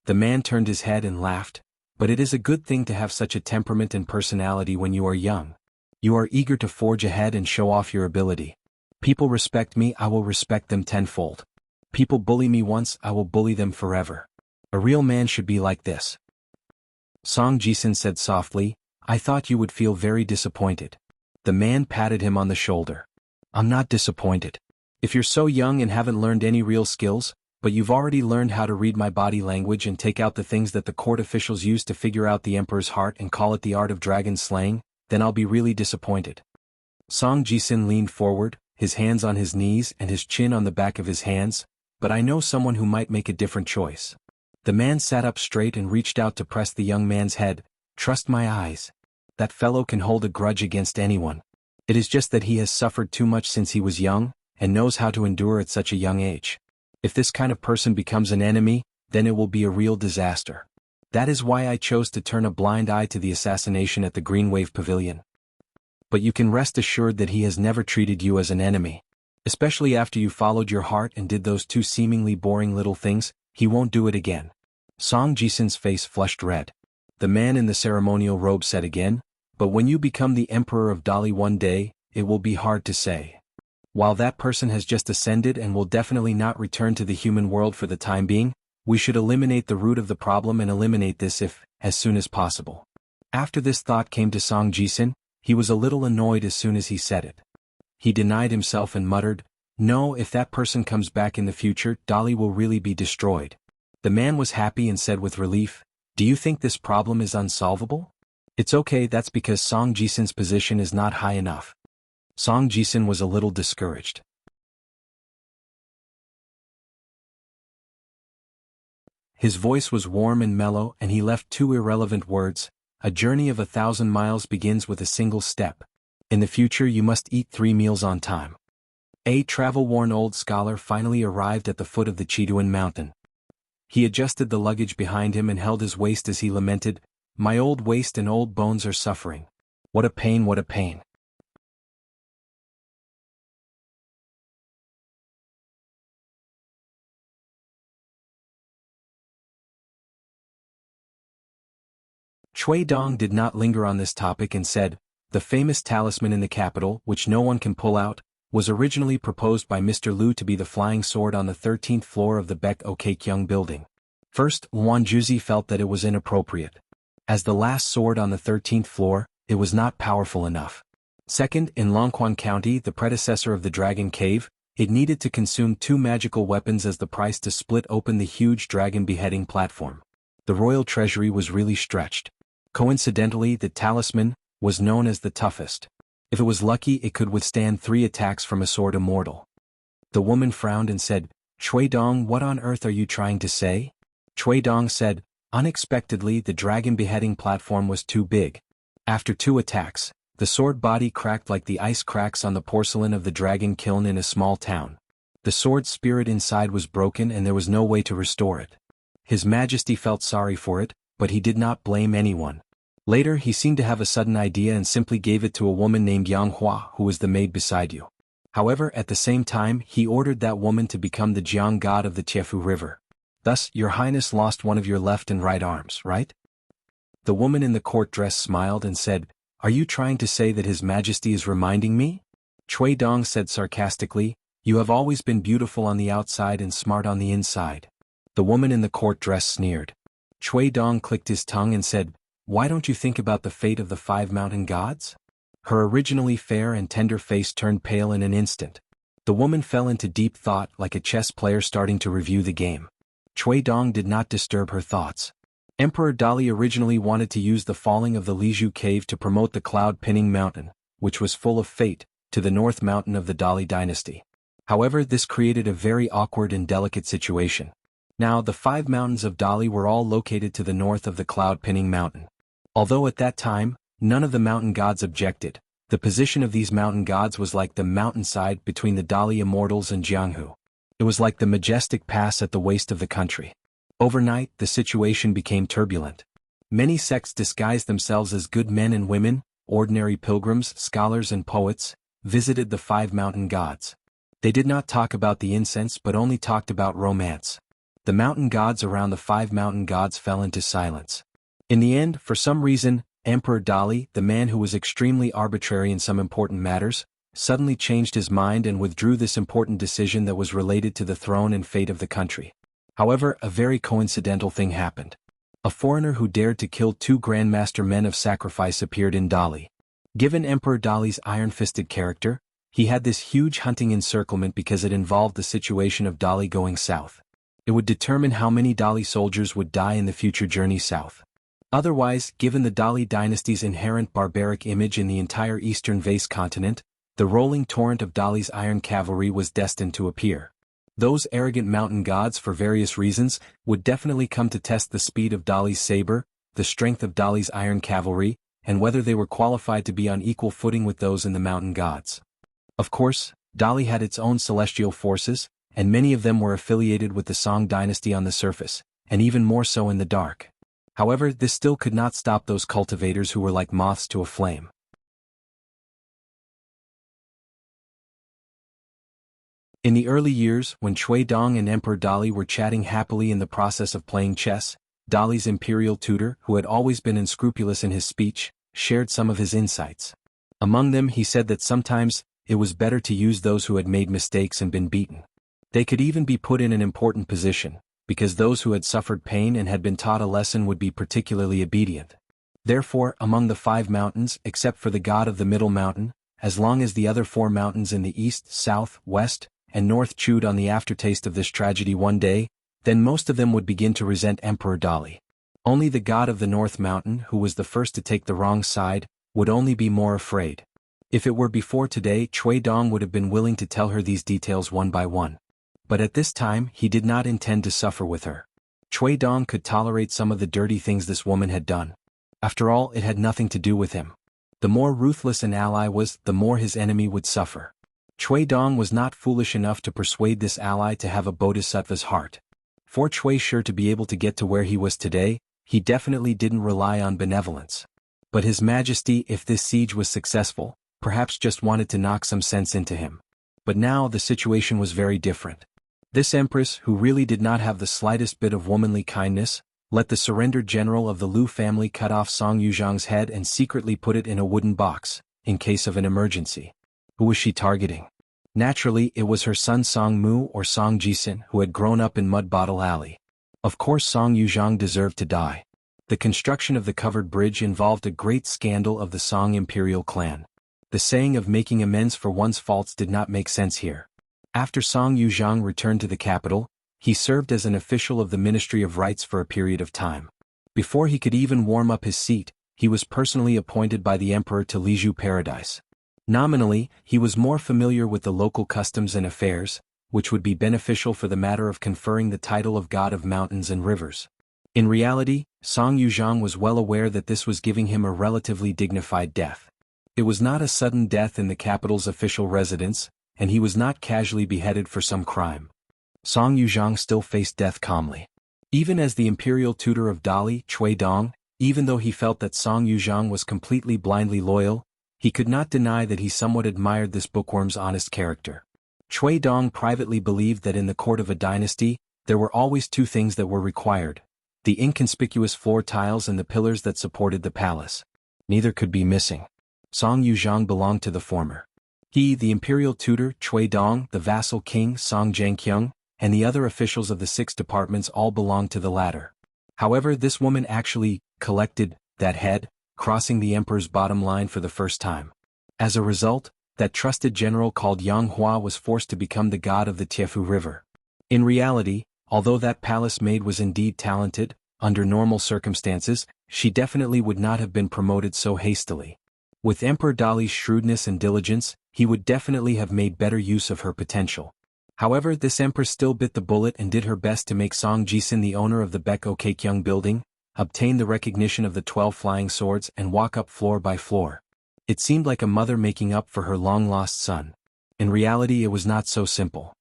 The man turned his head and laughed, but it is a good thing to have such a temperament and personality when you are young. You are eager to forge ahead and show off your ability. People respect me, I will respect them tenfold. People bully me once, I will bully them forever. A real man should be like this. Song Jisun said softly, I thought you would feel very disappointed. The man patted him on the shoulder. I'm not disappointed. If you're so young and haven't learned any real skills, but you've already learned how to read my body language and take out the things that the court officials use to figure out the emperor's heart and call it the art of dragon slaying, then I'll be really disappointed. Song Jisun leaned forward, his hands on his knees and his chin on the back of his hands, but I know someone who might make a different choice. The man sat up straight and reached out to press the young man's head. Trust my eyes. That fellow can hold a grudge against anyone. It is just that he has suffered too much since he was young, and knows how to endure at such a young age. If this kind of person becomes an enemy, then it will be a real disaster. That is why I chose to turn a blind eye to the assassination at the Green Wave Pavilion. But you can rest assured that he has never treated you as an enemy. Especially after you followed your heart and did those 2 seemingly boring little things, he won't do it again. Song Jisun's face flushed red. The man in the ceremonial robe said again, but when you become the emperor of Dali one day, it will be hard to say. While that person has just ascended and will definitely not return to the human world for the time being, we should eliminate the root of the problem and eliminate this as soon as possible. After this thought came to Song Jisun, he was a little annoyed as soon as he said it. He denied himself and muttered, no, if that person comes back in the future, Dali will really be destroyed. The man was happy and said with relief, do you think this problem is unsolvable? It's okay, that's because Song Jisun's position is not high enough. Song Jisun was a little discouraged. His voice was warm and mellow and he left 2 irrelevant words, a journey of 1,000 miles begins with a single step. In the future you must eat 3 meals on time. A travel-worn old scholar finally arrived at the foot of the Chiduan mountain. He adjusted the luggage behind him and held his waist as he lamented, my old waist and old bones are suffering. What a pain, what a pain. Cui Dong did not linger on this topic and said, the famous talisman in the capital, which no one can pull out, was originally proposed by Mr. Liu to be the flying sword on the 13th floor of the Baek Okakyung building. First, Wan Juzi felt that it was inappropriate. As the last sword on the 13th floor, it was not powerful enough. Second, in Longquan County, the predecessor of the Dragon Cave, It needed to consume 2 magical weapons as the price to split open the huge dragon beheading platform. The royal treasury was really stretched. Coincidentally, the talisman was known as the toughest. If it was lucky, it could withstand 3 attacks from a sword immortal. The woman frowned and said, "Chui Dong, what on earth are you trying to say?" Chui Dong said, "Unexpectedly, the dragon beheading platform was too big. After 2 attacks, the sword body cracked like the ice cracks on the porcelain of the dragon kiln in a small town. The sword spirit inside was broken and there was no way to restore it. His Majesty felt sorry for it, but he did not blame anyone. Later he seemed to have a sudden idea and simply gave it to a woman named Yang Hua, who was the maid beside you. However, at the same time, he ordered that woman to become the Jiang god of the Tiefu River. Thus, your highness lost one of your left and right arms, right?" The woman in the court dress smiled and said, "Are you trying to say that His Majesty is reminding me?" Chui Dong said sarcastically, "You have always been beautiful on the outside and smart on the inside." The woman in the court dress sneered. Chui Dong clicked his tongue and said, "Why don't you think about the fate of the 5 mountain gods?" Her originally fair and tender face turned pale in an instant. The woman fell into deep thought like a chess player starting to review the game. Chui Dong did not disturb her thoughts. Emperor Dali originally wanted to use the falling of the Liju cave to promote the cloud-pinning mountain, which was full of fate, to the north mountain of the Dali dynasty. However, this created a very awkward and delicate situation. Now, the 5 mountains of Dali were all located to the north of the cloud-pinning mountain. Although at that time, none of the mountain gods objected, the position of these mountain gods was like the mountainside between the Dali immortals and Jianghu. It was like the majestic pass at the waist of the country. Overnight, the situation became turbulent. Many sects disguised themselves as good men and women, ordinary pilgrims, scholars and poets, visited the 5 mountain gods. They did not talk about the incense but only talked about romance. The mountain gods around the 5 mountain gods fell into silence. In the end, for some reason, Emperor Dali, the man who was extremely arbitrary in some important matters, suddenly changed his mind and withdrew this important decision that was related to the throne and fate of the country. However, a very coincidental thing happened. A foreigner who dared to kill 2 grandmaster men of sacrifice appeared in Dali. Given Emperor Dali's iron-fisted character, he had this huge hunting encirclement because it involved the situation of Dali going south. It would determine how many Dali soldiers would die in the future journey south. Otherwise, given the Dali dynasty's inherent barbaric image in the entire eastern vase continent, the rolling torrent of Dali's iron cavalry was destined to appear. Those arrogant mountain gods, for various reasons, would definitely come to test the speed of Dali's saber, the strength of Dali's iron cavalry, and whether they were qualified to be on equal footing with those in the mountain gods. Of course, Dali had its own celestial forces, and many of them were affiliated with the Song dynasty on the surface, and even more so in the dark. However, this still could not stop those cultivators who were like moths to a flame. In the early years, when Chui Dong and Emperor Dali were chatting happily in the process of playing chess, Dali's imperial tutor, who had always been unscrupulous in his speech, shared some of his insights. Among them, he said that sometimes, it was better to use those who had made mistakes and been beaten. They could even be put in an important position, because those who had suffered pain and had been taught a lesson would be particularly obedient. Therefore, among the 5 mountains, except for the god of the middle mountain, as long as the other 4 mountains in the east, south, west, and north chewed on the aftertaste of this tragedy one day, then most of them would begin to resent Emperor Dali. Only the god of the north mountain, who was the first to take the wrong side, would only be more afraid. If it were before today, Chui Dong would have been willing to tell her these details one by one. But at this time, he did not intend to suffer with her. Chui Dong could tolerate some of the dirty things this woman had done. After all, it had nothing to do with him. The more ruthless an ally was, the more his enemy would suffer. Chui Dong was not foolish enough to persuade this ally to have a bodhisattva's heart. For Chui sure to be able to get to where he was today, he definitely didn't rely on benevolence. But His Majesty, if this siege was successful, perhaps just wanted to knock some sense into him. But now the situation was very different. This empress, who really did not have the slightest bit of womanly kindness, let the surrendered general of the Lu family cut off Song Yuzhang's head and secretly put it in a wooden box, in case of an emergency. Who was she targeting? Naturally, it was her son Song Mu or Song Jisin, who had grown up in Mud Bottle Alley. Of course, Song Yuzhang deserved to die. The construction of the covered bridge involved a great scandal of the Song imperial clan. The saying of making amends for one's faults did not make sense here. After Song Yuzhang returned to the capital, he served as an official of the Ministry of Rites for a period of time. Before he could even warm up his seat, he was personally appointed by the emperor to Liju Paradise. Nominally, he was more familiar with the local customs and affairs, which would be beneficial for the matter of conferring the title of God of Mountains and Rivers. In reality, Song Yuzhang was well aware that this was giving him a relatively dignified death. It was not a sudden death in the capital's official residence, and he was not casually beheaded for some crime. Song Yuzhang still faced death calmly. Even as the imperial tutor of Dali, Cui Dong, even though he felt that Song Yuzhang was completely blindly loyal, he could not deny that he somewhat admired this bookworm's honest character. Cui Dong privately believed that in the court of a dynasty, there were always two things that were required: the inconspicuous floor tiles and the pillars that supported the palace. Neither could be missing. Song Yuzhang belonged to the former. He, the imperial tutor, Cui Dong, the vassal king, Song Zhangqiang, and the other officials of the 6 departments all belonged to the latter. However, this woman actually collected that head, crossing the emperor's bottom line for the first time. As a result, that trusted general called Yang Hua was forced to become the god of the Tiefu River. In reality, although that palace maid was indeed talented, under normal circumstances, she definitely would not have been promoted so hastily. With Emperor Dali's shrewdness and diligence, he would definitely have made better use of her potential. However, this empress still bit the bullet and did her best to make Song Jisin the owner of the Baek Okakyung building, obtain the recognition of the 12 flying swords and walk up floor by floor. It seemed like a mother making up for her long-lost son. In reality, it was not so simple.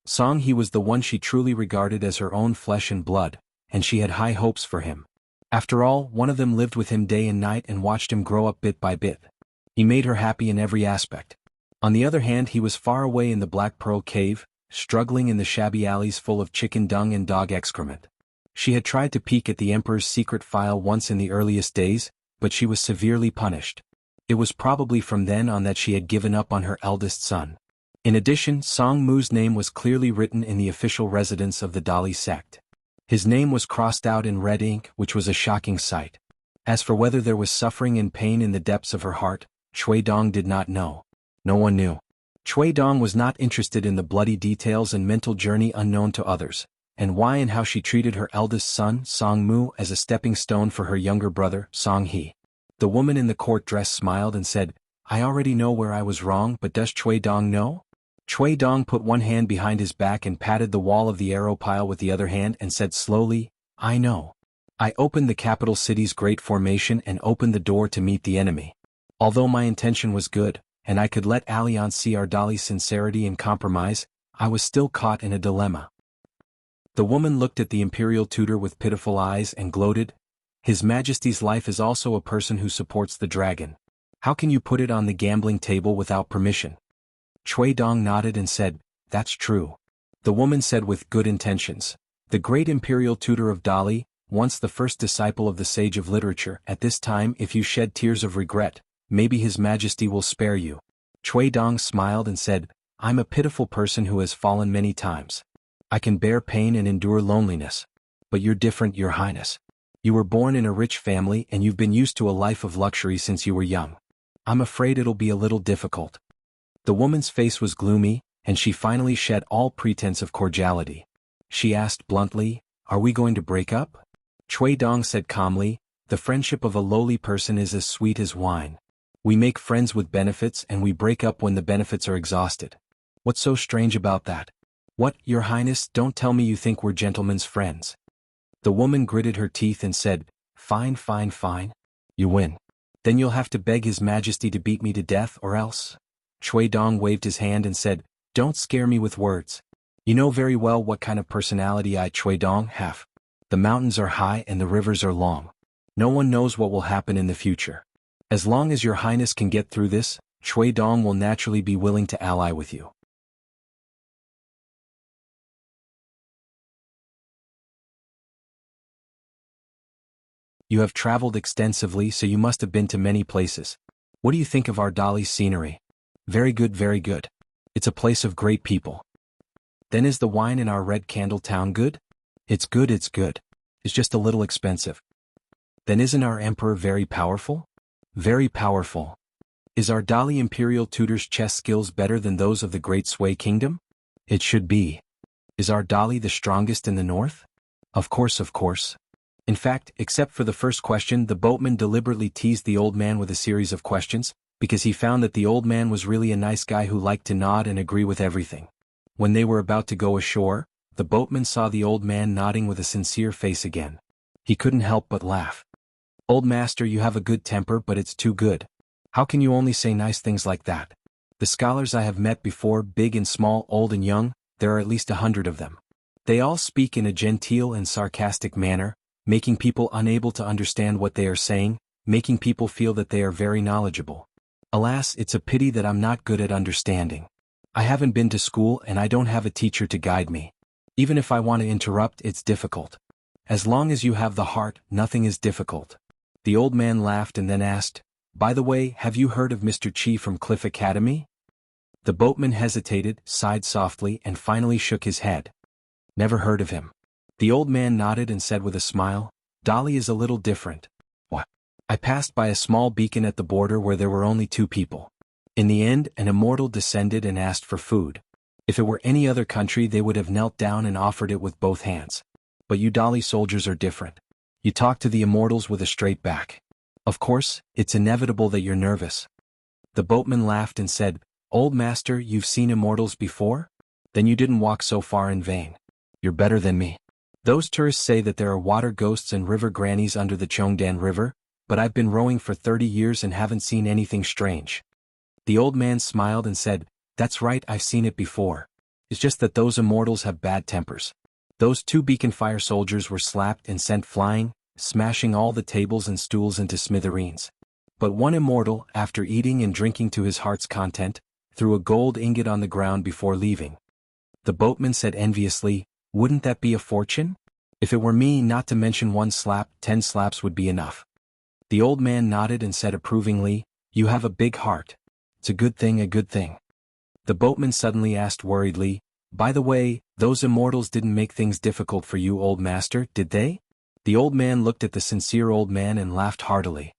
Song He was the one she truly regarded as her own flesh and blood, and she had high hopes for him. After all, one of them lived with him day and night and watched him grow up bit by bit. He made her happy in every aspect. On the other hand, he was far away in the Black Pearl Cave, struggling in the shabby alleys full of chicken dung and dog excrement. She had tried to peek at the Emperor's secret file once in the earliest days, but she was severely punished. It was probably from then on that she had given up on her eldest son. In addition, Song Mu's name was clearly written in the official residence of the Dali sect. His name was crossed out in red ink, which was a shocking sight. As for whether there was suffering and pain in the depths of her heart, Cui Dong did not know. No one knew. Cui Dong was not interested in the bloody details and mental journey unknown to others, and why and how she treated her eldest son, Song Mu, as a stepping stone for her younger brother, Song He. The woman in the court dress smiled and said, "I already know where I was wrong, but does Cui Dong know?" Cui Dong put one hand behind his back and patted the wall of the arrow pile with the other hand and said slowly, "I know. I opened the capital city's great formation and opened the door to meet the enemy. Although my intention was good, and I could let Alliance see our Dali's sincerity and compromise, I was still caught in a dilemma." The woman looked at the imperial tutor with pitiful eyes and gloated, "His Majesty's life is also a person who supports the dragon. How can you put it on the gambling table without permission?" Cui Dong nodded and said, "That's true." The woman said with good intentions, "The great imperial tutor of Dali, once the first disciple of the sage of literature, at this time if you shed tears of regret, maybe His Majesty will spare you." Cui Dong smiled and said, "I'm a pitiful person who has fallen many times. I can bear pain and endure loneliness. But you're different, Your Highness. You were born in a rich family and you've been used to a life of luxury since you were young. I'm afraid it'll be a little difficult." The woman's face was gloomy, and she finally shed all pretense of cordiality. She asked bluntly, "Are we going to break up?" Cui Dong said calmly, "The friendship of a lowly person is as sweet as wine. We make friends with benefits and we break up when the benefits are exhausted. What's so strange about that?" "What, Your Highness, don't tell me you think we're gentlemen's friends." The woman gritted her teeth and said, "Fine, fine, fine. You win. Then you'll have to beg His Majesty to beat me to death or else." Cui Dong waved his hand and said, "Don't scare me with words. You know very well what kind of personality I, Cui Dong, have. The mountains are high and the rivers are long. No one knows what will happen in the future. As long as Your Highness can get through this, Cui Dong will naturally be willing to ally with you." You have traveled extensively, so you must have been to many places. What do you think of our Dali scenery? Very good, very good. It's a place of great people. Then is the wine in our Red Candle town good? It's good, it's good. It's just a little expensive. Then isn't our emperor very powerful? Very powerful. Is our Dali Imperial tutor's chess skills better than those of the Great Sway Kingdom? It should be. Is our Dali the strongest in the north? Of course, of course. In fact, except for the first question, the boatman deliberately teased the old man with a series of questions, because he found that the old man was really a nice guy who liked to nod and agree with everything. When they were about to go ashore, the boatman saw the old man nodding with a sincere face again. He couldn't help but laugh. Old master, you have a good temper, but it's too good. How can you only say nice things like that? The scholars I have met before, big and small, old and young, there are at least 100 of them. They all speak in a genteel and sarcastic manner, making people unable to understand what they are saying, making people feel that they are very knowledgeable. Alas, it's a pity that I'm not good at understanding. I haven't been to school and I don't have a teacher to guide me. Even if I want to interrupt, it's difficult. As long as you have the heart, nothing is difficult. The old man laughed and then asked, by the way, have you heard of Mr. Chi from Cliff Academy? The boatman hesitated, sighed softly, and finally shook his head. Never heard of him. The old man nodded and said with a smile, Dali is a little different. What? I passed by a small beacon at the border where there were only 2 people. In the end, an immortal descended and asked for food. If it were any other country, they would have knelt down and offered it with both hands. But you Dali soldiers are different. You talk to the immortals with a straight back. Of course, it's inevitable that you're nervous. The boatman laughed and said, Old master, you've seen immortals before? Then you didn't walk so far in vain. You're better than me. Those tourists say that there are water ghosts and river grannies under the Chongdan River, but I've been rowing for 30 years and haven't seen anything strange. The old man smiled and said, That's right, I've seen it before. It's just that those immortals have bad tempers. Those 2 beacon fire soldiers were slapped and sent flying, smashing all the tables and stools into smithereens. But one immortal, after eating and drinking to his heart's content, threw a gold ingot on the ground before leaving. The boatman said enviously, Wouldn't that be a fortune? If it were me, not to mention 1 slap, 10 slaps would be enough. The old man nodded and said approvingly, You have a big heart. It's a good thing, a good thing. The boatman suddenly asked worriedly, By the way, those immortals didn't make things difficult for you, old master, did they? The old man looked at the sincere old man and laughed heartily.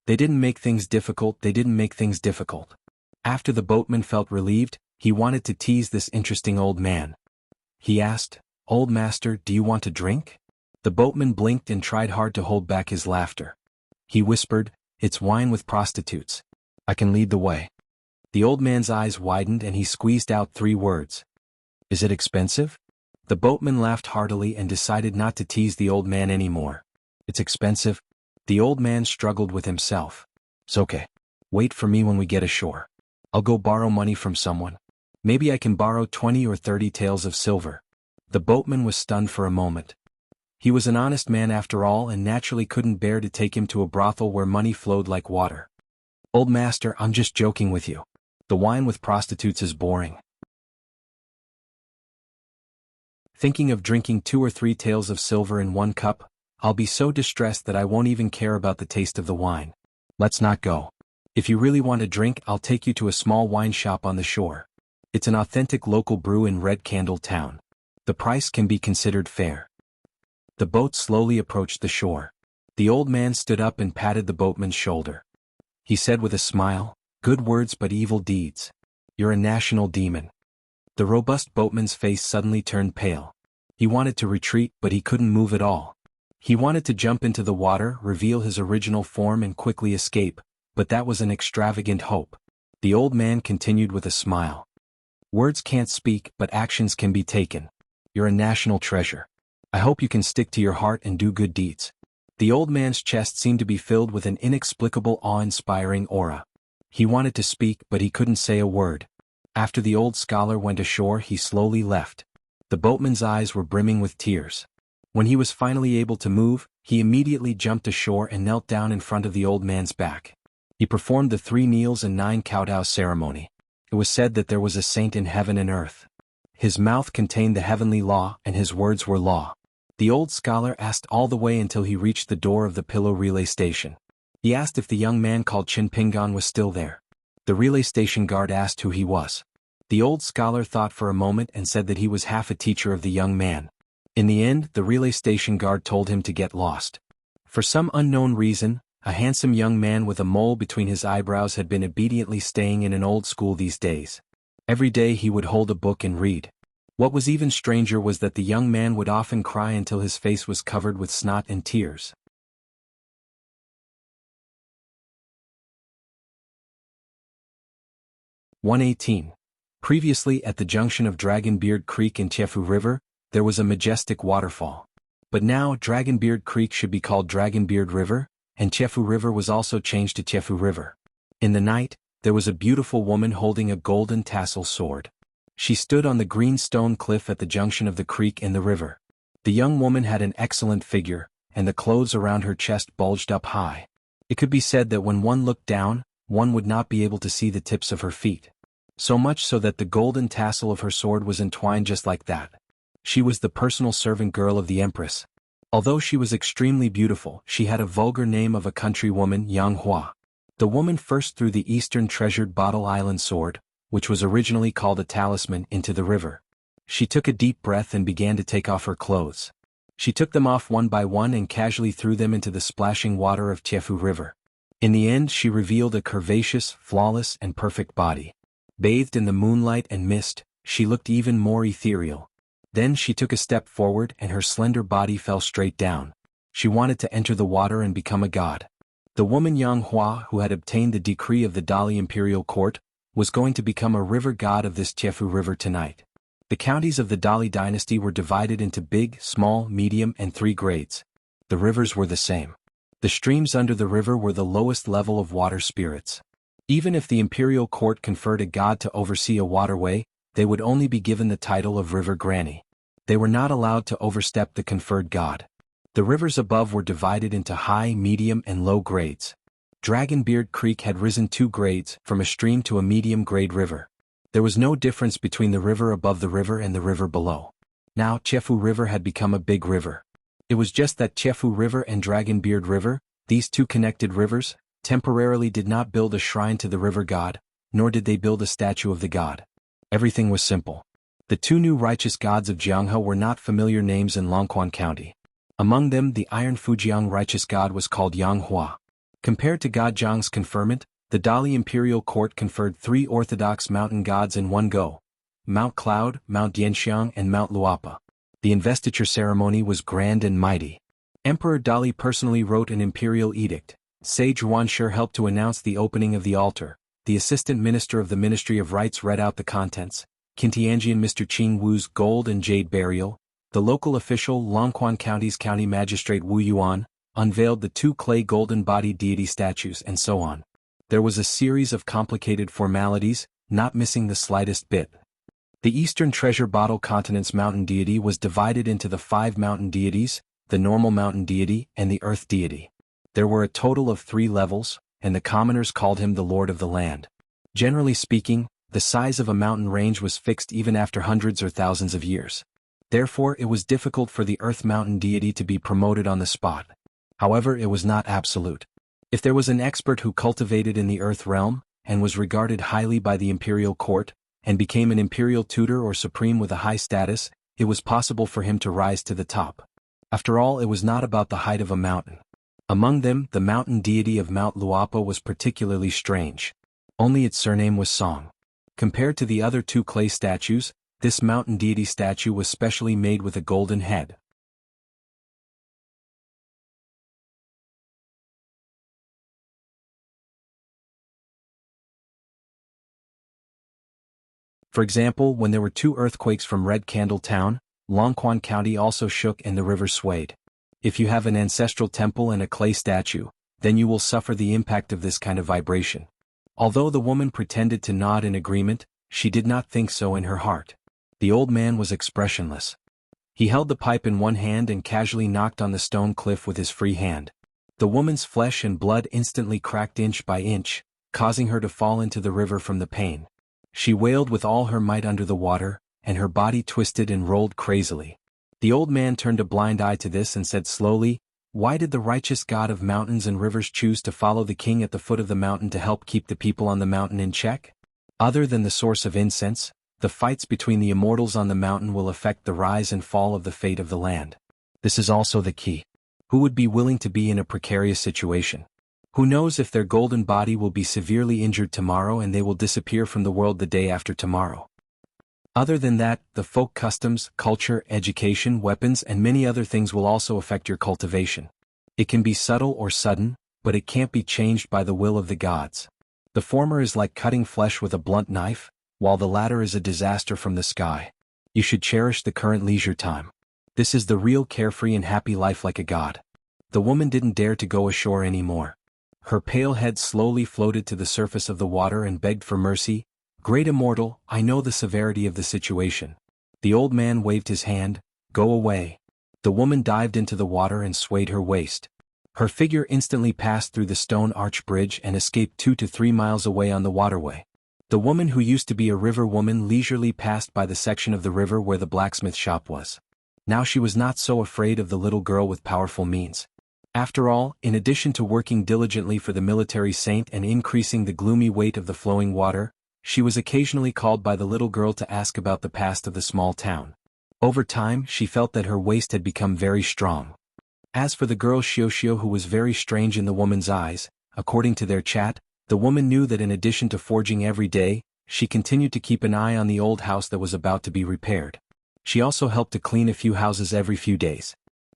They didn't make things difficult, they didn't make things difficult. After the boatman felt relieved, he wanted to tease this interesting old man. He asked, Old master, do you want a drink? The boatman blinked and tried hard to hold back his laughter. He whispered, It's wine with prostitutes. I can lead the way. The old man's eyes widened and he squeezed out 3 words. Is it expensive? The boatman laughed heartily and decided not to tease the old man anymore. It's expensive? The old man struggled with himself. It's okay. Wait for me when we get ashore. I'll go borrow money from someone. Maybe I can borrow 20 or 30 taels of silver. The boatman was stunned for a moment. He was an honest man after all and naturally couldn't bear to take him to a brothel where money flowed like water. Old master, I'm just joking with you. The wine with prostitutes is boring. Thinking of drinking 2 or 3 taels of silver in 1 cup, I'll be so distressed that I won't even care about the taste of the wine. Let's not go. If you really want a drink, I'll take you to a small wine shop on the shore. It's an authentic local brew in Red Candle Town. The price can be considered fair. The boat slowly approached the shore. The old man stood up and patted the boatman's shoulder. He said with a smile, Good words but evil deeds. You're a national demon. The robust boatman's face suddenly turned pale. He wanted to retreat, but he couldn't move at all. He wanted to jump into the water, reveal his original form and quickly escape, but that was an extravagant hope. The old man continued with a smile. Words can't speak, but actions can be taken. You're a national treasure. I hope you can stick to your heart and do good deeds. The old man's chest seemed to be filled with an inexplicable awe-inspiring aura. He wanted to speak, but he couldn't say a word. After the old scholar went ashore, he slowly left. The boatman's eyes were brimming with tears. When he was finally able to move, he immediately jumped ashore and knelt down in front of the old man's back. He performed the 3 kneels and 9 kowtow ceremony. It was said that there was a saint in heaven and earth. His mouth contained the heavenly law, and his words were law. The old scholar asked all the way until he reached the door of the pillow relay station. He asked if the young man called Chin Pingan was still there. The relay station guard asked who he was. The old scholar thought for a moment and said that he was half a teacher of the young man. In the end, the relay station guard told him to get lost. For some unknown reason, A handsome young man with a mole between his eyebrows had been obediently staying in an old school these days. Every day he would hold a book and read. What was even stranger was that the young man would often cry until his face was covered with snot and tears. "118. Previously at the junction of Dragonbeard Creek and Chefu River, there was a majestic waterfall. But now Dragonbeard Creek should be called Dragonbeard River, and Chefu River was also changed to Chefu River. In the night, there was a beautiful woman holding a golden tassel sword. She stood on the green stone cliff at the junction of the creek and the river. The young woman had an excellent figure, and the clothes around her chest bulged up high. It could be said that when one looked down, one would not be able to see the tips of her feet. So much so that the golden tassel of her sword was entwined just like that. She was the personal servant girl of the Empress. Although she was extremely beautiful, she had a vulgar name of a countrywoman, Yang Hua. The woman first threw the Eastern Treasured Bottle Island sword, which was originally called a talisman, into the river. She took a deep breath and began to take off her clothes. She took them off one by one and casually threw them into the splashing water of Chefu River. In the end, she revealed a curvaceous, flawless, and perfect body. Bathed in the moonlight and mist, she looked even more ethereal. Then she took a step forward and her slender body fell straight down. She wanted to enter the water and become a god. The woman Yang Hua, who had obtained the decree of the Dali imperial court, was going to become a river god of this Chefu River tonight. The counties of the Dali dynasty were divided into big, small, medium, and 3 grades. The rivers were the same. The streams under the river were the lowest level of water spirits. Even if the imperial court conferred a god to oversee a waterway, they would only be given the title of River Granny. They were not allowed to overstep the conferred god. The rivers above were divided into high, medium, and low grades. Dragonbeard Creek had risen 2 grades, from a stream to a medium-grade river. There was no difference between the river above the river and the river below. Now Chefu River had become a big river. It was just that Chefu River and Dragonbeard River, these 2 connected rivers, temporarily did not build a shrine to the river god, nor did they build a statue of the god. Everything was simple. The 2 new righteous gods of Jianghe were not familiar names in Longquan County. Among them, the Iron Fujiang righteous god was called Yang Hua. Compared to God Zhang's conferment, the Dali imperial court conferred 3 orthodox mountain gods in one go: Mount Cloud, Mount Dianxiang, and Mount Luapa. The investiture ceremony was grand and mighty. Emperor Dali personally wrote an imperial edict. Sage Yuanshi helped to announce the opening of the altar. The assistant minister of the Ministry of Rites read out the contents. Qintianjian Mr. Qing Wu's gold and jade burial. The local official, Longquan County's county magistrate Wu Yuan, unveiled the 2 clay golden-bodied deity statues, and so on. There was a series of complicated formalities, not missing the slightest bit. The Eastern Treasure Bottle Continent's mountain deity was divided into the 5 mountain deities, the normal mountain deity, and the earth deity. There were a total of 3 levels, and the commoners called him the Lord of the Land. Generally speaking, the size of a mountain range was fixed even after hundreds or thousands of years. Therefore, it was difficult for the earth mountain deity to be promoted on the spot. However, it was not absolute. If there was an expert who cultivated in the earth realm, and was regarded highly by the imperial court, and became an imperial tutor or supreme with a high status, it was possible for him to rise to the top. After all, it was not about the height of a mountain. Among them, the mountain deity of Mount Luapa was particularly strange. Only its surname was Song. Compared to the other 2 clay statues, this mountain deity statue was specially made with a golden head. For example, when there were 2 earthquakes from Red Candle Town, Longquan County also shook and the river swayed. If you have an ancestral temple and a clay statue, then you will suffer the impact of this kind of vibration. Although the woman pretended to nod in agreement, she did not think so in her heart. The old man was expressionless. He held the pipe in one hand and casually knocked on the stone cliff with his free hand. The woman's flesh and blood instantly cracked inch by inch, causing her to fall into the river from the pain. She wailed with all her might under the water, and her body twisted and rolled crazily. The old man turned a blind eye to this and said slowly, "Why did the righteous god of mountains and rivers choose to follow the king at the foot of the mountain to help keep the people on the mountain in check? Other than the source of incense, the fights between the immortals on the mountain will affect the rise and fall of the fate of the land. This is also the key. Who would be willing to be in a precarious situation? Who knows if their golden body will be severely injured tomorrow and they will disappear from the world the day after tomorrow. Other than that, the folk customs, culture, education, weapons and many other things will also affect your cultivation. It can be subtle or sudden, but it can't be changed by the will of the gods. The former is like cutting flesh with a blunt knife, while the latter is a disaster from the sky. You should cherish the current leisure time. This is the real carefree and happy life like a god. The woman didn't dare to go ashore anymore. Her pale head slowly floated to the surface of the water and begged for mercy. Great immortal, I know the severity of the situation. The old man waved his hand. Go away. The woman dived into the water and swayed her waist. Her figure instantly passed through the stone arch bridge and escaped 2 to 3 miles away on the waterway. The woman who used to be a river woman leisurely passed by the section of the river where the blacksmith shop was. Now she was not so afraid of the little girl with powerful means. After all, in addition to working diligently for the military saint and increasing the gloomy weight of the flowing water, she was occasionally called by the little girl to ask about the past of the small town. Over time, she felt that her waist had become very strong. As for the girl Xiao, who was very strange in the woman's eyes, according to their chat, the woman knew that in addition to forging every day, she continued to keep an eye on the old house that was about to be repaired. She also helped to clean a few houses every few days.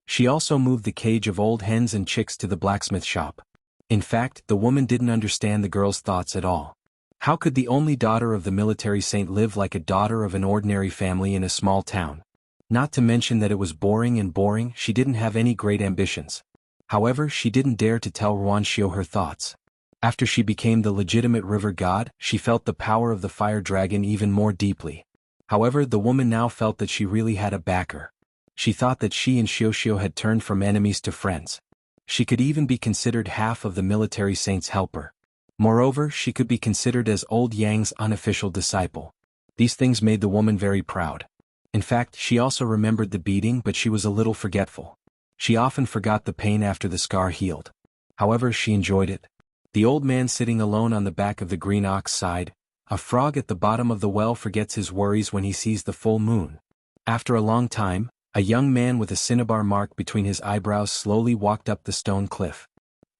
She also moved the cage of old hens and chicks to the blacksmith shop. In fact, the woman didn't understand the girl's thoughts at all. How could the only daughter of the military saint live like a daughter of an ordinary family in a small town? Not to mention that it was boring, she didn't have any great ambitions. However, she didn't dare to tell Ruan Xiao her thoughts. After she became the legitimate river god, she felt the power of the fire dragon even more deeply. However, the woman now felt that she really had a backer. She thought that she and Xiao had turned from enemies to friends. She could even be considered half of the military saint's helper. Moreover, she could be considered as old Yang's unofficial disciple. These things made the woman very proud. In fact, she also remembered the beating, but she was a little forgetful. She often forgot the pain after the scar healed. However, she enjoyed it. The old man sitting alone on the back of the green ox sighed. A frog at the bottom of the well forgets his worries when he sees the full moon. After a long time, a young man with a cinnabar mark between his eyebrows slowly walked up the stone cliff.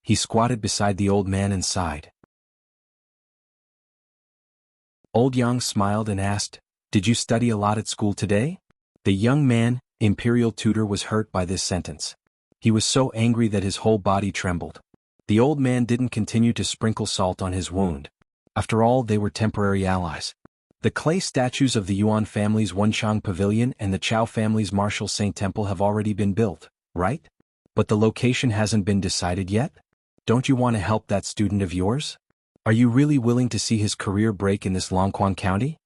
He squatted beside the old man and sighed. Old Yang smiled and asked, "Did you study a lot at school today?" The young man, imperial tutor, was hurt by this sentence. He was so angry that his whole body trembled. The old man didn't continue to sprinkle salt on his wound. After all, they were temporary allies. The clay statues of the Yuan family's Wenchang Pavilion and the Chao family's Martial Saint Temple have already been built, right? But the location hasn't been decided yet? Don't you want to help that student of yours? Are you really willing to see his career break in this Longquan County?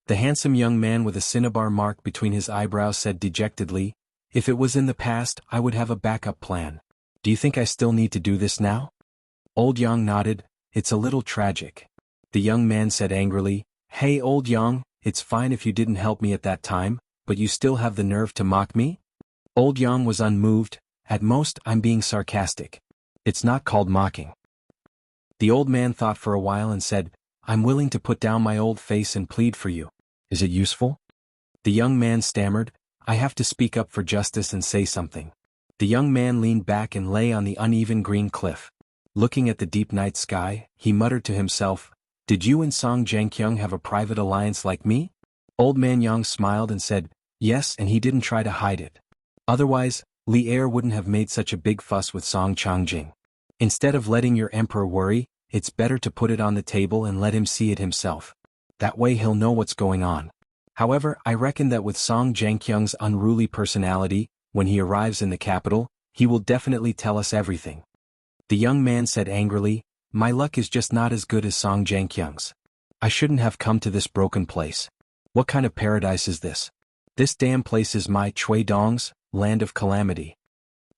The handsome young man with a cinnabar mark between his eyebrows said dejectedly, "If it was in the past, I would have a backup plan. Do you think I still need to do this now?" Old Yang nodded. "It's a little tragic." The young man said angrily, "Hey old Yang, it's fine if you didn't help me at that time, but you still have the nerve to mock me?" Old Yang was unmoved. "At most, I'm being sarcastic. It's not called mocking." The old man thought for a while and said, "I'm willing to put down my old face and plead for you. Is it useful?" The young man stammered, "I have to speak up for justice and say something." The young man leaned back and lay on the uneven green cliff. Looking at the deep night sky, he muttered to himself, "Did you and Song Jianqiang have a private alliance like me?" Old man Yang smiled and said, "Yes, and he didn't try to hide it. Otherwise, Li Er wouldn't have made such a big fuss with Song Changjing. Instead of letting your emperor worry, it's better to put it on the table and let him see it himself. That way he'll know what's going on. However, I reckon that with Song Jianqiang's unruly personality, when he arrives in the capital, he will definitely tell us everything." The young man said angrily, "My luck is just not as good as Song Jianqiang's. I shouldn't have come to this broken place. What kind of paradise is this? This damn place is my Chui Dong's land of calamity."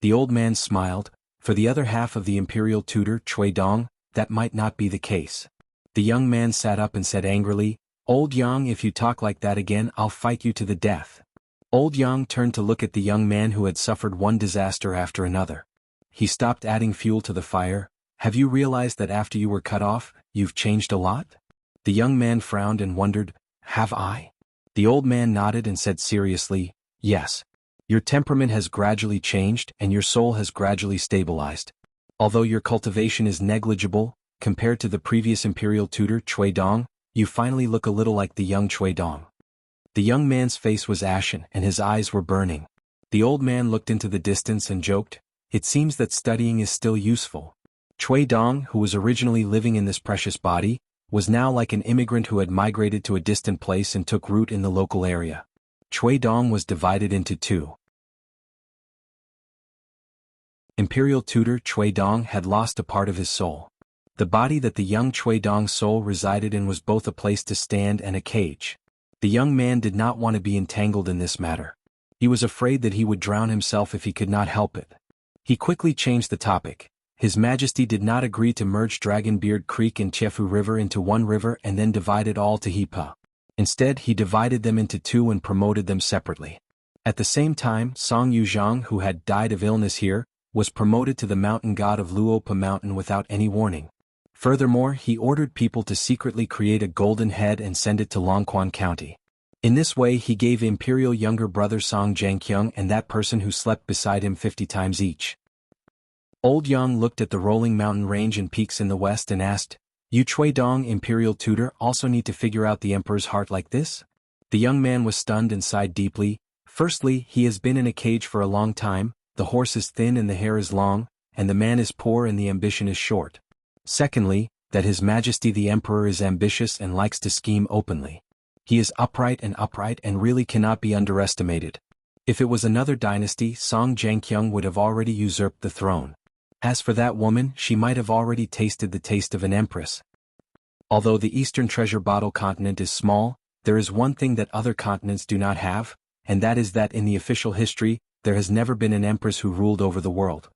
The old man smiled. For the other half of the imperial tutor Chui Dong, that might not be the case. The young man sat up and said angrily, "Old Yang, if you talk like that again, I'll fight you to the death." Old Yang turned to look at the young man who had suffered one disaster after another. He stopped adding fuel to the fire. "Have you realized that after you were cut off, you've changed a lot?" The young man frowned and wondered, "Have I?" The old man nodded and said seriously, "Yes. Your temperament has gradually changed and your soul has gradually stabilized. Although your cultivation is negligible, compared to the previous imperial tutor Chui Dong, you finally look a little like the young Chui Dong. The young man's face was ashen and his eyes were burning. The old man looked into the distance and joked, "It seems that studying is still useful." Chui Dong, who was originally living in this precious body, was now like an immigrant who had migrated to a distant place and took root in the local area. Chui Dong was divided into two. Imperial tutor Chui Dong had lost a part of his soul. The body that the young Chui Dong's soul resided in was both a place to stand and a cage. The young man did not want to be entangled in this matter. He was afraid that he would drown himself if he could not help it. He quickly changed the topic. His Majesty did not agree to merge Dragonbeard Creek and Chiefu River into one river and then divide it all to Hepa. Instead, he divided them into two and promoted them separately. At the same time, Song Yuzhang, who had died of illness here, was promoted to the mountain god of Luopa Mountain without any warning. Furthermore, he ordered people to secretly create a golden head and send it to Longquan County. In this way, he gave imperial younger brother Song Jianqiang and that person who slept beside him 50 times each. Old Yang looked at the rolling mountain range and peaks in the west and asked, "You Chui Dong, imperial tutor, also need to figure out the emperor's heart like this?" The young man was stunned and sighed deeply. Firstly, he has been in a cage for a long time, the horse is thin and the hair is long, and the man is poor and the ambition is short. Secondly, that His Majesty the Emperor is ambitious and likes to scheme openly. He is upright and really cannot be underestimated. If it was another dynasty, Song Jianqiang would have already usurped the throne. As for that woman, she might have already tasted the taste of an empress. Although the Eastern Treasure Bottle continent is small, there is one thing that other continents do not have, and that is that in the official history, there has never been an empress who ruled over the world.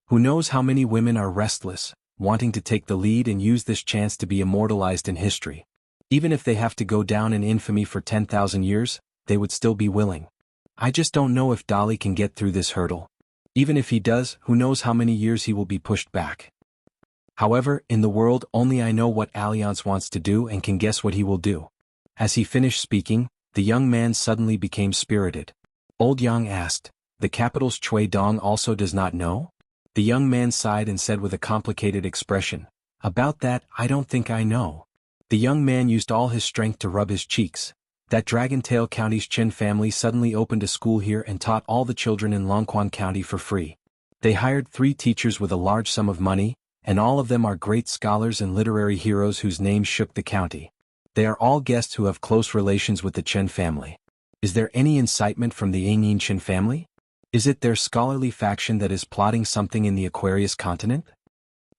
Who knows how many women are restless, wanting to take the lead and use this chance to be immortalized in history. Even if they have to go down in infamy for 10,000 years, they would still be willing. I just don't know if Dali can get through this hurdle. Even if he does, who knows how many years he will be pushed back. However, in the world only I know what Alliance wants to do and can guess what he will do. As he finished speaking, the young man suddenly became spirited. Old Yang asked, "The capital's Chui Dong also does not know?" The young man sighed and said with a complicated expression, "About that, I don't think I know." The young man used all his strength to rub his cheeks. That Dragontail County's Chen family suddenly opened a school here and taught all the children in Longquan County for free. They hired 3 teachers with a large sum of money, and all of them are great scholars and literary heroes whose names shook the county. They are all guests who have close relations with the Chen family. Is there any incitement from the Yingyin Chen family? Is it their scholarly faction that is plotting something in the Aquarius continent?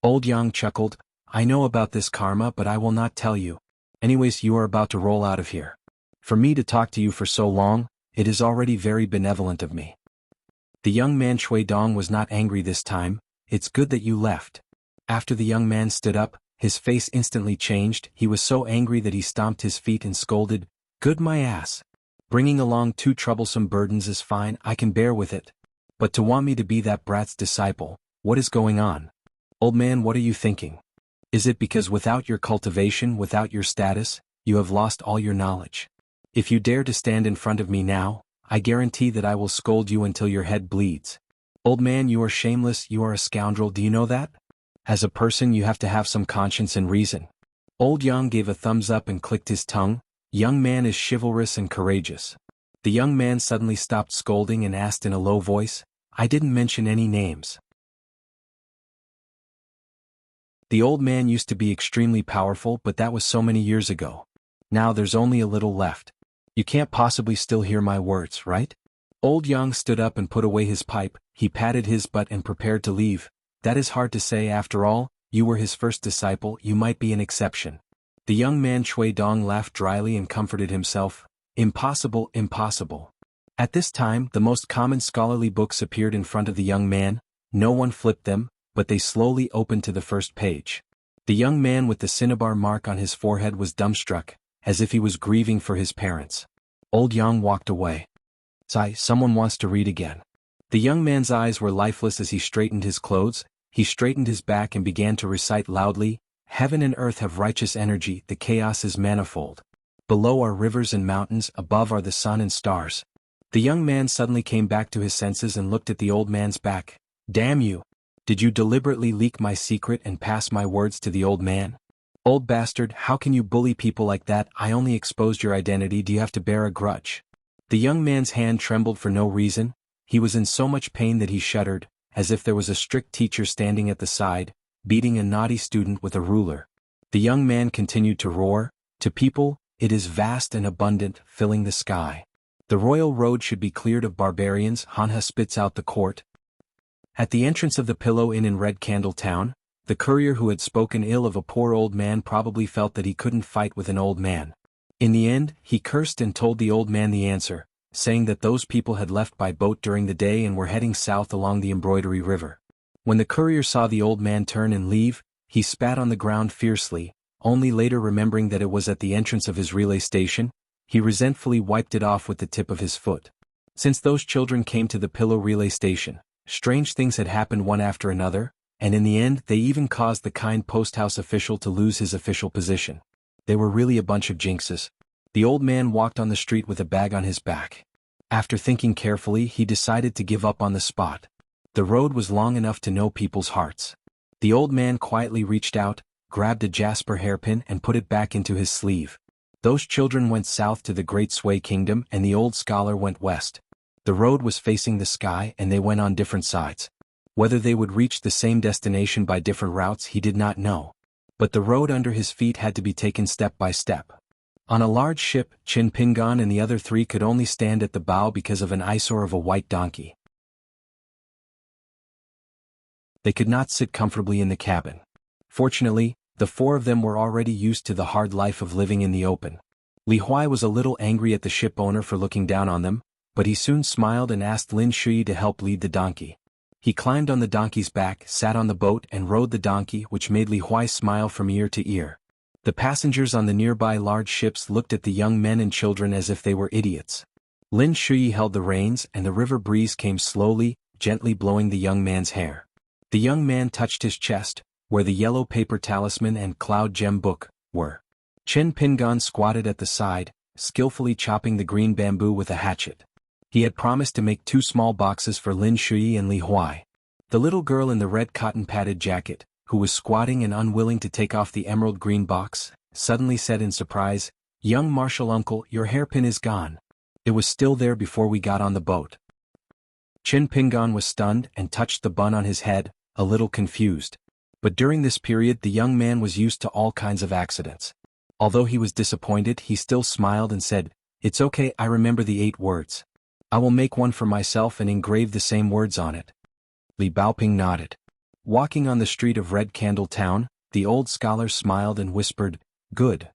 Old Yang chuckled, "I know about this karma, but I will not tell you. Anyways, you are about to roll out of here. For me to talk to you for so long, it is already very benevolent of me." The young man Chui Dong was not angry this time. "It's good that you left." After the young man stood up, his face instantly changed. He was so angry that he stomped his feet and scolded, "Good my ass. Bringing along 2 troublesome burdens is fine, I can bear with it. But to want me to be that brat's disciple, what is going on? Old man, what are you thinking? Is it because without your cultivation, without your status, you have lost all your knowledge? If you dare to stand in front of me now, I guarantee that I will scold you until your head bleeds. Old man, you are shameless, you are a scoundrel, do you know that? As a person you have to have some conscience and reason." Old Yang gave a thumbs up and clicked his tongue. "Young man is chivalrous and courageous." The young man suddenly stopped scolding and asked in a low voice, "I didn't mention any names." The old man used to be extremely powerful, but that was so many years ago. Now there's only a little left. You can't possibly still hear my words, right? Old Yang stood up and put away his pipe. He patted his butt and prepared to leave. "That is hard to say after all, you were his first disciple, you might be an exception." The young man Chui Dong laughed dryly and comforted himself. "Impossible, impossible." At this time, the most common scholarly books appeared in front of the young man. No one flipped them, but they slowly opened to the first page. The young man with the cinnabar mark on his forehead was dumbstruck, as if he was grieving for his parents. Old Yang walked away. "Sigh, someone wants to read again." The young man's eyes were lifeless as he straightened his clothes. He straightened his back and began to recite loudly, "Heaven and earth have righteous energy, the chaos is manifold. Below are rivers and mountains, above are the sun and stars." The young man suddenly came back to his senses and looked at the old man's back. "Damn you! Did you deliberately leak my secret and pass my words to the old man? Old bastard, how can you bully people like that? I only exposed your identity. Do you have to bear a grudge? The young man's hand trembled for no reason. He was in so much pain that he shuddered, as if there was a strict teacher standing at the side, beating a naughty student with a ruler. The young man continued to roar, "To people, it is vast and abundant, filling the sky. The royal road should be cleared of barbarians." Hanha spits out the court. At the entrance of the Pillow Inn in Red Candle Town, the courier who had spoken ill of a poor old man probably felt that he couldn't fight with an old man. In the end, he cursed and told the old man the answer, saying that those people had left by boat during the day and were heading south along the Embroidery River. When the courier saw the old man turn and leave, he spat on the ground fiercely, only later remembering that it was at the entrance of his relay station. He resentfully wiped it off with the tip of his foot. Since those children came to the Pillow relay station, strange things had happened one after another, and in the end they even caused the kind posthouse official to lose his official position. They were really a bunch of jinxes. The old man walked on the street with a bag on his back. After thinking carefully, he decided to give up on the spot. The road was long enough to know people's hearts. The old man quietly reached out, grabbed a jasper hairpin and put it back into his sleeve. Those children went south to the Great Sway Kingdom and the old scholar went west. The road was facing the sky and they went on different sides. Whether they would reach the same destination by different routes he did not know. But the road under his feet had to be taken step by step. On a large ship, Chin Pingan and the other three could only stand at the bow because of an eyesore of a white donkey. They could not sit comfortably in the cabin. Fortunately, the four of them were already used to the hard life of living in the open. Li Huai was a little angry at the ship owner for looking down on them, but he soon smiled and asked Lin Shui to help lead the donkey. He climbed on the donkey's back, sat on the boat and rode the donkey, which made Li Huai smile from ear to ear. The passengers on the nearby large ships looked at the young men and children as if they were idiots. Lin Shui held the reins and the river breeze came slowly, gently blowing the young man's hair. The young man touched his chest, where the yellow paper talisman and cloud gem book were. Chen Pingan squatted at the side, skillfully chopping the green bamboo with a hatchet. He had promised to make 2 small boxes for Lin Shui and Li Huai. The little girl in the red cotton-padded jacket, who was squatting and unwilling to take off the emerald green box, suddenly said in surprise, "Young martial uncle, your hairpin is gone. It was still there before we got on the boat." Chin Pingan was stunned and touched the bun on his head, a little confused. But during this period the young man was used to all kinds of accidents. Although he was disappointed, he still smiled and said, "It's okay, I remember the 8 words. I will make one for myself and engrave the same words on it." Li Baoping nodded. Walking on the street of Red Candle Town, the old scholar smiled and whispered, "Good."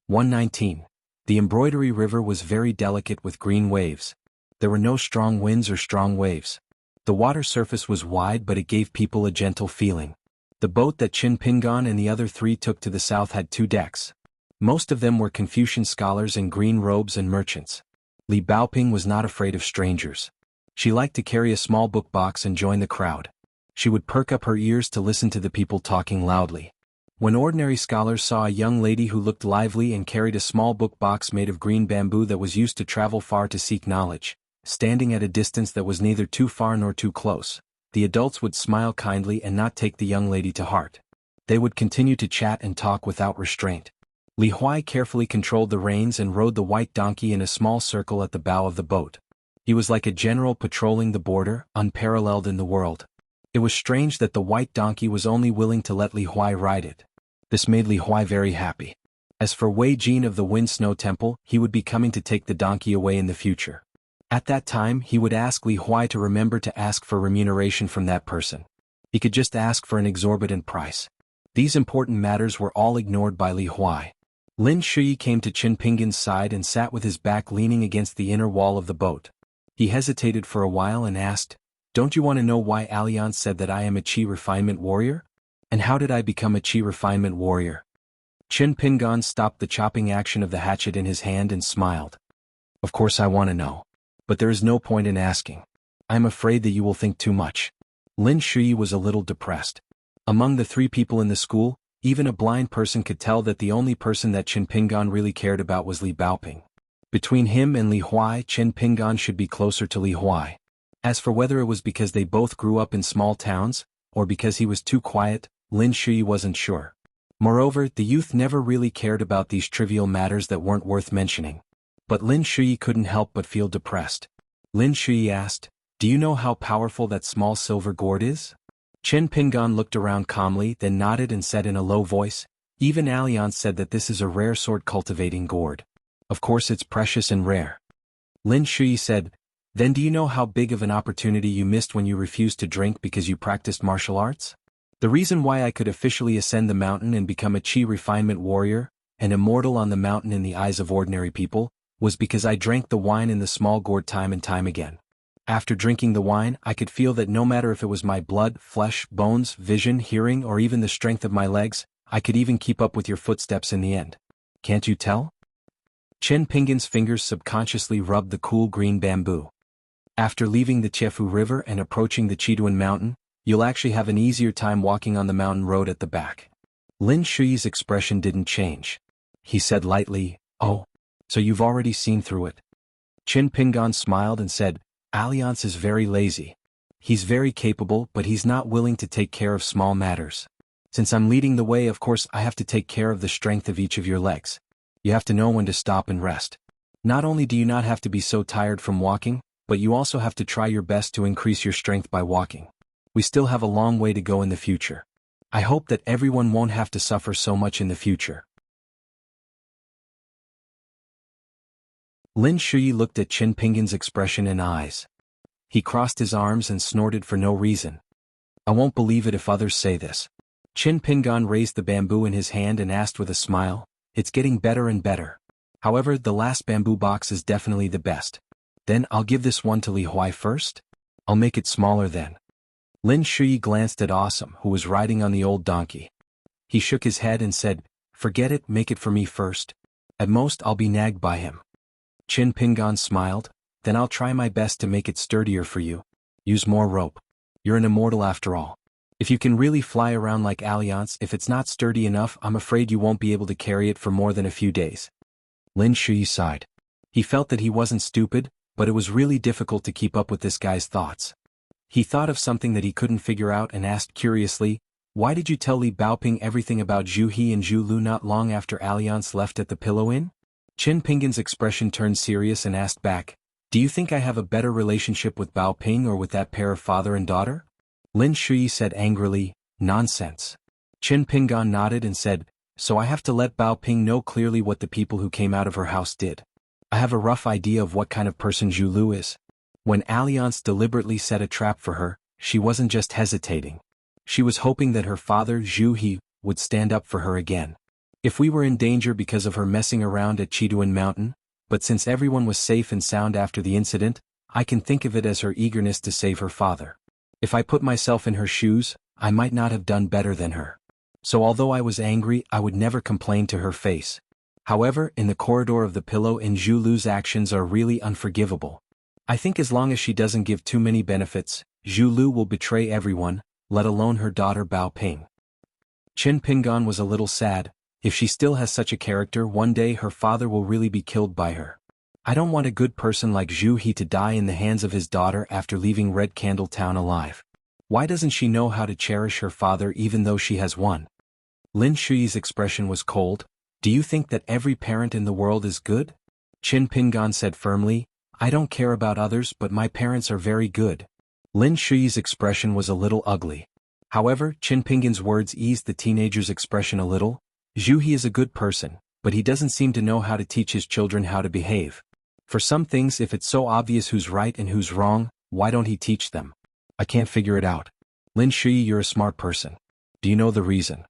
(119) The Embroidery River was very delicate with green waves. There were no strong winds or strong waves. The water surface was wide but it gave people a gentle feeling. The boat that Chin Pingan and the other 3 took to the south had 2 decks. Most of them were Confucian scholars in green robes and merchants. Li Baoping was not afraid of strangers. She liked to carry a small book box and join the crowd. She would perk up her ears to listen to the people talking loudly. When ordinary scholars saw a young lady who looked lively and carried a small book box made of green bamboo that was used to travel far to seek knowledge, standing at a distance that was neither too far nor too close, the adults would smile kindly and not take the young lady to heart. They would continue to chat and talk without restraint. Li Huai carefully controlled the reins and rode the white donkey in a small circle at the bow of the boat. He was like a general patrolling the border, unparalleled in the world. It was strange that the white donkey was only willing to let Li Huai ride it. This made Li Huai very happy. As for Wei Jin of the Wind Snow Temple, he would be coming to take the donkey away in the future. At that time he would ask Li Huai to remember to ask for remuneration from that person. He could just ask for an exorbitant price. These important matters were all ignored by Li Huai. Lin Shui came to Chin Pingan's side and sat with his back leaning against the inner wall of the boat. He hesitated for a while and asked, "Don't you want to know why Allianz said that I am a Qi refinement warrior? And how did I become a Qi refinement warrior?" Chin Pingan stopped the chopping action of the hatchet in his hand and smiled. "Of course I want to know. But there is no point in asking. I am afraid that you will think too much." Lin Shui was a little depressed. Among the 3 people in the school, even a blind person could tell that the only person that Chin Pingan really cared about was Li Baoping. Between him and Li Huai, Chen Pinggan should be closer to Li Huai. As for whether it was because they both grew up in small towns, or because he was too quiet, Lin Shui wasn't sure. Moreover, the youth never really cared about these trivial matters that weren't worth mentioning. But Lin Shui couldn't help but feel depressed. Lin Shui asked, "Do you know how powerful that small silver gourd is?" Chen Pinggan looked around calmly, then nodded and said in a low voice, "Even Alliance said that this is a rare sword cultivating gourd. Of course it's precious and rare." Lin Shui said, "Then do you know how big of an opportunity you missed when you refused to drink because you practiced martial arts? The reason why I could officially ascend the mountain and become a Qi refinement warrior, and immortal on the mountain in the eyes of ordinary people, was because I drank the wine in the small gourd time and time again. After drinking the wine, I could feel that no matter if it was my blood, flesh, bones, vision, hearing, or even the strength of my legs, I could even keep up with your footsteps in the end. Can't you tell?" Chen Pinggan's fingers subconsciously rubbed the cool green bamboo. "After leaving the Chefu River and approaching the Chiduan Mountain, you'll actually have an easier time walking on the mountain road at the back." Lin Shui's expression didn't change. He said lightly, "Oh, so you've already seen through it." Chen Pinggan smiled and said, "Alliance is very lazy. He's very capable, but he's not willing to take care of small matters. Since I'm leading the way, of course I have to take care of the strength of each of your legs. You have to know when to stop and rest. Not only do you not have to be so tired from walking, but you also have to try your best to increase your strength by walking. We still have a long way to go in the future. I hope that everyone won't have to suffer so much in the future." Lin Shui looked at Chen Pinggan's expression and eyes. He crossed his arms and snorted for no reason. "I won't believe it if others say this." Chen Pinggan raised the bamboo in his hand and asked with a smile, "It's getting better and better. However, the last bamboo box is definitely the best. Then I'll give this one to Li Huai first? I'll make it smaller then." Lin Shui glanced at Awesome, who was riding on the old donkey. He shook his head and said, "Forget it, make it for me first. At most I'll be nagged by him." Chen Pinggan smiled, "Then I'll try my best to make it sturdier for you. Use more rope. You're an immortal after all. If you can really fly around like Alliance, if it's not sturdy enough, I'm afraid you won't be able to carry it for more than a few days." Lin Shui sighed. He felt that he wasn't stupid, but it was really difficult to keep up with this guy's thoughts. He thought of something that he couldn't figure out and asked curiously, "Why did you tell Li Baoping everything about Zhu He and Zhu Lu not long after Alliance left at the Pillow Inn?" Chen Pinggan's expression turned serious and asked back, "Do you think I have a better relationship with Baoping or with that pair of father and daughter?" Lin Shui said angrily, "Nonsense." Chen Pinggan nodded and said, "So I have to let Baoping know clearly what the people who came out of her house did. I have a rough idea of what kind of person Zhu Lu is. When Alliance deliberately set a trap for her, she wasn't just hesitating. She was hoping that her father, Zhu He, would stand up for her again. If we were in danger because of her messing around at Chiduan Mountain, but since everyone was safe and sound after the incident, I can think of it as her eagerness to save her father. If I put myself in her shoes, I might not have done better than her. So although I was angry, I would never complain to her face. However, in the corridor of the Pillow Inn, Zhu Lu's actions are really unforgivable. I think as long as she doesn't give too many benefits, Zhu Lu will betray everyone, let alone her daughter Bao Ping." Chen Pinggan was a little sad. If she still has such a character, one day her father will really be killed by her. I don't want a good person like Zhu He to die in the hands of his daughter after leaving Red Candle Town alive. Why doesn't she know how to cherish her father even though she has one? Lin Shui's expression was cold. "Do you think that every parent in the world is good?" Chen Pinggan said firmly, "I don't care about others, but my parents are very good." Lin Shui's expression was a little ugly. However, Chen Pinggan's words eased the teenager's expression a little. Zhu He is a good person, but he doesn't seem to know how to teach his children how to behave. For some things, if it's so obvious who's right and who's wrong, why don't he teach them? I can't figure it out. Lin Shui, you're a smart person. Do you know the reason?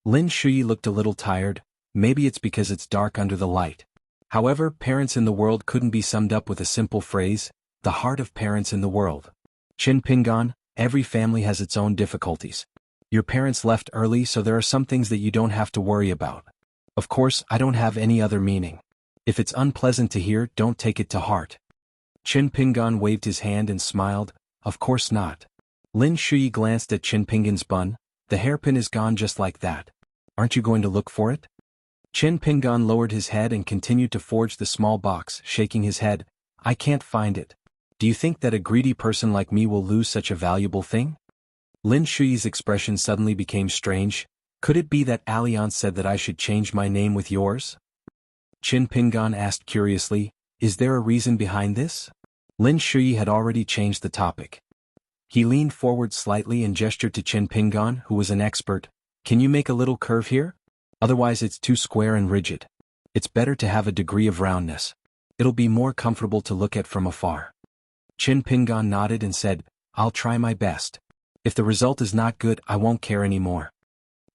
Lin Shui looked a little tired. Maybe it's because it's dark under the light. However, parents in the world couldn't be summed up with a simple phrase, the heart of parents in the world. Chen Pinggan, every family has its own difficulties. Your parents left early, so there are some things that you don't have to worry about. Of course, I don't have any other meaning. If it's unpleasant to hear, don't take it to heart. Chen Pinggan waved his hand and smiled, "Of course not." Lin Shui glanced at Chen Pinggan's bun. "The hairpin is gone just like that. Aren't you going to look for it?" Qin Pingan lowered his head and continued to forge the small box, shaking his head. I can't find it. Do you think that a greedy person like me will lose such a valuable thing? Lin Shuyi's expression suddenly became strange. Could it be that Alliance said that I should change my name with yours? Qin Pingan asked curiously, is there a reason behind this? Lin Shuyi had already changed the topic. He leaned forward slightly and gestured to Qin Pingan, who was an expert. Can you make a little curve here? Otherwise it's too square and rigid. It's better to have a degree of roundness. It'll be more comfortable to look at from afar. Qin Pingan nodded and said, I'll try my best. If the result is not good, I won't care anymore.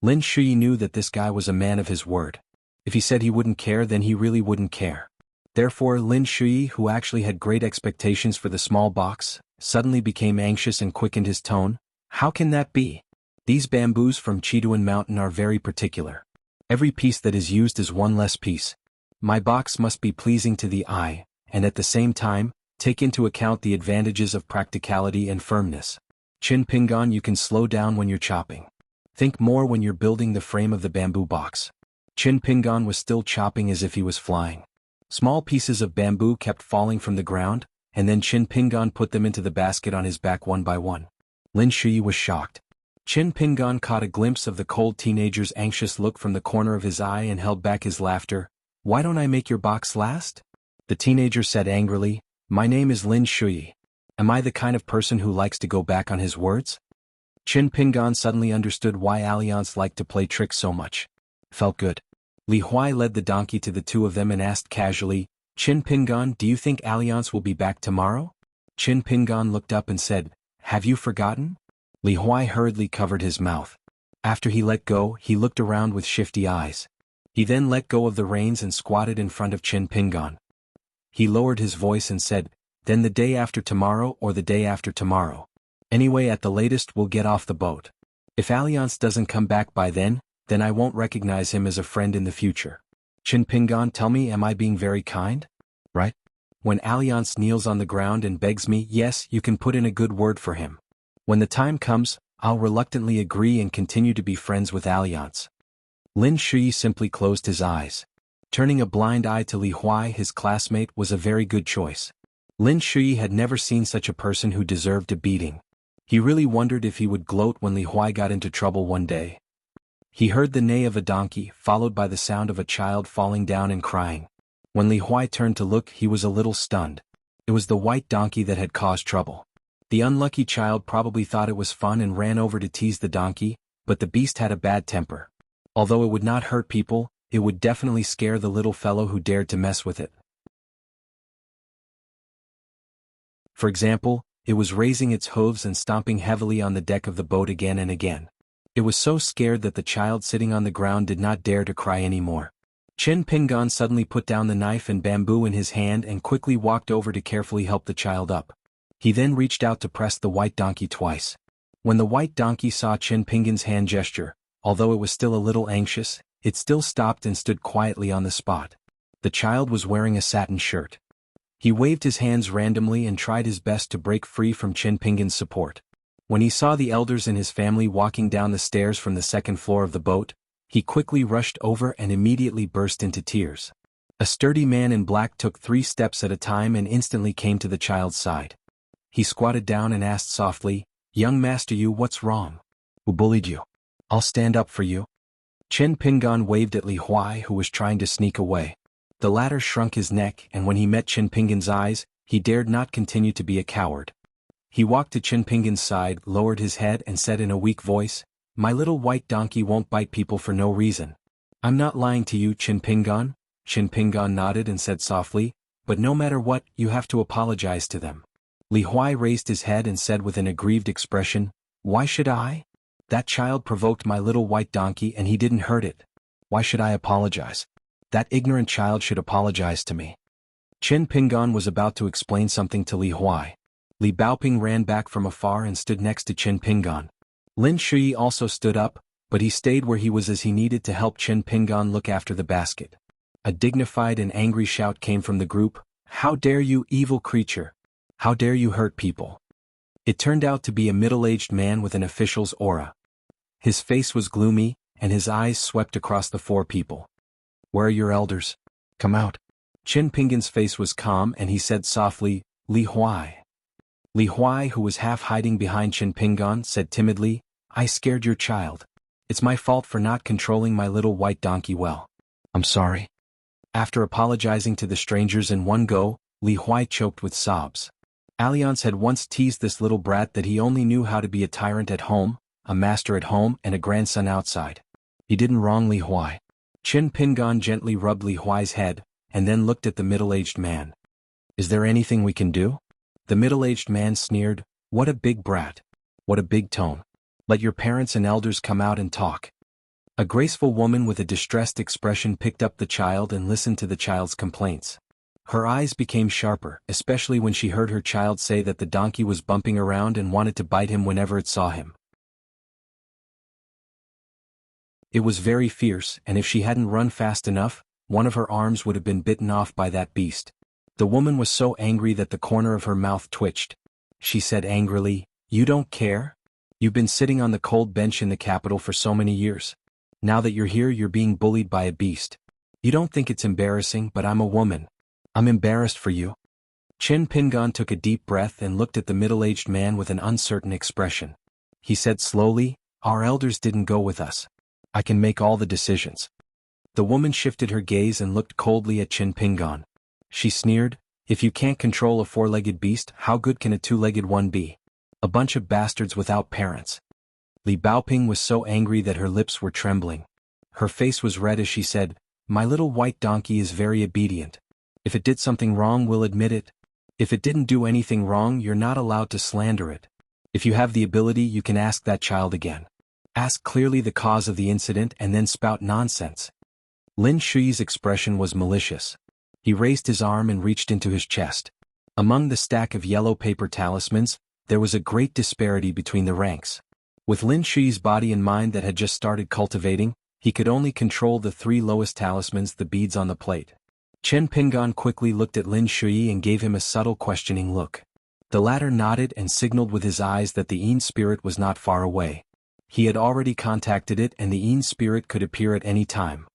Lin Shuyi knew that this guy was a man of his word. If he said he wouldn't care, then he really wouldn't care. Therefore Lin Shuyi, who actually had great expectations for the small box, suddenly became anxious and quickened his tone. How can that be? These bamboos from Chiduan Mountain are very particular. Every piece that is used is one less piece. My box must be pleasing to the eye, and at the same time, take into account the advantages of practicality and firmness. Qin Pingan, you can slow down when you're chopping. Think more when you're building the frame of the bamboo box. Qin Pingan was still chopping as if he was flying. Small pieces of bamboo kept falling from the ground, and then Qin Pingan put them into the basket on his back one by one. Lin Shuyi was shocked. Qin Pingan caught a glimpse of the cold teenager's anxious look from the corner of his eye and held back his laughter. Why don't I make your box last? The teenager said angrily, My name is Lin Shuyi. Am I the kind of person who likes to go back on his words? Qin Pingan suddenly understood why Alliance liked to play tricks so much. Felt good. Li Huai led the donkey to the two of them and asked casually, Qin Pingan, do you think Alliance will be back tomorrow? Qin Pingan looked up and said, Have you forgotten? Li Huai hurriedly covered his mouth. After he let go, he looked around with shifty eyes. He then let go of the reins and squatted in front of Qin Pingan. He lowered his voice and said, Then the day after tomorrow or the day after tomorrow. Anyway, at the latest we'll get off the boat. If Alliance doesn't come back by then I won't recognize him as a friend in the future. Qin Pingan, tell me, am I being very kind? Right? When Alliance kneels on the ground and begs me, yes, you can put in a good word for him. When the time comes, I'll reluctantly agree and continue to be friends with Alliance. Lin Shuyi simply closed his eyes. Turning a blind eye to Li Huai, his classmate, was a very good choice. Lin Shuyi had never seen such a person who deserved a beating. He really wondered if he would gloat when Li Huai got into trouble one day. He heard the neigh of a donkey, followed by the sound of a child falling down and crying. When Li Huai turned to look, he was a little stunned. It was the white donkey that had caused trouble. The unlucky child probably thought it was fun and ran over to tease the donkey, but the beast had a bad temper. Although it would not hurt people, it would definitely scare the little fellow who dared to mess with it. For example, it was raising its hooves and stomping heavily on the deck of the boat again and again. It was so scared that the child sitting on the ground did not dare to cry anymore. Qin Pingan suddenly put down the knife and bamboo in his hand and quickly walked over to carefully help the child up. He then reached out to press the white donkey twice. When the white donkey saw Qin Pingan's hand gesture, although it was still a little anxious, it still stopped and stood quietly on the spot. The child was wearing a satin shirt. He waved his hands randomly and tried his best to break free from Qin Pingan's support. When he saw the elders and his family walking down the stairs from the second floor of the boat, he quickly rushed over and immediately burst into tears. A sturdy man in black took 3 steps at a time and instantly came to the child's side. He squatted down and asked softly, Young master, what's wrong? Who bullied you? I'll stand up for you. Qin Pingan waved at Li Huai, who was trying to sneak away. The latter shrunk his neck, and when he met Qin Pingan's eyes, he dared not continue to be a coward. He walked to Qin Pingan's side, lowered his head and said in a weak voice, My little white donkey won't bite people for no reason. I'm not lying to you, Qin Pingan. Qin Pingan nodded and said softly, But no matter what, you have to apologize to them. Li Huai raised his head and said with an aggrieved expression, Why should I? That child provoked my little white donkey and he didn't hurt it. Why should I apologize? That ignorant child should apologize to me. Qin Pingan was about to explain something to Li Huai. Li Baoping ran back from afar and stood next to Qin Pingan. Lin Shuyi also stood up, but he stayed where he was as he needed to help Qin Pingan look after the basket. A dignified and angry shout came from the group, How dare you, evil creature! How dare you hurt people! It turned out to be a middle-aged man with an official's aura. His face was gloomy, and his eyes swept across the 4 people. Where are your elders? Come out. Qin Pingan's face was calm and he said softly, Li Huai. Li Huai, who was half hiding behind Qin Pingan, said timidly, I scared your child. It's my fault for not controlling my little white donkey well. I'm sorry. After apologizing to the strangers in one go, Li Huai choked with sobs. Alliance had once teased this little brat that he only knew how to be a tyrant at home, a master at home and a grandson outside. He didn't wrong Li Huai. Qin Pingan gently rubbed Li Huai's head, and then looked at the middle-aged man. Is there anything we can do? The middle-aged man sneered, What a big brat. What a big tone. Let your parents and elders come out and talk. A graceful woman with a distressed expression picked up the child and listened to the child's complaints. Her eyes became sharper, especially when she heard her child say that the donkey was bumping around and wanted to bite him whenever it saw him. It was very fierce, and if she hadn't run fast enough, one of her arms would have been bitten off by that beast. The woman was so angry that the corner of her mouth twitched. She said angrily, You don't care? You've been sitting on the cold bench in the capital for so many years. Now that you're here, you're being bullied by a beast. You don't think it's embarrassing, but I'm a woman. I'm embarrassed for you. Qin Pingan took a deep breath and looked at the middle-aged man with an uncertain expression. He said slowly, Our elders didn't go with us. I can make all the decisions. The woman shifted her gaze and looked coldly at Qin Pingan. She sneered, If you can't control a four-legged beast, how good can a two-legged one be? A bunch of bastards without parents. Li Baoping was so angry that her lips were trembling. Her face was red as she said, My little white donkey is very obedient. If it did something wrong, we'll admit it. If it didn't do anything wrong, you're not allowed to slander it. If you have the ability, you can ask that child again. Ask clearly the cause of the incident and then spout nonsense. Lin Shui's expression was malicious. He raised his arm and reached into his chest. Among the stack of yellow paper talismans, there was a great disparity between the ranks. With Lin Shui's body and mind that had just started cultivating, he could only control the three lowest talismans, the beads on the plate. Qin Pingan quickly looked at Lin Shui and gave him a subtle questioning look. The latter nodded and signaled with his eyes that the Yin spirit was not far away. He had already contacted it and the Yin spirit could appear at any time.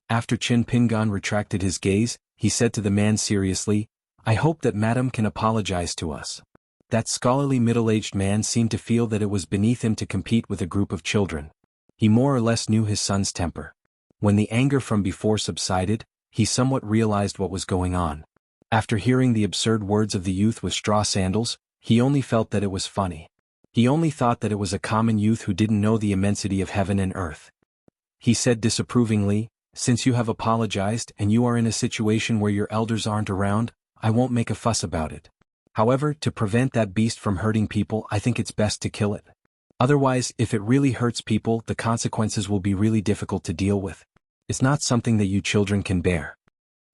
After Qin Pingan retracted his gaze, he said to the man seriously, I hope that Madam can apologize to us. That scholarly middle-aged man seemed to feel that it was beneath him to compete with a group of children. He more or less knew his son's temper. When the anger from before subsided, he somewhat realized what was going on. After hearing the absurd words of the youth with straw sandals, he only felt that it was funny. He only thought that it was a common youth who didn't know the immensity of heaven and earth. He said disapprovingly, Since you have apologized and you are in a situation where your elders aren't around, I won't make a fuss about it. However, to prevent that beast from hurting people, I think it's best to kill it. Otherwise, if it really hurts people, the consequences will be really difficult to deal with. It's not something that you children can bear.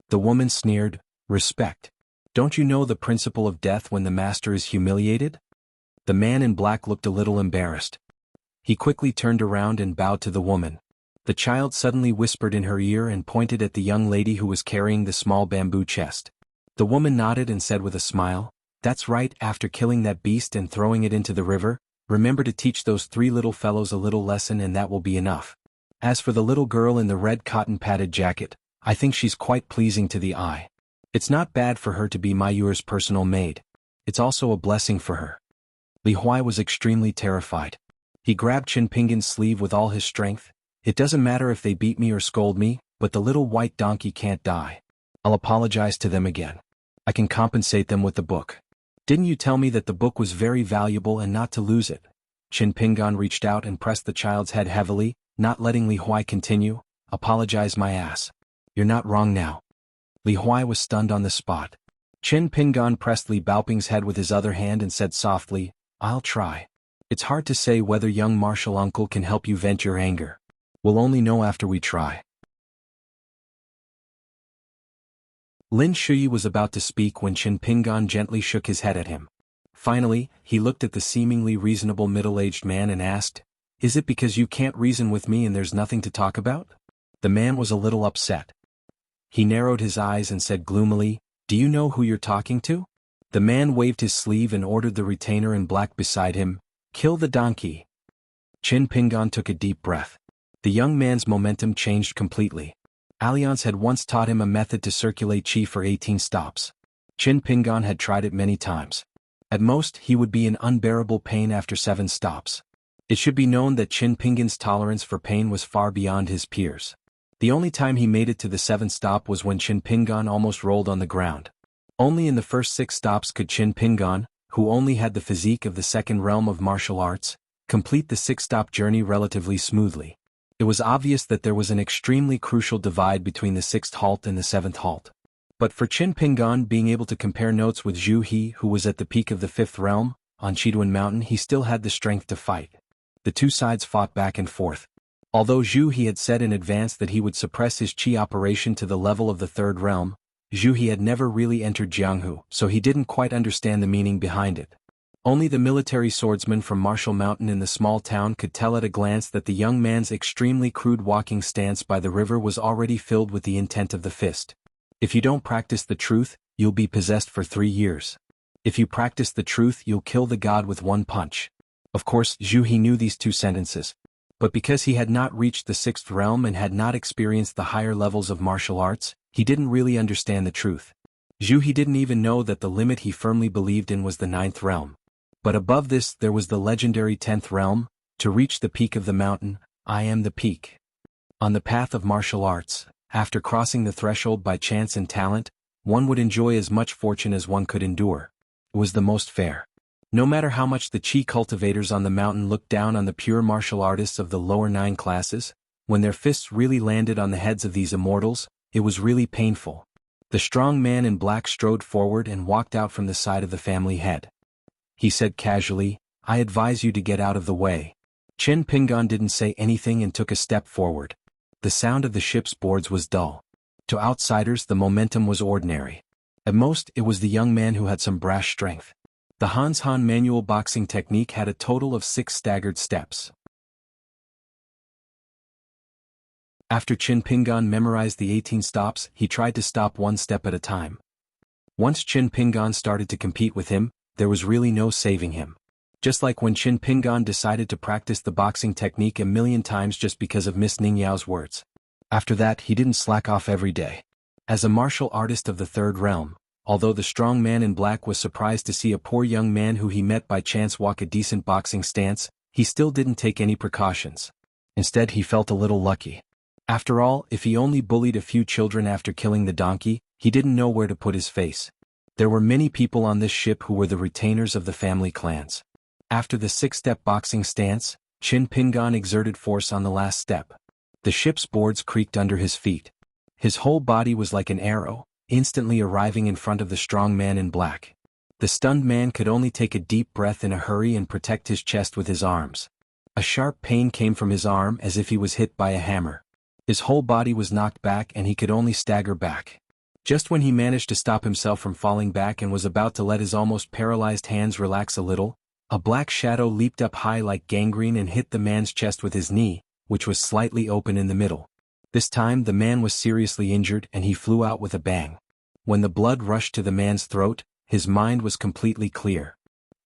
The woman sneered, Respect. Don't you know the principle of death when the master is humiliated? The man in black looked a little embarrassed. He quickly turned around and bowed to the woman. The child suddenly whispered in her ear and pointed at the young lady who was carrying the small bamboo chest. The woman nodded and said with a smile, That's right, after killing that beast and throwing it into the river, remember to teach those three little fellows a little lesson and that will be enough. As for the little girl in the red cotton-padded jacket, I think she's quite pleasing to the eye. It's not bad for her to be Mayur's personal maid. It's also a blessing for her. Li Huai was extremely terrified. He grabbed Qin Pingan's sleeve with all his strength. It doesn't matter if they beat me or scold me, but the little white donkey can't die. I'll apologize to them again. I can compensate them with the book. Didn't you tell me that the book was very valuable and not to lose it? Qin Pingan reached out and pressed the child's head heavily, not letting Li Huai continue. Apologize my ass. You're not wrong now. Li Huai was stunned on the spot. Qin Pingan pressed Li Baoping's head with his other hand and said softly, I'll try. It's hard to say whether young martial uncle can help you vent your anger. We'll only know after we try. Lin Shui was about to speak when Qin Pingan gently shook his head at him. Finally, he looked at the seemingly reasonable middle-aged man and asked, Is it because you can't reason with me and there's nothing to talk about? The man was a little upset. He narrowed his eyes and said gloomily, Do you know who you're talking to? The man waved his sleeve and ordered the retainer in black beside him, Kill the donkey. Qin Pingan took a deep breath. The young man's momentum changed completely. Allianz had once taught him a method to circulate chi for 18 stops. Qin Pingan had tried it many times. At most, he would be in unbearable pain after 7 stops. It should be known that Qin Pingan's tolerance for pain was far beyond his peers. The only time he made it to the 7th stop was when Qin Pingan almost rolled on the ground. Only in the first 6 stops could Qin Pingan, who only had the physique of the second realm of martial arts, complete the 6-stop journey relatively smoothly. It was obvious that there was an extremely crucial divide between the 6th halt and the 7th halt. But for Qin Pingan being able to compare notes with Zhu He, who was at the peak of the 5th realm, on Chiduan Mountain, he still had the strength to fight. The two sides fought back and forth. Although Zhu He had said in advance that he would suppress his chi operation to the level of the 3rd realm, Zhu He had never really entered Jianghu, so he didn't quite understand the meaning behind it. Only the military swordsman from Martial Mountain in the small town could tell at a glance that the young man's extremely crude walking stance by the river was already filled with the intent of the fist. If you don't practice the truth, you'll be possessed for 3 years. If you practice the truth, you'll kill the god with 1 punch. Of course, Zhu He knew these 2 sentences. But because he had not reached the 6th realm and had not experienced the higher levels of martial arts, he didn't really understand the truth. Zhu He didn't even know that the limit he firmly believed in was the 9th realm. But above this there was the legendary 10th realm. To reach the peak of the mountain, I am the peak. On the path of martial arts, after crossing the threshold by chance and talent, one would enjoy as much fortune as one could endure. It was the most fair. No matter how much the chi cultivators on the mountain looked down on the pure martial artists of the lower 9 classes, when their fists really landed on the heads of these immortals, it was really painful. The strong man in black strode forward and walked out from the side of the family head. He said casually, "I advise you to get out of the way." Qin Pingan didn't say anything and took a step forward. The sound of the ship's boards was dull. To outsiders the momentum was ordinary. At most it was the young man who had some brash strength. The Hans Han manual boxing technique had a total of 6 staggered steps. After Qin Pingan memorized the 18 stops, he tried to stop 1 step at a time. Once Qin Pingan started to compete with him, there was really no saving him. Just like when Qin Pingan decided to practice the boxing technique a million times just because of Miss Ningyao's words. After that he didn't slack off every day. As a martial artist of the 3rd realm, although the strong man in black was surprised to see a poor young man who he met by chance walk a decent boxing stance, he still didn't take any precautions. Instead he felt a little lucky. After all, if he only bullied a few children after killing the donkey, he didn't know where to put his face. There were many people on this ship who were the retainers of the family clans. After the 6-step boxing stance, Qin Pingan exerted force on the last step. The ship's boards creaked under his feet. His whole body was like an arrow, instantly arriving in front of the strong man in black. The stunned man could only take a deep breath in a hurry and protect his chest with his arms. A sharp pain came from his arm as if he was hit by a hammer. His whole body was knocked back and he could only stagger back. Just when he managed to stop himself from falling back and was about to let his almost paralyzed hands relax a little, a black shadow leaped up high like gangrene and hit the man's chest with his knee, which was slightly open in the middle. This time the man was seriously injured and he flew out with a bang. When the blood rushed to the man's throat, his mind was completely clear.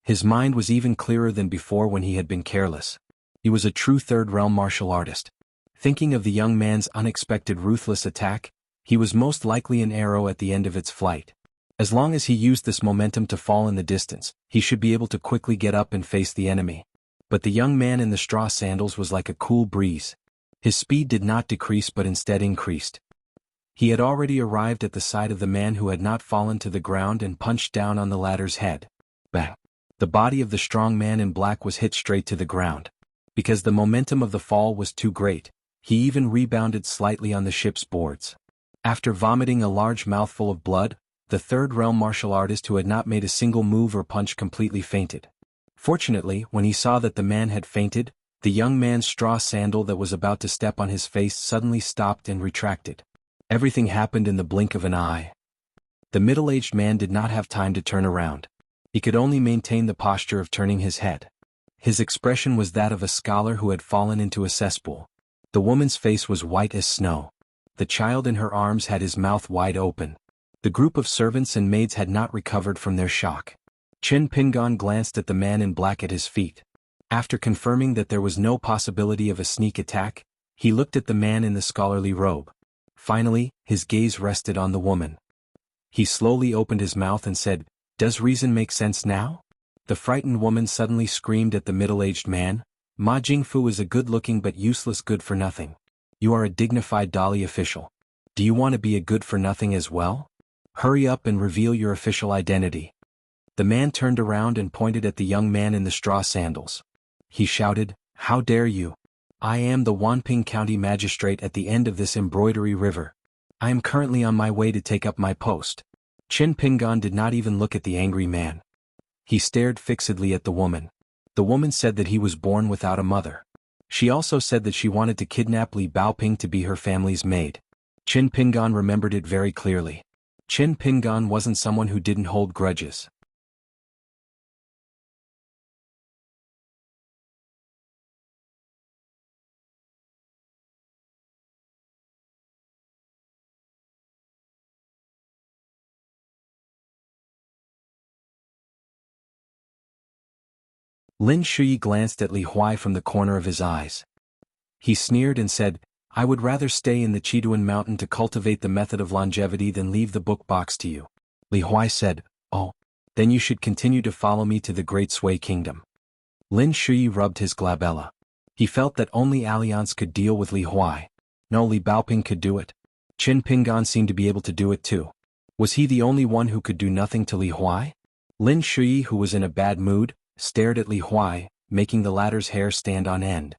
His mind was even clearer than before when he had been careless. He was a true 3rd realm martial artist. Thinking of the young man's unexpected ruthless attack, he was most likely an arrow at the end of its flight. As long as he used this momentum to fall in the distance, he should be able to quickly get up and face the enemy. But the young man in the straw sandals was like a cool breeze. His speed did not decrease but instead increased. He had already arrived at the side of the man who had not fallen to the ground and punched down on the latter's head. Bang! The body of the strong man in black was hit straight to the ground. Because the momentum of the fall was too great, he even rebounded slightly on the ship's boards. After vomiting a large mouthful of blood, the 3rd realm martial artist who had not made a single move or punch completely fainted. Fortunately, when he saw that the man had fainted, the young man's straw sandal that was about to step on his face suddenly stopped and retracted. Everything happened in the blink of an eye. The middle-aged man did not have time to turn around. He could only maintain the posture of turning his head. His expression was that of a scholar who had fallen into a cesspool. The woman's face was white as snow. The child in her arms had his mouth wide open. The group of servants and maids had not recovered from their shock. Qin Pingan glanced at the man in black at his feet. After confirming that there was no possibility of a sneak attack, he looked at the man in the scholarly robe. Finally, his gaze rested on the woman. He slowly opened his mouth and said, "Does reason make sense now?" The frightened woman suddenly screamed at the middle-aged man, "Ma Jingfu is a good-looking but useless good-for-nothing. You are a dignified Dali official. Do you want to be a good-for-nothing as well? Hurry up and reveal your official identity." The man turned around and pointed at the young man in the straw sandals. He shouted, "How dare you? I am the Wanping County Magistrate at the end of this embroidery river. I am currently on my way to take up my post." Qin Pingan did not even look at the angry man. He stared fixedly at the woman. The woman said that he was born without a mother. She also said that she wanted to kidnap Li Baoping to be her family's maid. Qin Pingan remembered it very clearly. Qin Pingan wasn't someone who didn't hold grudges. Lin Shui glanced at Li Huai from the corner of his eyes. He sneered and said, "I would rather stay in the Chiduan mountain to cultivate the method of longevity than leave the book box to you." Li Huai said, "Oh, then you should continue to follow me to the Great Sui Kingdom." Lin Shui rubbed his glabella. He felt that only Alliance could deal with Li Huai. No, Li Baoping could do it. Qin Pingan seemed to be able to do it too. Was he the only one who could do nothing to Li Huai? Lin Shui, who was in a bad mood, stared at Li Huai, making the latter's hair stand on end.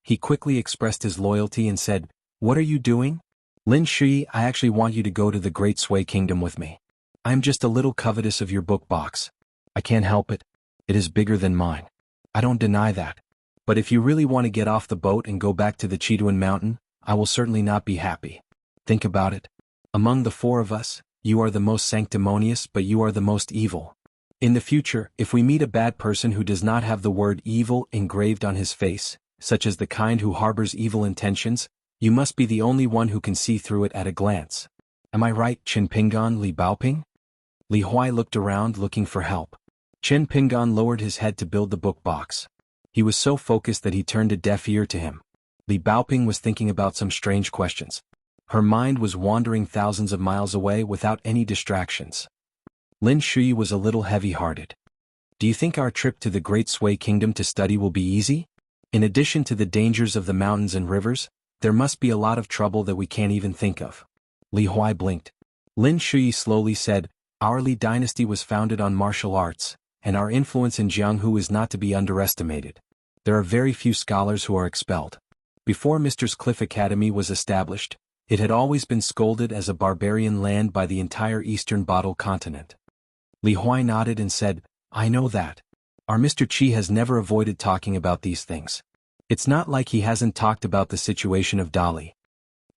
He quickly expressed his loyalty and said, "What are you doing?" "Lin Shui, I actually want you to go to the Great Sui Kingdom with me. I am just a little covetous of your book box. I can't help it. It is bigger than mine. I don't deny that. But if you really want to get off the boat and go back to the Chiduan mountain, I will certainly not be happy. Think about it. Among the four of us, you are the most sanctimonious, but you are the most evil. In the future, if we meet a bad person who does not have the word evil engraved on his face, such as the kind who harbors evil intentions, you must be the only one who can see through it at a glance. Am I right, Qin Pingan, Li Baoping?" Li Huai looked around looking for help. Qin Pingan lowered his head to build the book box. He was so focused that he turned a deaf ear to him. Li Baoping was thinking about some strange questions. Her mind was wandering thousands of miles away without any distractions. Lin Shui was a little heavy-hearted. "Do you think our trip to the Great Sui Kingdom to study will be easy? In addition to the dangers of the mountains and rivers, there must be a lot of trouble that we can't even think of." Li Huai blinked. Lin Shui slowly said, "Our Li dynasty was founded on martial arts, and our influence in Jianghu is not to be underestimated. There are very few scholars who are expelled. Before Mr. Cliff Academy was established, it had always been scolded as a barbarian land by the entire eastern Bottle continent." Li Huai nodded and said, "I know that. Our Mr. Qi has never avoided talking about these things. It's not like he hasn't talked about the situation of Dali."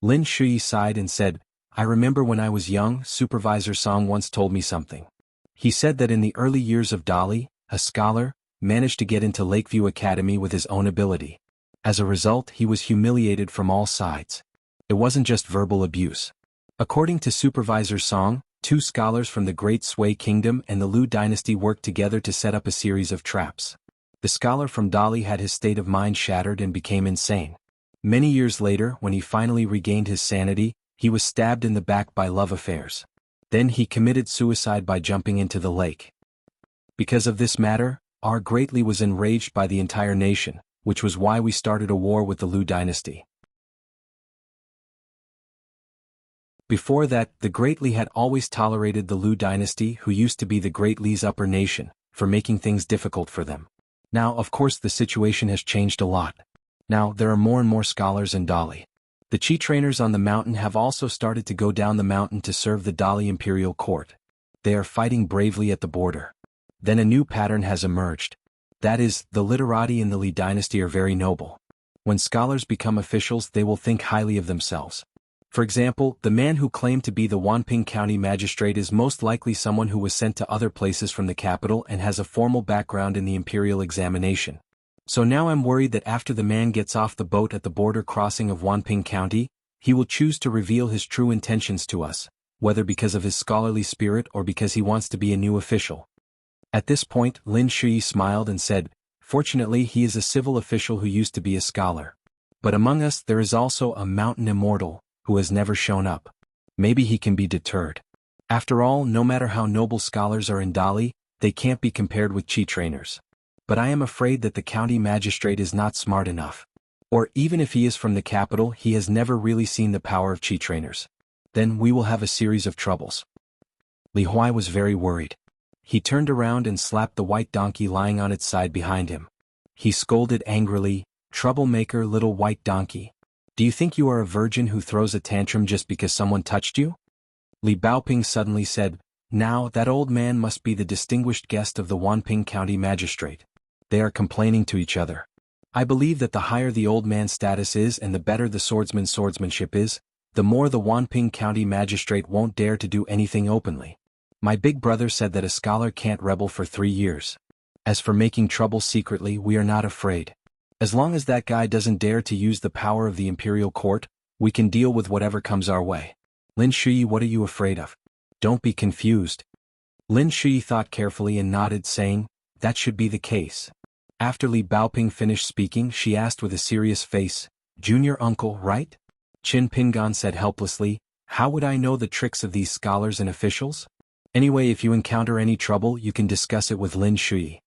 Lin Shui sighed and said, "I remember when I was young, Supervisor Song once told me something. He said that in the early years of Dali, a scholar managed to get into Lakeview Academy with his own ability. As a result, he was humiliated from all sides. It wasn't just verbal abuse. According to Supervisor Song, 2 scholars from the Great Sui Kingdom and the Lu dynasty worked together to set up a series of traps. The scholar from Dali had his state of mind shattered and became insane. Many years later, when he finally regained his sanity, he was stabbed in the back by love affairs. Then he committed suicide by jumping into the lake. Because of this matter, our Great Li was enraged by the entire nation, which was why we started a war with the Lu dynasty. Before that, the Great Li had always tolerated the Lu dynasty, who used to be the Great Li's upper nation, for making things difficult for them. Now, of course, the situation has changed a lot. Now, there are more and more scholars in Dali. The Qi trainers on the mountain have also started to go down the mountain to serve the Dali imperial court. They are fighting bravely at the border. Then a new pattern has emerged. That is, the literati in the Li dynasty are very noble. When scholars become officials, they will think highly of themselves. For example, the man who claimed to be the Wanping County Magistrate is most likely someone who was sent to other places from the capital and has a formal background in the imperial examination. So now I'm worried that after the man gets off the boat at the border crossing of Wanping County, he will choose to reveal his true intentions to us, whether because of his scholarly spirit or because he wants to be a new official." At this point, Lin Shui smiled and said, "Fortunately, he is a civil official who used to be a scholar. But among us there is also a mountain immortal, who has never shown up. Maybe he can be deterred. After all, no matter how noble scholars are in Dali, they can't be compared with chi trainers. But I am afraid that the county magistrate is not smart enough. Or even if he is from the capital, he has never really seen the power of chi trainers. Then we will have a series of troubles. Li Huai was very worried. He turned around and slapped the white donkey lying on its side behind him. He scolded angrily, "Troublemaker, little white donkey. Do you think you are a virgin who throws a tantrum just because someone touched you?" Li Baoping suddenly said, "Now, that old man must be the distinguished guest of the Wanping County Magistrate. They are complaining to each other. I believe that the higher the old man's status is and the better the swordsman's swordsmanship is, the more the Wanping County Magistrate won't dare to do anything openly. My big brother said that a scholar can't rebel for 3 years. As for making trouble secretly, we are not afraid. As long as that guy doesn't dare to use the power of the imperial court, we can deal with whatever comes our way. Lin Shui, what are you afraid of? Don't be confused." Lin Shui thought carefully and nodded, saying, "That should be the case." After Li Baoping finished speaking, she asked with a serious face, "Junior uncle, right?" Qin Pingan said helplessly, "How would I know the tricks of these scholars and officials? Anyway, if you encounter any trouble, you can discuss it with Lin Shui."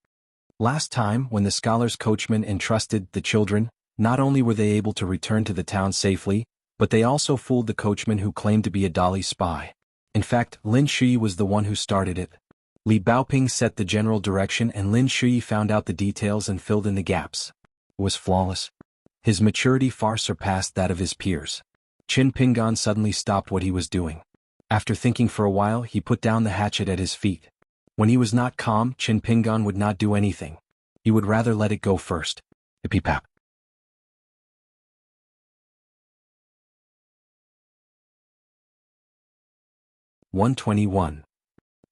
Last time, when the scholars' coachman entrusted the children, not only were they able to return to the town safely, but they also fooled the coachman who claimed to be a Dali spy. In fact, Lin Shui was the one who started it. Li Baoping set the general direction and Lin Shui found out the details and filled in the gaps. It was flawless. His maturity far surpassed that of his peers. Qin Pingan suddenly stopped what he was doing. After thinking for a while, he put down the hatchet at his feet. When he was not calm, Qin Pingan would not do anything. He would rather let it go first. Hippy-pap. 121.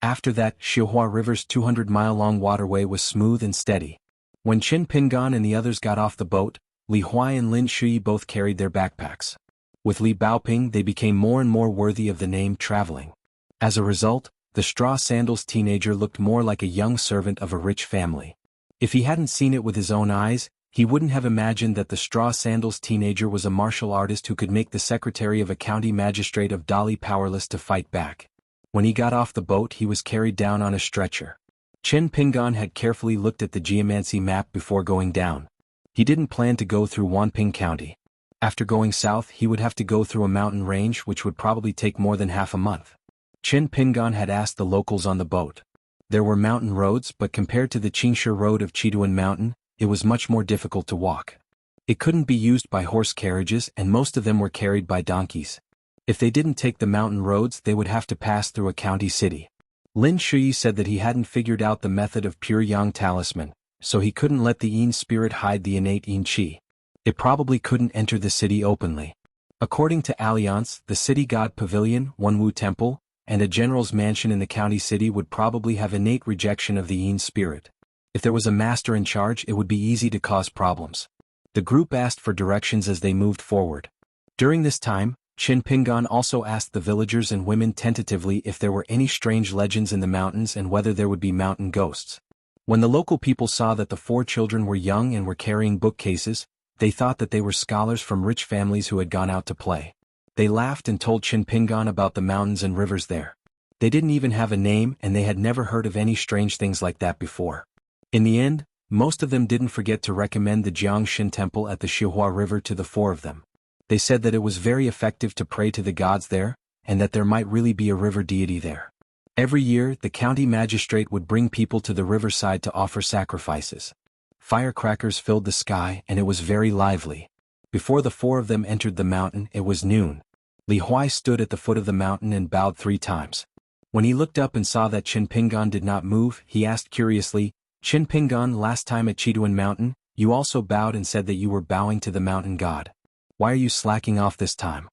After that, Xihua River's 200-mile-long waterway was smooth and steady. When Qin Pingan and the others got off the boat, Li Huai and Lin Shui both carried their backpacks. With Li Baoping, they became more and more worthy of the name traveling. As a result, the straw sandals teenager looked more like a young servant of a rich family. If he hadn't seen it with his own eyes, he wouldn't have imagined that the straw sandals teenager was a martial artist who could make the secretary of a county magistrate of Dali powerless to fight back. When he got off the boat, he was carried down on a stretcher. Qin Pingan had carefully looked at the geomancy map before going down. He didn't plan to go through Wanping County. After going south, he would have to go through a mountain range which would probably take more than half a month. Qin Pingan had asked the locals on the boat. There were mountain roads, but compared to the Qingshe Road of Chiduan Mountain, it was much more difficult to walk. It couldn't be used by horse carriages and most of them were carried by donkeys. If they didn't take the mountain roads, they would have to pass through a county city. Lin Shui said that he hadn't figured out the method of pure yang talisman, so he couldn't let the yin spirit hide the innate yin qi. It probably couldn't enter the city openly. According to Alliance, the city god pavilion, Wenwu temple, and a general's mansion in the county city would probably have innate rejection of the yin spirit. If there was a master in charge, it would be easy to cause problems. The group asked for directions as they moved forward. During this time, Qin Pingan also asked the villagers and women tentatively if there were any strange legends in the mountains and whether there would be mountain ghosts. When the local people saw that the 4 children were young and were carrying bookcases, they thought that they were scholars from rich families who had gone out to play. They laughed and told Qin Pingan about the mountains and rivers there. They didn't even have a name and they had never heard of any strange things like that before. In the end, most of them didn't forget to recommend the Jiangshin Temple at the Xihua River to the 4 of them. They said that it was very effective to pray to the gods there, and that there might really be a river deity there. Every year, the county magistrate would bring people to the riverside to offer sacrifices. Firecrackers filled the sky and it was very lively. Before the 4 of them entered the mountain, it was noon. Li Huai stood at the foot of the mountain and bowed 3 times. When he looked up and saw that Qin Pingan did not move, he asked curiously, "Qin Pingan, last time at Chiduan Mountain, you also bowed and said that you were bowing to the mountain god. Why are you slacking off this time?"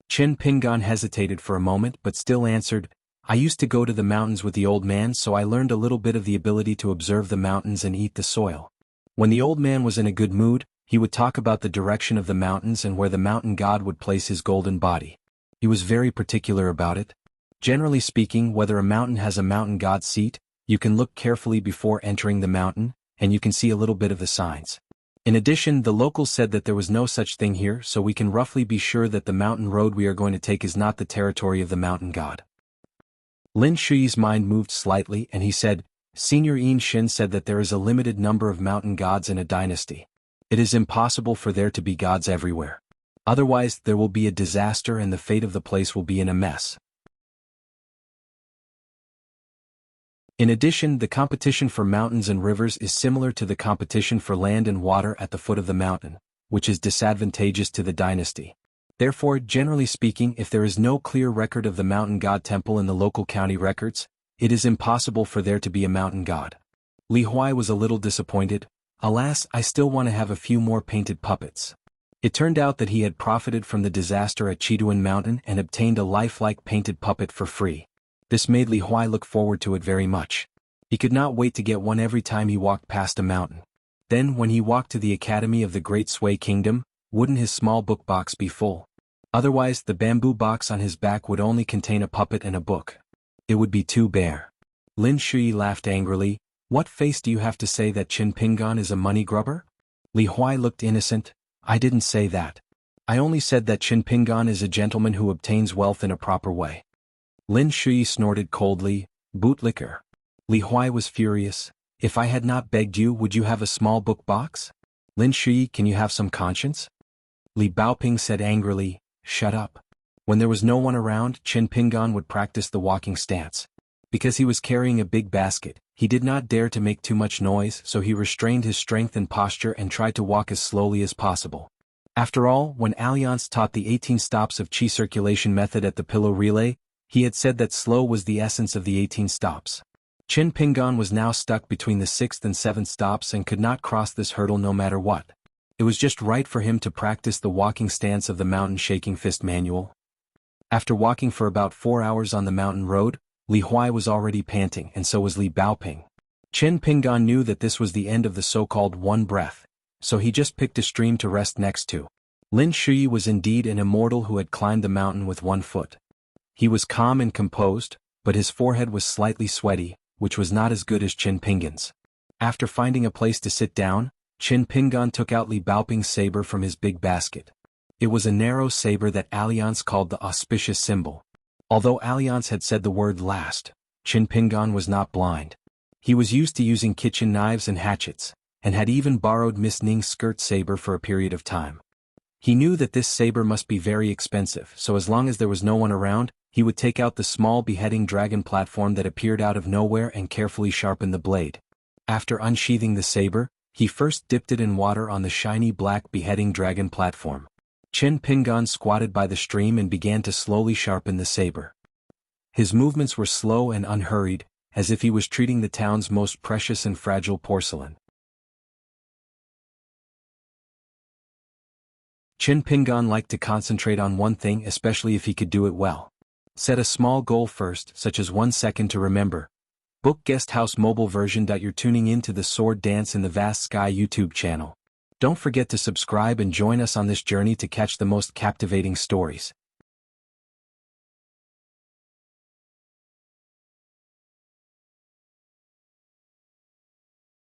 Qin Pingan hesitated for a moment but still answered, "I used to go to the mountains with the old man, so I learned a little bit of the ability to observe the mountains and eat the soil. When the old man was in a good mood, he would talk about the direction of the mountains and where the mountain god would place his golden body. He was very particular about it. Generally speaking, whether a mountain has a mountain god's seat, you can look carefully before entering the mountain, and you can see a little bit of the signs. In addition, the locals said that there was no such thing here, so we can roughly be sure that the mountain road we are going to take is not the territory of the mountain god. Lin Shuyi's mind moved slightly and he said, Senior Yin Shin said that there is a limited number of mountain gods in a dynasty. It is impossible for there to be gods everywhere. Otherwise, there will be a disaster and the fate of the place will be in a mess. In addition, the competition for mountains and rivers is similar to the competition for land and water at the foot of the mountain, which is disadvantageous to the dynasty. Therefore, generally speaking, if there is no clear record of the mountain god temple in the local county records, it is impossible for there to be a mountain god. Li Huai was a little disappointed. Alas, I still want to have a few more painted puppets. It turned out that he had profited from the disaster at Chiduan Mountain and obtained a lifelike painted puppet for free. This made Li Huai look forward to it very much. He could not wait to get one every time he walked past a mountain. Then, when he walked to the Academy of the Great Sui Kingdom, wouldn't his small book box be full? Otherwise, the bamboo box on his back would only contain a puppet and a book. It would be too bare. Lin Shui laughed angrily. What face do you have to say that Qin Pingan is a money grubber? Li Huai looked innocent. I didn't say that. I only said that Qin Pingan is a gentleman who obtains wealth in a proper way. Lin Shui snorted coldly, bootlicker. Li Huai was furious. If I had not begged you, would you have a small book box? Lin Shui, can you have some conscience? Li Baoping said angrily, shut up. When there was no one around, Qin Pingan would practice the walking stance. Because he was carrying a big basket, he did not dare to make too much noise, so he restrained his strength and posture and tried to walk as slowly as possible. After all, when Alliance taught the 18 stops of qi circulation method at the pillow relay, he had said that slow was the essence of the 18 stops. Qin Pingan was now stuck between the 6th and 7th stops and could not cross this hurdle no matter what. It was just right for him to practice the walking stance of the mountain shaking fist manual. After walking for about 4 hours on the mountain road, Li Huai was already panting and so was Li Baoping. Qin Pingan knew that this was the end of the so-called one breath, so he just picked a stream to rest next to. Lin Shui was indeed an immortal who had climbed the mountain with one foot. He was calm and composed, but his forehead was slightly sweaty, which was not as good as Qin Pingan's. After finding a place to sit down, Qin Pingan took out Li Baoping's saber from his big basket. It was a narrow saber that Alliance called the auspicious symbol. Although Alliance had said the word last, Qin Pingan was not blind. He was used to using kitchen knives and hatchets, and had even borrowed Miss Ning's skirt saber for a period of time. He knew that this saber must be very expensive, so as long as there was no one around, he would take out the small beheading dragon platform that appeared out of nowhere and carefully sharpen the blade. After unsheathing the saber, he first dipped it in water on the shiny black beheading dragon platform. Qin Pingan squatted by the stream and began to slowly sharpen the saber. His movements were slow and unhurried, as if he was treating the town's most precious and fragile porcelain. Qin Pingan liked to concentrate on one thing, especially if he could do it well. Set a small goal first, such as 1 second to remember. Book Guest House mobile version. You're tuning in to the Sword Dance in the Vast Sky YouTube channel. Don't forget to subscribe and join us on this journey to catch the most captivating stories.